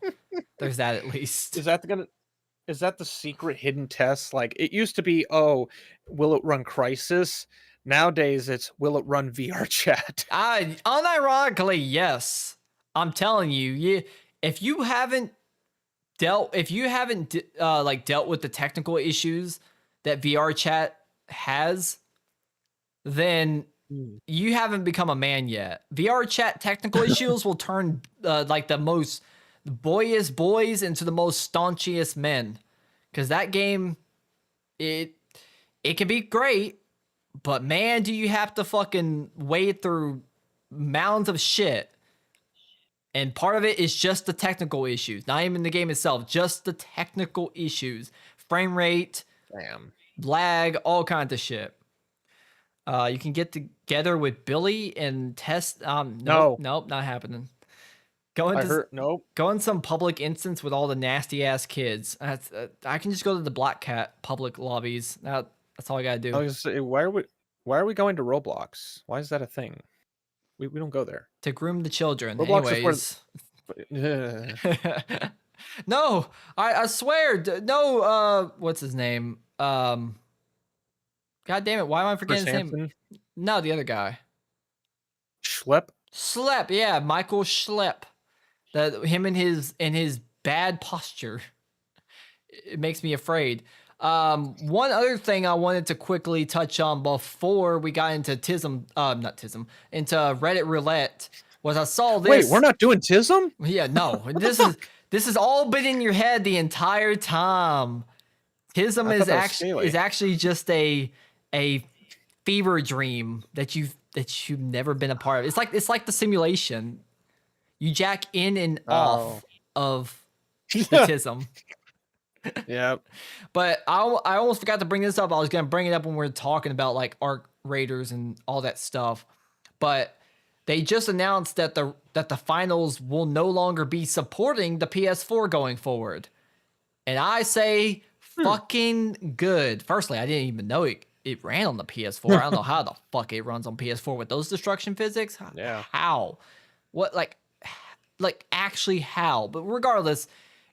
there's that at least. Is that the secret hidden test? Like it used to be, oh, will it run Crisis? Nowadays it's will it run VR chat? Unironically, yes. I'm telling you, if you haven't dealt with the technical issues that VR chat has, then you haven't become a man yet. VR chat technical issues will turn like the most boyish boys into the most staunchiest men, because that game, it can be great, but man, do you have to fucking wade through mounds of shit. And part of it is just the technical issues, not even the game itself, just the technical issues, frame rate, lag, all kinds of shit. You can get together with Billy and test. Nope, not happening. Go in some public instance with all the nasty ass kids. I can just go to the Black Cat public lobbies. That's all I gotta do. I was gonna say, why are we going to Roblox? Why is that a thing? We don't go there. To groom the children. Roblox Anyways. No, I swear. No, what's his name? God damn it, why am I forgetting his name? No, the other guy. Schlep, yeah, Michael Schlep. Him and his bad posture. It makes me afraid. One other thing I wanted to quickly touch on before we got into into Reddit Roulette was I saw this. Wait, we're not doing TISM? Yeah, no. This has all been in your head the entire time. TISM is actually just a fever dream that you've never been a part of. It's like the simulation. You jack in and off of the TISM. Yeah. But I almost forgot to bring this up. I was going to bring it up when we were talking about like Arc Raiders and all that stuff. But they just announced that the finals will no longer be supporting the PS4 going forward. And I say fucking good. Firstly, I didn't even know it ran on the PS4. I don't know how the fuck it runs on PS4 with those destruction physics. Yeah. How? What like actually how? But regardless,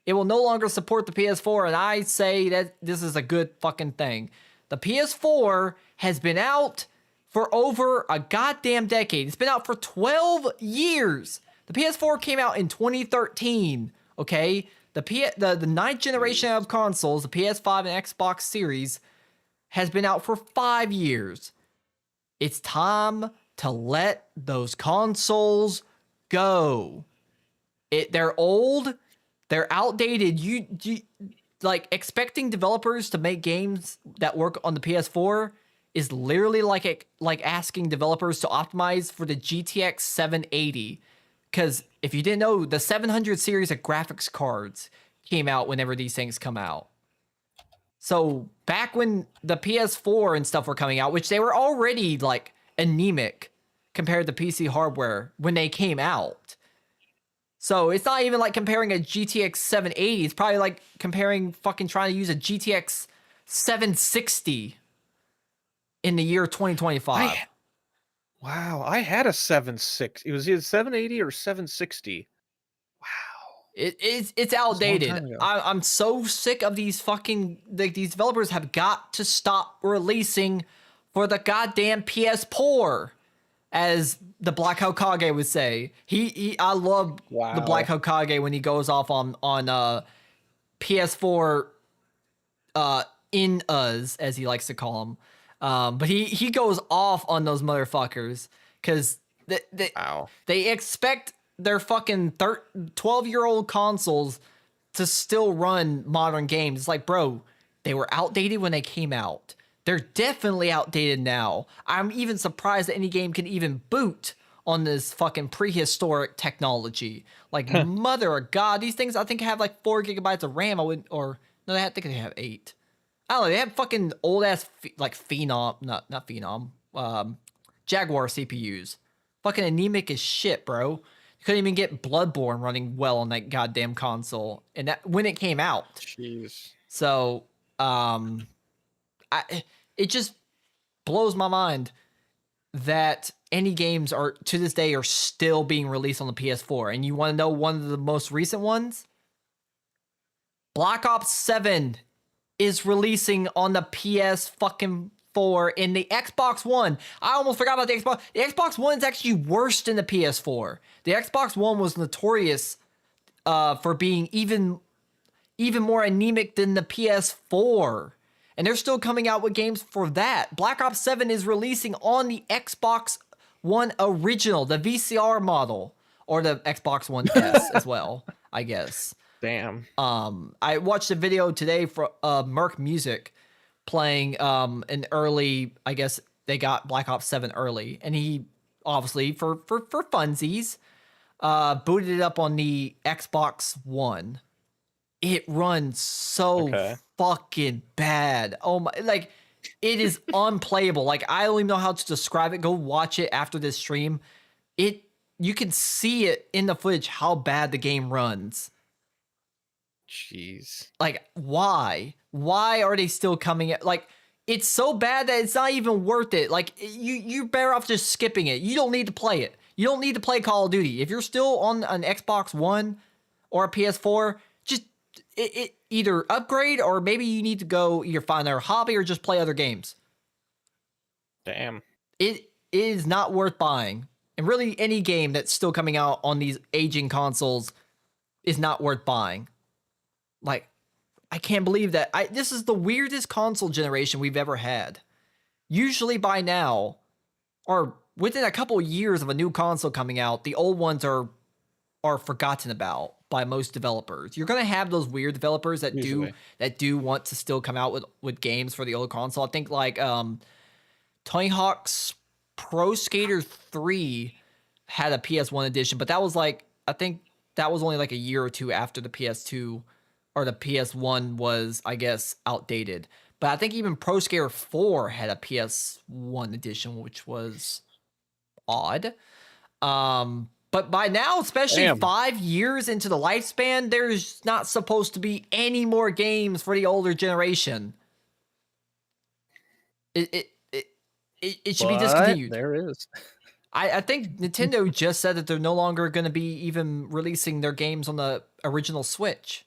it will no longer support the PS4, and I say that this is a good fucking thing. The PS4 has been out for over a goddamn decade. It's been out for 12 years. The PS4 came out in 2013, okay? The ninth generation of consoles, the PS5 and Xbox Series, has been out for 5 years. It's time to let those consoles go. They're old. They're outdated. You like expecting developers to make games that work on the PS4 is literally like asking developers to optimize for the GTX 780. Because if you didn't know, the 700 series of graphics cards came out whenever these things come out. So back when the PS4 and stuff were coming out, which they were already like anemic compared to PC hardware when they came out. So it's not even like comparing a GTX 780. It's probably like comparing fucking trying to use a GTX 760 in the year 2025. Wow, I had a 760. It was either 780 or 760. Wow. It's outdated. I'm so sick of these fucking these developers have got to stop releasing for the goddamn PS4. As the Black Hokage would say, I love the Black Hokage when he goes off on PS4 in us, as he likes to call them. But he goes off on those motherfuckers because they expect their fucking 12-year-old consoles to still run modern games. It's like, bro, they were outdated when they came out. They're definitely outdated now. I'm even surprised that any game can even boot on this fucking prehistoric technology. Like, mother of God, these things I think have like 4 gigabytes of RAM. No, I think they have 8. I don't know. They have fucking old ass like Phenom, not Phenom, Jaguar CPUs. Fucking anemic as shit, bro. You couldn't even get Bloodborne running well on that goddamn console, and that when it came out. Jeez. So, it just blows my mind that any games are to this day are still being released on the PS4. And you want to know one of the most recent ones? Black Ops 7 is releasing on the PS fucking 4 in the Xbox One. I almost forgot about the Xbox. The Xbox One is actually worse than the PS4. The Xbox One was notorious for being even more anemic than the PS4. And they're still coming out with games for that. Black Ops 7 is releasing on the Xbox One original, the VCR model, or the Xbox One S as well, I guess. Damn. I watched a video today for Merc Music playing an early, I guess they got Black Ops 7 early, and he obviously for funsies booted it up on the Xbox One. It runs so fucking bad. Oh my, like it is unplayable. Like I don't even know how to describe it. Go watch it after this stream. You can see it in the footage how bad the game runs. Jeez. Like why are they still coming at, like it's so bad that it's not even worth it. Like you're better off just skipping it. You don't need to play it. You don't need to play Call of Duty. If you're still on an Xbox One or a PS4, just it either upgrade or maybe you need to go either find a hobby or just play other games. Damn. It is not worth buying. And really any game that's still coming out on these aging consoles is not worth buying. Like, I can't believe that. This is the weirdest console generation we've ever had. Usually by now, or within a couple of years of a new console coming out, the old ones are forgotten about by most developers. You're gonna have those weird developers that do want to still come out with games for the old console. I think like Tony Hawk's Pro Skater 3 had a PS1 edition, but that was like, I think that was only like a year or two after the PS2 or the PS1 was, I guess, outdated. But I think even Pro Skater 4 had a PS1 edition, which was odd. But by now, especially 5 years into the lifespan, there's not supposed to be any more games for the older generation. It should be discontinued. There is. I think Nintendo just said that they're no longer going to be even releasing their games on the original Switch.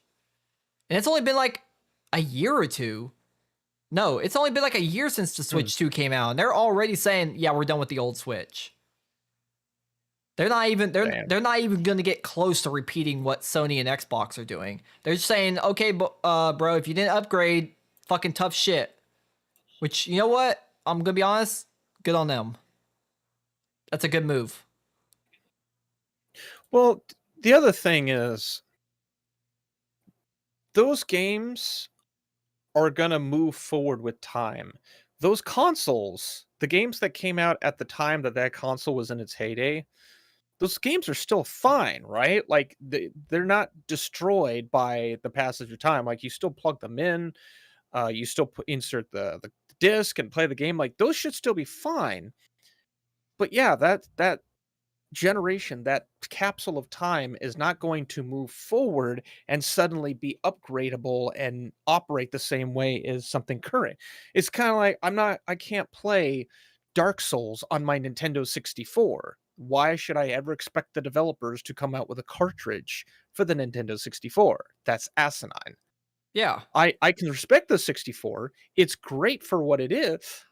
And it's only been like a year or two. No, it's only been like a year since the Switch 2 came out. And they're already saying, yeah, we're done with the old Switch. They're not even going to get close to repeating what Sony and Xbox are doing. They're just saying, okay, bro, if you didn't upgrade, fucking tough shit. Which, you know what? I'm going to be honest, good on them. That's a good move. Well, the other thing is, those games are going to move forward with time. Those consoles, the games that came out at the time that console was in its heyday, those games are still fine, right? Like they're not destroyed by the passage of time. Like you still plug them in, you still insert the disc and play the game. Like those should still be fine. But yeah, that generation, that capsule of time is not going to move forward and suddenly be upgradable and operate the same way as something current. It's kind of like I can't play Dark Souls on my Nintendo 64. Why should I ever expect the developers to come out with a cartridge for the Nintendo 64? That's asinine. Yeah. I can respect the 64. It's great for what it is.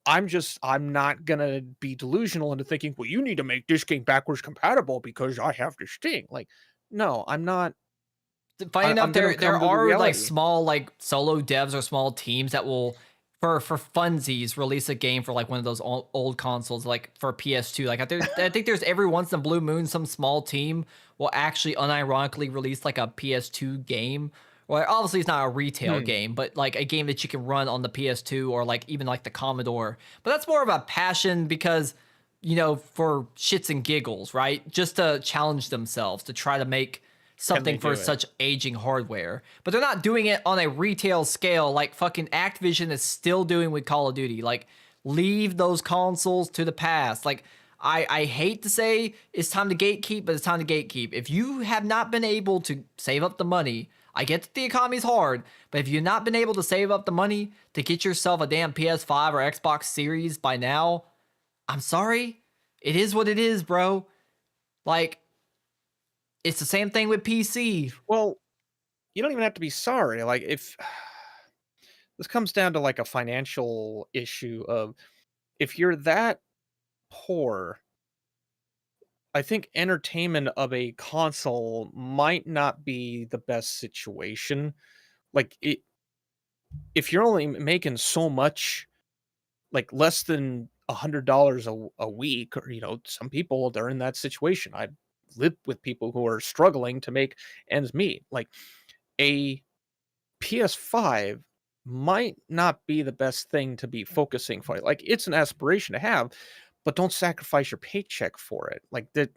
I'm not gonna be delusional into thinking, well, you need to make this game backwards compatible because I have this thing. Like, no, I'm not. Finding out there are like small like solo devs or small teams that will for funsies release a game for like one of those old consoles, like for PS2. Like I think there's every once in a blue moon some small team will actually unironically release like a PS2 game. Well, obviously it's not a retail game, but like a game that you can run on the PS2 or like even like the Commodore. But that's more of a passion because for shits and giggles, right? Just to challenge themselves to try to make something for such aging hardware. But they're not doing it on a retail scale like fucking Activision is still doing with Call of Duty. Like, leave those consoles to the past. Like, I hate to say it's time to gatekeep, but it's time to gatekeep. If you have not been able to save up the money, I get that the economy's hard, but if you've not been able to save up the money to get yourself a damn PS5 or Xbox Series by now, I'm sorry. It is what it is, bro. Like, it's the same thing with PC. Well, you don't even have to be sorry. Like, if this comes down to like a financial issue of if you're that poor, I think entertainment of a console might not be the best situation. Like, if you're only making so much, like less than $100 a week, or some people, they're in that situation. I live with people who are struggling to make ends meet. Like, a PS5 might not be the best thing to be focusing for. Like, it's an aspiration to have, but don't sacrifice your paycheck for it. Like, that,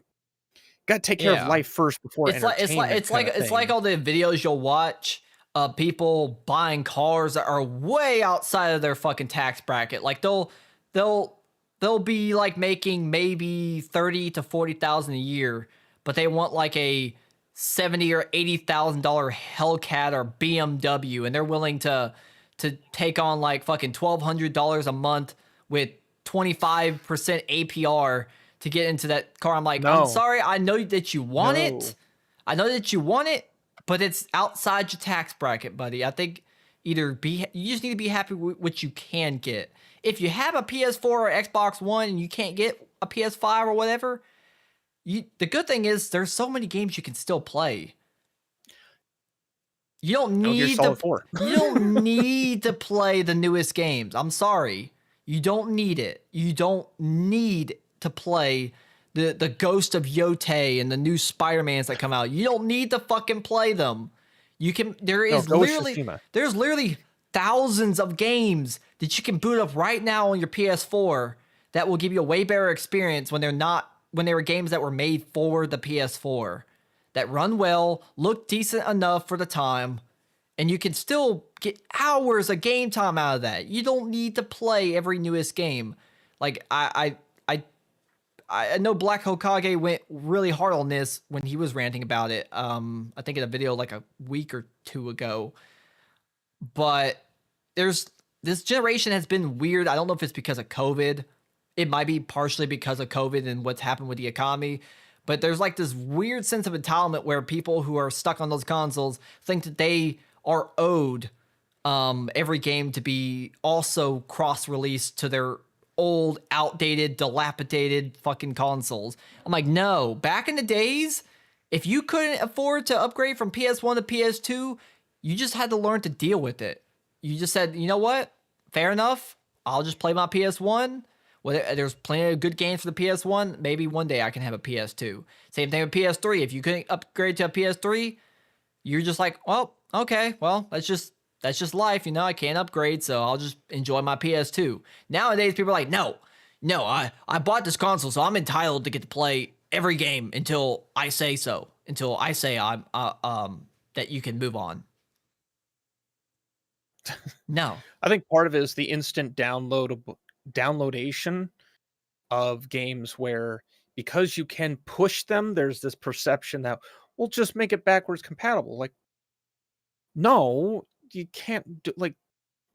got to take care of life first before entertainment. It's like all the videos you'll watch of people buying cars that are way outside of their fucking tax bracket. Like, they'll be like making maybe 30 to 40,000 a year, but they want like a $70,000 or $80,000 Hellcat or BMW, and they're willing to take on like fucking $1,200 a month with 25% APR to get into that car. I'm like, I'm sorry, I know that you want it. I know that you want it, but it's outside your tax bracket, buddy. I think you just need to be happy with what you can get. If you have a PS4 or Xbox One and you can't get a PS5 or whatever, the good thing is there's so many games you can still play. You don't need you don't need to play the newest games. I'm sorry. You don't need it. You don't need to play the Ghost of Yotei and the new Spider-Mans that come out. You don't need to fucking play them. There's literally thousands of games that you can boot up right now on your PS4 that will give you a way better experience when they were games that were made for the PS4 that run well, look decent enough for the time, and you can still get hours of game time out of that. You don't need to play every newest game. Like, I know Black Hokage went really hard on this when he was ranting about it. I think in a video like a week or two ago. But this generation has been weird. I don't know if it's because of COVID. It might be partially because of COVID and what's happened with the economy. But there's like this weird sense of entitlement where people who are stuck on those consoles think that they are owed every game to be also cross-released to their old, outdated, dilapidated fucking consoles. I'm like, no. Back in the days, if you couldn't afford to upgrade from PS1 to PS2, you just had to learn to deal with it. You just said, you know what? Fair enough. I'll just play my PS1. Well, there's plenty of good games for the PS1. Maybe one day I can have a PS2. Same thing with PS3. If you couldn't upgrade to a PS3, you're just like, well, okay, well, that's just life, I can't upgrade, so I'll just enjoy my PS2. Nowadays, people are like, no, I bought this console, so I'm entitled to get to play every game until I say so, until I say I'm that you can move on. No. I think part of it is the instant downloadation of games where, because you can push them, there's this perception that we'll just make it backwards compatible. Like, no, you can't do, like,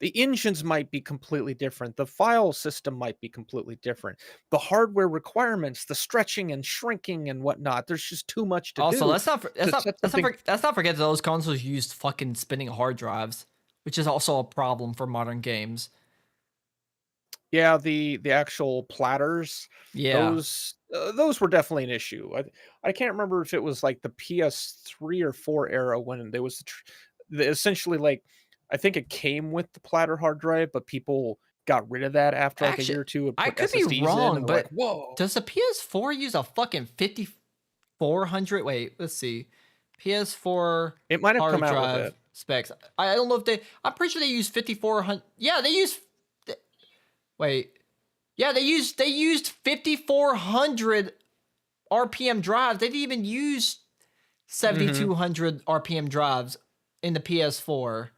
the engines might be completely different. The file system might be completely different. The hardware requirements, the stretching and shrinking and whatnot, there's just too much to do. Also, let's not forget that those consoles used fucking spinning hard drives, which is also a problem for modern games. Yeah, the actual platters, those were definitely an issue. I can't remember if it was like the PS3 or 4 era when there was essentially, like, I think it came with the platter hard drive, but people got rid of that after like a year or two. I could SSDs be wrong, but like, whoa, does the PS4 use a fucking 5400? Wait, let's see. PS4 it might have hard come out drive with it. specs. I don't know if I'm pretty sure they use 5400. Yeah, they use. Wait, Yeah, they used 5400 RPM drives. They didn't even use 7200 RPM drives in the PS4.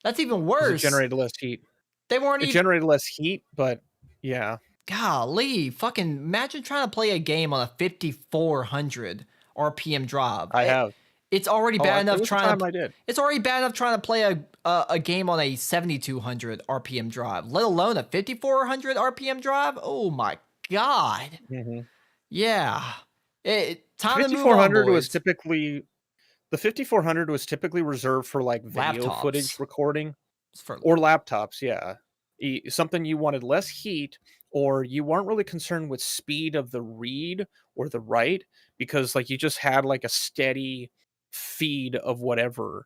That's even Because it worse. generated less heat. They weren't It even. generated less heat, but yeah. Golly, fucking imagine trying to play a game on a 5400 RPM drive. I have. It's already Oh, bad enough there was a trying time to. I did. It's already bad enough trying to play a game on a 7200 RPM drive, let alone a 5400 RPM drive. Oh my god. Yeah. Time to move on, 5400 was boys. typically the 5400 was typically reserved for like video footage Laptops. recording It's for or laptops. Yeah, something you wanted less heat, or you weren't really concerned with speed of the read or the write because like you just had like a steady feed of whatever.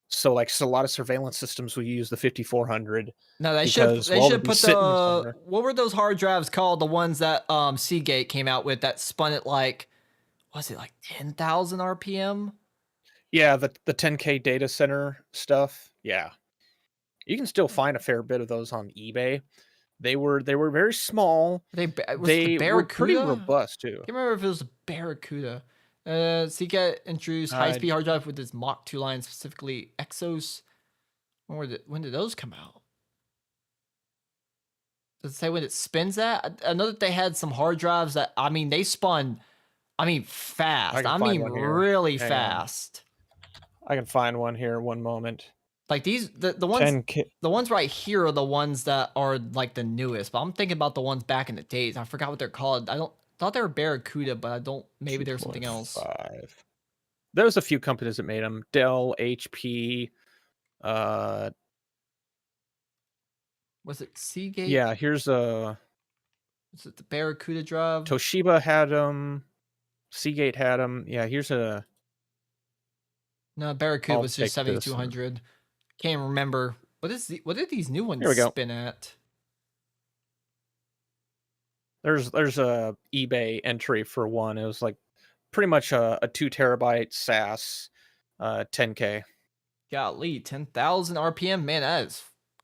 So like a lot of surveillance systems will use the 5400 No, they because they well, they'd should be put sitting the somewhere. what were those hard drives called? The ones that Seagate came out with that spun it like was it like 10,000 RPM? Yeah, the 10K data center stuff. Yeah. You can still find a fair bit of those on eBay. They were very small. Was it the They were pretty Barracuda? robust too. I can't remember if it was the Barracuda. Seagate introduced high-speed hard drive with its Mach 2 line, specifically Exos. When did those come out? Does it say when it spins that? I know that they had some hard drives that, I mean, they spun, I mean, fast. can I find mean, one here. really Hang on. fast. I can find one here. One moment. Like these, the ones, 10K. the ones right here are the ones that are like the newest. But I'm thinking about the ones back in the days. I forgot what they're called. Thought they were Barracuda, but I don't. Maybe there's something else. 2.5. There's a few companies that made them. Dell, HP. Was it Seagate? Yeah. Here's a Was it the Barracuda drive? Toshiba had them. Seagate had them. Yeah. Here's a. No, Barracuda I'll was just take this 7200. Can't remember. What did these new ones Here we go. spin at? There's a eBay entry for one. It was like pretty much a 2 terabyte SAS 10K. Golly, 10,000 RPM. Man, that is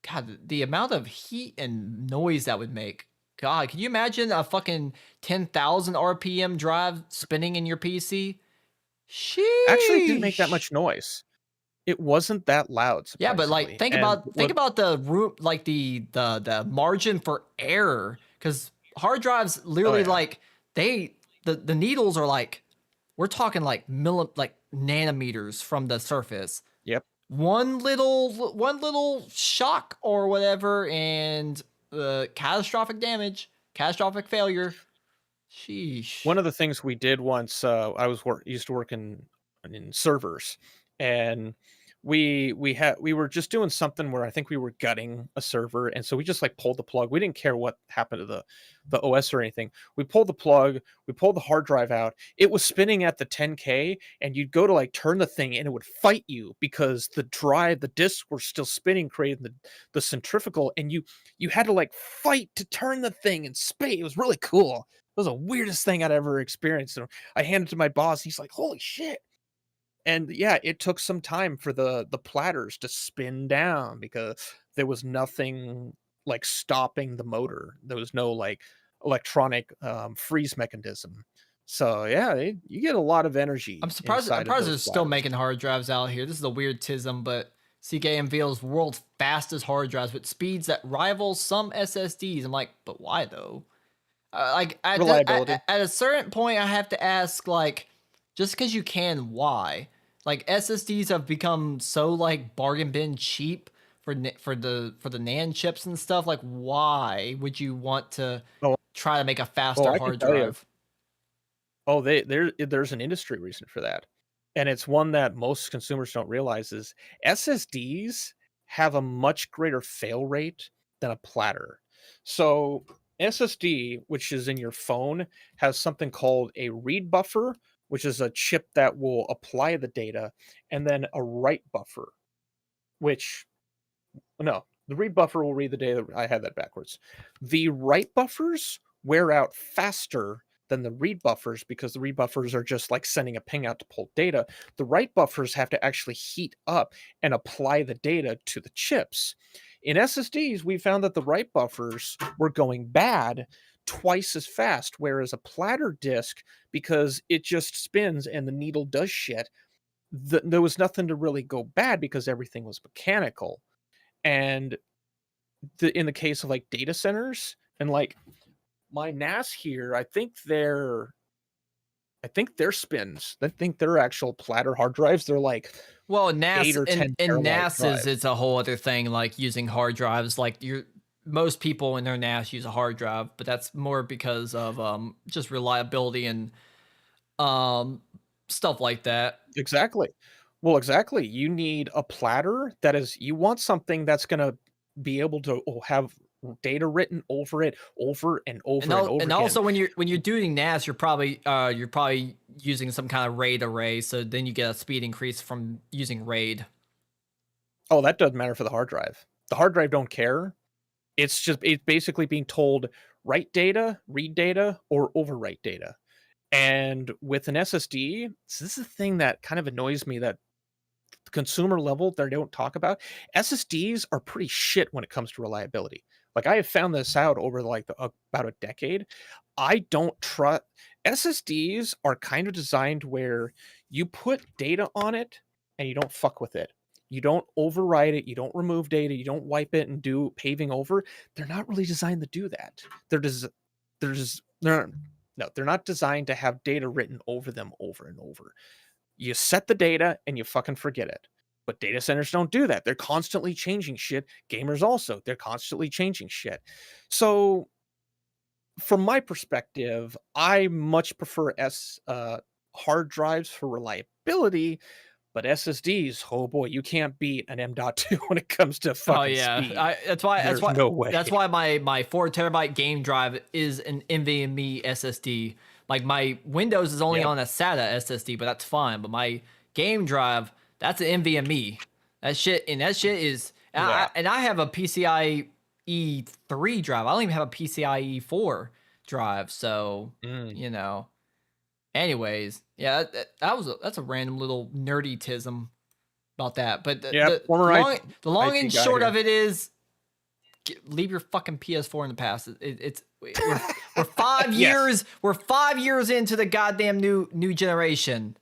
God. The amount of heat and noise that would make. God, can you imagine a fucking 10,000 RPM drive spinning in your PC? Sheesh. Actually, it didn't make that much noise. It wasn't that loud. Yeah, but like think about the room, like the margin for error, because hard drives literally like the needles are like, we're talking like nanometers from the surface. Yep. One little shock or whatever, and catastrophic damage, catastrophic failure. Sheesh. One of the things we did once, I used to work in servers, and we were just doing something where I think we were gutting a server, and so we just like pulled the plug. We didn't care what happened to the OS or anything. We pulled the plug, we pulled the hard drive out. It was spinning at the 10K, and you'd go to like turn the thing, and it would fight you because the disks were still spinning, creating the centrifugal, and you had to like fight to turn the thing and spin. It was really cool. It was the weirdest thing I'd ever experienced. And I handed it to my boss. He's like, "Holy shit!" And yeah, it took some time for the platters to spin down because there was nothing like stopping the motor. There was no like electronic freeze mechanism. So yeah, you get a lot of energy. I'm surprised they're still making hard drives out here. This is a weird TISM, but CK unveils world's fastest hard drives with speeds that rival some SSDs. I'm like, but why though? Like reliability. At a certain point, I have to ask, like, just because you can, why? Like SSDs have become so like bargain bin cheap for the NAND chips and stuff. Like, why would you want to try to make a faster hard drive? Oh, there's an industry reason for that, and it's one that most consumers don't realize is SSDs have a much greater fail rate than a platter. So SSD, which is in your phone, has something called a read buffer, which is a chip that will apply the data, and then a write buffer, the read buffer will read the data. I had that backwards. The write buffers wear out faster than the read buffers because the read buffers are just like sending a ping out to pull data. The write buffers have to actually heat up and apply the data to the chips. In SSDs, we found that the write buffers were going bad twice as fast, whereas a platter disk, because it just spins and the needle does shit, there was nothing to really go bad because everything was mechanical. And in the case of like data centers and like my NAS here, I think their spins, I think their actual platter hard drives, they're like Well, 8 NAS or 10 and terabyte NAS's drives. it's a whole other thing. Like using hard drives, like most people in their NAS use a hard drive, but that's more because of just reliability and stuff like that. Exactly. Well, exactly. You need a platter that is, you want something that's going to be able to have data written over it over and over and over And again. also when you're doing NAS, you're probably using some kind of RAID array, so then you get a speed increase from using RAID. Oh, that doesn't matter for the hard drive. The hard drive don't care. It's basically being told write data, read data, or overwrite data. And with an SSD, so this is the thing that kind of annoys me that the consumer level they don't talk about. SSDs are pretty shit when it comes to reliability. Like I have found this out over like about a decade. I don't trust SSDs are kind of designed where you put data on it and you don't fuck with it. You don't override it, you don't remove data, you don't wipe it and do paving over. They're not really designed to do that. They're not designed to have data written over them over and over. You set the data and you fucking forget it. But data centers don't do that. They're constantly changing shit. Gamers also, they're constantly changing shit. So from my perspective, I much prefer hard drives for reliability, but SSDs, oh boy, you can't beat an M.2 when it comes to fucking speed. There's no way. That's why my 4 terabyte game drive is an NVMe SSD. Like my Windows is only on a SATA SSD, but that's fine. But my game drive, that's an NVMe. That shit is, and I have a PCIe 3 drive. I don't even have a PCIe 4 drive. So you know. Anyways, yeah, that's a random little nerdy tism about that. But the long and short of it is, leave your fucking PS4 in the past. We're 5 years. We're 5 years into the goddamn new generation.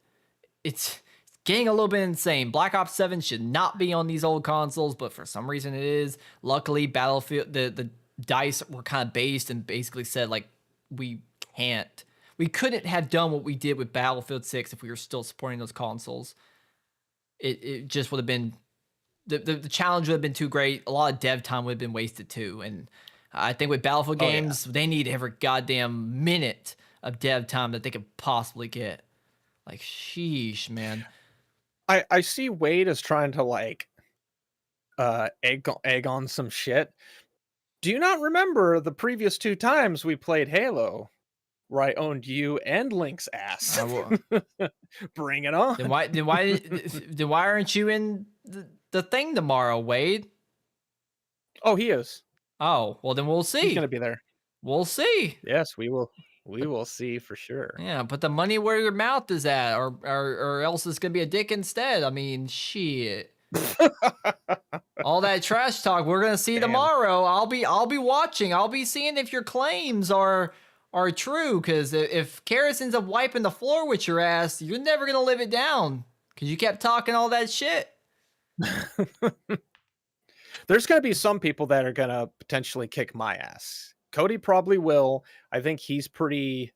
It's getting a little bit insane. Black Ops 7 should not be on these old consoles, but for some reason it is. Luckily, Battlefield the DICE were kind of based and basically said like we couldn't have done what we did with Battlefield 6 if we were still supporting those consoles. It just would have been the challenge would have been too great. A lot of dev time would have been wasted too. And I think with Battlefield games, they need every goddamn minute of dev time that they could possibly get. Like, sheesh, man. I see Wade as trying to like egg on some shit. Do you not remember the previous 2 times we played Halo, where I owned you and Link's ass? Bring it on. Then why aren't you in the thing tomorrow, Wade? Oh, he is. Oh, well then we'll see. He's gonna be there. We'll see. Yes, we will. We will see for sure. Yeah, put the money where your mouth is at, or else it's gonna be a dick instead. I mean, shit. All that trash talk we're gonna see tomorrow. I'll be watching. I'll be seeing if your claims are true. Because if Karis ends up wiping the floor with your ass, you're never gonna live it down. Because you kept talking all that shit. There's gonna be some people that are gonna potentially kick my ass. Cody probably will. I think he's pretty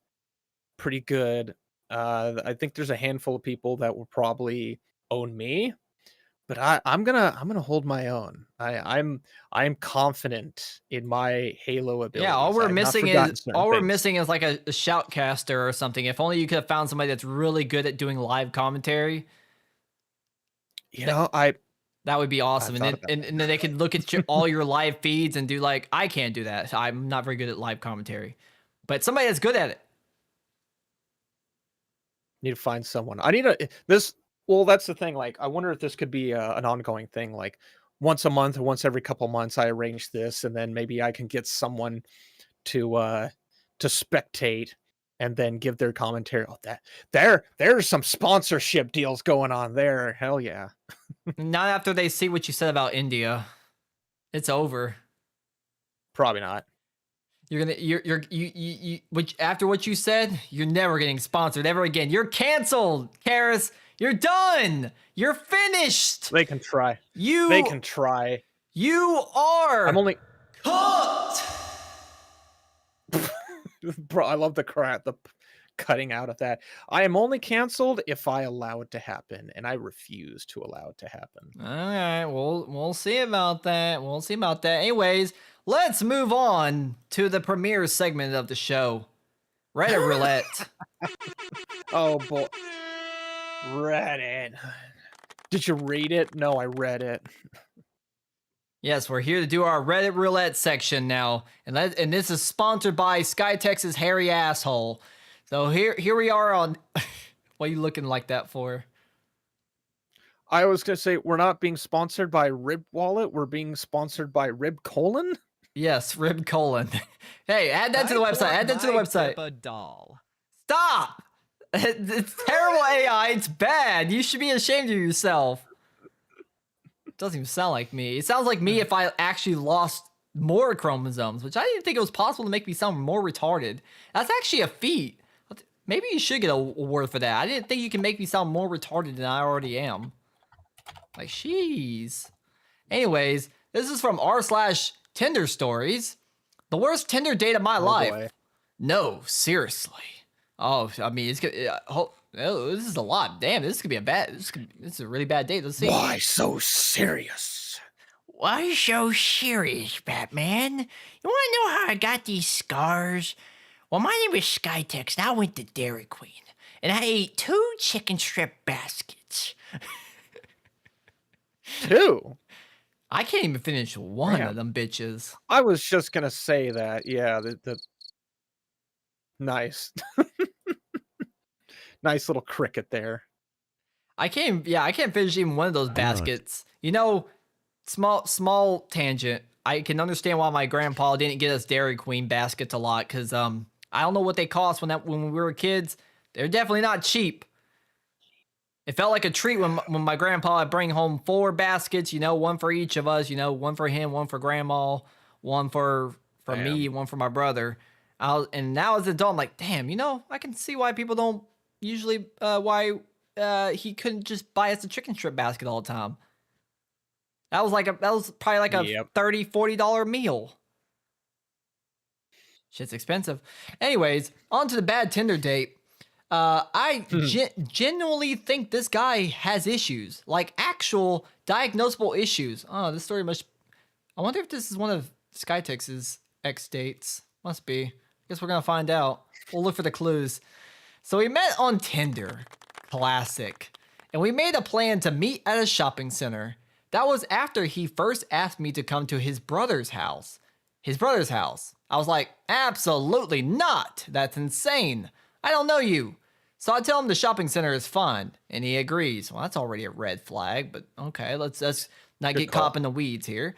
good. I think there's a handful of people that will probably own me, but I'm gonna hold my own. I'm confident in my Halo abilities. Yeah, all we're missing is like a shoutcaster or something. If only you could have found somebody that's really good at doing live commentary. That would be awesome. And then they could look at all your live feeds and do like, I can't do that. I'm not very good at live commentary. But somebody that's good at it. Need to find someone. Well, that's the thing. Like, I wonder if this could be an ongoing thing. Like, once a month or once every couple months, I arrange this, and then maybe I can get someone to spectate and then give their commentary. Oh, there's some sponsorship deals going on there. Hell yeah. Not after they see what you said about India. It's over. Probably not. Which after what you said, you're never getting sponsored ever again. You're canceled, Karis. You're done. You're finished. They can try. You They can try. You are I'm only. cooked. Bro, I love the cutting out of that. I am only canceled if I allow it to happen, and I refuse to allow it to happen. All right, we'll see about that. We'll see about that. Anyways, let's move on to the premiere segment of the show, Reddit Roulette. Oh boy, Reddit. Did you read it? No, I read it. Yes, we're here to do our Reddit Roulette section now, and this is sponsored by SkyTex's hairy asshole. So here we are on. What are you looking like that for? I was gonna say we're not being sponsored by Rib Wallet. We're being sponsored by Rib Colon. Yes, Rib Colon. Hey, add that to the website. Add that to the website. A doll. Stop! It's terrible AI. It's bad. You should be ashamed of yourself. It doesn't even sound like me. It sounds like me if I actually lost more chromosomes, which I didn't think it was possible to make me sound more retarded. That's actually a feat. Maybe you should get an award for that. I didn't think you can make me sound more retarded than I already am. Like, jeez. Anyways, this is from r/Tinder stories. The worst Tinder date of my life. Boy. No, seriously. Oh, I mean, it's gonna. Oh, this is a lot. Damn, this could be a bad. This is a really bad date. Let's see. Why so serious? Why so serious, Batman? You want to know how I got these scars? Well, my name is SkyTex, and I went to Dairy Queen, and I ate 2 chicken strip baskets. 2. I can't even finish one Yeah. of them bitches. I was just gonna say that. Yeah, the nice, nice little cricket there. I can't finish even one of those baskets. You know, small tangent. I can understand why my grandpa didn't get us Dairy Queen baskets a lot, because I don't know what they cost when we were kids. They're definitely not cheap. It felt like a treat when my grandpa would bring home 4 baskets, you know, one for each of us, you know, one for him, one for grandma, one for me, one for my brother. And now as an adult, I'm like, damn, you know, I can see why people don't usually, why he couldn't just buy us a chicken strip basket all the time. That was probably like a $30, $40 meal. Shit's expensive. Anyways, on to the bad Tinder date. I genuinely think this guy has issues, like actual diagnosable issues. Oh, this story must. I wonder if this is one of SkyTex's ex dates. Must be. Guess we're gonna find out. We'll look for the clues. So we met on Tinder, classic, and we made a plan to meet at a shopping center. That was after he first asked me to come to his brother's house. His brother's house. I was like, absolutely not. That's insane. I don't know you. So I tell him the shopping center is fine, and he agrees. Well, that's already a red flag, but okay, let's not get caught up in the weeds here.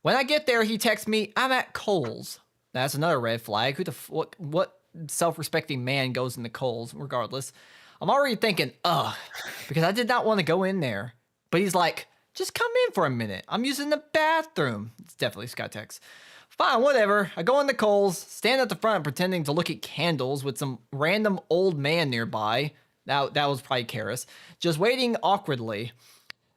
When I get there, he texts me, I'm at Kohl's. That's another red flag. What self-respecting man goes into Kohl's, regardless? I'm already thinking, because I did not want to go in there. But he's like, just come in for a minute. I'm using the bathroom. It's definitely SkyTex. Fine, whatever. I go into Kohl's, stand at the front pretending to look at candles with some random old man nearby. That was probably Karis. Just waiting awkwardly.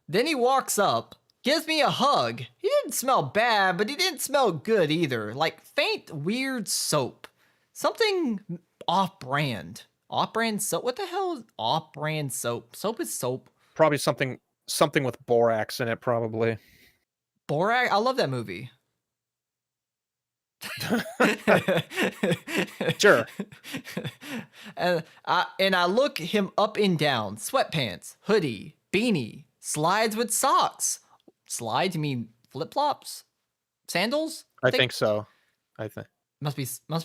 Then he walks up, gives me a hug. He didn't smell bad, but he didn't smell good either. Like faint, weird soap. Something off-brand. Off-brand soap? What the hell is off-brand soap? Soap is soap. Probably something with borax in it, probably. Borax? I love that movie. Sure. And I look him up and down. Sweatpants, hoodie, beanie, slides with socks. Slides? You mean flip-flops? Sandals? I think so. I think. Must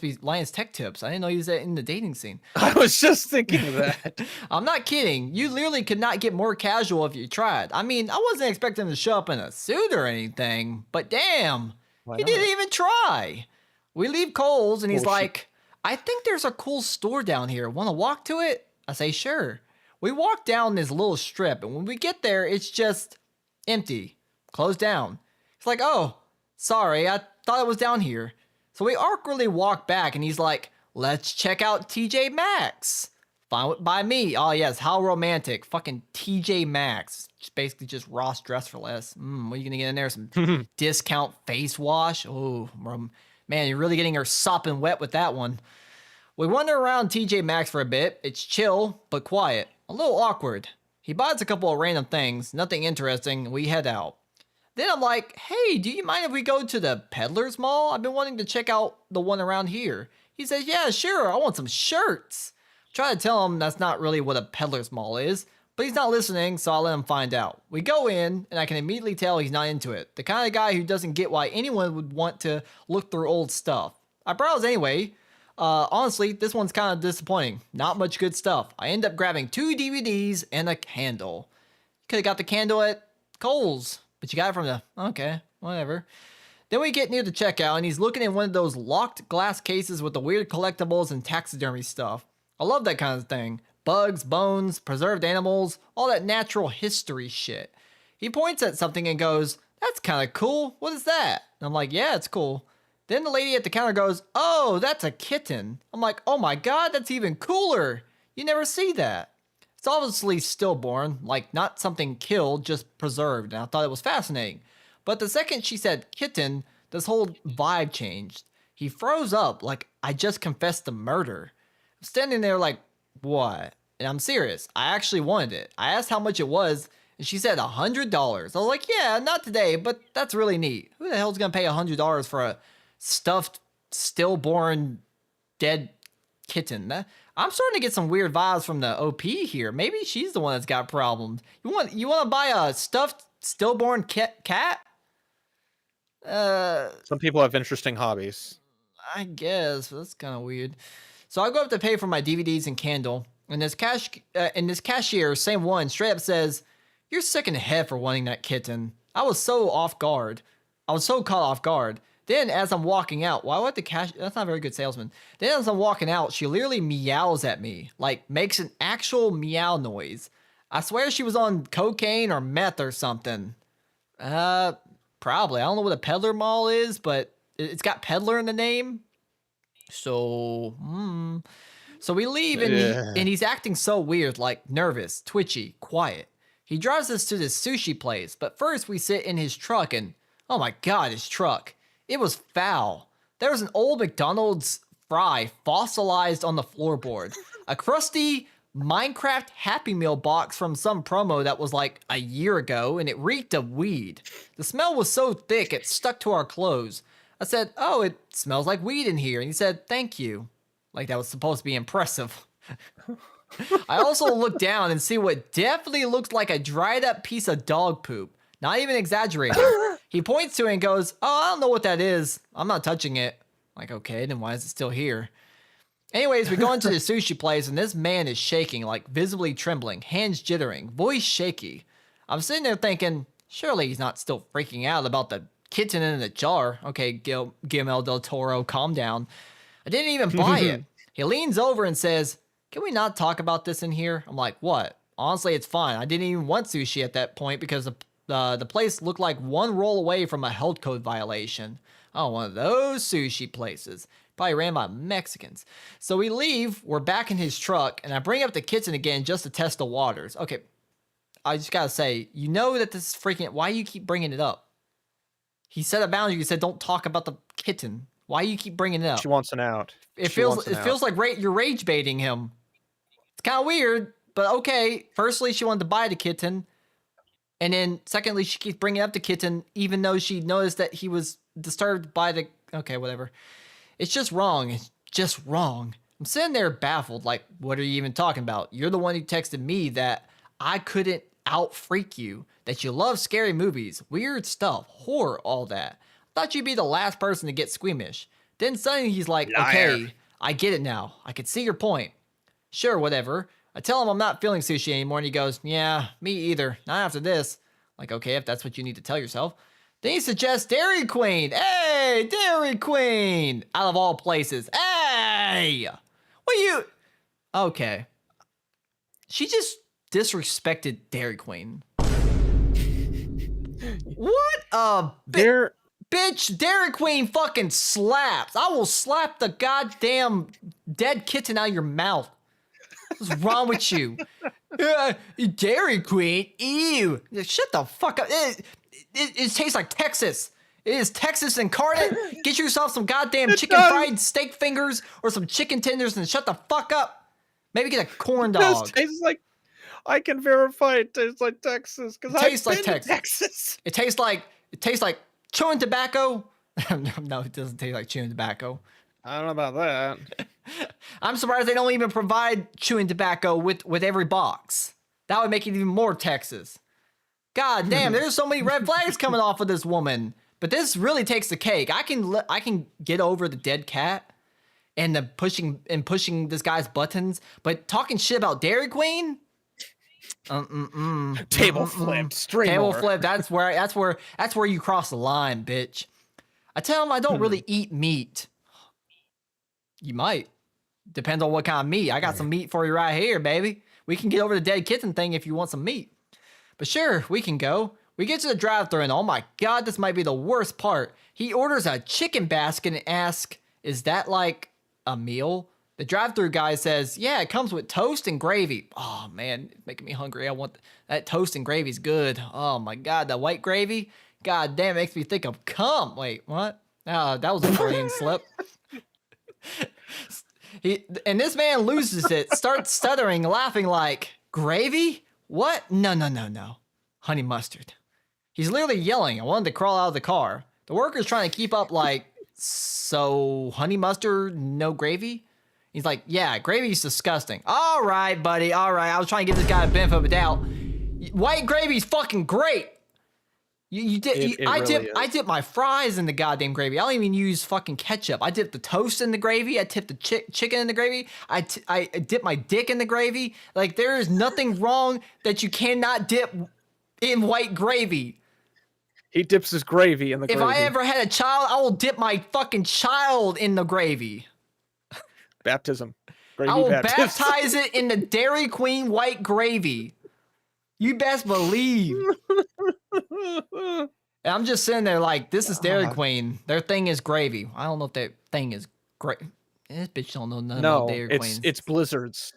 be Lions Tech Tips. I didn't know he was in the dating scene. I was just thinking of that. I'm not kidding. You literally could not get more casual if you tried. I mean, I wasn't expecting him to show up in a suit or anything, but damn. He didn't even try. We leave Kohl's and he's like, I think there's a cool store down here. Want to walk to it? I say, sure. We walk down this little strip, and when we get there, it's just empty, closed down. It's like, oh, Sorry, I thought it was down here. So we awkwardly walk back and he's like, let's check out TJ Maxx. Fine by me. Oh yes, how romantic. Fucking TJ Maxx. It's basically just Ross dress for less. What are you gonna get in there? Some discount face wash? Oh, man, you're really getting her sopping wet with that one. We wander around TJ Maxx for a bit. It's chill, but quiet. A little awkward. He buys a couple of random things, nothing interesting, and we head out. Then I'm like, hey, do you mind if we go to the Peddler's Mall? I've been wanting to check out the one around here. He says, yeah, sure, I want some shirts. Try to tell him that's not really what a Peddler's Mall is, but he's not listening, so I'll let him find out. We go in, and I can immediately tell he's not into it. The kind of guy who doesn't get why anyone would want to look through old stuff. I browse anyway. Honestly, this one's kind of disappointing. Not much good stuff. I end up grabbing 2 DVDs and a candle. Could have got the candle at Kohl's, but you got it from the... Okay, whatever. Then we get near the checkout, and he's looking in one of those locked glass cases with the weird collectibles and taxidermy stuff. I love that kind of thing. Bugs, bones, preserved animals, all that natural history shit. He points at something and goes, that's kind of cool. What is that? And I'm like, yeah, it's cool. Then the lady at the counter goes, oh, that's a kitten. I'm like, oh my god, that's even cooler. You never see that. It's obviously stillborn, like not something killed, just preserved, and I thought it was fascinating. But the second she said kitten, this whole vibe changed. He froze up like I just confessed the murder. I'm standing there like, what? And I'm serious, I actually wanted it. I asked how much it was, and she said $100. I was like, yeah, not today, but that's really neat. Who the hell's gonna pay $100 for a stuffed, stillborn, dead kitten? I'm starting to get some weird vibes from the OP here. Maybe she's the one that's got problems. You want to buy a stuffed, stillborn cat? Some people have interesting hobbies. I guess, but that's kind of weird. So I go up to pay for my DVDs and candle, and this cashier, same one, straight up says, "You're sick in the head for wanting that kitten." I was so off guard. I was so caught off guard. Then as I'm walking out, why would the that's not a very good salesman. Then as I'm walking out, she literally meows at me, like makes an actual meow noise. I swear she was on cocaine or meth or something. Probably. I don't know what a peddler mall is, but it's got peddler in the name. So, So we leave and he's acting so weird, like nervous, twitchy, quiet. He drives us to this sushi place, but first we sit in his truck and, oh my god, his truck. It was foul. There was an old McDonald's fry fossilized on the floorboard. A crusty Minecraft Happy Meal box from some promo that was like a year ago, and it reeked of weed. The smell was so thick it stuck to our clothes. I said, oh, it smells like weed in here. And he said, thank you. Like that was supposed to be impressive. I also looked down and see what definitely looks like a dried up piece of dog poop. Not even exaggerating. He points to it and goes, oh, I don't know what that is. I'm not touching it. Like, okay, then why is it still here? Anyways, we go into the sushi place and this man is shaking, like visibly trembling, hands jittering, voice shaky. I'm sitting there thinking, surely he's not still freaking out about the kitten in the jar. Okay, Guillermo del Toro, calm down. I didn't even buy it. He leans over and says, can we not talk about this in here? I'm like, what? Honestly, it's fine. I didn't even want sushi at that point because the place looked like one roll away from a health code violation. Oh, one of those sushi places. Probably ran by Mexicans. So we leave, we're back in his truck, and I bring up the kitten again just to test the waters. Okay, I just gotta say, you know that this is freaking... Why do you keep bringing it up? He set a boundary. He said, don't talk about the kitten. Why do you keep bringing it up? She wants an out. It feels like you're rage baiting him. It's kind of weird, but okay. Firstly, she wanted to buy the kitten. And then secondly, she keeps bringing up the kitten, even though she noticed that he was disturbed by the... Okay, whatever. It's just wrong. It's just wrong. I'm sitting there baffled, like, what are you even talking about? You're the one who texted me that I couldn't out-freak you, that you love scary movies, weird stuff, horror, all that. I thought you'd be the last person to get squeamish. Then suddenly he's like, Liar. okay, I get it now. I can see your point. Sure, whatever. I tell him I'm not feeling sushi anymore, and he goes, yeah, me either. Not after this. Like, okay, if that's what you need to tell yourself. Then he suggests Dairy Queen. Hey, Dairy Queen! Out of all places. Hey! What you... Okay. She just disrespected Dairy Queen. What a... Bitch, Dairy Queen fucking slaps. I will slap the goddamn dead kitten out of your mouth. What's wrong with you? Dairy Queen? Ew. Shut the fuck up. It tastes like Texas. It is Texas incarnate. Get yourself some goddamn chicken fried steak fingers or some chicken tenders and shut the fuck up. Maybe get a corn dog. It tastes like, I can verify it tastes like Texas because I've tastes been like to Texas. Texas. It tastes like chewing tobacco. No, it doesn't taste like chewing tobacco. I don't know about that. I'm surprised they don't even provide chewing tobacco with every box. That would make it even more Texas. God damn, there's so many red flags coming off of this woman. But this really takes the cake. I can get over the dead cat and the pushing this guy's buttons, but talking shit about Dairy Queen? Table flipped. Straight Table flip. That's where you cross the line, bitch. I tell him I don't really eat meat. You might. Depends on what kind of meat. I got some meat for you right here, baby. We can get over the dead kitten thing if you want some meat. But sure, we can go. We get to the drive-thru and oh my god, this might be the worst part. He orders a chicken basket and asks, "Is that like a meal?" The drive-thru guy says, "Yeah, it comes with toast and gravy." Oh man, it's making me hungry. I want that toast and gravy's good. Oh my god, that white gravy. God damn, it makes me think of cum. Wait, what? That was a brain slip. And this man loses it, starts stuttering, laughing like, "Gravy? What? No. Honey mustard." He's literally yelling. I wanted to crawl out of the car. The worker's trying to keep up like, "So honey mustard, no gravy?" He's like, "Yeah, gravy's disgusting." All right, buddy. All right. I was trying to give this guy a benefit of the doubt. White gravy's fucking great. I dip my fries in the goddamn gravy. I don't even use fucking ketchup. I dip the toast in the gravy. I dip the chicken in the gravy. I dip my dick in the gravy. Like, there is nothing wrong that you cannot dip in white gravy. He dips his gravy in the gravy. If I ever had a child, I will dip my fucking child in the gravy. Baptism. Gravy I will baptism. baptize it in the Dairy Queen white gravy. You best believe. And I'm just sitting there like, this is Dairy Queen. Their thing is gravy. I don't know if their thing is great. This bitch don't know nothing about Dairy Queen. It's Blizzards.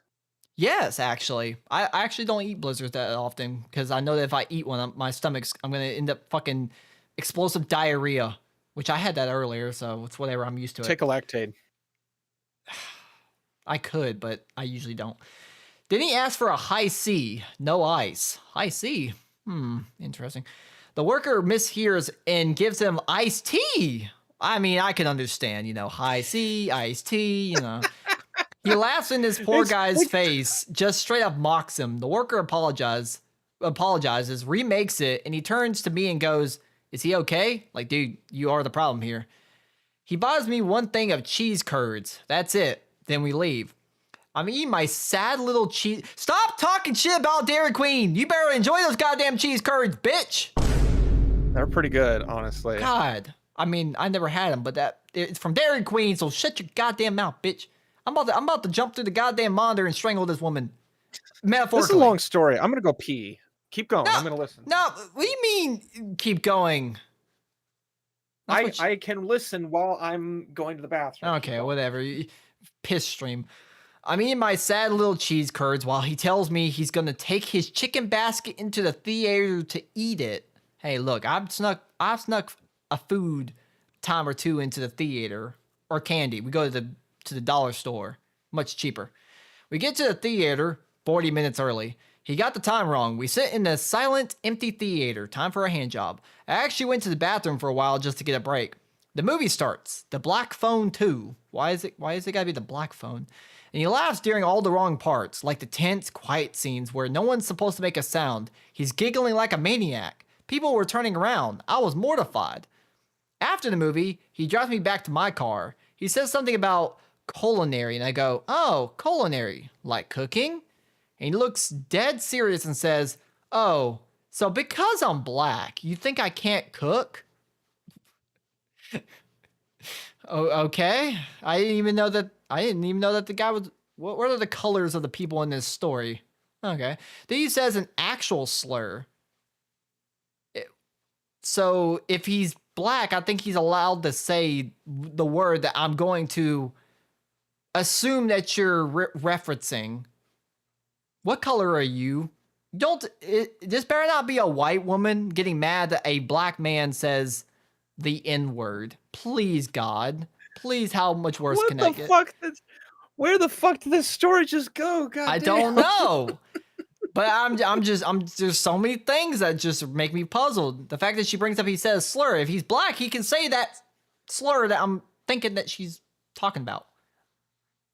Yes, actually. I actually don't eat Blizzards that often because I know that if I eat one, I'm going to end up fucking explosive diarrhea, which I had that earlier, so it's whatever. I'm used to it. Take a Lactaid. I could, but I usually don't. Then he asked for a high C, no ice. High C? Interesting. The worker mishears and gives him iced tea. I mean, I can understand, high C, iced tea, He laughs in this poor guy's face, just straight up mocks him. The worker apologizes, remakes it, and he turns to me and goes, "Is he okay? Like, dude, you are the problem here." He buys me one thing of cheese curds. That's it. Then we leave. I'm eating my sad little cheese. Stop talking shit about Dairy Queen. You better enjoy those goddamn cheese curds, bitch. They're pretty good, honestly. God. I mean, I never had them, but it's from Dairy Queen, so shut your goddamn mouth, bitch. I'm about to jump through the goddamn monitor and strangle this woman. Metaphorically. This is a long story. I'm gonna go pee. Keep going. No, I'm gonna listen. No, what do you mean keep going? I can listen while I'm going to the bathroom. Okay, whatever. Piss stream. I'm eating my sad little cheese curds while he tells me he's gonna take his chicken basket into the theater to eat it. Hey, look, I've snuck a food time or two into the theater, or candy. We go to the dollar store, much cheaper. We get to the theater 40 minutes early. He got the time wrong. We sit in the silent, empty theater. Time for a hand job. I actually went to the bathroom for a while just to get a break. The movie starts. The Black Phone 2. Why is it gotta be the Black Phone? And he laughs during all the wrong parts, like the tense, quiet scenes where no one's supposed to make a sound. He's giggling like a maniac. People were turning around. I was mortified. After the movie, he drives me back to my car. He says something about culinary, and I go, "Oh, culinary, like cooking?" And he looks dead serious and says, "Oh, so because I'm black, you think I can't cook?" Oh, okay. I didn't even know that the guy was. What are the colors of the people in this story? Okay. Then he says an actual slur. So if he's black, I think he's allowed to say the word that I'm going to assume that you're referencing. What color are you? This better not be a white woman getting mad that a black man says the N-word. Please, God. Please, how much worse can that get? Where the fuck did this story just go? God I don't know. But I'm just there's so many things that just make me puzzled. The fact that she brings up he says slur. If he's black, he can say that slur that I'm thinking that she's talking about.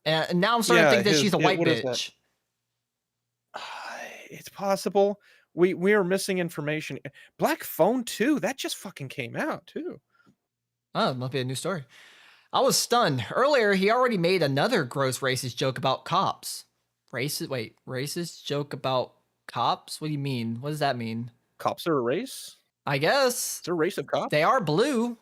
And now I'm starting to think that she's a white bitch. It's possible. We are missing information. Black Phone 2, that just fucking came out too. Oh, it must be a new story. I was stunned. Earlier, he already made another gross racist joke about cops. Racist joke about cops? What do you mean? What does that mean? Cops are a race? I guess. It's a race of cops? They are blue.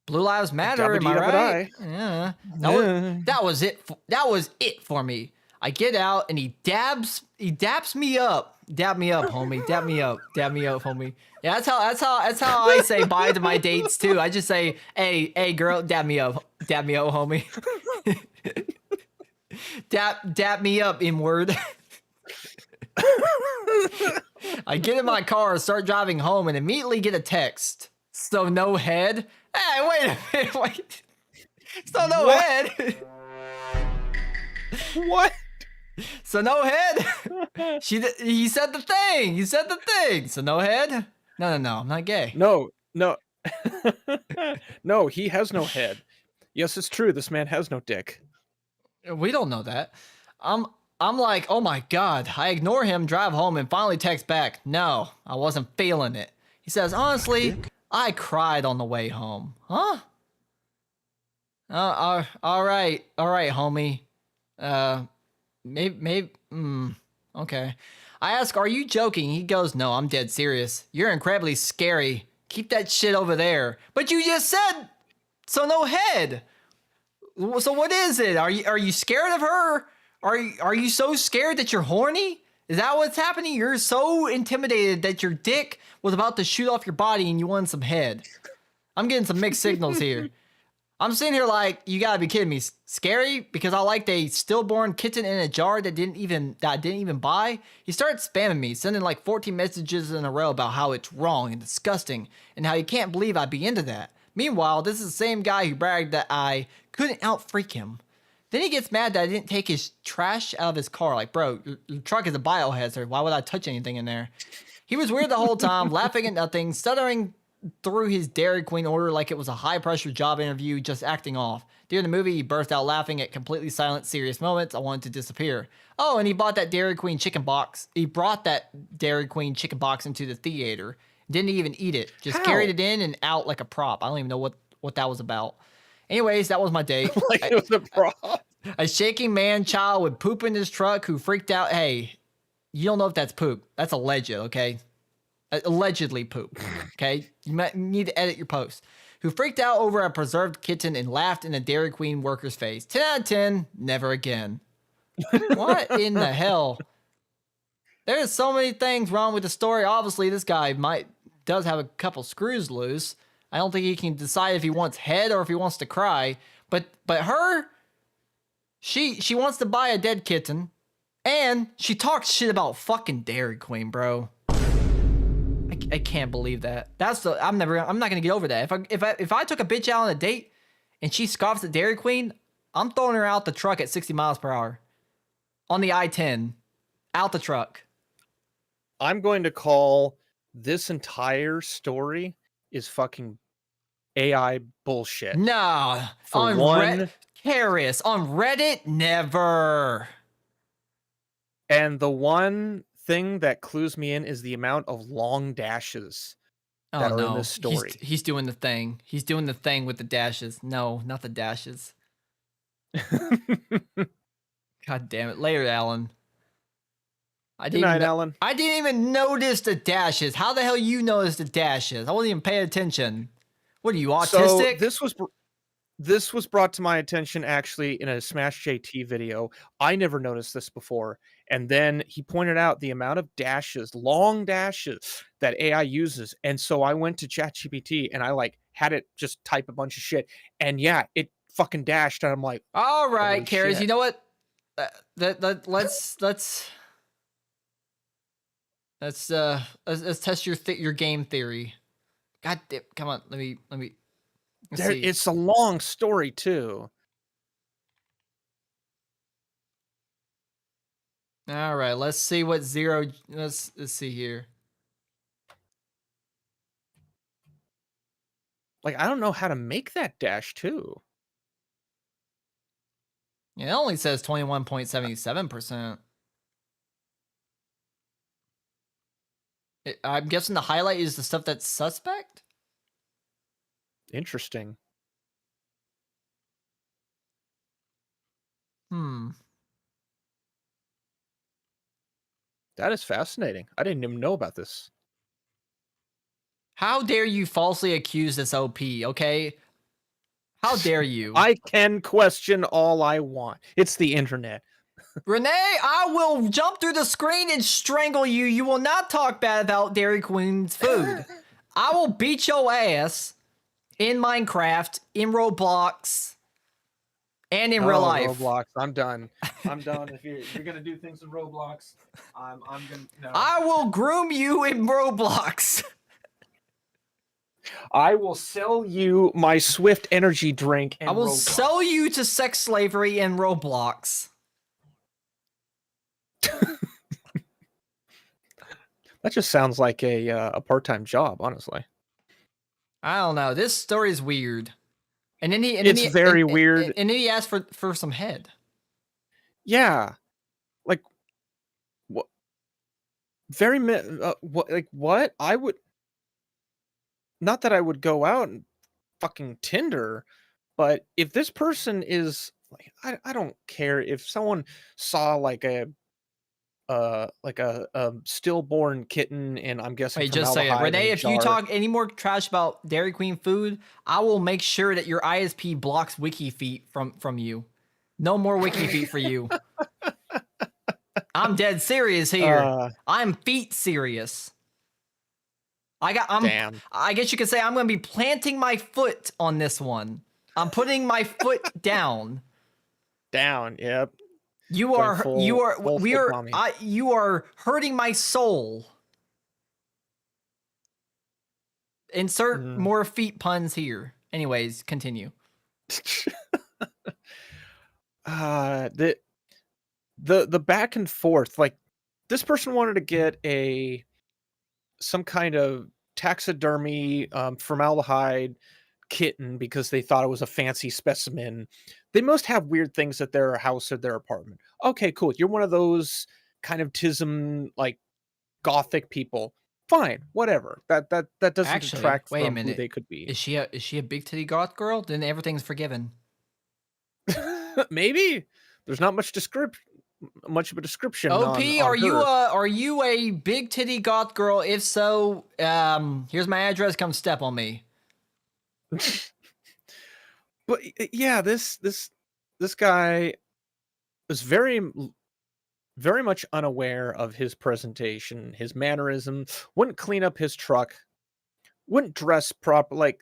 Blue lives matter, am I right? Yeah. That was it. That was it for me. I get out and he daps me up. Dab me up, homie. Dab me up, homie. Yeah, that's how I say bye to my dates too. I just say, hey girl, dab me up, homie. dap me up, in-word. I get in my car, start driving home, and immediately get a text. So no head? Hey, wait a minute, wait. So no head? What? So no head? He said the thing. You said the thing. So no head? No, I'm not gay. No. No, he has no head. Yes, it's true. This man has no dick. We don't know that. I'm like, oh my God. I ignore him, drive home, and finally text back. No, I wasn't feeling it. He says, honestly, I cried on the way home. Huh? All right, homie. Maybe, okay. I ask, are you joking? He goes, no, I'm dead serious. You're incredibly scary. Keep that shit over there. But you just said, so no head. So what is it? Are you scared of her? Are you so scared that you're horny? Is that what's happening? You're so intimidated that your dick was about to shoot off your body and you wanted some head. I'm getting some mixed signals here. I'm sitting here like, you gotta be kidding me. Scary? Because I liked a stillborn kitten in a jar that I didn't even buy. He started spamming me, sending like 14 messages in a row about how it's wrong and disgusting, and how he can't believe I'd be into that. Meanwhile, this is the same guy who bragged that I couldn't out-freak him. Then he gets mad that I didn't take his trash out of his car. Like, bro, your truck is a biohazard. Why would I touch anything in there? He was weird the whole time, laughing at nothing, stuttering through his Dairy Queen order like it was a high-pressure job interview, just acting off. During the movie, he burst out laughing at completely silent, serious moments. I wanted to disappear. Oh, and he bought that Dairy Queen chicken box. He brought that Dairy Queen chicken box into the theater. Didn't even eat it. Just carried it in and out like a prop. I don't even know what that was about. Anyways, that was my date. Like it was a prop. A shaking man-child with poop in his truck who freaked out. Hey, you don't know if that's poop. That's alleged, okay? Allegedly poop, okay? You might need to edit your post. Who freaked out over a preserved kitten and laughed in a Dairy Queen worker's face. 10 out of 10, never again. What in the hell? There's so many things wrong with the story. Obviously, this guy does have a couple screws loose. I don't think he can decide if he wants head or if he wants to cry. But her, she wants to buy a dead kitten, and she talks shit about fucking Dairy Queen, bro. I can't believe that. I'm not gonna get over that. If I took a bitch out on a date and she scoffs at Dairy Queen, I'm throwing her out the truck at 60 miles per hour on the I-10, out the truck. I'm going to call this entire story is fucking AI bullshit. No, on Karis, on Reddit, never. And the one thing that clues me in is the amount of long dashes that are in this story. He's doing the thing. He's doing the thing with the dashes. No, not the dashes. God damn it. Later, Alan. Good night, Alan. I didn't even notice the dashes. How the hell you noticed the dashes? I wasn't even paying attention. What are you, autistic? So This was brought to my attention actually in a Smash JT video. I never noticed this before. And then he pointed out the amount of dashes, long dashes that AI uses. And so I went to ChatGPT and I like had it just type a bunch of shit. And yeah, it fucking dashed. And I'm like, All right, holy Karis, shit. you know what? Let's test your game theory. God damn, come on, let me let's see. It's a long story too. All right, let's see what zero. Let's see here. Like, I don't know how to make that dash too. Yeah, it only says 21.77%. I'm guessing the highlight is the stuff that's suspect. Interesting. That is fascinating. I didn't even know about this. How dare you falsely accuse this OP, okay? How dare you? I can question all I want. It's the internet. Renee, I will jump through the screen and strangle you. You will not talk bad about Dairy Queen's food. I will beat your ass in Minecraft, in Roblox, and in real life. Roblox. I'm done. I'm done. If you're gonna do things in Roblox, I'm gonna. No. I will groom you in Roblox. I will sell you my Swift energy drink. I will sell you to sex slavery in Roblox. That just sounds like a part-time job, honestly. I don't know. This story is weird. And then It's very weird. And then he asked for some head. Yeah, like what? What? Like what? I would not that I would go out and fucking Tinder, but if this person is like, I don't care if someone saw like a stillborn kitten, and I'm guessing Wait, just say it. formaldehyde in Renee, a if you jar. talk any more trash about Dairy Queen food, I will make sure that your ISP blocks WikiFeet from you. No more WikiFeet for you. I'm dead serious here. I'm feet serious. Damn. I guess you could say I'm going to be planting my foot on this one. I'm putting my foot down. Down. Yep. You are hurting my soul. Insert more feet puns here. Anyways, continue. The back and forth, like this person wanted to get some kind of taxidermy formaldehyde kitten because they thought it was a fancy specimen. They must have weird things at their house or their apartment. Okay, cool. You're one of those kind of TISM like gothic people. Fine, whatever. That doesn't detract from who they could be. Is she a big titty goth girl? Then everything's forgiven. Maybe there's not much of a description. OP, on are you a big titty goth girl? If so, here's my address. Come step on me. But yeah, this guy was very much unaware of his presentation, his mannerism. Wouldn't clean up his truck. Wouldn't dress proper. Like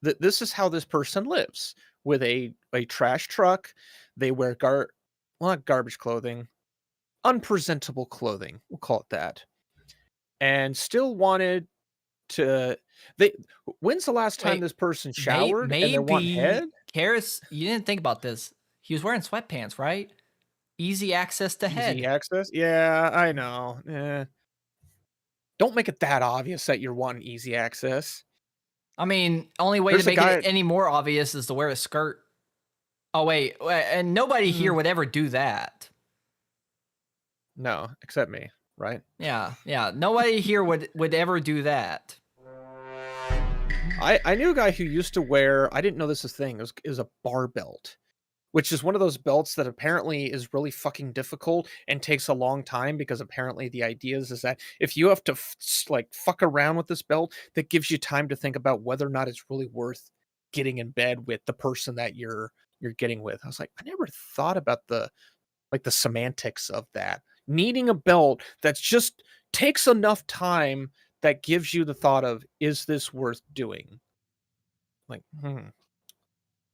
this is how this person lives, with a trash truck. They wear not garbage clothing, unpresentable clothing. We'll call it that. And still wanted to. When's the last time this person showered and they want head? Karis, you didn't think about this. He was wearing sweatpants, right? Easy access to head. Easy access? Yeah, I know. Yeah. Don't make it that obvious that you're wanting easy access. I mean, only way to make it any more obvious is to wear a skirt. Oh, wait. And nobody here would ever do that. No, except me, right? Yeah. Nobody here would ever do that. I knew a guy who used to wear, I didn't know this was a thing, it was a bar belt, which is one of those belts that apparently is really fucking difficult and takes a long time, because apparently the idea is that if you have to fuck around with this belt, that gives you time to think about whether or not it's really worth getting in bed with the person that you're getting with. I was like, I never thought about the semantics of that. Needing a belt that's just takes enough time that gives you the thought of, is this worth doing? Like,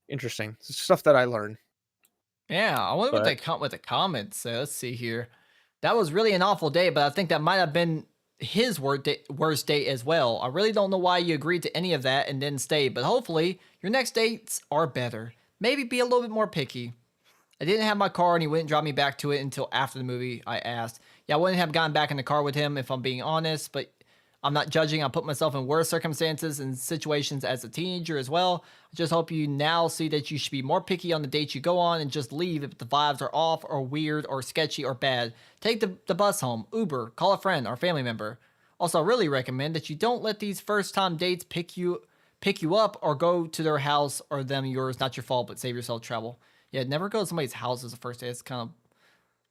interesting. It's stuff that I learned. Yeah, I wonder what they But come with the comments. Let's see here. That was really an awful day, but I think that might have been his worst date as well. I really don't know why you agreed to any of that and didn't stay, but hopefully your next dates are better. Maybe be a little bit more picky. I didn't have my car and he wouldn't drive me back to it until after the movie. I asked. Yeah, I wouldn't have gone back in the car with him if I'm being honest, but I'm not judging. I put myself in worse circumstances and situations as a teenager as well. I just hope you now see that you should be more picky on the dates you go on and just leave if the vibes are off or weird or sketchy or bad. Take the bus home, Uber, call a friend or family member. Also, I really recommend that you don't let these first time dates pick you up or go to their house or them yours. Not your fault, but save yourself trouble. Yeah, never go to somebody's house as a first date. It's kind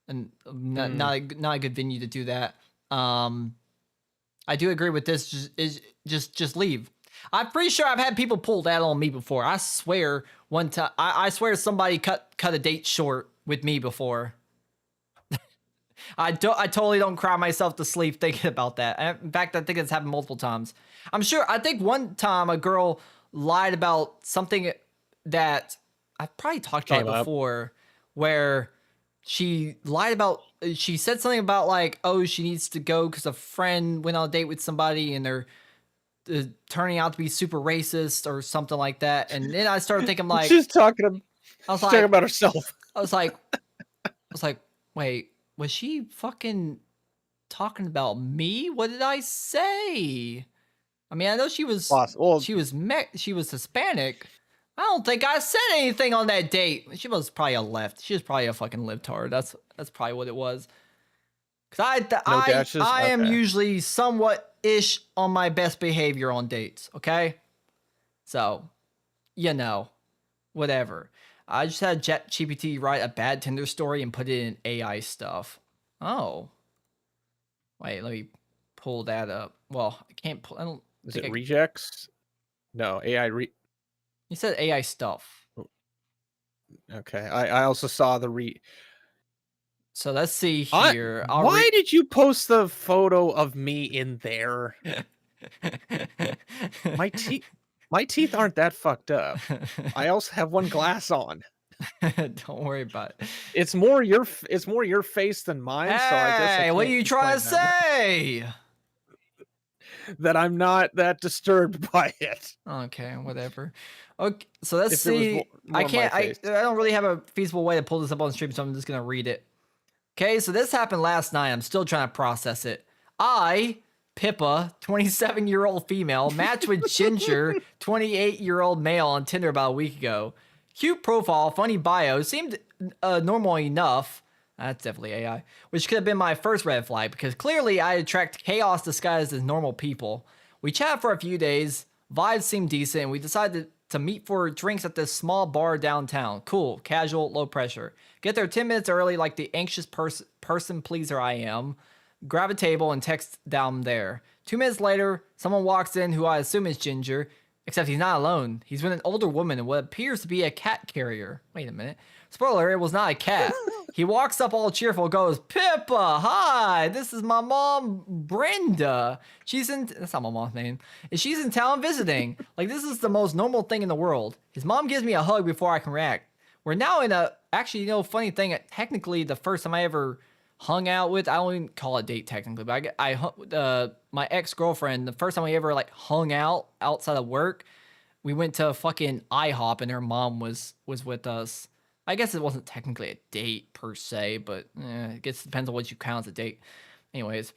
of not a good venue to do that. I do agree with this. Just leave. I'm pretty sure I've had people pull that on me before. I swear one time, I swear somebody cut a date short with me before. I totally don't cry myself to sleep thinking about that. In fact, I think it's happened multiple times. I think one time a girl lied about something that I've probably talked about before, where she lied about, she said something about like, oh, she needs to go because a friend went on a date with somebody and they're turning out to be super racist or something like that. And then I started thinking like, she's talking about herself. I was like, wait, was she fucking talking about me? What did I say? I mean, I know she was, she was Hispanic. I don't think I said anything on that date. She was probably a left. She was probably a fucking libtard. That's probably what it was. Cause I am usually somewhat ish on my best behavior on dates. Okay, so whatever. I just had ChatGPT write a bad Tinder story and put it in AI stuff. Oh, wait, let me pull that up. Well, I can't pull. I don't. Is it rejects? No, AI. You said AI stuff. Okay, I also saw the So let's see here. Why did you post the photo of me in there? My teeth aren't that fucked up. I also have one glass on. Don't worry about it. It's more your face than mine. Hey, so I guess what are you trying to say? That I'm not that disturbed by it. Okay, whatever. Okay, so let's see. I don't really have a feasible way to pull this up on stream, so I'm just gonna read it. Okay, so this happened last night. I'm still trying to process it. Pippa, 27-year-old female, matched with Ginger, 28-year-old male on Tinder about a week ago. Cute profile, funny bio, seemed normal enough. That's definitely AI. Which could have been my first red flag, because clearly I attract chaos disguised as normal people. We chatted for a few days, vibes seemed decent, and we decided to meet for drinks at this small bar downtown. Cool, casual, low pressure. Get there 10 minutes early like the anxious person pleaser I am. Grab a table and text down there. 2 minutes later, someone walks in who I assume is Ginger, except he's not alone. He's with an older woman and what appears to be a cat carrier. Wait a minute. Spoiler, it was not a cat. He walks up all cheerful, goes, Pippa, hi, this is my mom, Brenda. That's not my mom's name. And she's in town visiting. Like, this is the most normal thing in the world. His mom gives me a hug before I can react. We're now in funny thing, technically the first time I ever hung out with, I don't even call it date technically, but my ex-girlfriend, the first time we ever like hung out outside of work, we went to fucking IHOP and her mom was with us. I guess it wasn't technically a date per se, but I guess it depends on what you count as a date. Anyways,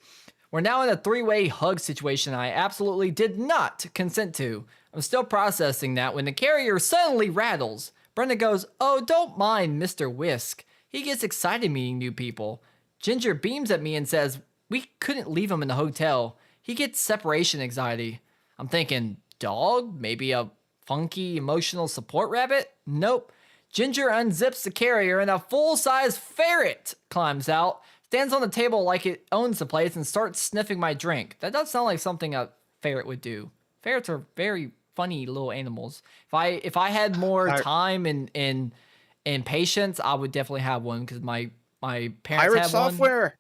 we're now in a three-way hug situation I absolutely did not consent to. I'm still processing that when the carrier suddenly rattles. Brenda goes, oh, don't mind Mr. Whisk. He gets excited meeting new people. Ginger beams at me and says, we couldn't leave him in the hotel. He gets separation anxiety. I'm thinking, dog? Maybe a funky emotional support rabbit? Nope. Ginger unzips the carrier and a full-size ferret climbs out, stands on the table like it owns the place, and starts sniffing my drink. That does sound like something a ferret would do. Ferrets are very funny little animals. If I had more time and patience, I would definitely have one because my parents Pirate have one. Software.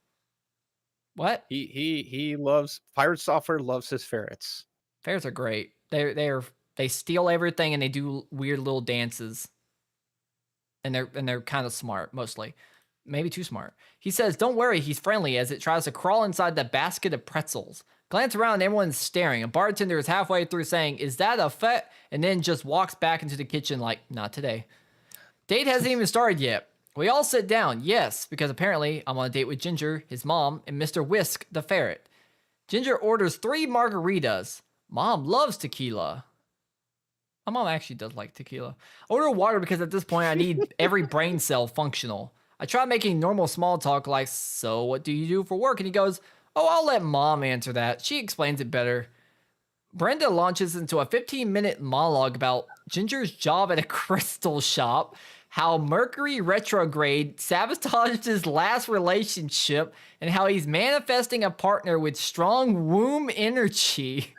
What? He loves Pirate Software. Loves his ferrets. Ferrets are great. They steal everything and they do weird little dances. And they're kind of smart mostly. Maybe too smart. He says, "Don't worry, he's friendly," as it tries to crawl inside the basket of pretzels. Glance around and everyone's staring. A bartender is halfway through saying, "Is that a fet?" and then just walks back into the kitchen like, "Not today." Date hasn't even started yet. We all sit down, yes, because apparently I'm on a date with Ginger, his mom, and Mr. Whisk, the ferret. Ginger orders 3 margaritas. Mom loves tequila. My mom actually does like tequila. I order water because at this point I need every brain cell functional. I try making normal small talk like, "So what do you do for work?" And he goes, "Oh, I'll let Mom answer that. She explains it better." Brenda launches into a 15-minute monologue about Ginger's job at a crystal shop, how Mercury retrograde sabotaged his last relationship, and how he's manifesting a partner with strong womb energy.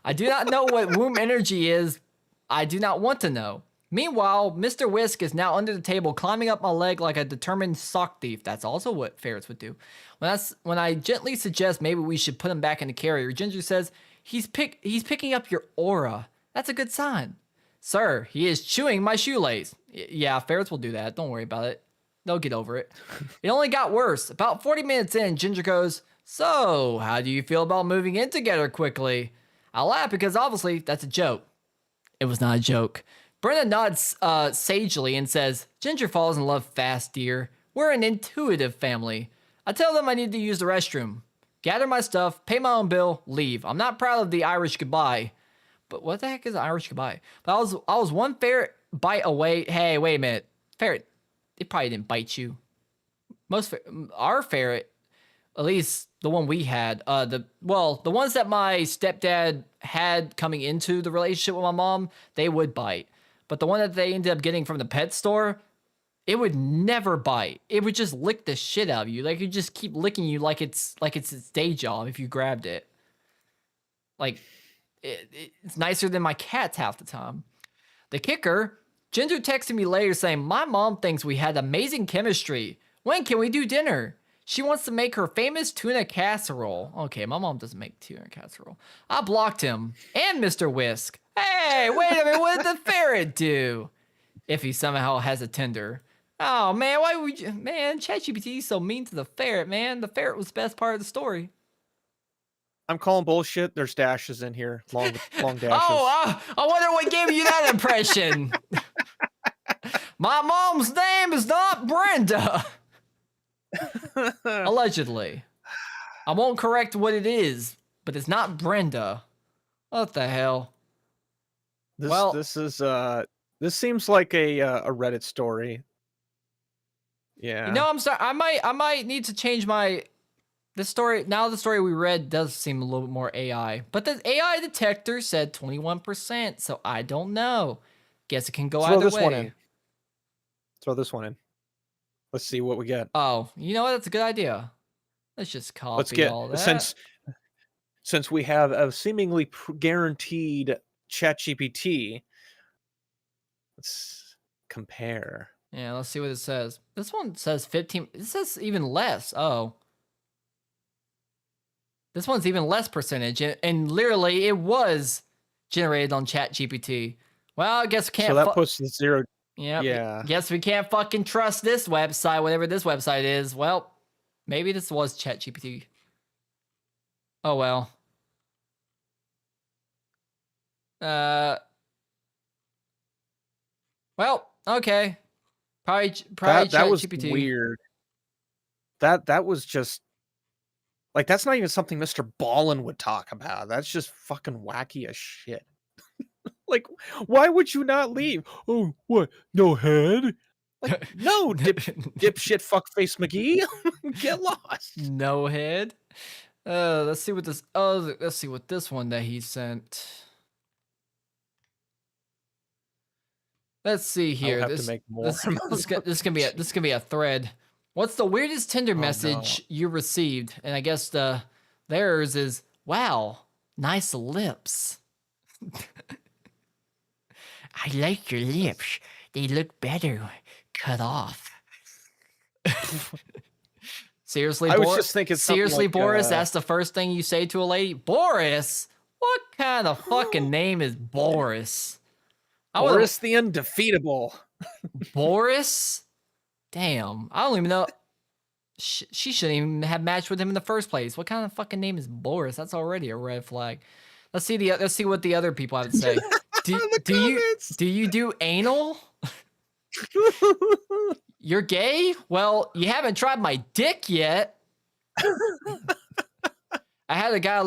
I do not know what womb energy is. I do not want to know. Meanwhile, Mr. Whisk is now under the table, climbing up my leg like a determined sock thief. That's also what ferrets would do. When I gently suggest maybe we should put him back in the carrier, Ginger says, he's picking up your aura. That's a good sign. Sir, he is chewing my shoelace. Yeah, ferrets will do that. Don't worry about it. They'll get over it. It only got worse. About 40 minutes in, Ginger goes, "So, how do you feel about moving in together quickly?" I laugh because obviously that's a joke. It was not a joke. Brenda nods sagely and says, "Ginger falls in love fast, dear. We're an intuitive family." I tell them I need to use the restroom. Gather my stuff, pay my own bill, leave. I'm not proud of the Irish goodbye. But what the heck is Irish goodbye? But I was one ferret bite away. Hey, wait a minute. Ferret, it probably didn't bite you. Our ferret, at least the one we had, the ones that my stepdad had coming into the relationship with my mom, they would bite. But the one that they ended up getting from the pet store, it would never bite. It would just lick the shit out of you. Like, it just keep licking you like it's its day job if you grabbed it. Like, it's nicer than my cats half the time. The kicker, Ginger texted me later saying, "My mom thinks we had amazing chemistry. When can we do dinner? She wants to make her famous tuna casserole." Okay, my mom doesn't make tuna casserole. I blocked him and Mr. Whisk. Hey, wait a minute, what did the ferret do? If he somehow has a Tinder. Oh man, why would you? Man, ChatGPT is so mean to the ferret, man. The ferret was the best part of the story. I'm calling bullshit. There's dashes in here. Long dashes. Oh, I wonder what gave you that impression. My mom's name is not Brenda. Allegedly. I won't correct what it is, but it's not Brenda. What the hell? This seems like a Reddit story. Yeah. You know, I'm sorry. I might need to change the story. Now the story we read does seem a little bit more AI, but the AI detector said 21%, so I don't know. Guess it can go either way. Throw this one in. Let's see what we get. Oh, you know what? That's a good idea. Let's just copy all that. Since we have a seemingly guaranteed ChatGPT, let's compare. Yeah, let's see what it says. This one says 15. It says even less. Oh. This one's even less percentage. And literally, it was generated on ChatGPT. Well, I guess we can't. So that puts the 0. Yep. Yeah. Guess we can't fucking trust this website, whatever this website is. Well, maybe this was ChatGPT. Oh, well. Well, okay. Probably that was ChatGPT. weird. That was just like, that's not even something Mr. Ballin would talk about. That's just fucking wacky as shit. Like, why would you not leave? Oh, what? No head? Like, no, dipshit fuckface McGee. Get lost. No head. Let's see what this. Oh, let's see what this one that he sent. Let's see here. I'll have to make more. This can be a thread. What's the weirdest Tinder message you received? And I guess theirs is, "Wow, nice lips." I like your lips. They look better cut off. Seriously, I was just thinking something seriously, like, Boris, that's the first thing you say to a lady? Boris? What kind of fucking name is Boris? I would've- Boris the Undefeatable. Boris? Damn, I don't even know. She shouldn't even have matched with him in the first place. What kind of fucking name is Boris? That's already a red flag. Let's see what the other people have to say. Do you do anal? You're gay? Well, you haven't tried my dick yet. I had a guy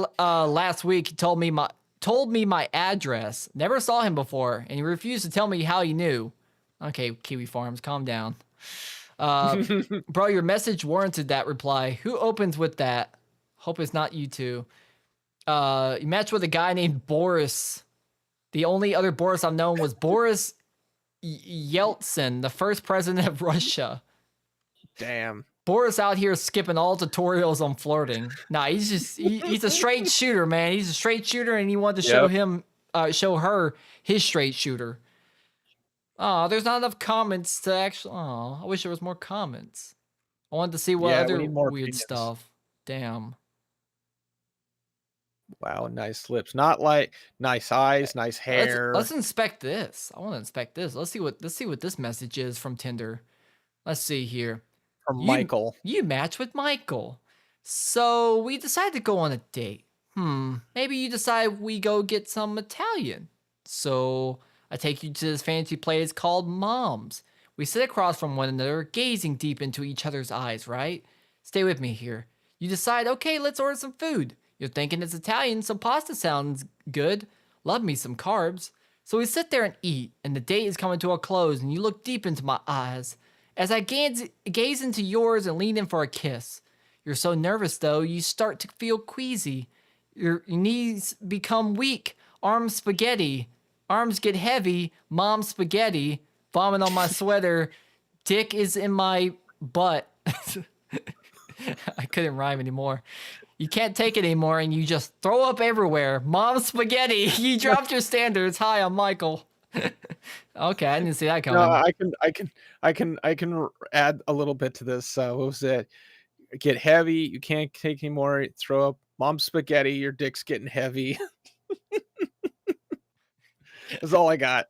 last week. He told me my address. Never saw him before, and he refused to tell me how he knew. Okay, Kiwi Farms, calm down. Bro, your message warranted that reply. Who opens with that? Hope it's not you two. You matched with a guy named Boris. The only other Boris I've known was Boris Yeltsin, the first president of Russia. Damn. Boris out here skipping all tutorials on flirting. Nah, he's a straight shooter, man. He's a straight shooter, and he wanted to show her his straight shooter. Oh, there's not enough comments to actually. Oh, I wish there was more comments. I wanted to see what Yeah, we other need more weird opinions. stuff. Damn. Wow, nice lips. Not like nice eyes, nice hair. Let's inspect this. I want to inspect this. Let's see what this message is from Tinder. Let's see here. From Michael. You match with Michael. So we decide to go on a date. Maybe you decide we go get some Italian. So I take you to this fancy place called Mom's. We sit across from one another, gazing deep into each other's eyes, right? Stay with me here. You decide, okay, let's order some food. You're thinking it's Italian, so pasta sounds good. Love me some carbs. So we sit there and eat, and the date is coming to a close, and you look deep into my eyes. As I gaze into yours and lean in for a kiss. You're so nervous, though, you start to feel queasy. Your knees become weak. Arms spaghetti. Arms get heavy. Mom spaghetti. Vomit on my sweater. Dick is in my butt. I couldn't rhyme anymore. You can't take it anymore, and you just throw up everywhere. Mom spaghetti. You dropped your standards. Hi, I'm Michael. Okay, I didn't see that coming. No, I can add a little bit to this. What was it? Get heavy. You can't take anymore. Throw up. Mom spaghetti. Your dick's getting heavy. That's all I got.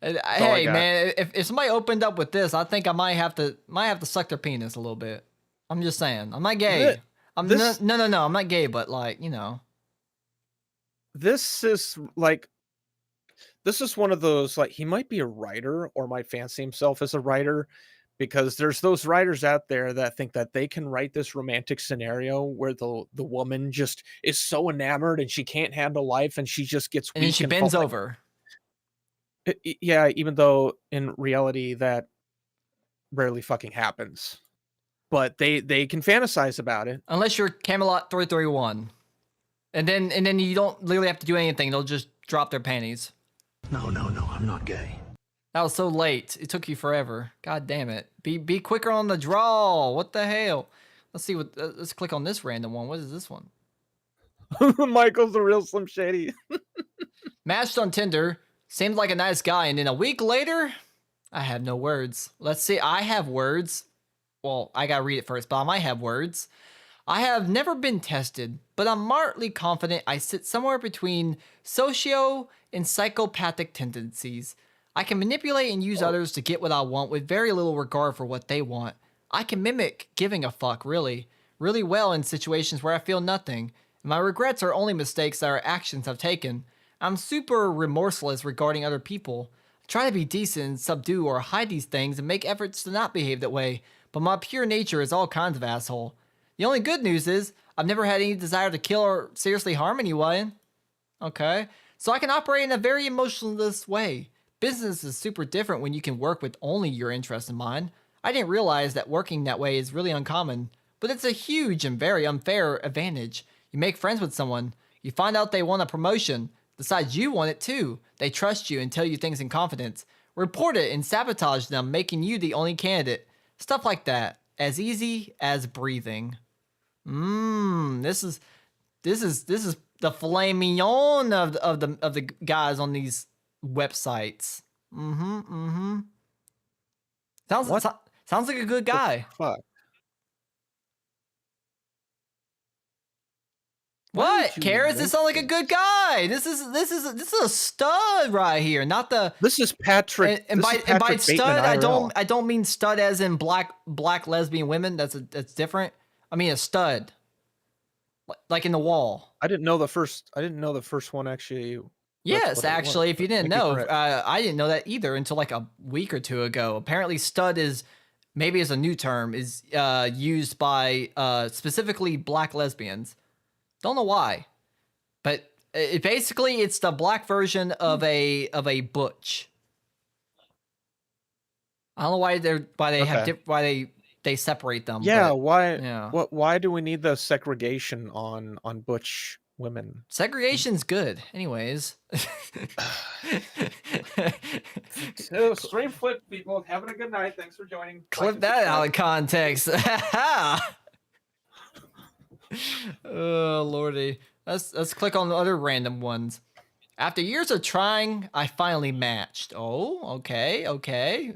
Hey man, if somebody opened up with this, I think I might have to suck their penis a little bit. I'm just saying. I'm not gay. No. I'm not gay, but like, you know. This is one of those, like, he might be a writer or might fancy himself as a writer, because there's those writers out there that think that they can write this romantic scenario where the woman just is so enamored and she can't handle life and she just gets weak And then she bends over. Yeah, even though in reality that rarely fucking happens. But they can fantasize about it. Unless you're Camelot 331. And then you don't literally have to do anything. They'll just drop their panties. No, I'm not gay. That was so late. It took you forever. God damn it. Be quicker on the draw. What the hell? Let's see what. Let's click on this random one. What is this one? Michael's the real Slim Shady. Matched on Tinder. Seemed like a nice guy. And then a week later, I have no words. Let's see. I have words. Well, I gotta read it first, but I might have words. I have never been tested, but I'm moderately confident I sit somewhere between socio and psychopathic tendencies. I can manipulate and use others to get what I want with very little regard for what they want. I can mimic giving a fuck really well in situations where I feel nothing. And my regrets are only mistakes that our actions have taken. I'm super remorseless regarding other people. I try to be decent and subdue or hide these things and make efforts to not behave that way, but my pure nature is all kinds of asshole. The only good news is I've never had any desire to kill or seriously harm anyone. Okay, so I can operate in a very emotionless way. Business is super different when you can work with only your interests in mind. I didn't realize that working that way is really uncommon, but it's a huge and very unfair advantage. You make friends with someone, you find out they want a promotion, decides you want it too. They trust you and tell you things in confidence. Report it and sabotage them, making you the only candidate. Stuff like that. As easy as breathing. This is the filet mignon of the guys on these websites. Sounds like a good guy. Fuck. What? would you Karis, this make sounds like a good guy. This is a stud right here. Not the This is Patrick. and this by is Patrick stud, Bateman I don't mean stud as in black lesbian women. That's different. I mean a stud, like in the wall. I didn't know the first one actually. Yes, what it actually, was, if you but didn't thank you know, for it. I didn't know that either until like a week or two ago. Apparently, stud is maybe as a new term is used by specifically black lesbians. Don't know why, but basically it's the black version of a butch. I don't know why they separate them. Yeah, but why? yeah. Why do we need the segregation on butch women? Segregation's good, anyways. So, stream flip, people. Having a good night. Thanks for joining. Clip that out of context. Oh lordy. Let's click on the other random ones. After years of trying, I finally matched. Oh, okay.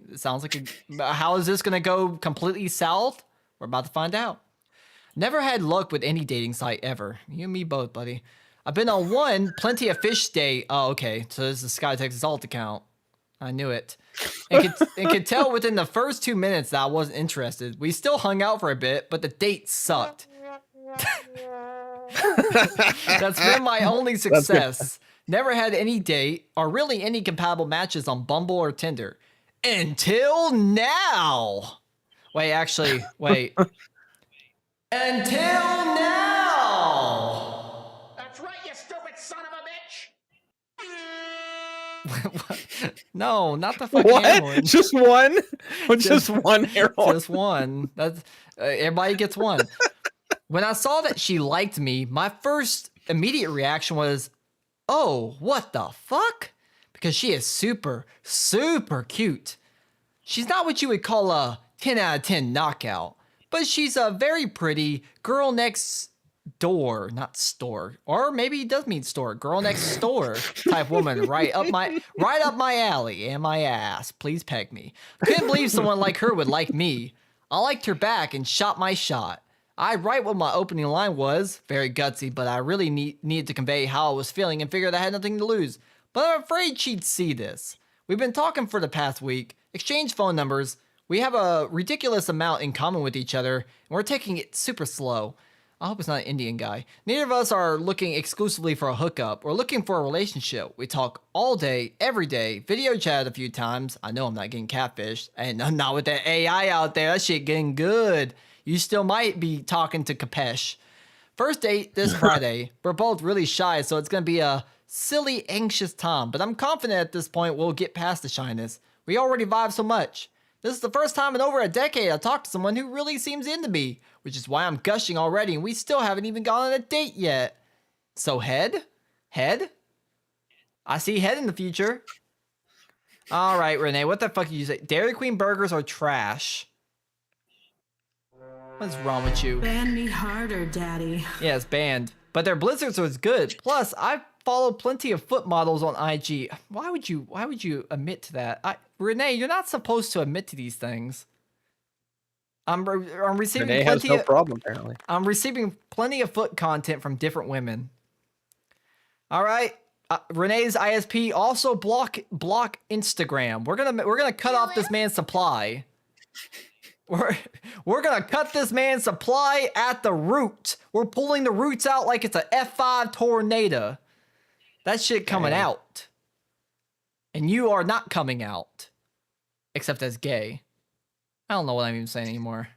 It sounds like how is this gonna go completely south? We're about to find out. Never had luck with any dating site ever. You and me both, buddy. I've been on one Plenty of Fish date. Oh, okay. So this is Sky Texas alt account. I knew it. And could tell within the first 2 minutes that I wasn't interested. We still hung out for a bit, but the date sucked. That's been my only success. Never had any date or really any compatible matches on Bumble or Tinder. Until now. Wait. Until now. That's right, you stupid son of a bitch. No, not the fucking air horn. What? Just one? Just one air horn? Just one. That's everybody gets one. When I saw that she liked me, my first immediate reaction was, "Oh, what the fuck?" Because she is super, super cute. She's not what you would call a 10 out of 10 knockout, but she's a very pretty girl next door, not store, or maybe it does mean store, girl next door type woman, right up my alley and my ass. Please peg me. Couldn't believe someone like her would like me. I liked her back and shot my shot. I write what my opening line was, very gutsy, but I really needed to convey how I was feeling and figured I had nothing to lose. But I'm afraid she'd see this. We've been talking for the past week, exchanged phone numbers. We have a ridiculous amount in common with each other, and we're taking it super slow. I hope it's not an Indian guy. Neither of us are looking exclusively for a hookup or looking for a relationship. We talk all day, every day, video chat a few times. I know I'm not getting catfished, and I'm not with that AI out there. That shit getting good. You still might be talking to Kapesh. First date this Friday. We're both really shy, so it's going to be a silly, anxious time. But I'm confident at this point we'll get past the shyness. We already vibe so much. This is the first time in over a decade I've talked to someone who really seems into me, which is why I'm gushing already, and we still haven't even gone on a date yet. So head? Head? I see head in the future. All right, Renee, what the fuck did you say? Dairy Queen burgers are trash. What's wrong with you? Ban me harder, daddy. Yeah, it's banned. But their blizzards was good. Plus, I follow plenty of foot models on IG. Why would you admit to that? Renee, you're not supposed to admit to these things. I'm receiving Renee has no problem, apparently. I'm receiving plenty of foot content from different women. All right. Renee's ISP also block Instagram. We're gonna cut off this man's supply. We're gonna cut this man's supply at the root. We're pulling the roots out like it's a F5 tornado. That shit coming out. And you are not coming out. Except as gay. I don't know what I'm even saying anymore.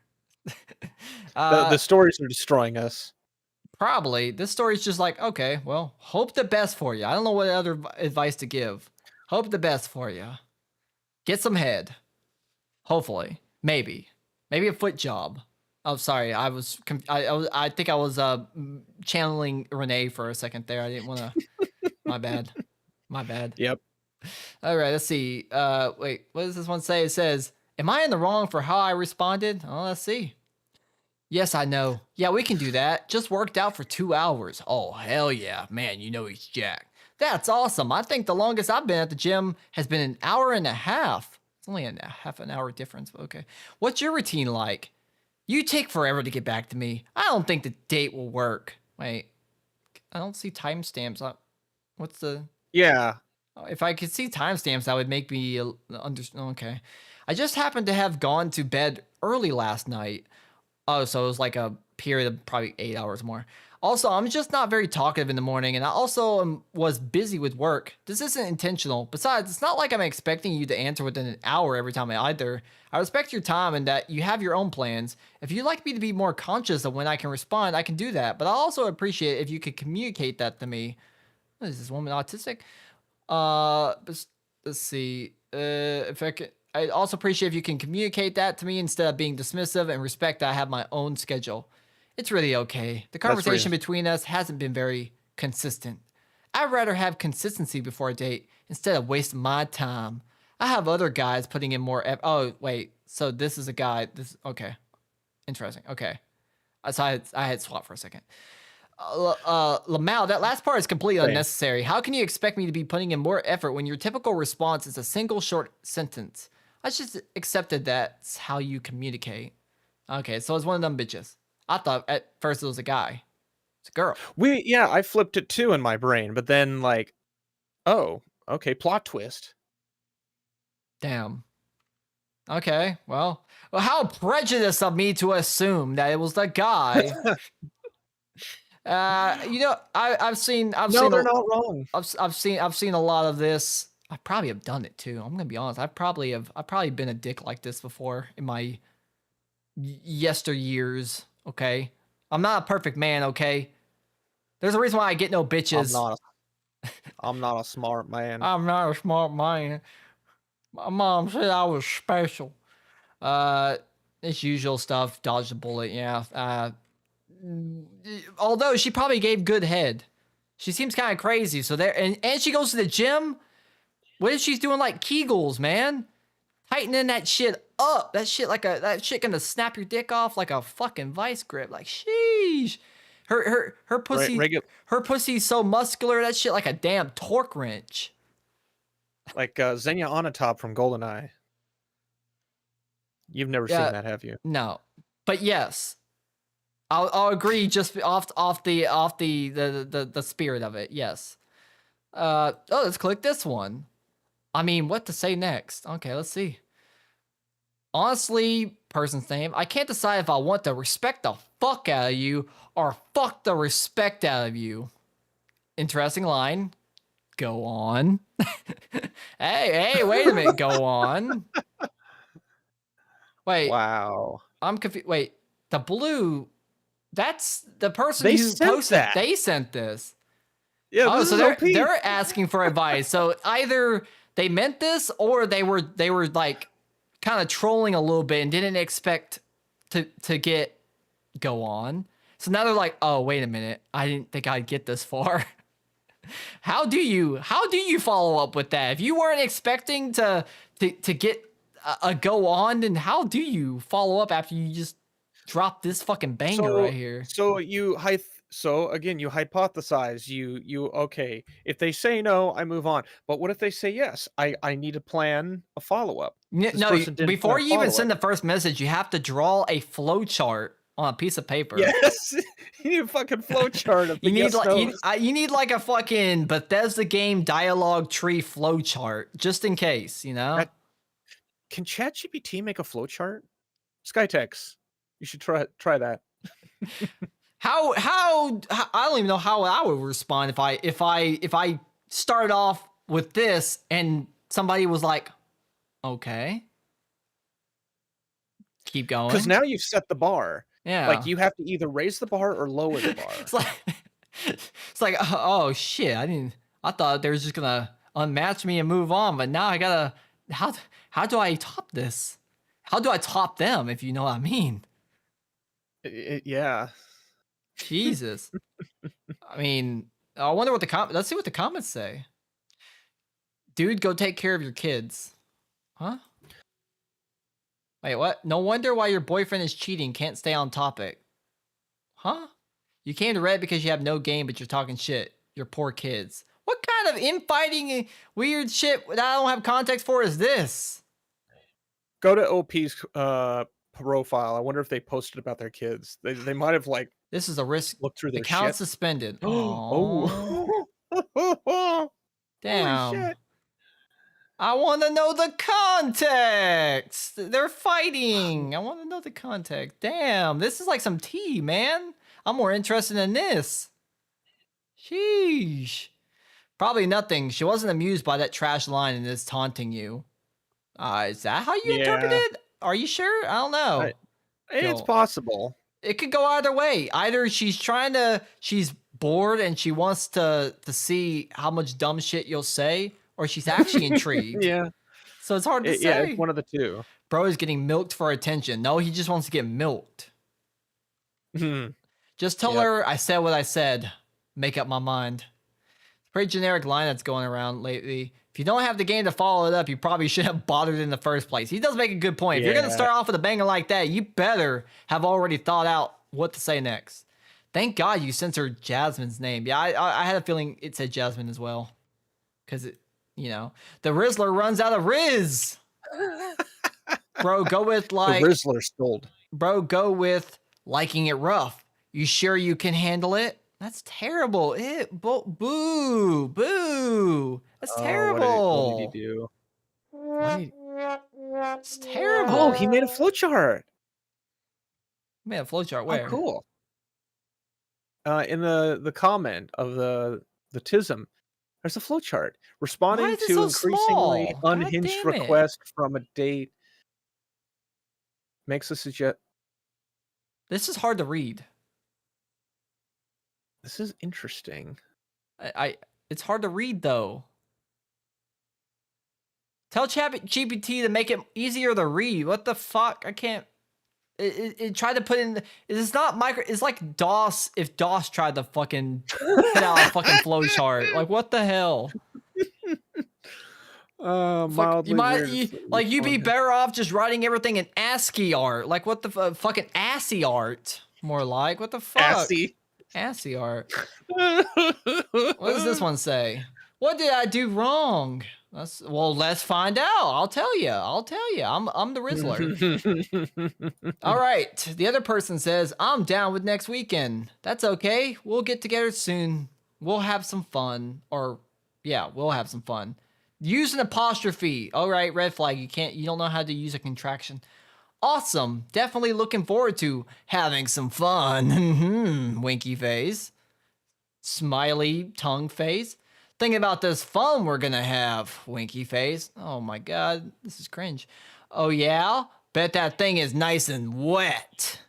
The stories are destroying us. Probably. This story's just like, okay, well, hope the best for you. I don't know what other advice to give. Hope the best for you. Get some head. Hopefully. Maybe a foot job. Oh, sorry. I think I was channeling Renee for a second there. I didn't want to. My bad. Yep. All right. Let's see. Wait. What does this one say? It says, "Am I in the wrong for how I responded?" Oh, let's see. Yes, I know. Yeah, we can do that. Just worked out for 2 hours. Oh, hell yeah. Man, you know he's jacked. That's awesome. I think the longest I've been at the gym has been an hour and a half. It's only a half an hour difference, but okay. What's your routine like? You take forever to get back to me. I don't think the date will work. Wait, I don't see timestamps. What's the... Yeah. If I could see timestamps, that would make me understand. Okay. I just happened to have gone to bed early last night. Oh, so it was like a period of probably 8 hours more. Also, I'm just not very talkative in the morning, and I also was busy with work. This isn't intentional. Besides, it's not like I'm expecting you to answer within an hour every time either. I respect your time and that you have your own plans. If you'd like me to be more conscious of when I can respond, I can do that. But I also appreciate if you could communicate that to me. Is this woman autistic? Let's see. If I could, I also appreciate if you can communicate that to me instead of being dismissive and respect that I have my own schedule. It's really okay. The conversation between us hasn't been very consistent. I'd rather have consistency before a date instead of wasting my time. I have other guys putting in more oh, wait. So this is a guy. Okay. Interesting. Okay. So I had swapped for a second. Lamau, that last part is completely unnecessary. How can you expect me to be putting in more effort when your typical response is a single short sentence? I just accepted that's how you communicate. Okay, so it's one of them bitches. I thought at first it was a guy. It's a girl. Yeah, I flipped it too in my brain, but then like, oh, okay, plot twist. Damn. Okay, well, how prejudiced of me to assume that it was the guy. You know, I've seen. No, they're not wrong. I've seen a lot of this. I probably have done it too. I'm gonna be honest. I've probably been a dick like this before in my yesteryears. Okay, I'm not a perfect man. Okay, there's a reason why I get no bitches. I'm not a smart man. I'm not a smart man. My mom said I was special. It's usual stuff. Dodge the bullet. Yeah. Although she probably gave good head. She seems kind of crazy. So there, and she goes to the gym. What if she's doing like Kegels, man? Tightening that shit up. That shit gonna snap your dick off like a fucking vice grip. Like, sheesh. Her pussy. Her pussy's so muscular. That shit like a damn torque wrench. Like Xenia Onatop from GoldenEye. You've never seen that, have you? No, but yes, I'll agree. Just off the spirit of it. Yes. Let's click this one. I mean, what to say next? Okay, let's see. Honestly, person's name. I can't decide if I want to respect the fuck out of you or fuck the respect out of you. Interesting line. Go on. Hey, wait a minute. Go on. Wait. Wow. I'm confused. Wait, the blue, that's the person They who sent posted. that. They sent this. Yeah, Oh, this so is OP. they're asking for advice. So either they meant this or they were like kind of trolling a little bit and didn't expect to get go on. So now they're like, oh, wait a minute. I didn't think I'd get this far. How do you follow up with that? If you weren't expecting to get a go on, then how do you follow up after you just drop this fucking banger right here? So you again, you hypothesize. You okay? If they say no, I move on. But what if they say yes? I need to plan a follow up. No, before you even send the first message, you have to draw a flow chart on a piece of paper. Yes, you need a fucking flow chart of the you need like a fucking Bethesda game dialogue tree flow chart just in case, you know. Can ChatGPT make a flow chart? Skytex, you should try that. How I don't even know how I would respond if I started off with this and somebody was like, okay, keep going. Because now you've set the bar. Yeah. Like you have to either raise the bar or lower the bar. it's like oh shit, I thought they were just gonna unmatch me and move on, but now I gotta how do I top this? How do I top them, if you know what I mean? Yeah. Jesus. I mean, I wonder what let's see what the comments say. Dude, go take care of your kids. Huh? Wait, what? No wonder why your boyfriend is cheating. Can't stay on topic. Huh? You came to Reddit because you have no game, but you're talking shit. You're poor kids. What kind of infighting weird shit that I don't have context for is this? Go to OP's profile. I wonder if they posted about their kids. They might have like This is a risk. looked through their Account shit. suspended. Oh. Oh, damn. Holy shit. I want to know the context. They're fighting. I want to know the context. Damn, this is like some tea, man. I'm more interested in this. Sheesh. Probably nothing. She wasn't amused by that trash line and is taunting you. Is that how you interpret Yeah. it? Are you sure? I don't know. It's Go. possible. It could go either way. Either she's bored and she wants to see how much dumb shit you'll say, or she's actually intrigued. Yeah. So it's hard to say. Yeah, it's one of the two. Bro is getting milked for attention. No, he just wants to get milked. Just tell her I said what I said. Make up my mind. It's a pretty generic line that's going around lately. If you don't have the game to follow it up, you probably should have bothered in the first place. He does make a good point. If you're going to start off with a banger like that, you better have already thought out what to say next. Thank God you censored Jasmine's name. Yeah, I had a feeling it said Jasmine as well. Because, the Rizzler runs out of Riz. Bro, go with like... The Rizzler stole. Bro, go with liking it rough. You sure you can handle it? That's terrible. Boo. That's terrible. What did he do? It's terrible. Oh, he made a flowchart. Made a flowchart where? Oh, cool. In the comment of the TISM, there's a flowchart responding Why is it to so increasingly small? God unhinged damn it. request from a date. Makes a suggest. This is hard to read. This is interesting. It's hard to read though. Tell ChatGPT to make it easier to read. What the fuck? I can't. It tried to put in. It's not micro. It's like DOS. If DOS tried to fucking put out a fucking flowchart, like what the hell? Mildly You'd be better off just writing everything in ASCII art. Like what the fucking ASCII art? More like what the fuck? ASCII art. What does this one say? What did I do wrong? Let's find out. I'll tell you. I'm the Rizzler. All right. The other person says, I'm down with next weekend. That's okay. We'll get together soon. We'll have some fun. We'll have some fun. Use an apostrophe. All right, red flag. You don't know how to use a contraction. Awesome. Definitely looking forward to having some fun. Winky face. Smiley tongue face. Thinking about this fun we're gonna have. Winky face. Oh my god, this is cringe. Oh yeah? Bet that thing is nice and wet.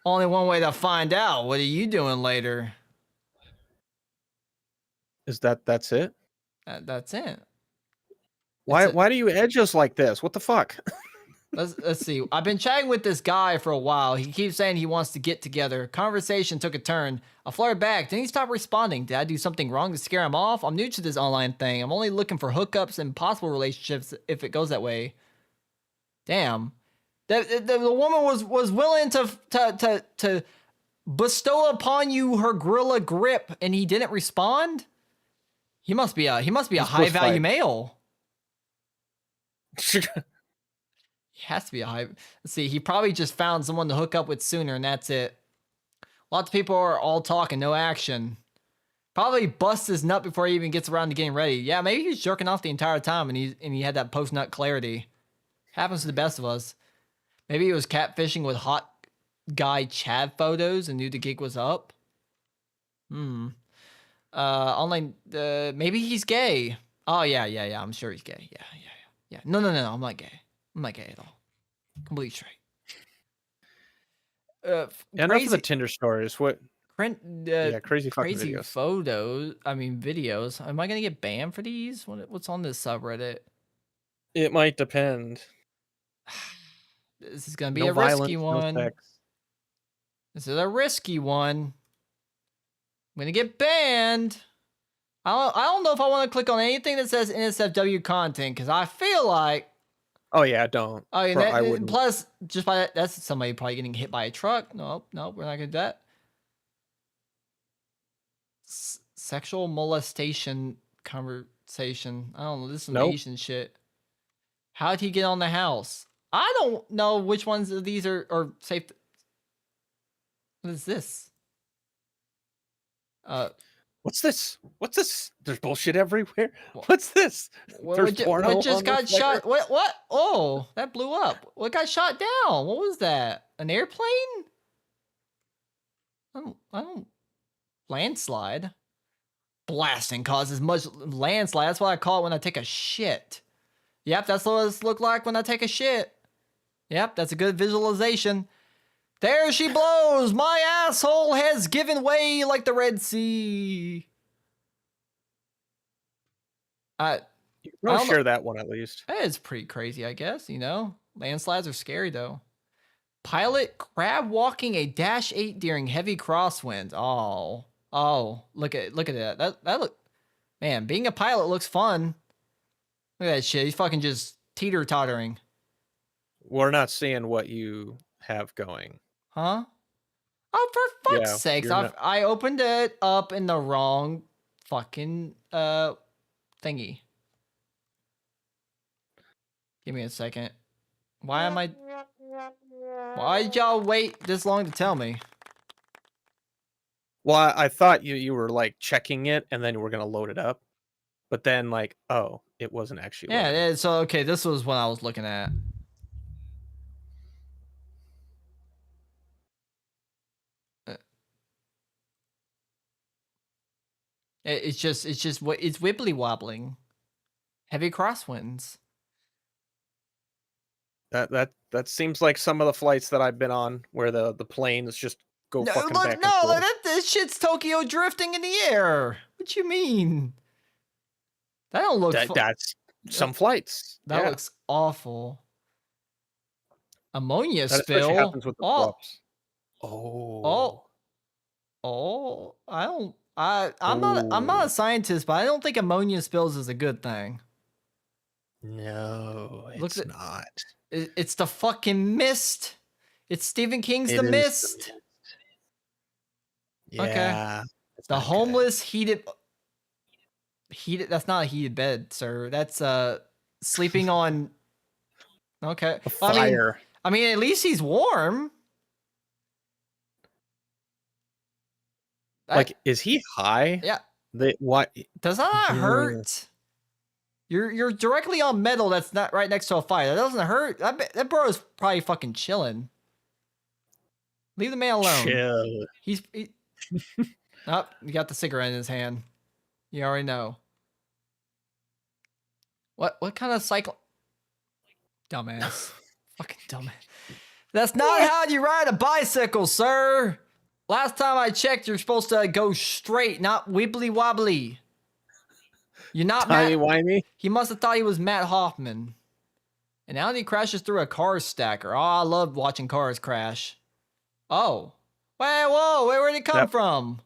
Only one way to find out. What are you doing later? That's it? That's it. Why do you edge us like this? What the fuck? Let's see. I've been chatting with this guy for a while. He keeps saying he wants to get together. Conversation took a turn. I flared back. Then he stopped responding. Did I do something wrong to scare him off? I'm new to this online thing. I'm only looking for hookups and possible relationships if it goes that way. Damn. The woman was willing to bestow upon you her gorilla grip, and he didn't respond. He must be a high value male. He has to be a high. Let's see. He probably just found someone to hook up with sooner, and that's it. Lots of people are all talk and no action. Probably busts his nut before he even gets around to getting ready. Yeah, maybe he was jerking off the entire time, and he had that post nut clarity. Happens to the best of us. Maybe he was catfishing with hot guy Chad photos and knew the gig was up. Online. Maybe he's gay. Oh yeah. I'm sure he's gay. Yeah. No. I'm not gay. I'm not gay at all. Completely straight. Enough of the Tinder stories. What? Crazy fucking videos. Videos. Am I gonna get banned for these? What's on this subreddit? It might depend. This is gonna be a risky one. This is a risky one. I'm gonna get banned. I don't know if I want to click on anything that says NSFW content because I feel like. Oh yeah, don't. Oh, yeah, plus just by that's somebody probably getting hit by a truck. Nope, we're not gonna do that. Sexual molestation conversation. I don't know. This is some Nope. Asian shit. How'd he get on the house? I don't know which ones of these are safe. What is this? What's this? What's this? There's bullshit everywhere. Wha- What's this? There's porno what just on got this letter? shot? What? Oh, that blew up. What got shot down? What was that? An airplane? I don't. Landslide. Blasting causes much landslide. That's what I call it when I take a shit. Yep, that's what it look like when I take a shit. Yep, that's a good visualization. There she blows. My asshole has given way like the Red Sea. You I don't don't share that one at least. That is pretty crazy, I guess, you know? Landslides are scary, though. Pilot crab walking a Dash 8 during heavy crosswinds. Oh, look at that. That look, man, being a pilot looks fun. Look at that shit. He's fucking just teeter-tottering. We're not seeing what you have going. Huh? Oh, for fuck's Yeah, sakes. you're not- I opened it up in the wrong fucking thingy. Give me a second. Why did y'all wait this long to tell me? Well, I thought you were like checking it and then you were gonna load it up, but then like, oh, it wasn't actually. Yeah, loading. so okay, this was what I was looking at. It's just it's wibbly wobbling. Heavy crosswinds. That seems like some of the flights that I've been on where the planes just go fucking back and forth. This shit's Tokyo drifting in the air. What you mean? That don't look. That's some flights. That Yeah. looks awful. Ammonia That especially spill. happens with the props. I'm not a scientist, but I don't think ammonia spills is a good thing. No, Looks it's at- not. It's the fucking mist. It's Stephen King's It The is Mist. Okay. Yeah. it's The not good. homeless heated. That's not a heated bed, sir. That's sleeping on. Okay. A Well, fire. I mean, at least he's warm. Like, is he high? Yeah. What? Does that not Yeah. hurt? You're directly on metal that's not right next to a fire. That doesn't hurt. That bro is probably fucking chilling. Leave the man alone. Chill. Oh, you got the cigarette in his hand. You already know. What kind of cycle? Dumbass. Fucking dumbass. That's not how you ride a bicycle, sir. Last time I checked, you're supposed to go straight, not wibbly wobbly. You're not Timey Matt. wimey. He must have thought he was Matt Hoffman. And now he crashes through a car stacker. Oh, I love watching cars crash. Oh. Wait, whoa, where'd it come Yep. from?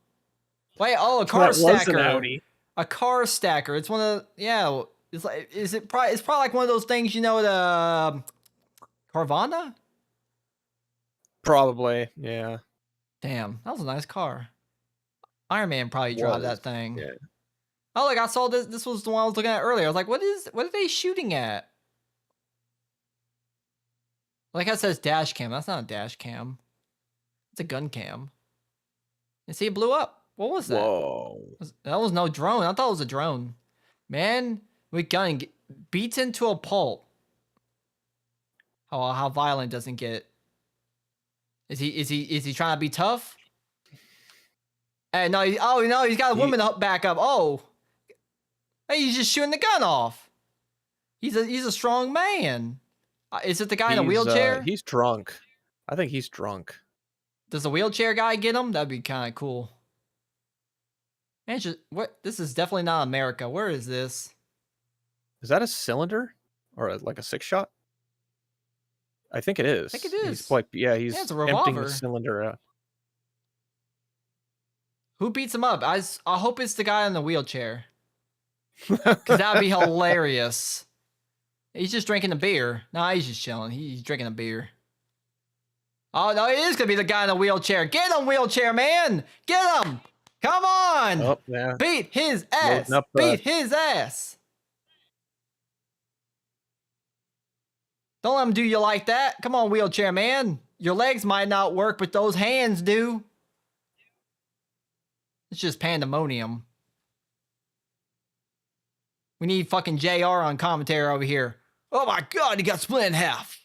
Wait, oh, a car That was an stacker. Audi. A car stacker. It's one of the, yeah. It's like, it's probably like one of those things, you know, the Carvana? Probably, yeah. Damn, that was a nice car. Iron Man probably drive that Was, thing. yeah. Oh, look, I saw this. This was the one I was looking at earlier. I was like, what are they shooting at? Like that says dash cam. That's not a dash cam. It's a gun cam. You see, it blew up. What was that? Whoa. That was no drone. I thought it was a drone. Man, with gun beats into a pulp. How violent doesn't get? Is he trying to be tough? Hey, no. He's got a woman up back up. Oh, hey, he's just shooting the gun off. He's a strong man. Is it the guy in a wheelchair? He's drunk. I think he's drunk. Does the wheelchair guy get him? That'd be kind of cool. Man, what? This is definitely not America. Where is this? Is that a cylinder or like a 6-shot? I think it is. I think it He's is. like, he's it's a emptying revolver. the cylinder out. Who beats him up? I hope it's the guy in the wheelchair. Because that would be hilarious. He's just drinking a beer. No, he's just chilling. He's drinking a beer. Oh, no, it is going to be the guy in the wheelchair. Get him, wheelchair man! Get him! Come on! Oh, yeah. Beat his ass! Loading up, Beat his ass! Don't let him do you like that. Come on, wheelchair man. Your legs might not work, but those hands do. It's just pandemonium. We need fucking JR on commentary over here. Oh my god, he got split in half.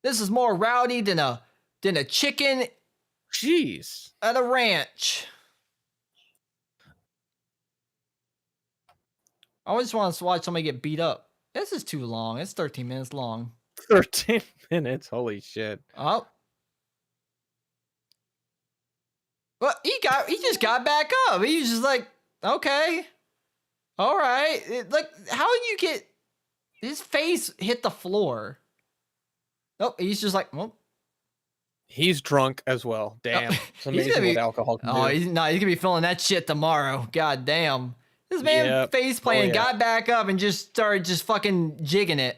This is more rowdy than a chicken Jeez. at a ranch. I always want to watch somebody get beat up. This is too long. It's 13 minutes long. 13 minutes. Holy shit. Oh. Well, he just got back up. He was just like, okay. All right. Like, how did you get his face hit the floor? Oh, he's just like, well. He's drunk as well. Damn. It's amazing what alcohol can do. He's gonna be feeling that shit tomorrow. God damn. This man face planted, got back up and just started just fucking jigging it.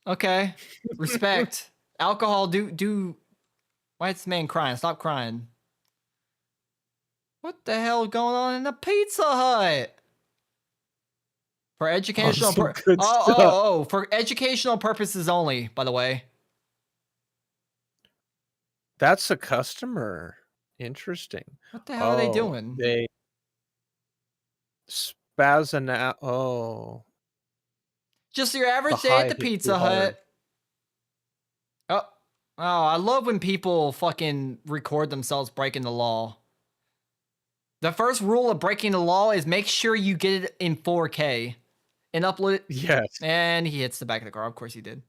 Okay. Respect. Alcohol do why is this man crying? Stop crying. What the hell going on in the Pizza Hut? For educational for educational purposes only, by the way. That's a customer. Interesting. What the hell are they doing? They spazzing out. Oh. Just your average day at the Pizza Hut. Oh, I love when people fucking record themselves breaking the law. The first rule of breaking the law is make sure you get it in 4K and upload it. Yes. And he hits the back of the car. Of course he did.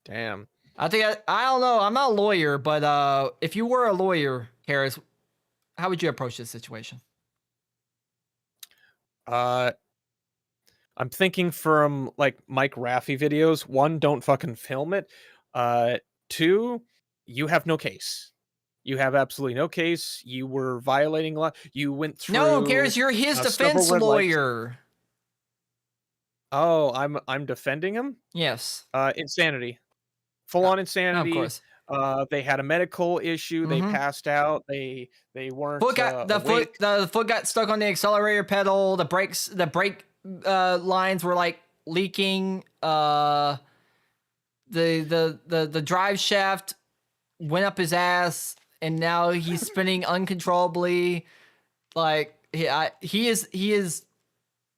Damn. I don't know. I'm not a lawyer, but if you were a lawyer, Harris, how would you approach this situation? I'm thinking from like Mike Raffi videos. 1, don't fucking film it. 2, you have no case. You have absolutely no case. You were violating law. You went through. No, Harris, you're his defense lawyer. Oh, I'm defending him? Yes. Insanity. Full on insanity. Of course. They had a medical issue. They passed out. They weren't. The foot got stuck on the accelerator pedal. The brake lines were like leaking. The drive shaft went up his ass, and now he's spinning uncontrollably. Like he is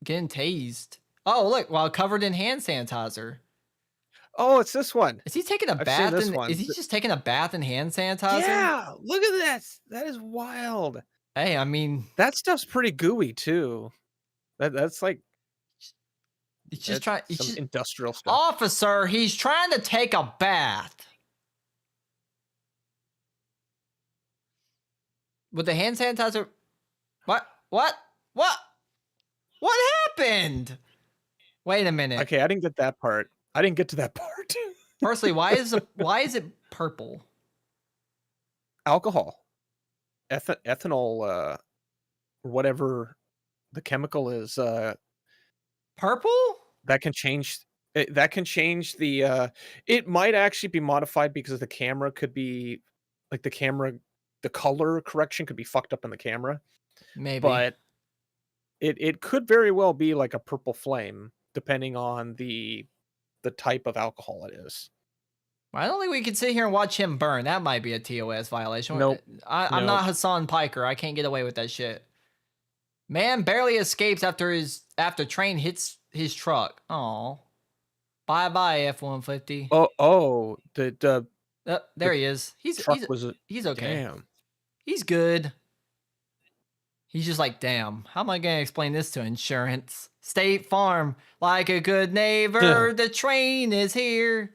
getting tased. Oh look, while covered in hand sanitizer. Oh, it's this one. Is he taking a bath? Is he just taking a bath in hand sanitizer? Yeah, look at that. That is wild. Hey, I mean, that stuff's pretty gooey too. That's like he's just trying. Industrial stuff. Officer, he's trying to take a bath. With the hand sanitizer. What happened? Wait a minute. Okay, I didn't get that part. I didn't get to that part. Firstly, why is it purple? Alcohol. Ethanol, whatever the chemical is, purple? That can change the it might actually be modified because the camera could be like the color correction could be fucked up in the camera. Maybe. But it could very well be like a purple flame depending on the type of alcohol it is. I don't think we can sit here and watch him burn. That might be a TOS violation. Nope. I'm not Hassan Piker. I can't get away with that shit. Man barely escapes after train hits his truck. Oh, bye F-150. There he is. He's okay. Damn. He's good. He's just like, damn, how am I going to explain this to insurance? State Farm, like a good neighbor, the train is here.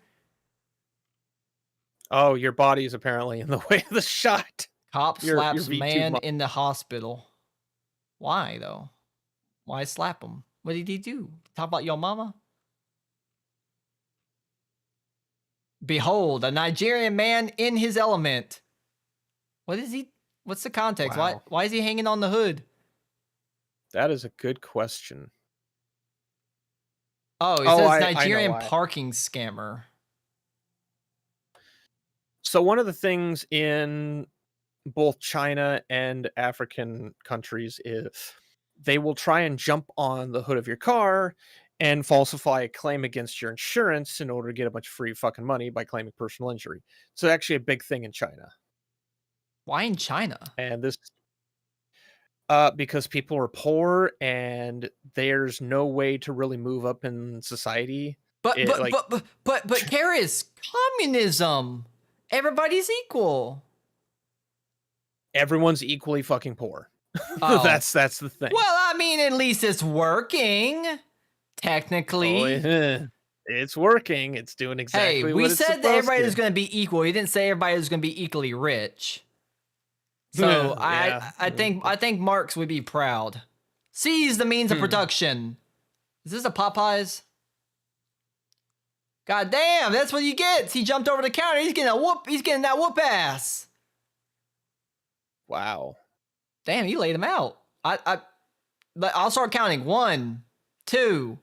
Oh, your body is apparently in the way of the shot. Cop slaps man in the hospital. Why, though? Why slap him? What did he do? Talk about your mama? Behold, a Nigerian man in his element. What is he? What's the context? Wow. Why is he hanging on the hood? That is a good question. Oh, it says Nigerian parking scammer. So one of the things in both China and African countries is they will try and jump on the hood of your car and falsify a claim against your insurance in order to get a bunch of free fucking money by claiming personal injury. So actually a big thing in China. Why in China? And this because people are poor and there's no way to really move up in society. But It, like, Karis, communism. Everybody's equal. everyone's equally fucking poor. Oh. That's the thing. Well, I mean, at least it's working. Technically. Oh, it's working. It's doing exactly hey, what we it's said that supposed everybody to. was going to be equal. We didn't say everybody was going to be equally rich. So Yeah. I think Marx would be proud. Seize the means of production. Is this a Popeyes? God damn, that's what he gets. He jumped over the counter. He's getting a whoop. He's getting that whoop ass. Wow. Damn, he laid him out. I'll start counting. 1, 2,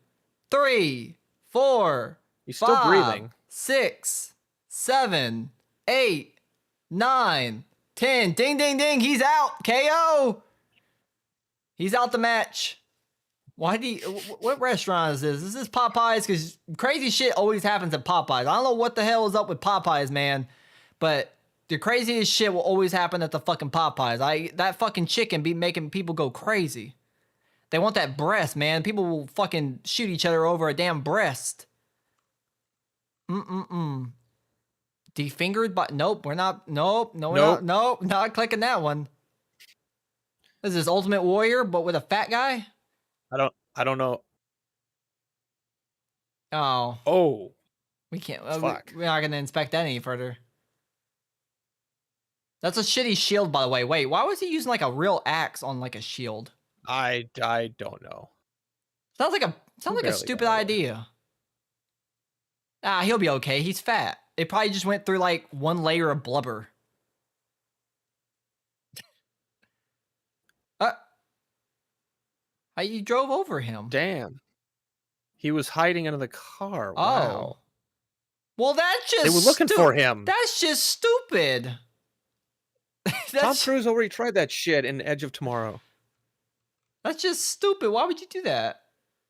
3, 4. He's still 5, breathing. 6, 7, 8, 9, 10. Ding, ding, ding. He's out. KO. He's out the match. What restaurant is this? Is this Popeyes? Because crazy shit always happens at Popeyes. I don't know what the hell is up with Popeyes, man. But the craziest shit will always happen at the fucking Popeyes. That fucking chicken be making people go crazy. They want that breast, man. People will fucking shoot each other over a damn breast. Defingered by... Nope, we're not... Nope, no, Nope. not clicking that one. This is Ultimate Warrior, but with a fat guy? I don't know. Oh, Oh. we can't... Fuck. We're not going to inspect that any further. That's a shitty shield, by the way. Wait, why was he using like a real axe on like a shield? I don't know. Sounds like a barely stupid got away. idea. He'll be okay. He's fat. It probably just went through like one layer of blubber. How you drove over him? Damn. He was hiding under the car. Oh. Wow. Well, that's just They were looking for him. That's just stupid. Tom Cruise already tried that shit in Edge of Tomorrow. That's just stupid. Why would you do that?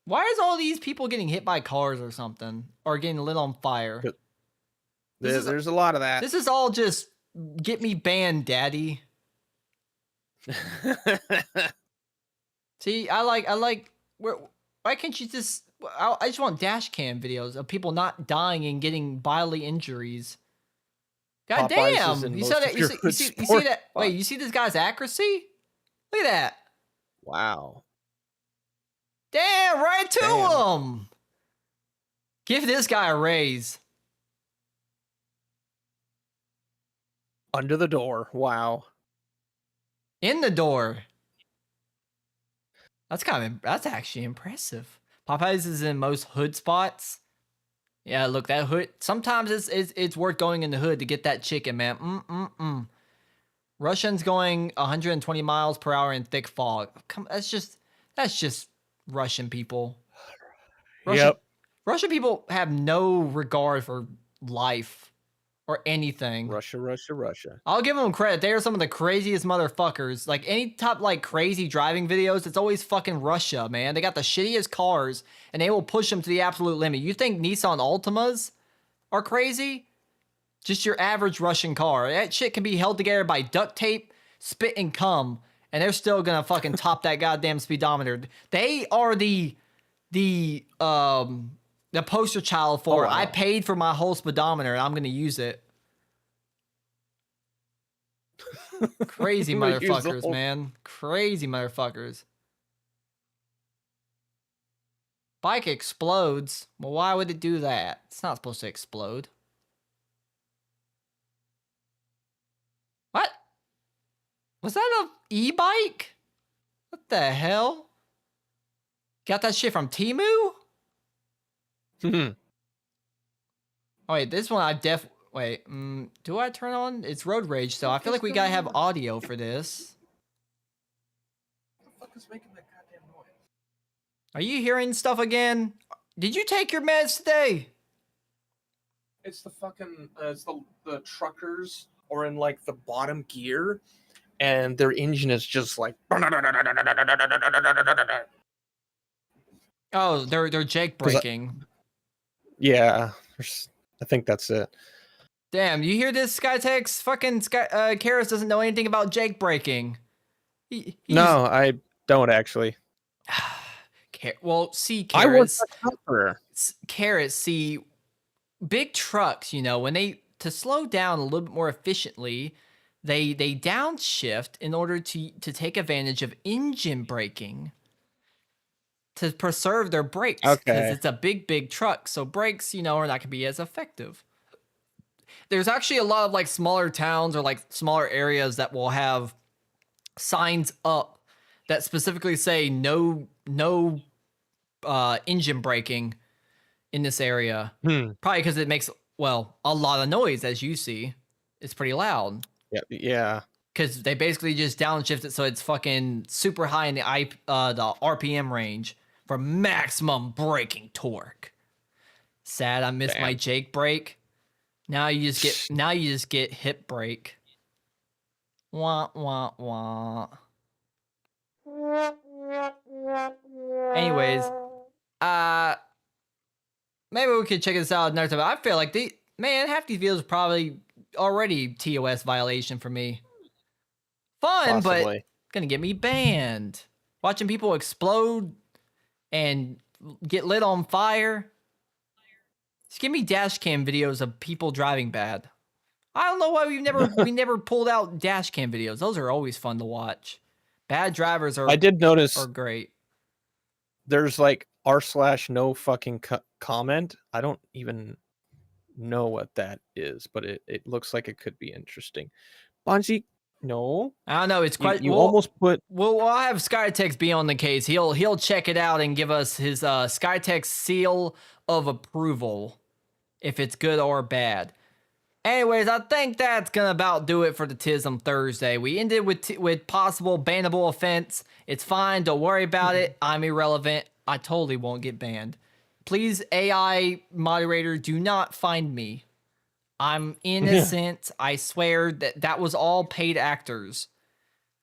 Why is all these people getting hit by cars or something? Or getting lit on fire? There's a lot of that. This is all just get me banned, daddy. See, I like why can't you just I just want dash cam videos of people not dying and getting bodily injuries. God Popeyes is damn. in You most saw of that your you see sport that wait, spots. you see this guy's accuracy? Look at that. Wow. Damn, right to Damn. him. Give this guy a raise. Under the door. Wow. In the door. That's actually impressive. Popeyes is in most hood spots. Yeah, look, that hood. Sometimes it's worth going in the hood to get that chicken, man. Russians going 120 miles per hour in thick fog. That's just Russian people. Russian people have no regard for life or anything. Russia. I'll give them credit. They are some of the craziest motherfuckers. Like any top like crazy driving videos, it's always fucking Russia, man. They got the shittiest cars and they will push them to the absolute limit. You think Nissan Altimas are crazy? Just your average Russian car. That shit can be held together by duct tape, spit, and cum, and they're still gonna fucking top that goddamn speedometer. They are the poster child for Oh, wow. I paid for my whole speedometer and I'm gonna use it. Crazy I'm gonna use the motherfuckers, whole- man. Crazy motherfuckers. Bike explodes. Well, why would it do that? It's not supposed to explode. What? Was that a e-bike? What the hell? Got that shit from Temu? Oh wait, this one I wait, do I turn on? It's road rage, so I feel like we gotta have audio for this. What the fuck is making that goddamn noise? Are you hearing stuff again? Did you take your meds today? It's the fucking it's the truckers or in like the bottom gear. and their engine is just like. Oh, they're Jake breaking. Yeah, I think that's it. Damn, you hear this, Skytex? Fucking Karis doesn't know anything about Jake breaking. He's, No, I don't actually. well, see, I was Karis. a helper. Karis, see, big trucks, you know, when to slow down a little bit more efficiently, they downshift in order to take advantage of engine braking to preserve their brakes, because Okay. it's a big truck, so brakes, you know, are not gonna be as effective. There's actually a lot of like smaller towns or like smaller areas that will have signs up that specifically say no engine braking in this area. Probably because it makes, well, a lot of noise, as you see. It's pretty loud. Yeah. Because they basically just downshift it so it's fucking super high in the RPM range for maximum braking torque. Sad I missed my Jake brake. Now you just get hip brake. Wah wah wah. Anyways, maybe we could check this out another time. I feel like half these videos are probably already TOS violation for me. Fun, Possibly. but gonna get me banned. Watching people explode and get lit on fire. Just give me dash cam videos of people driving bad. I don't know why we never pulled out dash cam videos. Those are always fun to watch. Bad drivers are I did notice are great. there's like r/no fucking comment. I don't even know what that is, but it looks like it could be interesting. Bonzi, no. I don't know. It's quite. You almost put. Well, I'll have Skytex be on the case. He'll check it out and give us his Skytex seal of approval, if it's good or bad. Anyways, I think that's gonna about do it for the TISM Thursday. We ended with possible bannable offense. It's fine. Don't worry about it. I'm irrelevant. I totally won't get banned. Please, AI moderator, do not find me. I'm innocent. I swear that was all paid actors.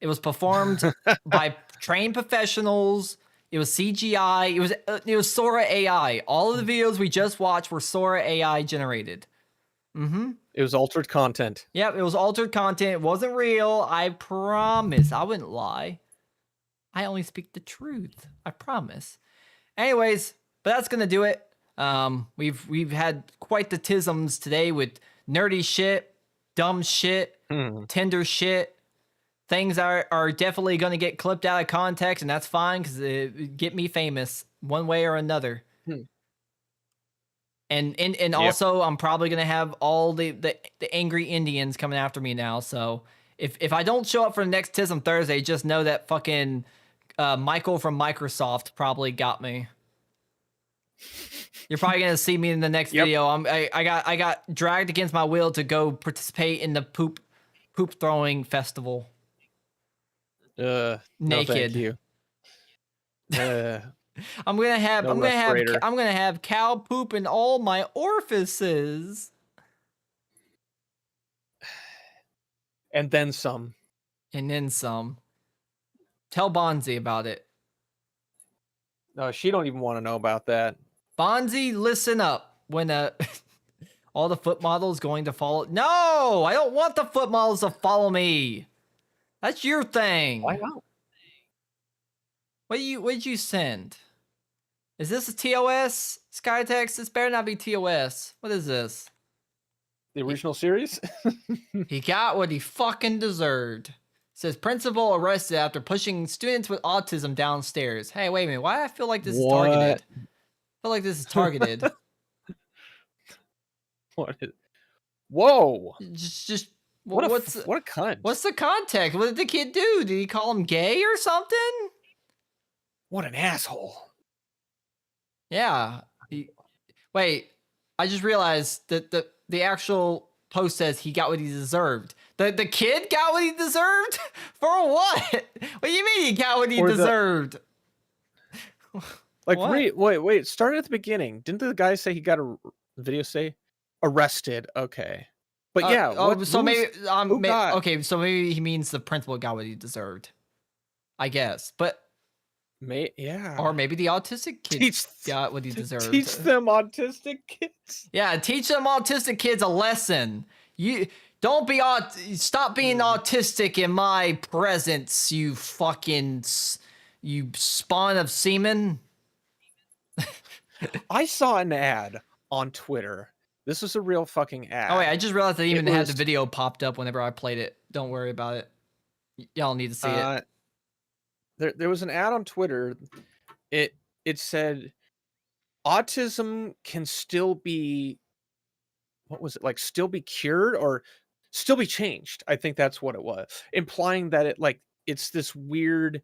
It was performed by trained professionals. It was CGI. It was Sora AI. All of the videos we just watched were Sora AI generated. It was altered content. Yep, it was altered content. It wasn't real. I promise. I wouldn't lie. I only speak the truth. I promise. Anyways, but that's gonna do it. We've had quite the tisms today with nerdy shit, dumb shit, tender shit. Things are definitely gonna get clipped out of context, and that's fine because it get me famous one way or another. And also, I'm probably gonna have all the angry Indians coming after me now. So if I don't show up for the next TISM Thursday, just know that fucking Michael from Microsoft probably got me. You're probably gonna see me in the next video. I got dragged against my will to go participate in the poop throwing festival. Naked. Naked. No, thank you. I'm gonna respirator. have cow poop in all my orifices. And then some. And then some. Tell Bonzi about it. No, she don't even want to know about that. Bonzi, listen up. When all the foot models going to follow. No, I don't want the foot models to follow me. That's your thing. Why not? What did you send? Is this a TOS? Skytext? This better not be TOS. What is this? The original series? He got what he fucking deserved. Says principal arrested after pushing students with autism downstairs. Hey, wait a minute. Why do I feel like this is targeted? I feel like this is targeted. What is? Whoa! Just What a what cunt! What's the context? What did the kid do? Did he call him gay or something? What an asshole! Yeah. Wait, I just realized that the actual post says he got what he deserved. The kid got what he deserved? For what? What do you mean he got what he deserved? Like, What? wait. Start at the beginning. Didn't the guy say he got a video say arrested? Okay. But yeah, so maybe who got- okay, so maybe he means the principal got what he deserved, I guess. But yeah. or maybe the autistic kid Teach- got what he deserved. Teach them autistic kids. Yeah, teach them autistic kids a lesson. You don't be stop being autistic in my presence, you fucking you spawn of semen. I saw an ad on Twitter. This was a real fucking ad. Oh wait, I just realized I even had the was- video popped up whenever I played it. Don't worry about it. Y'all need to see it. There was an ad on Twitter. It said autism can still be, what was it, like still be cured or still be changed. I think that's what it was, implying that it's this weird,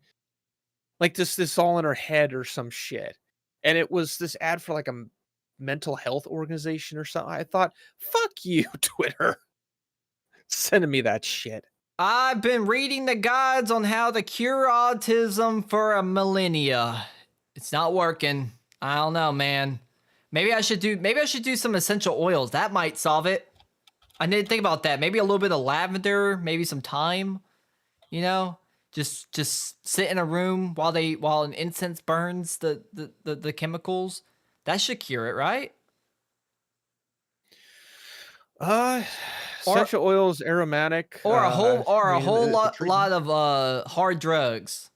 like this all in her head or some shit. And it was this ad for like a mental health organization or something. I thought, fuck you, Twitter, sending me that shit. I've been reading the guides on how to cure autism for a millennia. It's not working. I don't know, man. Maybe I should do some essential oils. That might solve it. I need to think about that. Maybe a little bit of lavender, maybe some thyme, you know? Just sit in a room while an incense burns the chemicals. That should cure it, right? Essential oils, aromatic, Or a whole I mean, the treatment. lot of hard drugs.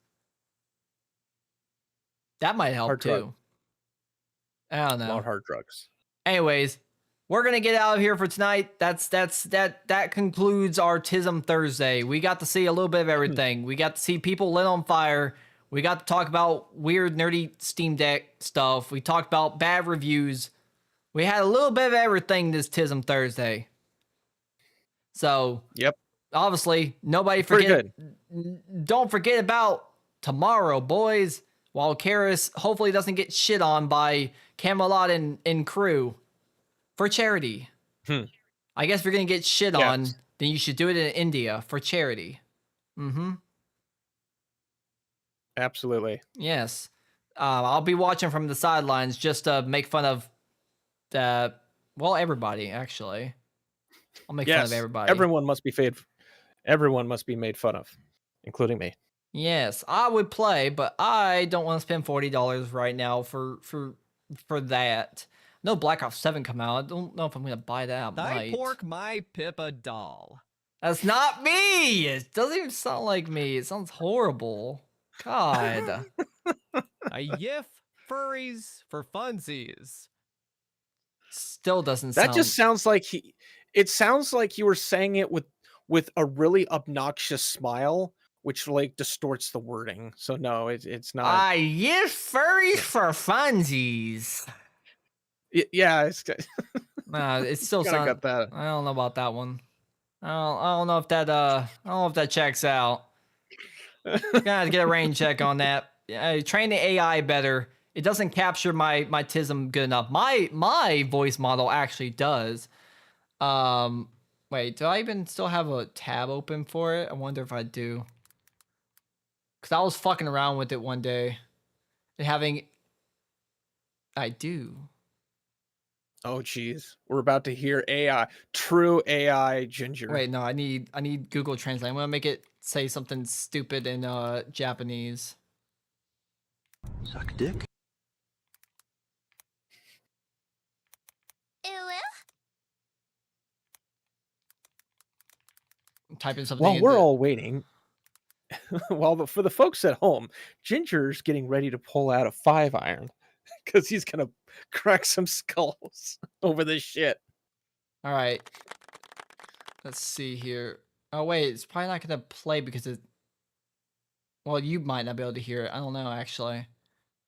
That might help Hard too. drug. I don't A lot know. of hard drugs. Anyways, we're gonna get out of here for tonight. That concludes our TISM Thursday. We got to see a little bit of everything. We got to see people lit on fire. We got to talk about weird, nerdy Steam Deck stuff. We talked about bad reviews. We had a little bit of everything this TISM Thursday. So, Yep. obviously, nobody Pretty forget. good. Don't forget about tomorrow, boys. While Karis hopefully doesn't get shit on by Camelot and crew for charity. I guess if you're gonna get shit on, then you should do it in India for charity. Mm-hmm. Absolutely. Yes. I'll be watching from the sidelines just to make fun of everybody, actually. I'll make fun of everybody. Everyone must be Everyone must be made fun of, including me. Yes, I would play, but I don't want to spend $40 right now for that. No Black Ops 7 come out. I don't know if I'm gonna buy that. I I might. pork my Pippa doll. That's not me. It doesn't even sound like me. It sounds horrible. God. I yiff furries for funsies. Still doesn't That sound. just sounds like it sounds like you were saying it with a really obnoxious smile, which like distorts the wording. So no, it's not. I yiff furries for funsies. Yeah, it's Nah, it still kinda sounds. got that. I don't know about that one. I don't know if that I don't know if that checks out. Gotta get a rain check on that. Train the AI better. It doesn't capture my TISM good enough. My voice model actually does. Wait, do I even still have a tab open for it? I wonder if I do. Cause I was fucking around with it one day, and having. I do. Oh geez, we're about to hear AI, true AI Ginger. Wait, no, I need Google Translate. I'm gonna make it say something stupid in Japanese. Suck dick. I'm typing something. While we're into- all waiting, for the folks at home, Ginger's getting ready to pull out a 5-iron because he's gonna crack some skulls over this shit. All right. Let's see here. Oh wait, it's probably not gonna play because it. Well, you might not be able to hear it. I don't know actually.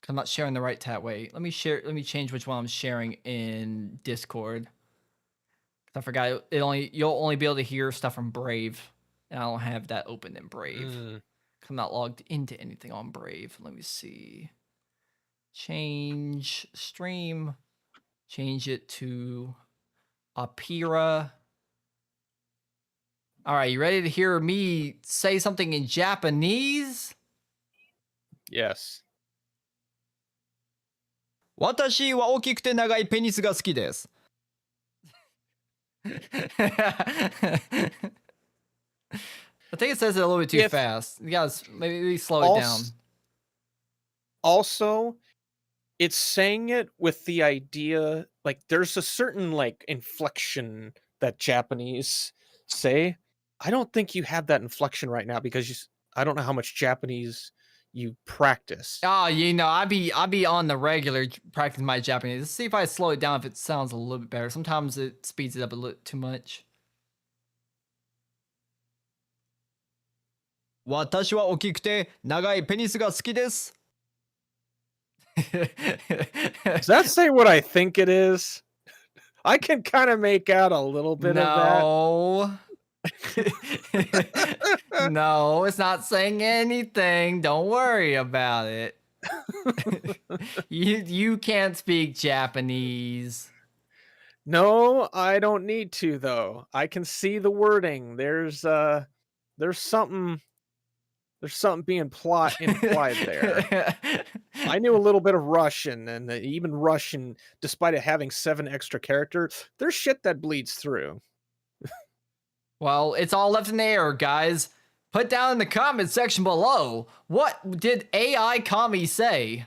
'Cause I'm not sharing the right tab. Wait, let me share. Let me change which one I'm sharing in Discord. 'Cause I forgot you'll only be able to hear stuff from Brave, and I don't have that open in Brave. 'Cause I'm not logged into anything on Brave. Let me see. Change stream. Change it to Opera. All right, you ready to hear me say something in Japanese? Yes. 私は大きくて長いペニスが好きです。I think it says it a little bit too If- fast. You guys maybe slow it down. Also, it's saying it with the idea, like, there's a certain, like, inflection that Japanese say. I don't think you have that inflection right now because I don't know how much Japanese you practice. Oh, I be on the regular practicing my Japanese. Let's see if I slow it down if it sounds a little bit better. Sometimes it speeds it up a little too much. 私は大きくて長いペニスが好きです。 Does that say what I think it is? I can kind of make out a little bit of No. No, it's not saying anything. Don't worry about it. You can't speak Japanese. that. No, I don't need to though. I can see the wording. There's something being implied there. I knew a little bit of Russian, and even Russian, despite it having 7 extra characters, there's shit that bleeds through. Well, it's all left in the air, guys. Put down in the comment section below, what did AI Kami say?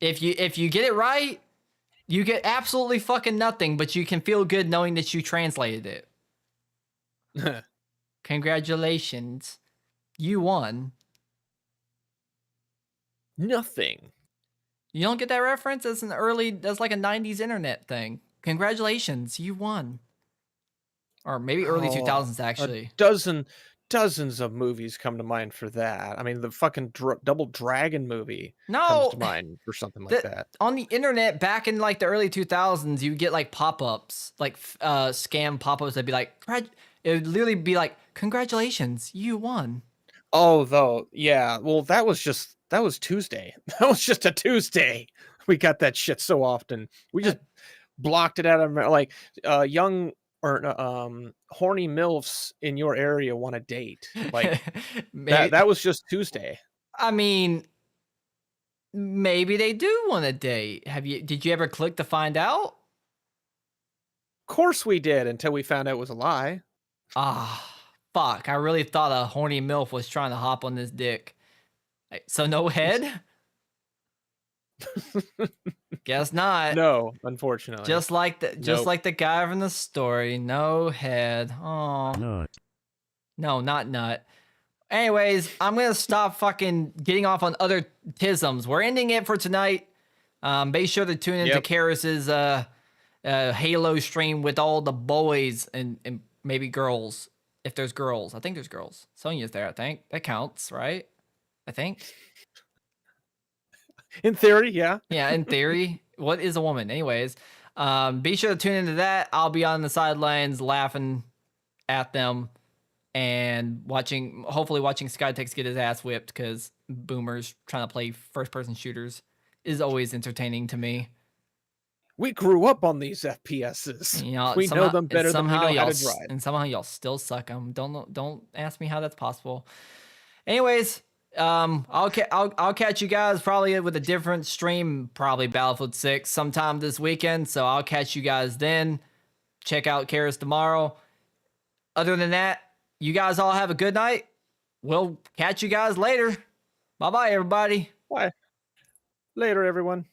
If you get it right, you get absolutely fucking nothing, but you can feel good knowing that you translated it. Congratulations. You won. Nothing. You don't get that reference? That's like a 90s internet thing. Congratulations, you won. Or maybe early 2000s, actually. Dozens of movies come to mind for that. I mean, the fucking Double Dragon movie No, comes to mind for something like that. On the internet, back in like the early 2000s, you get like pop-ups, like scam pop-ups that'd be like, it would literally be like, congratulations, you won. Oh, though, yeah. Well, that was Tuesday. That was just a Tuesday. We got that shit so often. We just blocked it out of like young or horny milfs in your area want a date. Like that was just Tuesday. I mean, maybe they do want a date. Did you ever click to find out? Of course we did, until we found out it was a lie. Ah, fuck. I really thought a horny MILF was trying to hop on this dick. So no head? Guess not. No, unfortunately. Just like the guy from the story. No head. Oh. No, not nut. Anyways, I'm gonna stop fucking getting off on other TISMs. We're ending it for tonight. Be sure to tune into Karis's Halo stream with all the boys and maybe girls. If there's girls. I think there's girls. Sonia's there, I think. That counts, right? I think. In theory, yeah. Yeah, in theory. What is a woman? Anyways, be sure to tune into that. I'll be on the sidelines laughing at them and hopefully watching Skytex get his ass whipped, because boomers trying to play first-person shooters is always entertaining to me. We grew up on these FPSs. We know them better than we know how to drive. And somehow y'all still suck them. Don't ask me how that's possible. Anyways, I'll catch you guys probably with a different stream, probably Battlefield 6 sometime this weekend. So I'll catch you guys then. Check out Karis tomorrow. Other than that, you guys all have a good night. We'll catch you guys later. Bye-bye, everybody. Bye. Later, everyone.